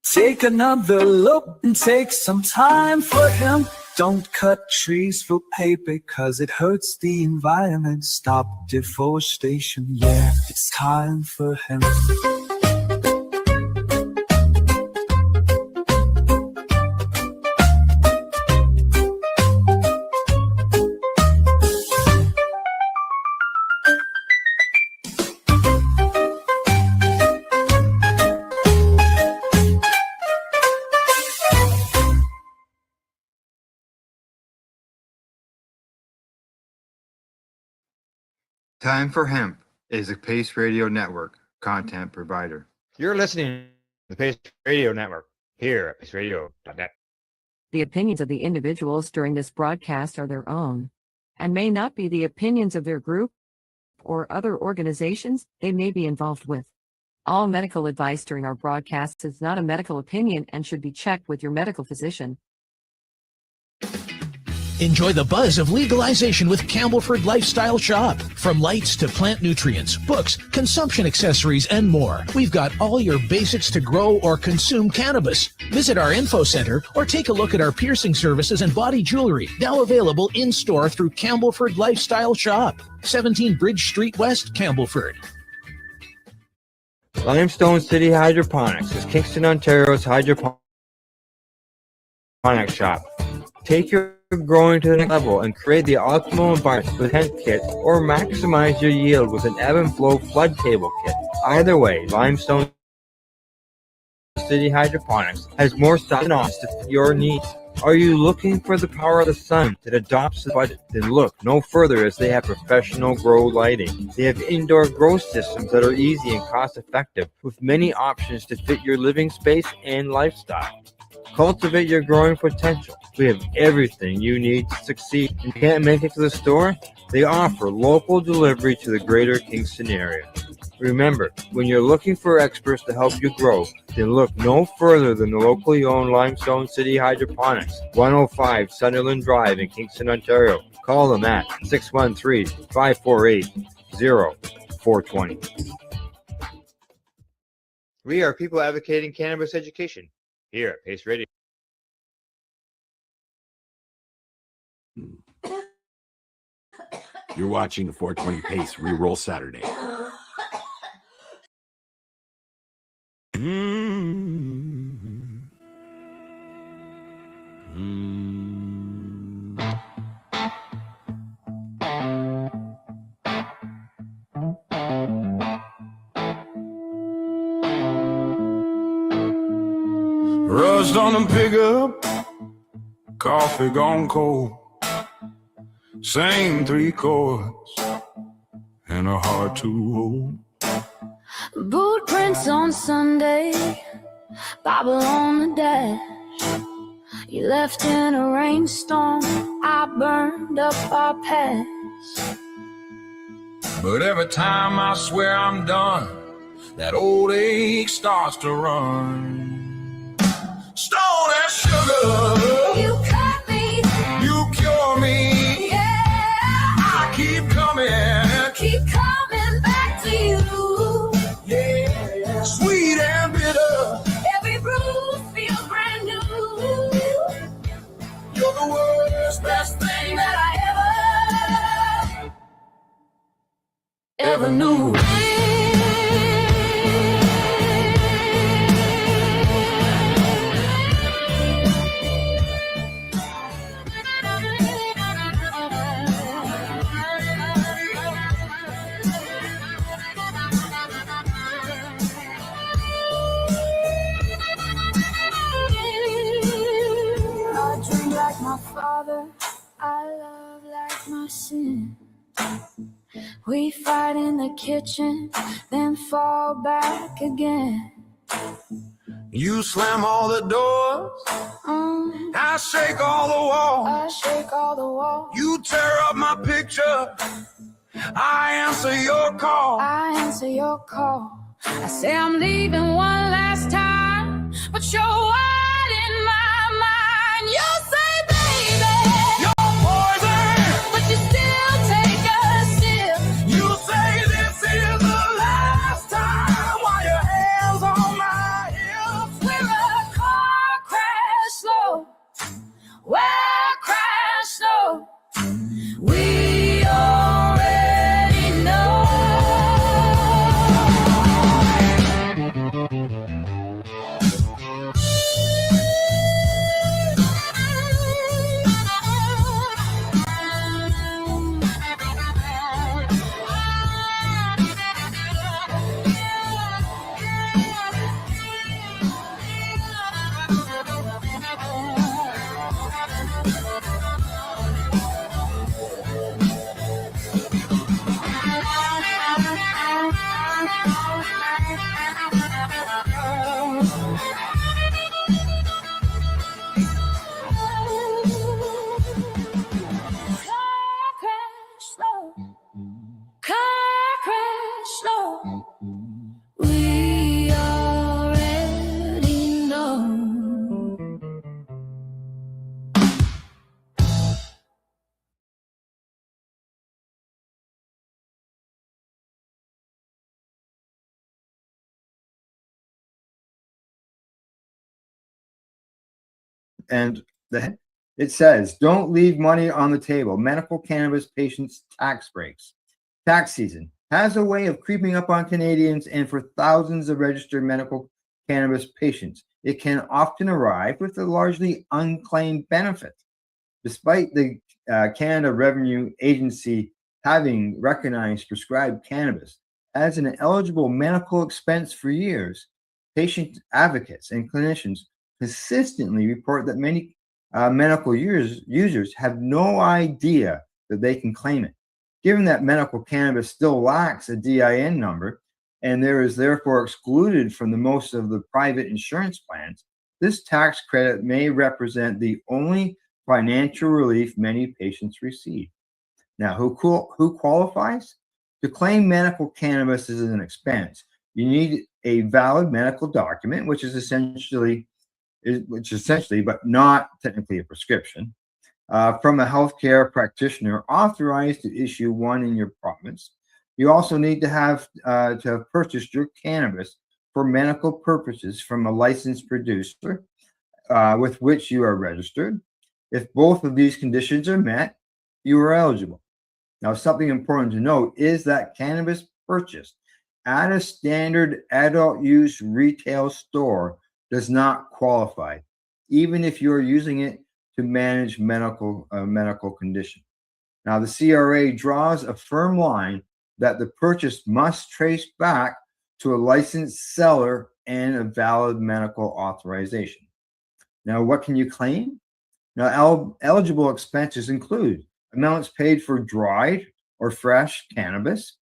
Take another look and take some time for him. Don't cut trees for paper, cause it hurts the environment. Stop deforestation, yeah, it's time for him. Time for Hemp is a Pace Radio Network content provider. You're listening to the Pace Radio Network here at paceradio.net. The opinions of the individuals during this broadcast are their own and may not be the opinions of their group or other organizations they may be involved with. All medical advice during our broadcasts is not a medical opinion and should be checked with your medical physician. Enjoy the buzz of legalization with Campbellford Lifestyle Shop. From lights to plant nutrients, books, consumption accessories, and more, we've got all your basics to grow or consume cannabis. Visit our info center or take a look at our piercing services and body jewelry, now available in-store through Campbellford Lifestyle Shop, 17 Bridge Street West, Campbellford. Limestone City Hydroponics is Kingston, Ontario's hydroponics shop. Take your growing to the next level and create the optimal environment with a tent kit or maximize your yield with an ebb and flow flood table kit. Either way, Limestone City Hydroponics has more stuff than us to fit your needs. Are you looking for the power of the sun that adopts the budget? Then look no further, as they have professional grow lighting. They have indoor grow systems that are easy and cost effective with many options to fit your living space and lifestyle. Cultivate your growing potential. We have everything you need to succeed. You can't make it to the store? They offer local delivery to the greater Kingston area. Remember, when you're looking for experts to help you grow, then look no further than the locally owned Limestone City Hydroponics, 105 Sunderland Drive in Kingston, Ontario. Call them at 613-548-0420. We are people advocating cannabis education here at Pace Radio. You're watching the 420 Pace Reroll Saturday. Rust on the pickup, coffee gone cold. Same 3 chords and a heart to hold. Boot prints on Sunday, Bible on the dash. You left in a rainstorm, I burned up our past. But every time I swear I'm done, that old ache starts to run. Stone and sugar, You cut me, you cure me. yeah. I keep Coming back to you. yeah, sweet and bitter. Every bruise feels brand new. You're the worst, best thing that I ever knew. I dream like my father, I love like my sin. We fight in the kitchen, then fall back again. You slam all the doors, I shake all the walls. I shake all the walls. You tear up my picture, I answer your call. I answer your call. I say I'm leaving one last time, but you're wide in my mind. You say, baby, You're poison. but you still take a sip. You say this is the last time while your hands on my hips. We're a car crash slow. We're crash slow. We already know. And it says, don't leave money on the table. Medical cannabis patients tax breaks. Tax season has a way of creeping up on Canadians, and for thousands of registered medical cannabis patients, it can often arrive with a largely unclaimed benefit. Despite the Canada Revenue Agency having recognized prescribed cannabis as an eligible medical expense for years, patient advocates and clinicians consistently report that many medical users have no idea that they can claim it. Given that medical cannabis still lacks a DIN number and there is therefore excluded from the most of the private insurance plans, this tax credit may represent the only financial relief many patients receive. Now, who qualifies? To claim medical cannabis as an expense, you need a valid medical document, which is essentially, but not technically a prescription, from a healthcare practitioner authorized to issue one in your province. You also need to have purchased your cannabis for medical purposes from a licensed producer with which you are registered. If both of these conditions are met, you are eligible. Now, something important to note is that cannabis purchased at a standard adult use retail store does not qualify, even if you're using it to manage medical condition. Now, the CRA draws a firm line that the purchase must trace back to a licensed seller and a valid medical authorization. Now, what can you claim? Now, eligible expenses include amounts paid for dried or fresh cannabis,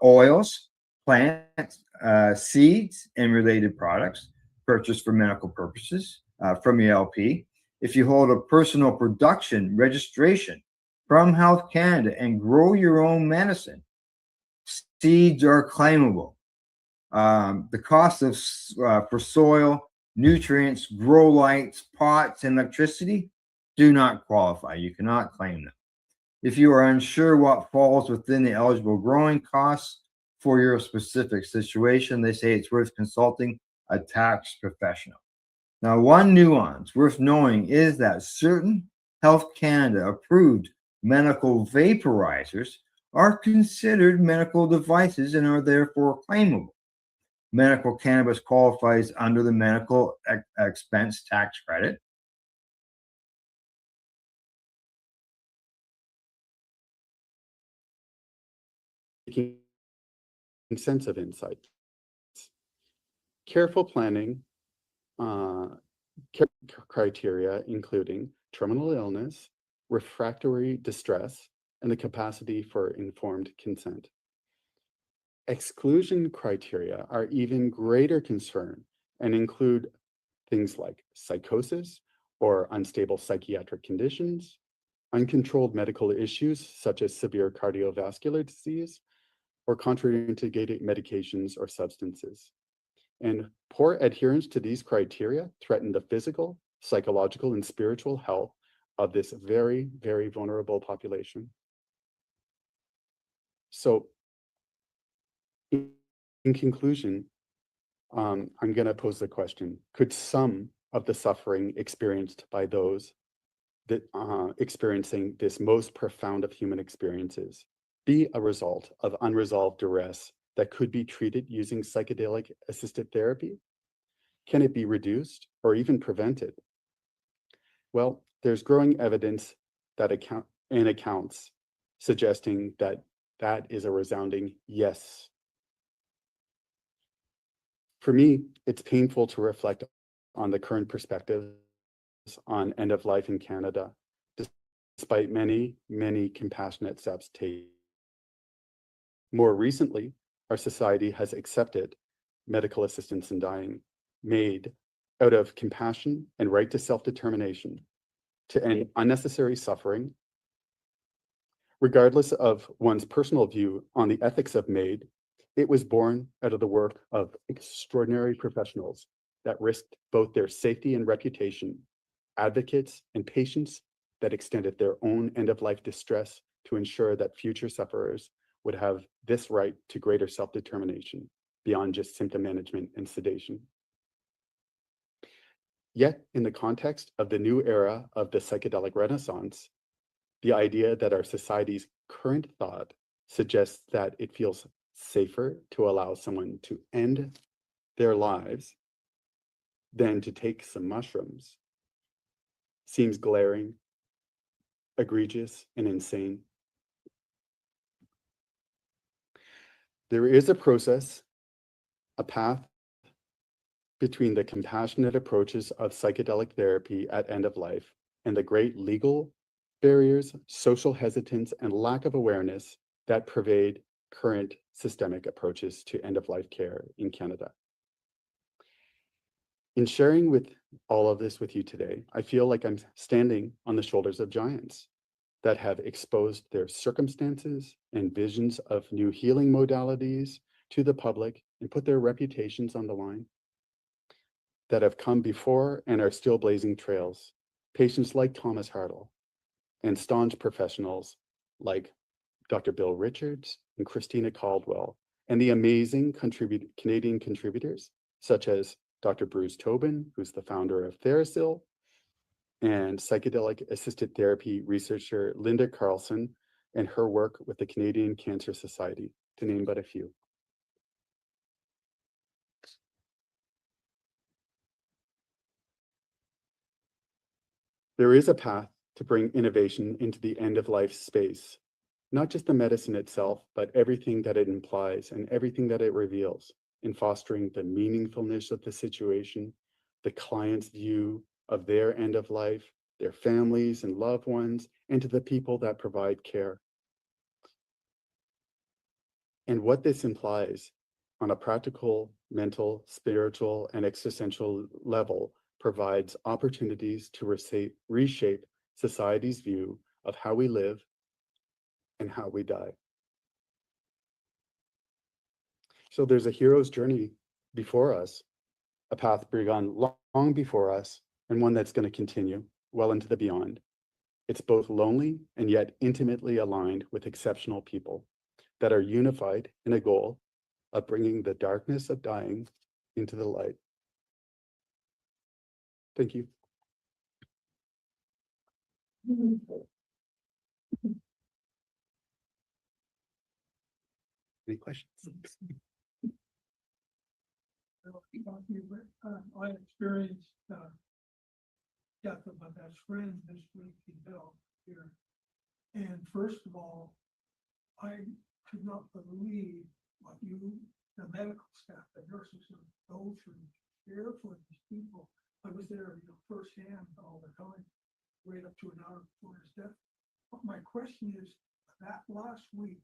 oils, plants, seeds, and related products purchased for medical purposes from your LP. If you hold a personal production registration from Health Canada and grow your own medicine, seeds are claimable. The cost of for soil, nutrients, grow lights, pots, and electricity do not qualify. You cannot claim them. If you are unsure what falls within the eligible growing costs for your specific situation, they say it's worth consulting a tax professional. Now, one nuance worth knowing is that certain Health Canada approved medical vaporizers are considered medical devices and are therefore claimable. Medical cannabis qualifies under the medical expense tax credit. Making sense of insight. Careful planning criteria including terminal illness, refractory distress, and the capacity for informed consent. Exclusion criteria are even greater concern and include things like psychosis or unstable psychiatric conditions, uncontrolled medical issues such as severe cardiovascular disease, or contraindicated medications or substances. And poor adherence to these criteria threaten the physical, psychological, and spiritual health of this very, very vulnerable population. So, in conclusion, I'm going to pose the question, could some of the suffering experienced by those that experiencing this most profound of human experiences be a result of unresolved duress that could be treated using psychedelic assisted therapy? Can it be reduced or even prevented? Well, there's growing evidence that accounts suggesting that that is a resounding yes. For me, it's painful to reflect on the current perspectives on end of life in Canada, despite many, many compassionate steps taken. More recently, our society has accepted medical assistance in dying, made out of compassion and right to self-determination, to end unnecessary suffering, regardless of one's personal view on the ethics of MAID. It was born out of the work of extraordinary professionals that risked both their safety and reputation, advocates and patients that extended their own end-of-life distress to ensure that future sufferers would have this right to greater self-determination beyond just symptom management and sedation. Yet, in the context of the new era of the psychedelic renaissance, the idea that our society's current thought suggests that it feels safer to allow someone to end their lives than to take some mushrooms seems glaring, egregious, and insane. There is a process, a path between the compassionate approaches of psychedelic therapy at end of life and the great legal barriers, social hesitance, and lack of awareness that pervade current systemic approaches to end of life care in Canada. In sharing with all of this with you today, I feel like I'm standing on the shoulders of giants that have exposed their circumstances and visions of new healing modalities to the public and put their reputations on the line, that have come before and are still blazing trails. Patients like Thomas Hartle and staunch professionals like Dr. Bill Richards and Christina Caldwell, and the amazing Canadian contributors such as Dr. Bruce Tobin, who's the founder of TheraSil, and psychedelic-assisted therapy researcher Linda Carlson and her work with the Canadian Cancer Society, to name but a few. There is a path to bring innovation into the end-of-life space, not just the medicine itself, but everything that it implies and everything that it reveals in fostering the meaningfulness of the situation, the client's view of their end of life, their families and loved ones, and to the people that provide care. And what this implies on a practical, mental, spiritual, and existential level provides opportunities to reshape society's view of how we live and how we die. So there's a hero's journey before us, a path begun long before us, and one that's going to continue well into the beyond. It's both lonely and yet intimately aligned with exceptional people that are unified in a goal of bringing the darkness of dying into the light. Thank you. Any questions? I experienced death of my best friend this week in Bell here. And first of all, I could not believe what you, the medical staff, the nurses, go through to care for these people. I was there, firsthand all the time, right up to an hour before his death. But my question is, that last week,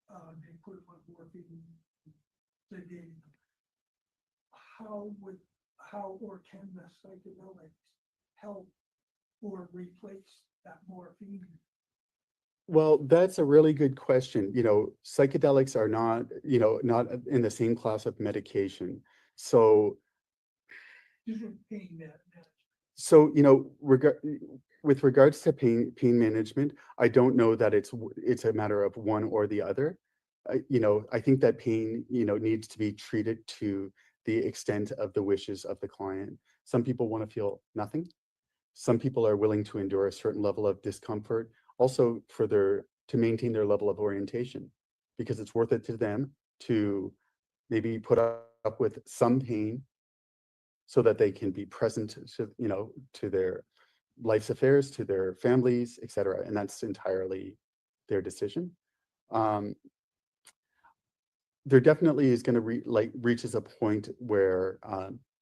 they put him on morphine, sedating him. How or can the psychedelics help or replace that morphine? Well, that's a really good question. Psychedelics are not, not in the same class of medication. So, Pain management. So, with regards to pain management, I don't know that it's a matter of one or the other. I think that pain, needs to be treated to the extent of the wishes of the client. Some people want to feel nothing. Some people are willing to endure a certain level of discomfort, also to maintain their level of orientation, because it's worth it to them to maybe put up with some pain so that they can be present to their life's affairs, to their families, etc. And that's entirely their decision. There definitely is going to reaches a point where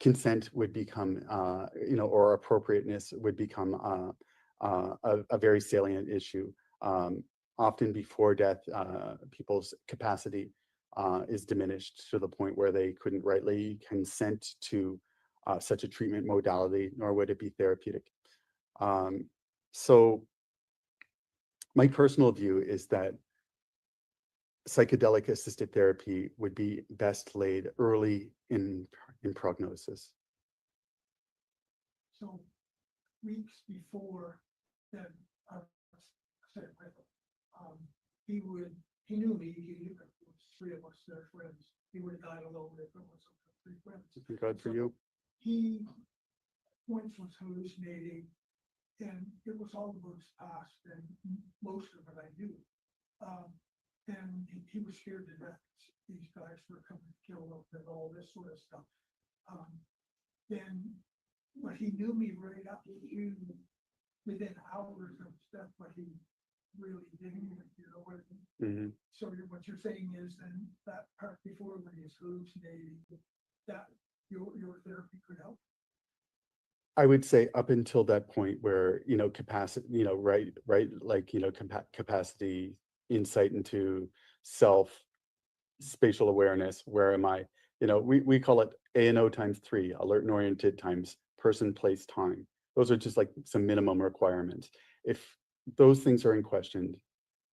consent would become, or appropriateness would become a very salient issue. Often before death, people's capacity is diminished to the point where they couldn't rightly consent to such a treatment modality, nor would it be therapeutic. So my personal view is that psychedelic assisted therapy would be best laid early in prognosis. So weeks before that, he knew me, it was three of us, their friends. He would have died alone if it wasn't for three friends. Thank God for you. He point was hallucinating, and it was all the books past, and most of it I knew. And he was scared to death. These guys were coming to kill him and all this sort of stuff. But he knew me right up to within hours of stuff, but he really didn't, you know what I mean? So what you're saying is then that part before when he's hallucinating, that your therapy could help. I would say up until that point where, you know, capacity, you know, right, like, you know, capacity, insight into self, spatial awareness, where am I? You know, we call it ANO times 3, alert and oriented times person, place, time. Those are just like some minimum requirements. If those things are in question,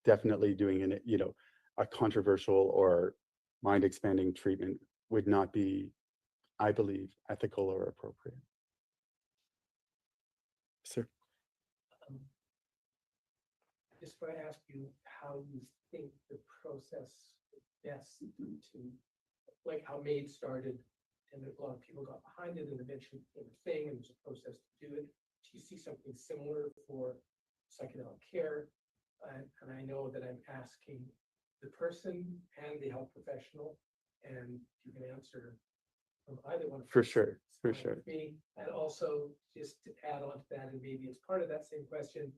definitely doing an, you know, a controversial or mind expanding treatment would not be, I believe, ethical or appropriate. Sir. Just want to ask you how you think the process best to, like how MAID started, and a lot of people got behind it, and eventually became a thing, and there's a process to do it. Do you see something similar for psychedelic care? And I know that I'm asking the person and the health professional, and you can answer from either one. For sure, for sure. Me, and also just to add on to that, and maybe it's part of that same question.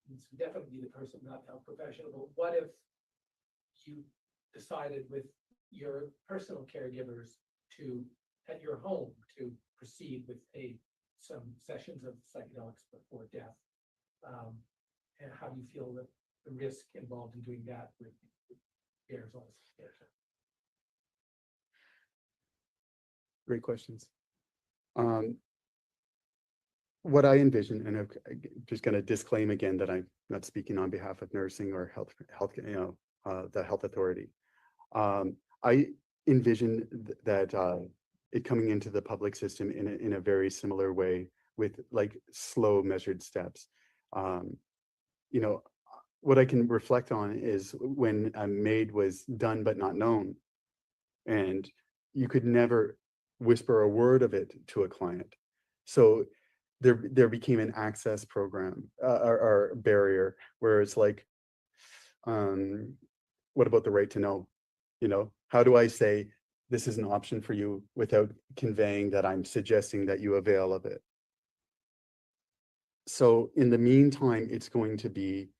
This would definitely be the person, not the health professional, but what if you decided with your personal caregivers to, at your home, to proceed with some sessions of psychedelics before death? And how do you feel that the risk involved in doing that with bears on this? Great questions. What I envision, and I'm just going to disclaim again that I'm not speaking on behalf of nursing or health, you know, the health authority. I envision that it coming into the public system in a very similar way, with like slow measured steps. You know, what I can reflect on is when MAID was done but not known, and you could never whisper a word of it to a client. So there became an access program or barrier where it's like, what about the right to know? You know, how do I say this is an option for you without conveying that I'm suggesting that you avail of it? So in the meantime, it's going to be,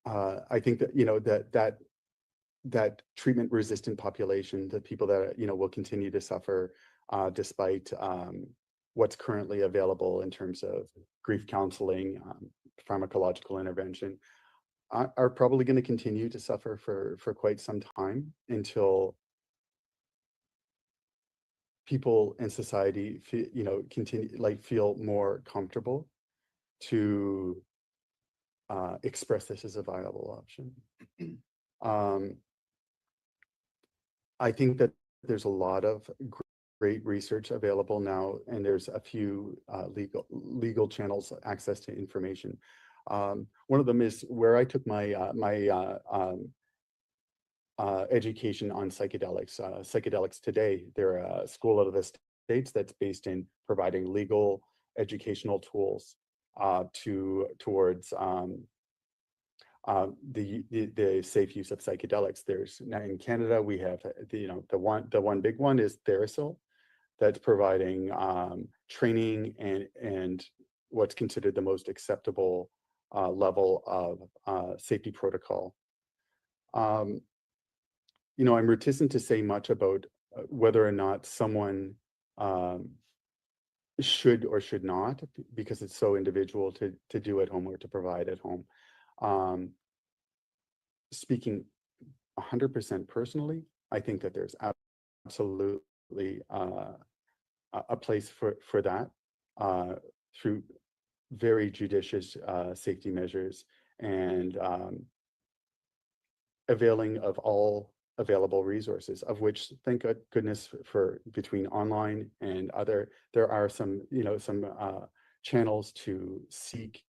I think that, you know, that treatment resistant population, the people that, you know, will continue to suffer despite what's currently available in terms of grief counseling, pharmacological intervention, are probably going to continue to suffer for quite some time until people in society feel, you know, feel more comfortable to express this as a viable option. I think that there's a lot of great research available now, and there's a few legal channels access to information. One of them is where I took my education on psychedelics. Psychedelics Today, they're a school out of the States that's based in providing legal educational tools towards the safe use of psychedelics. There's now in Canada, we have the one big one is Therasil, that's providing training and what's considered the most acceptable level of safety protocol. You know, I'm reticent to say much about whether or not someone should or should not, because it's so individual to do at home or to provide at home. Speaking 100% personally, I think that there's absolutely a place for that through very judicious safety measures and availing of all available resources, of which, thank goodness, for between online and other, there are some, you know, some channels to seek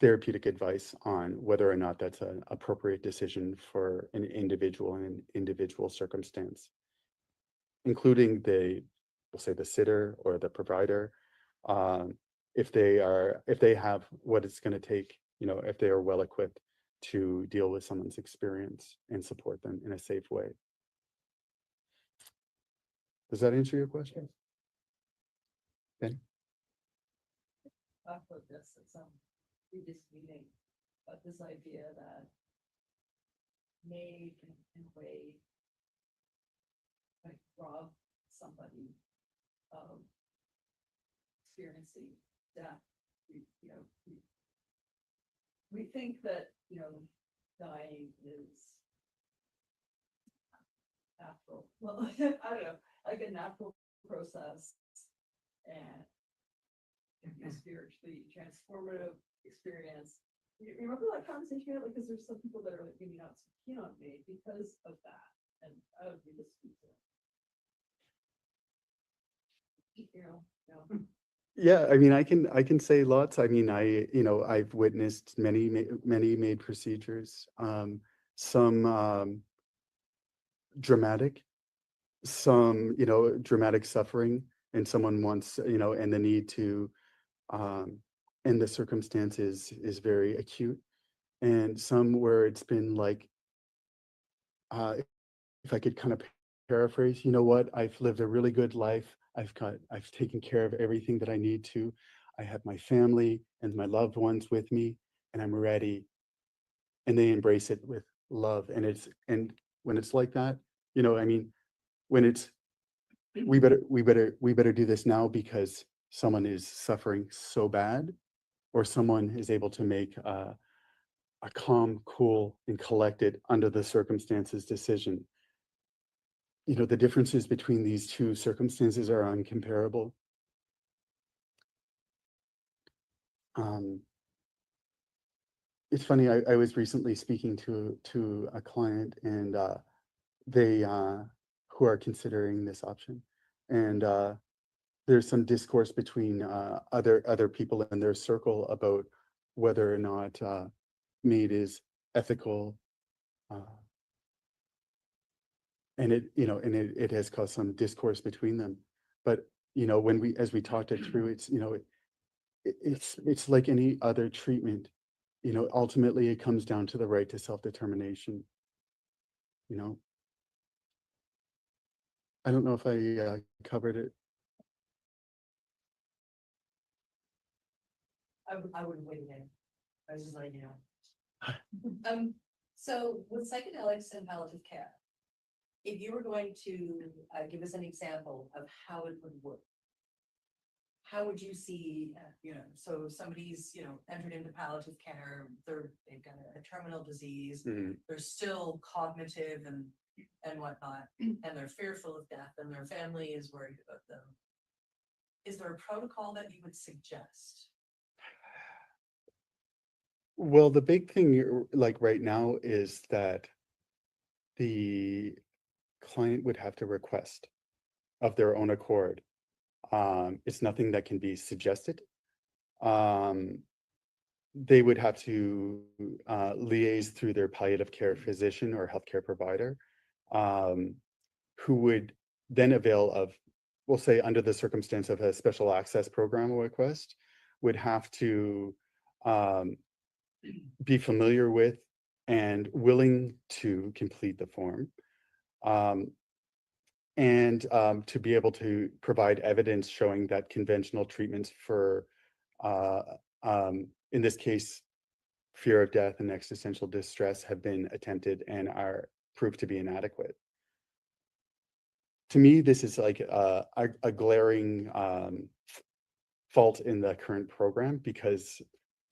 therapeutic advice on whether or not that's an appropriate decision for an individual in an individual circumstance. including we'll say the sitter or the provider, if they have what it's going to take, if they are well equipped to deal with someone's experience and support them in a safe way. Does that answer your question? Ben? Talk about this at some previous meeting, about this idea that maid and way like rob somebody of experiencing death. We think that, dying is natural. Well, I don't know, like a natural process and a spiritually transformative experience. You remember that conversation we had? Like, because there's some people that are like maybe not so keen on me because of that. And I would be the speaker. Yeah, I mean, I can say lots. I mean, I've witnessed many made procedures, some dramatic, some, dramatic suffering, and someone wants, and the need to, and the circumstances is very acute, and some where it's been like, if I could kind of paraphrase, what, I've lived a really good life. I've taken care of everything that I need to. I have my family and my loved ones with me, and I'm ready. And they embrace it with love. And when it's like that, I mean, when it's, we better do this now because someone is suffering so bad, or someone is able to make a calm, cool, and collected under the circumstances decision. The differences between these two circumstances are uncomparable. It's funny, I was recently speaking to a client, and they who are considering this option, and there's some discourse between other people in their circle about whether or not meat is ethical, and it has caused some discourse between them. But as we talked it through, it's like any other treatment. Ultimately it comes down to the right to self-determination. I don't know if I covered it. I wouldn't weigh in. I was just like, so with psychedelics and palliative care, if you were going to give us an example of how it would work, how would you see, so somebody's, entered into palliative care, they've got a terminal disease, they're still cognitive and whatnot, and they're fearful of death, and their family is worried about them. Is there a protocol that you would suggest? Well, the big thing, like right now, is that the client would have to request of their own accord. It's nothing that can be suggested. They would have to liaise through their palliative care physician or healthcare provider, who would then avail of, we'll say, under the circumstance of a special access program request, would have to be familiar with and willing to complete the form, and to be able to provide evidence showing that conventional treatments for, in this case, fear of death and existential distress have been attempted and are proved to be inadequate. To me, this is like a glaring fault in the current program, because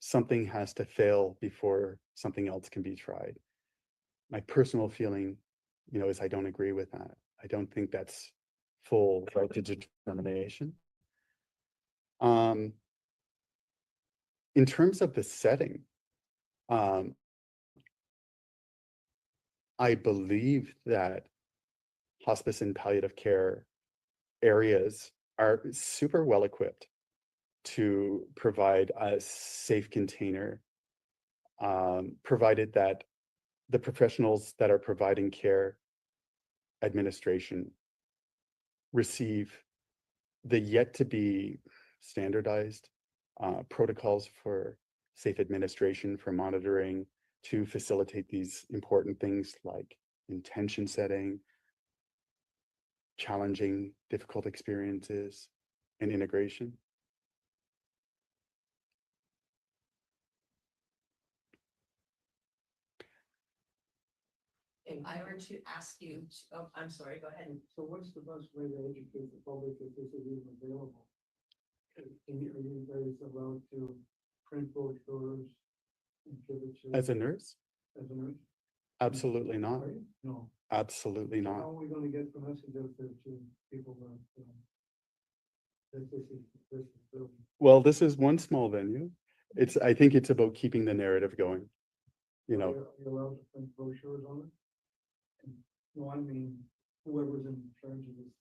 something has to fail before something else can be tried. My personal feeling, is I don't agree with that. I don't think that's full right to determination. In terms of the setting, I believe that hospice and palliative care areas are super well equipped to provide a safe container, provided that the professionals that are providing care, administration, receive the yet to be standardized protocols for safe administration, for monitoring, to facilitate these important things like intention setting, challenging difficult experiences, and integration. If I were to ask you, oh, I'm sorry, go ahead. So what's the best way to educate the public if this is even available? Are you guys allowed to print brochures and give it to? As a nurse? As a nurse? Absolutely not. Are you? No. Absolutely How not. are we gonna get the message out there to people that this is really? Well, this is one small venue. I think it's about keeping the narrative going. You know, Are you allowed to print brochures on it? And, no, I mean, whoever's in charge of this.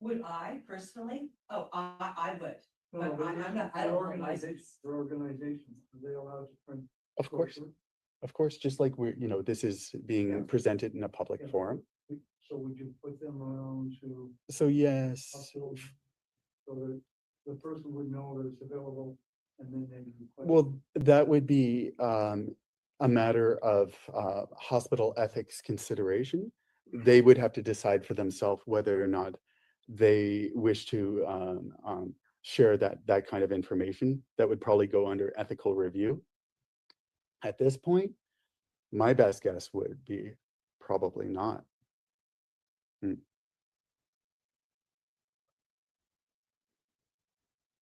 Would I personally? Oh, I would. No, But I'm not, I don't organize it. For organizations, are they allowed to print? of course, brochures? of course, just like this is being presented in a public Yeah. forum. So would you put them around to? So yes, hospitals so that the person would know that it's available and then they can request? well, that would be a matter of hospital ethics consideration. They would have to decide for themselves whether or not they wish to share that kind of information. That would probably go under ethical review. At this point, my best guess would be probably not.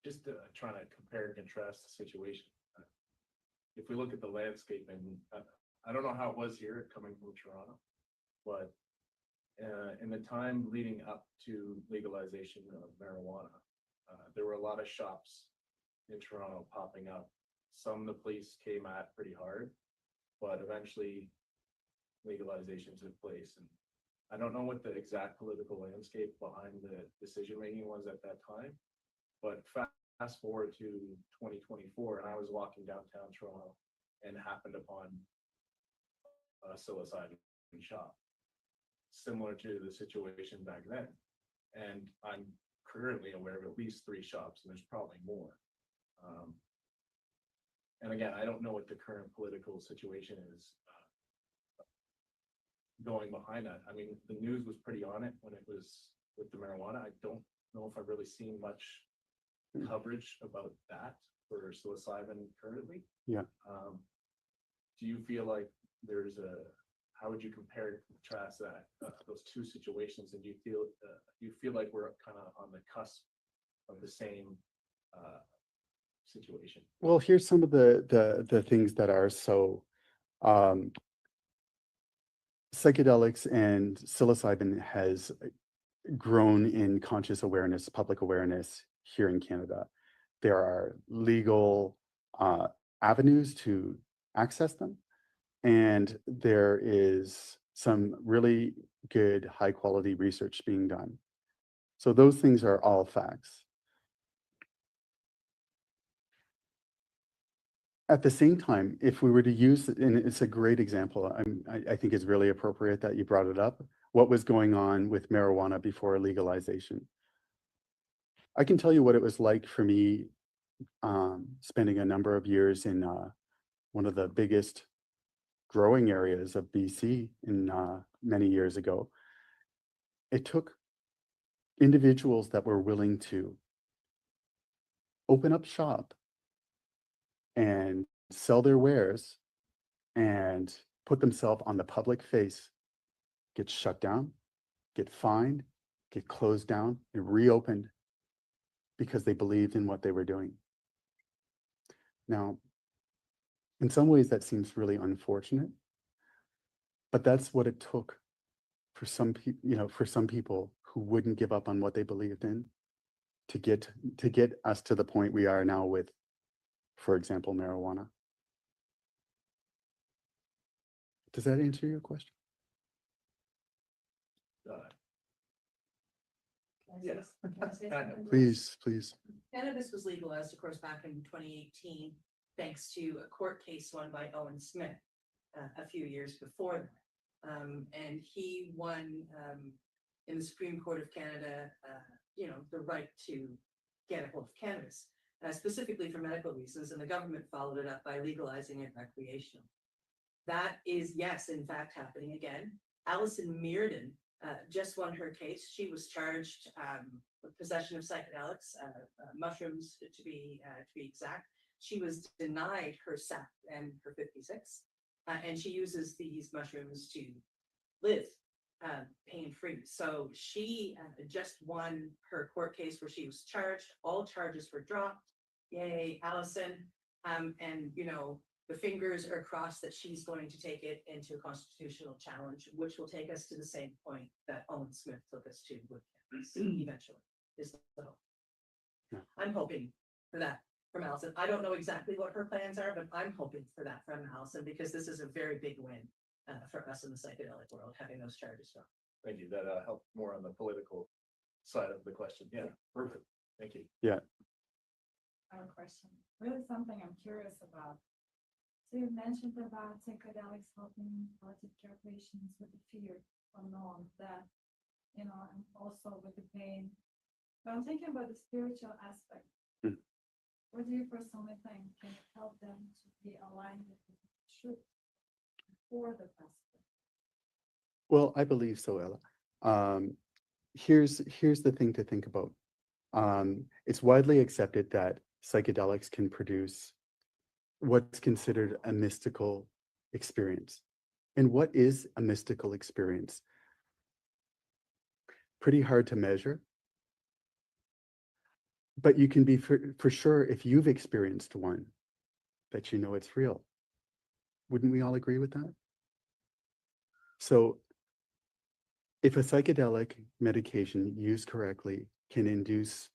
Just trying to compare and contrast the situation. If we look at the landscape, and I don't know how it was here coming from Toronto, but in the time leading up to legalization of marijuana, there were a lot of shops in Toronto popping up. Some the police came at pretty hard, but eventually legalization took place. And I don't know what the exact political landscape behind the decision making was at that time, but fast forward to 2024, and I was walking downtown Toronto and happened upon a psilocybin shop, similar to the situation back then. And I'm currently aware of at least 3 shops, and there's probably more. And again, I don't know what the current political situation is going behind that. I mean, the news was pretty on it when it was with the marijuana. I don't know if I've really seen much coverage about that for psilocybin currently. Yeah. Do you feel like how would you compare and contrast that, those two situations? And do you feel like we're kind of on the cusp of the same situation? Well, here's some of the things that are so psychedelics and psilocybin has grown in conscious awareness, public awareness here in Canada. There are legal avenues to access them, and there is some really good high quality research being done. So those things are all facts. At the same time, if we were to use, and it's a great example, I think it's really appropriate that you brought it up, what was going on with marijuana before legalization. I can tell you what it was like for me spending a number of years in one of the biggest growing areas of BC in many years ago. It took individuals that were willing to open up shop and sell their wares and put themselves on the public face, get shut down, get fined, get closed down and reopened because they believed in what they were doing. Now, in some ways that seems really unfortunate, but that's what it took for some people, for some people who wouldn't give up on what they believed in to get us to the point we are now with, for example, marijuana. Does that answer your question? Yes. Please, please. Cannabis was legalized, of course, back in 2018, thanks to a court case won by Owen Smith a few years before that. And he won in the Supreme Court of Canada, the right to get a hold of cannabis, specifically for medical reasons, and the government followed it up by legalizing it recreational. That is, yes, in fact, happening again. Alison Mearden just won her case. She was charged with possession of psychedelics, mushrooms to be exact. She was denied her SAP and her 56, and she uses these mushrooms to live pain-free. So she just won her court case where she was charged. All charges were dropped. Yay, Allison. And the fingers are crossed that she's going to take it into a constitutional challenge, which will take us to the same point that Owen Smith took us to with cannabis eventually. Is the hope. Yeah. I'm hoping for that from Allison. I don't know exactly what her plans are, but I'm hoping for that from Allison because this is a very big win for us in the psychedelic world, having those charges dropped. Thank you. That helped more on the political side of the question. Yeah, perfect. Thank you. Yeah. I have a question. Really something I'm curious about. So you mentioned about psychedelics helping palliative care patients with the fear, unknown, death, and also with the pain. But I'm thinking about the spiritual aspect. What do you personally think can help them to be aligned with the truth before the aspect? Well, I believe so, Ella. Here's the thing to think about. It's widely accepted that psychedelics can produce what's considered a mystical experience. And what is a mystical experience? Pretty hard to measure. But you can be for sure, if you've experienced one, that you know it's real. Wouldn't we all agree with that? So if a psychedelic medication used correctly can induce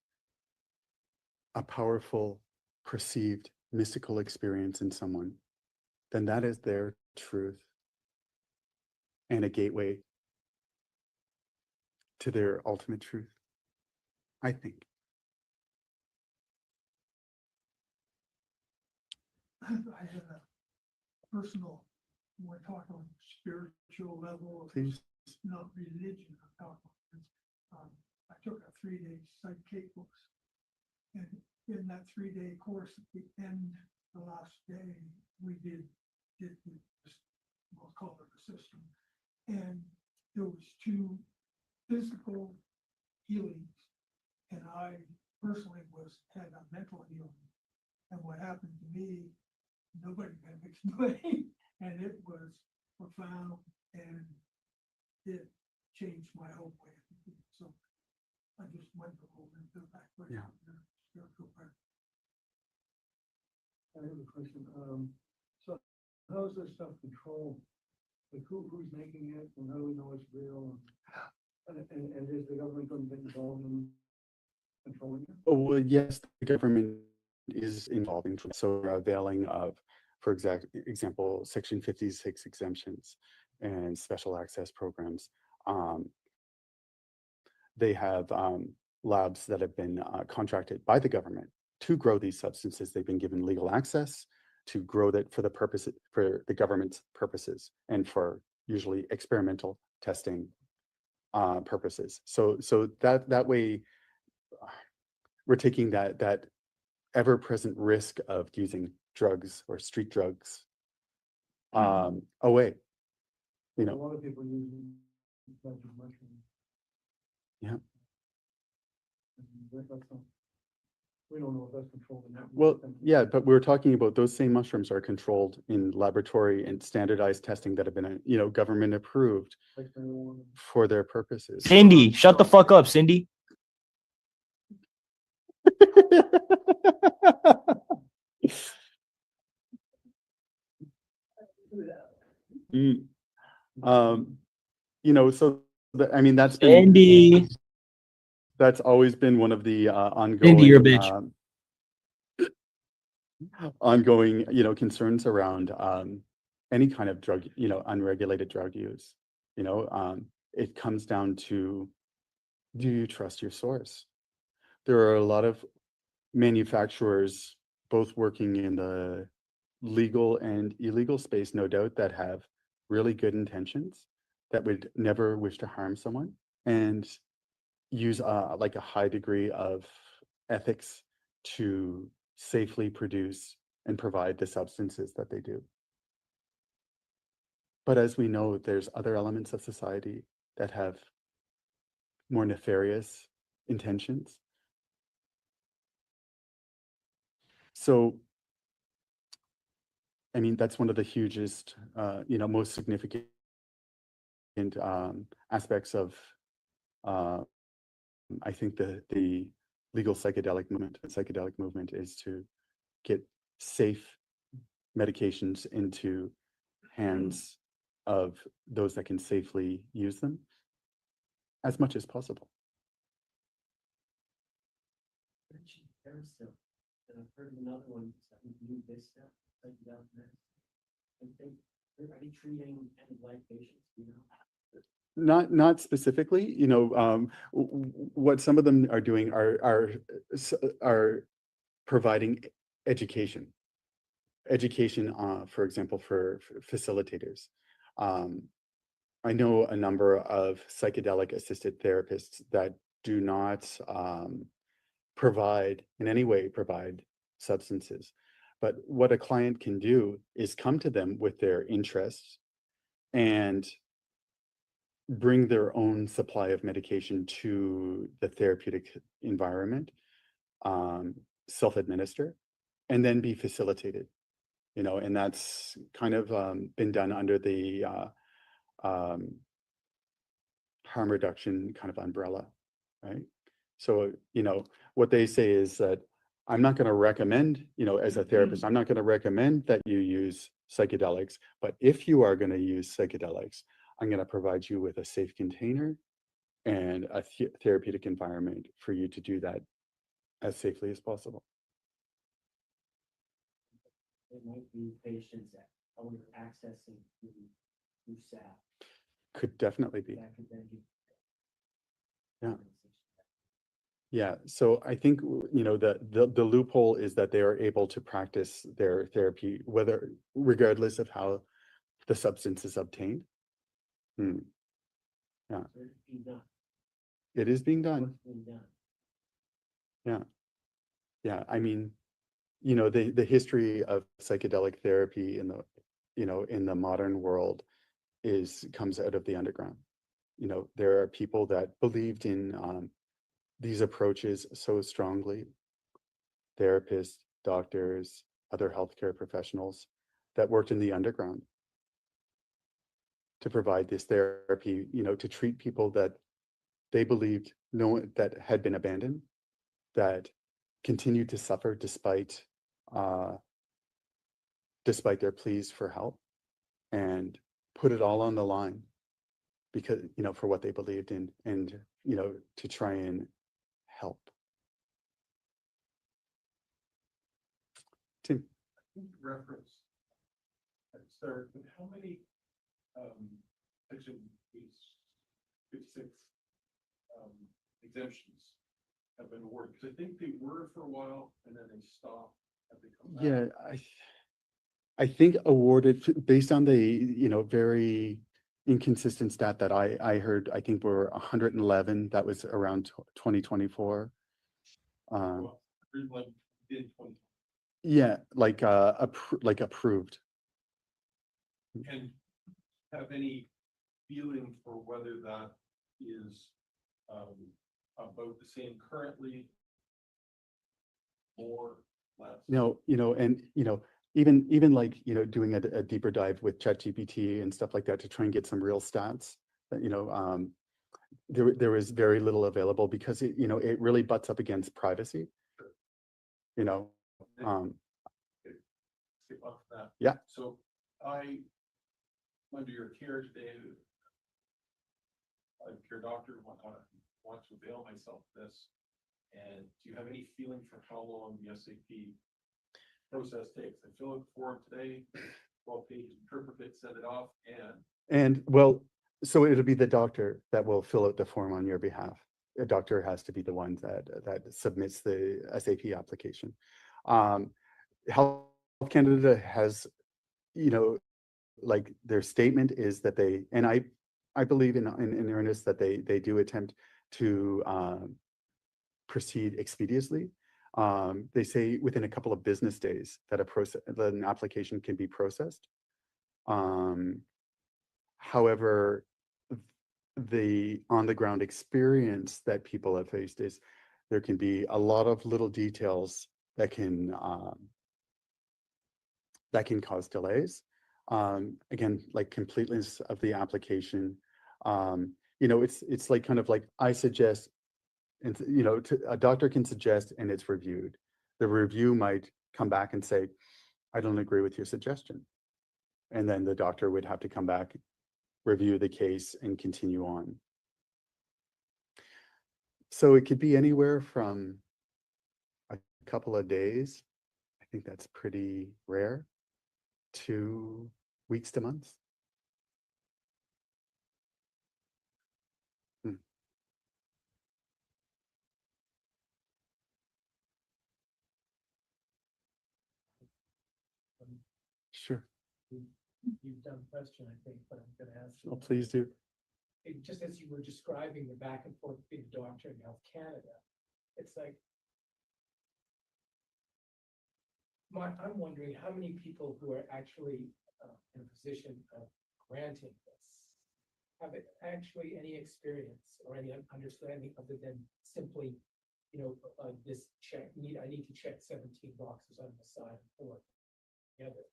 a powerful, perceived mystical experience in someone, then that is their truth and a gateway to their ultimate truth, I think. I had a personal, we're talking spiritual level, Please. It's not religion I'm talking about. I took a 3-day psych course. And in that 3-day course, at the end, the last day, we did this, we'll call it a system. And there was 2 physical healings. And I personally had a mental healing. And what happened to me, nobody can explain. And it was profound and it changed my whole way of thinking. So I just went the whole into that. Yeah. I have a question. So how is this stuff controlled? Like who's making it and how do we know it's real? And is the government going to be involved in controlling it? Oh, well, yes, the government is involved in, so availing of, for example, Section 56 exemptions and special access programs. They have labs that have been contracted by the government to grow these substances. They've been given legal access to grow that for the government's purposes and for usually experimental testing purposes. So that way we're taking that ever-present risk of using drugs or street drugs away. A lot of people use magic mushrooms. Yeah. We don't know if that's controlled in that. Well, yeah, but we're talking about those same mushrooms are controlled in laboratory and standardized testing that have been, government approved for their purposes. Cindy, shut the fuck up, Cindy. So that's been, Cindy. That's always been one of the ongoing, Cindy, you're a bitch. Ongoing, concerns around any kind of drug, unregulated drug use. It comes down to, do you trust your source? There are a lot of manufacturers, both working in the legal and illegal space, no doubt, that have really good intentions that would never wish to harm someone. and use like a high degree of ethics to safely produce and provide the substances that they do. But as we know, there's other elements of society that have more nefarious intentions. So, I mean, that's one of the hugest, most significant aspects of, I think, the legal psychedelic movement is to get safe medications into hands of those that can safely use them as much as possible. And I've heard of another one, New Vista, psychedelic medicine. Are they treating end-of-life patients? You know? Not specifically, what some of them are doing are providing education, for example, for facilitators. I know a number of psychedelic assisted therapists that do not in any way provide substances. But what a client can do is come to them with their interests and bring their own supply of medication to the therapeutic environment, self-administer, and then be facilitated. And that's kind of been done under the harm reduction kind of umbrella, right? So, what they say is that I'm not going to recommend, as a therapist, I'm not going to recommend that you use psychedelics, but if you are going to use psychedelics, I'm going to provide you with a safe container and a therapeutic environment for you to do that as safely as possible. There might be patients that are accessing through SAP. Could definitely be. Yeah. Yeah. So I think, the loophole is that they are able to practice their therapy, regardless of how the substance is obtained. Yeah. It is being done. Yeah. Yeah. I mean, the history of psychedelic therapy in the modern world comes out of the underground. There are people that believed in these approaches so strongly, therapists, doctors, other healthcare professionals that worked in the underground to provide this therapy, to treat people that they believed that had been abandoned, that continued to suffer despite their pleas for help, and put it all on the line because, for what they believed in, and, to try and help. Tim. Reference at start, but how many section 56 exemptions have been awarded? Because I think they were for a while and then they stopped. Have they come back? Yeah, I think awarded based on the very inconsistent stat that I heard. I think were 111. That was around 2024. Yeah, like approved. And have any feeling for whether that is about the same currently, or less? No, and even like doing a deeper dive with ChatGPT and stuff like that to try and get some real stats. There was very little available because it really butts up against privacy. Skip off that. Yeah. So I, under your care today, I'm a care doctor, want to avail myself of this. And do you have any feeling for how long the SAP process takes? I fill out the form today, 12 pages, interpret it, send it off, And well, so it'll be the doctor that will fill out the form on your behalf. A doctor has to be the one that submits the SAP application. Health Canada has, like their statement is that they, and I believe in earnest that they do attempt to proceed expeditiously. They say within a couple of business days that an application can be processed. However, the on the ground experience that people have faced is there can be a lot of little details that can cause delays. Again, like completeness of the application. It's like kind of like I suggest, and a doctor can suggest and it's reviewed. The review might come back and say, I don't agree with your suggestion. And then the doctor would have to come back, review the case and continue on. So it could be anywhere from a couple of days, I think that's pretty rare, to weeks to months. Sure. You've done a question, I think, but I'm gonna ask you. Oh, please do. Just as you were describing the back and forth between doctor and Health Canada, it's like, I'm wondering how many people who are actually in a position of granting this have actually any experience or any understanding other than simply, this check, I need to check 17 boxes on the side and forth. Together.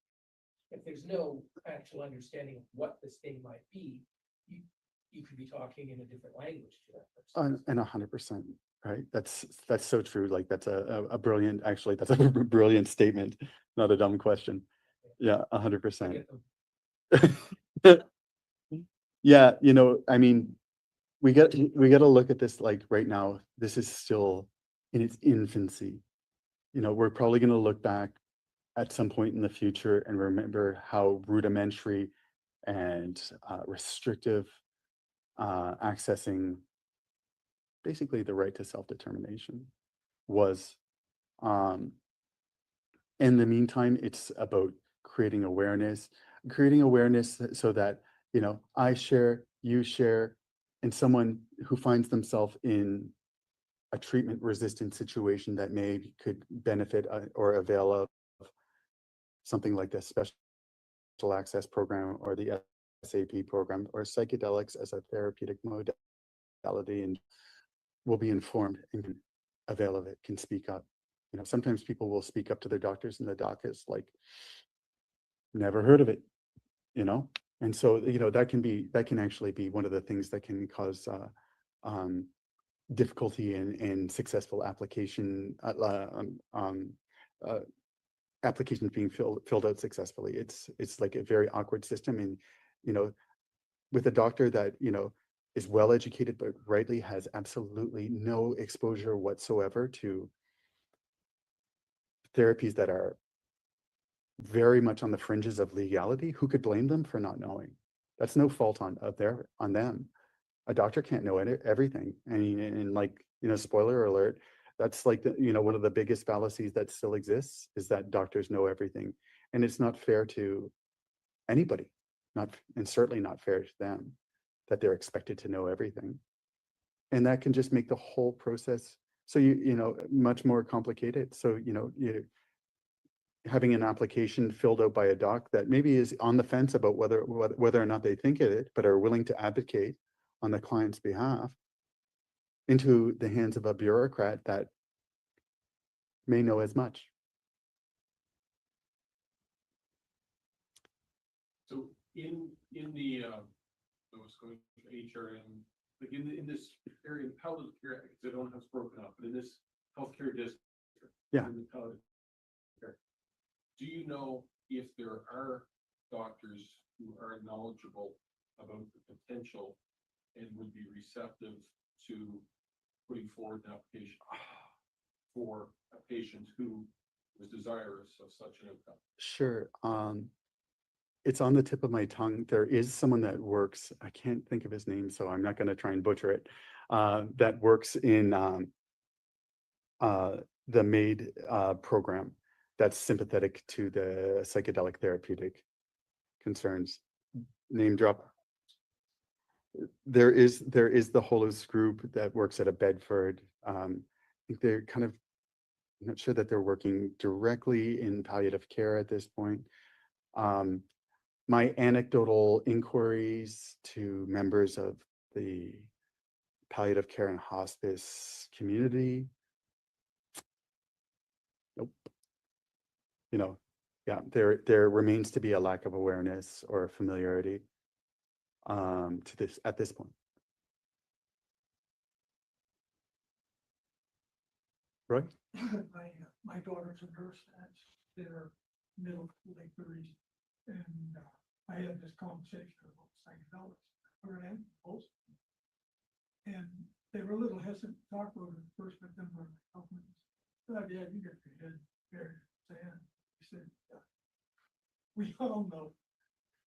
If there's no actual understanding of what this thing might be, you could be talking in a different language to that person. And 100%, right? That's so true. Like that's a brilliant, actually, that's a brilliant statement, not a dumb question. Yeah, 100%. Yeah, I mean, we got to look at this like right now. This is still in its infancy. We're probably going to look back at some point in the future and remember how rudimentary and restrictive accessing basically the right to self-determination was. In the meantime, it's about creating awareness so that, I share, you share, and someone who finds themselves in a treatment resistant situation that could benefit or avail of something like the special access program or the SAP program or psychedelics as a therapeutic modality, and will be informed and can avail of it, can speak up. Sometimes people will speak up to their doctors and the doc is like, never heard of it, and so that can actually be one of the things that can cause difficulty in successful application applications being filled out successfully. It's like a very awkward system, and with a doctor that is well educated but rightly has absolutely no exposure whatsoever to therapies that are very much on the fringes of legality, who could blame them for not knowing? That's no fault on them. A doctor can't know everything. And like, spoiler alert, that's like one of the biggest fallacies that still exists is that doctors know everything. And it's not fair to anybody, and certainly not fair to them that they're expected to know everything. And that can just make the whole process so much more complicated. So having an application filled out by a doc that maybe is on the fence about whether or not they think it, but are willing to advocate on the client's behalf, into the hands of a bureaucrat that may know as much. So in the I was going to HRM, like in this area of palliative care, because I don't know how it's broken up, but in this healthcare district, yeah. In the palliative care, do you know if there are doctors who are knowledgeable about the potential and would be receptive to putting forward an application for a patient who was desirous of such an outcome? Sure. It's on the tip of my tongue. There is someone that works, I can't think of his name, so I'm not going to try and butcher it, that works in the MAID program that's sympathetic to the psychedelic therapeutic concerns. Name drop. There is the Hollis group that works out of Bedford. I think they're kind of, I'm not sure that they're working directly in palliative care at this point. My anecdotal inquiries to members of the palliative care and hospice community, nope. You know, yeah, there remains to be a lack of awareness or familiarity to this at this point. Roy? My daughter's a nurse at their middle to late 30s, and I had this conversation about psychedelics. Her and both, and they were a little hesitant to talk about it at first, but then we're like, oh, yeah, you get your head buried in sand. He said, we all know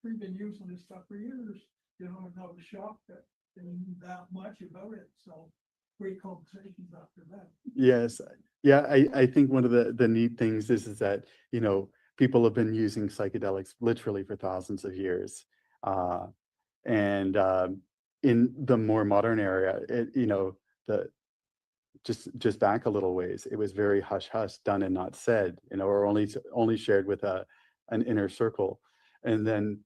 we've been using this stuff for years, you know, and I was shocked that they knew that much about it. So great conversations after that. Yes. Yeah, I think one of the neat things is that, you know, people have been using psychedelics literally for thousands of years. And in the more modern era, you know, just back a little ways, it was very hush hush, done and not said, you know, or only shared with an inner circle. And then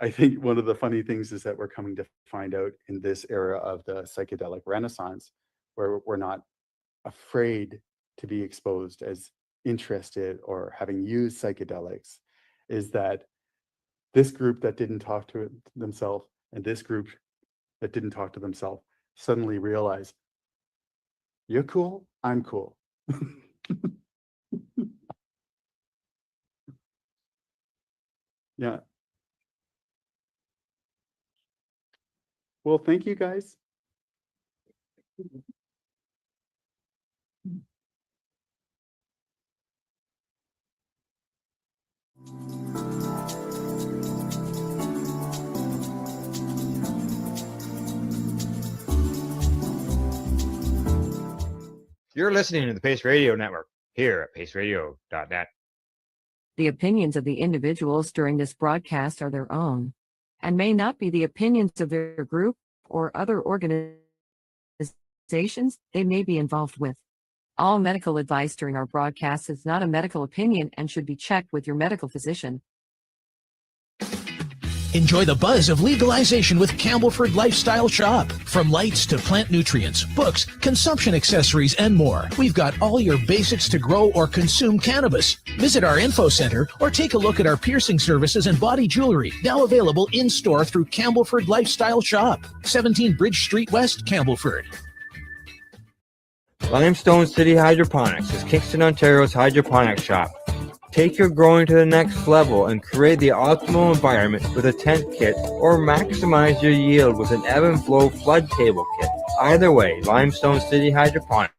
I think one of the funny things is that we're coming to find out in this era of the psychedelic renaissance, where we're not afraid to be exposed as interested or having used psychedelics, is that this group that didn't talk to themselves and this group that didn't talk to themselves suddenly realize, you're cool, I'm cool. Yeah. Well, thank you guys. You're listening to the Pace Radio Network here at paceradio.net. The opinions of the individuals during this broadcast are their own and may not be the opinions of their group or other organizations they may be involved with. All medical advice during our broadcast is not a medical opinion and should be checked with your medical physician. Enjoy the buzz of legalization with Campbellford Lifestyle Shop. From lights to plant nutrients, books, consumption accessories, and more, we've got all your basics to grow or consume cannabis. Visit our info center or take a look at our piercing services and body jewelry, now available in-store through Campbellford Lifestyle Shop, 17 Bridge Street West, Campbellford. Limestone City Hydroponics is Kingston, Ontario's hydroponics shop. Take your growing to the next level and create the optimal environment with a tent kit, or maximize your yield with an ebb and flow flood table kit. Either way, Limestone City Hydroponics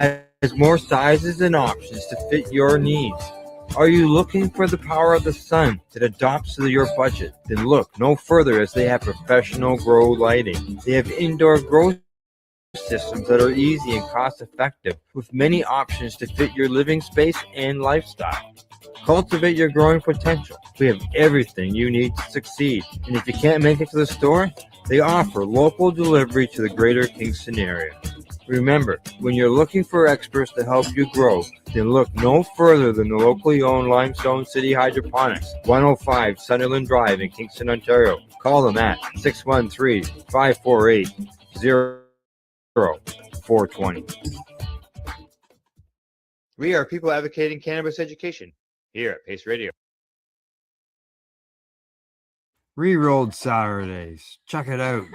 has more sizes and options to fit your needs. Are you looking for the power of the sun that adapts to your budget? Then look no further, as they have professional grow lighting. They have indoor grow systems that are easy and cost effective, with many options to fit your living space and lifestyle. Cultivate your growing potential. We have everything you need to succeed. And if you can't make it to the store, they offer local delivery to the greater Kingston area. Remember, when you're looking for experts to help you grow, then look no further than the locally owned Limestone City Hydroponics, 105 Sunderland Drive in Kingston, Ontario. Call them at 613-548-0420. We are people advocating cannabis education here at Pace Radio. Rerolled Saturdays. Check it out.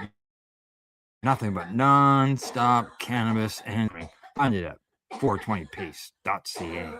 Nothing but non-stop cannabis and find it at 420pace.ca.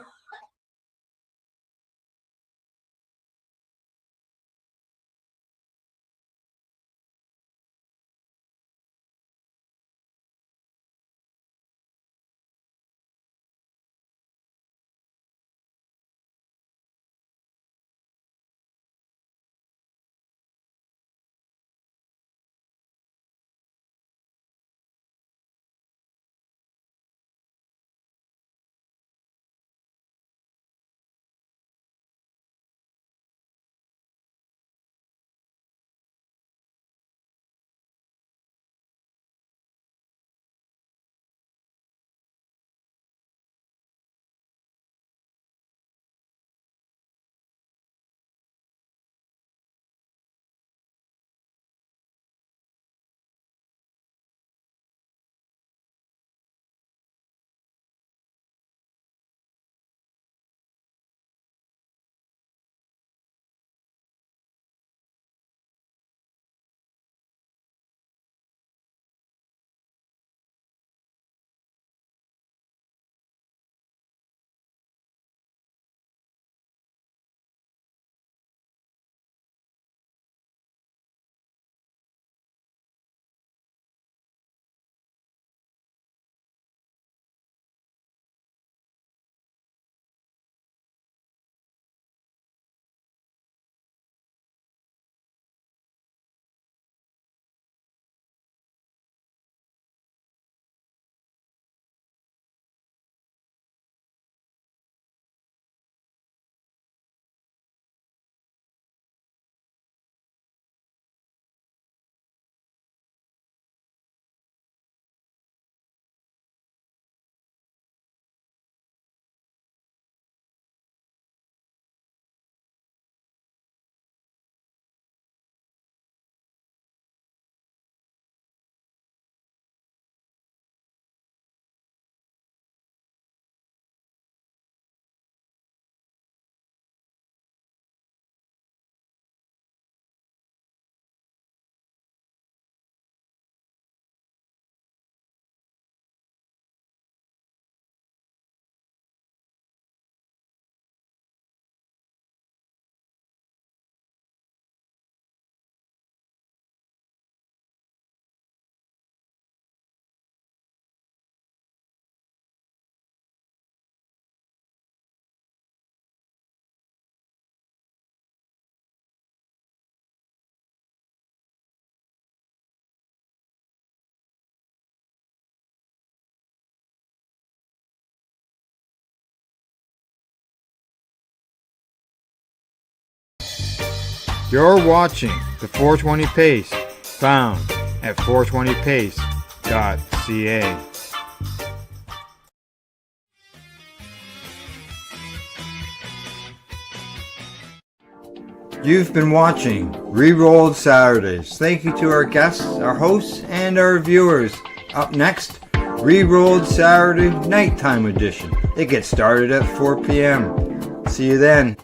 You're watching the 420 Pace, found at 420pace.ca. You've been watching Rerolled Saturdays. Thank you to our guests, our hosts, and our viewers. Up next, Rerolled Saturday Nighttime Edition. It gets started at 4 p.m. See you then.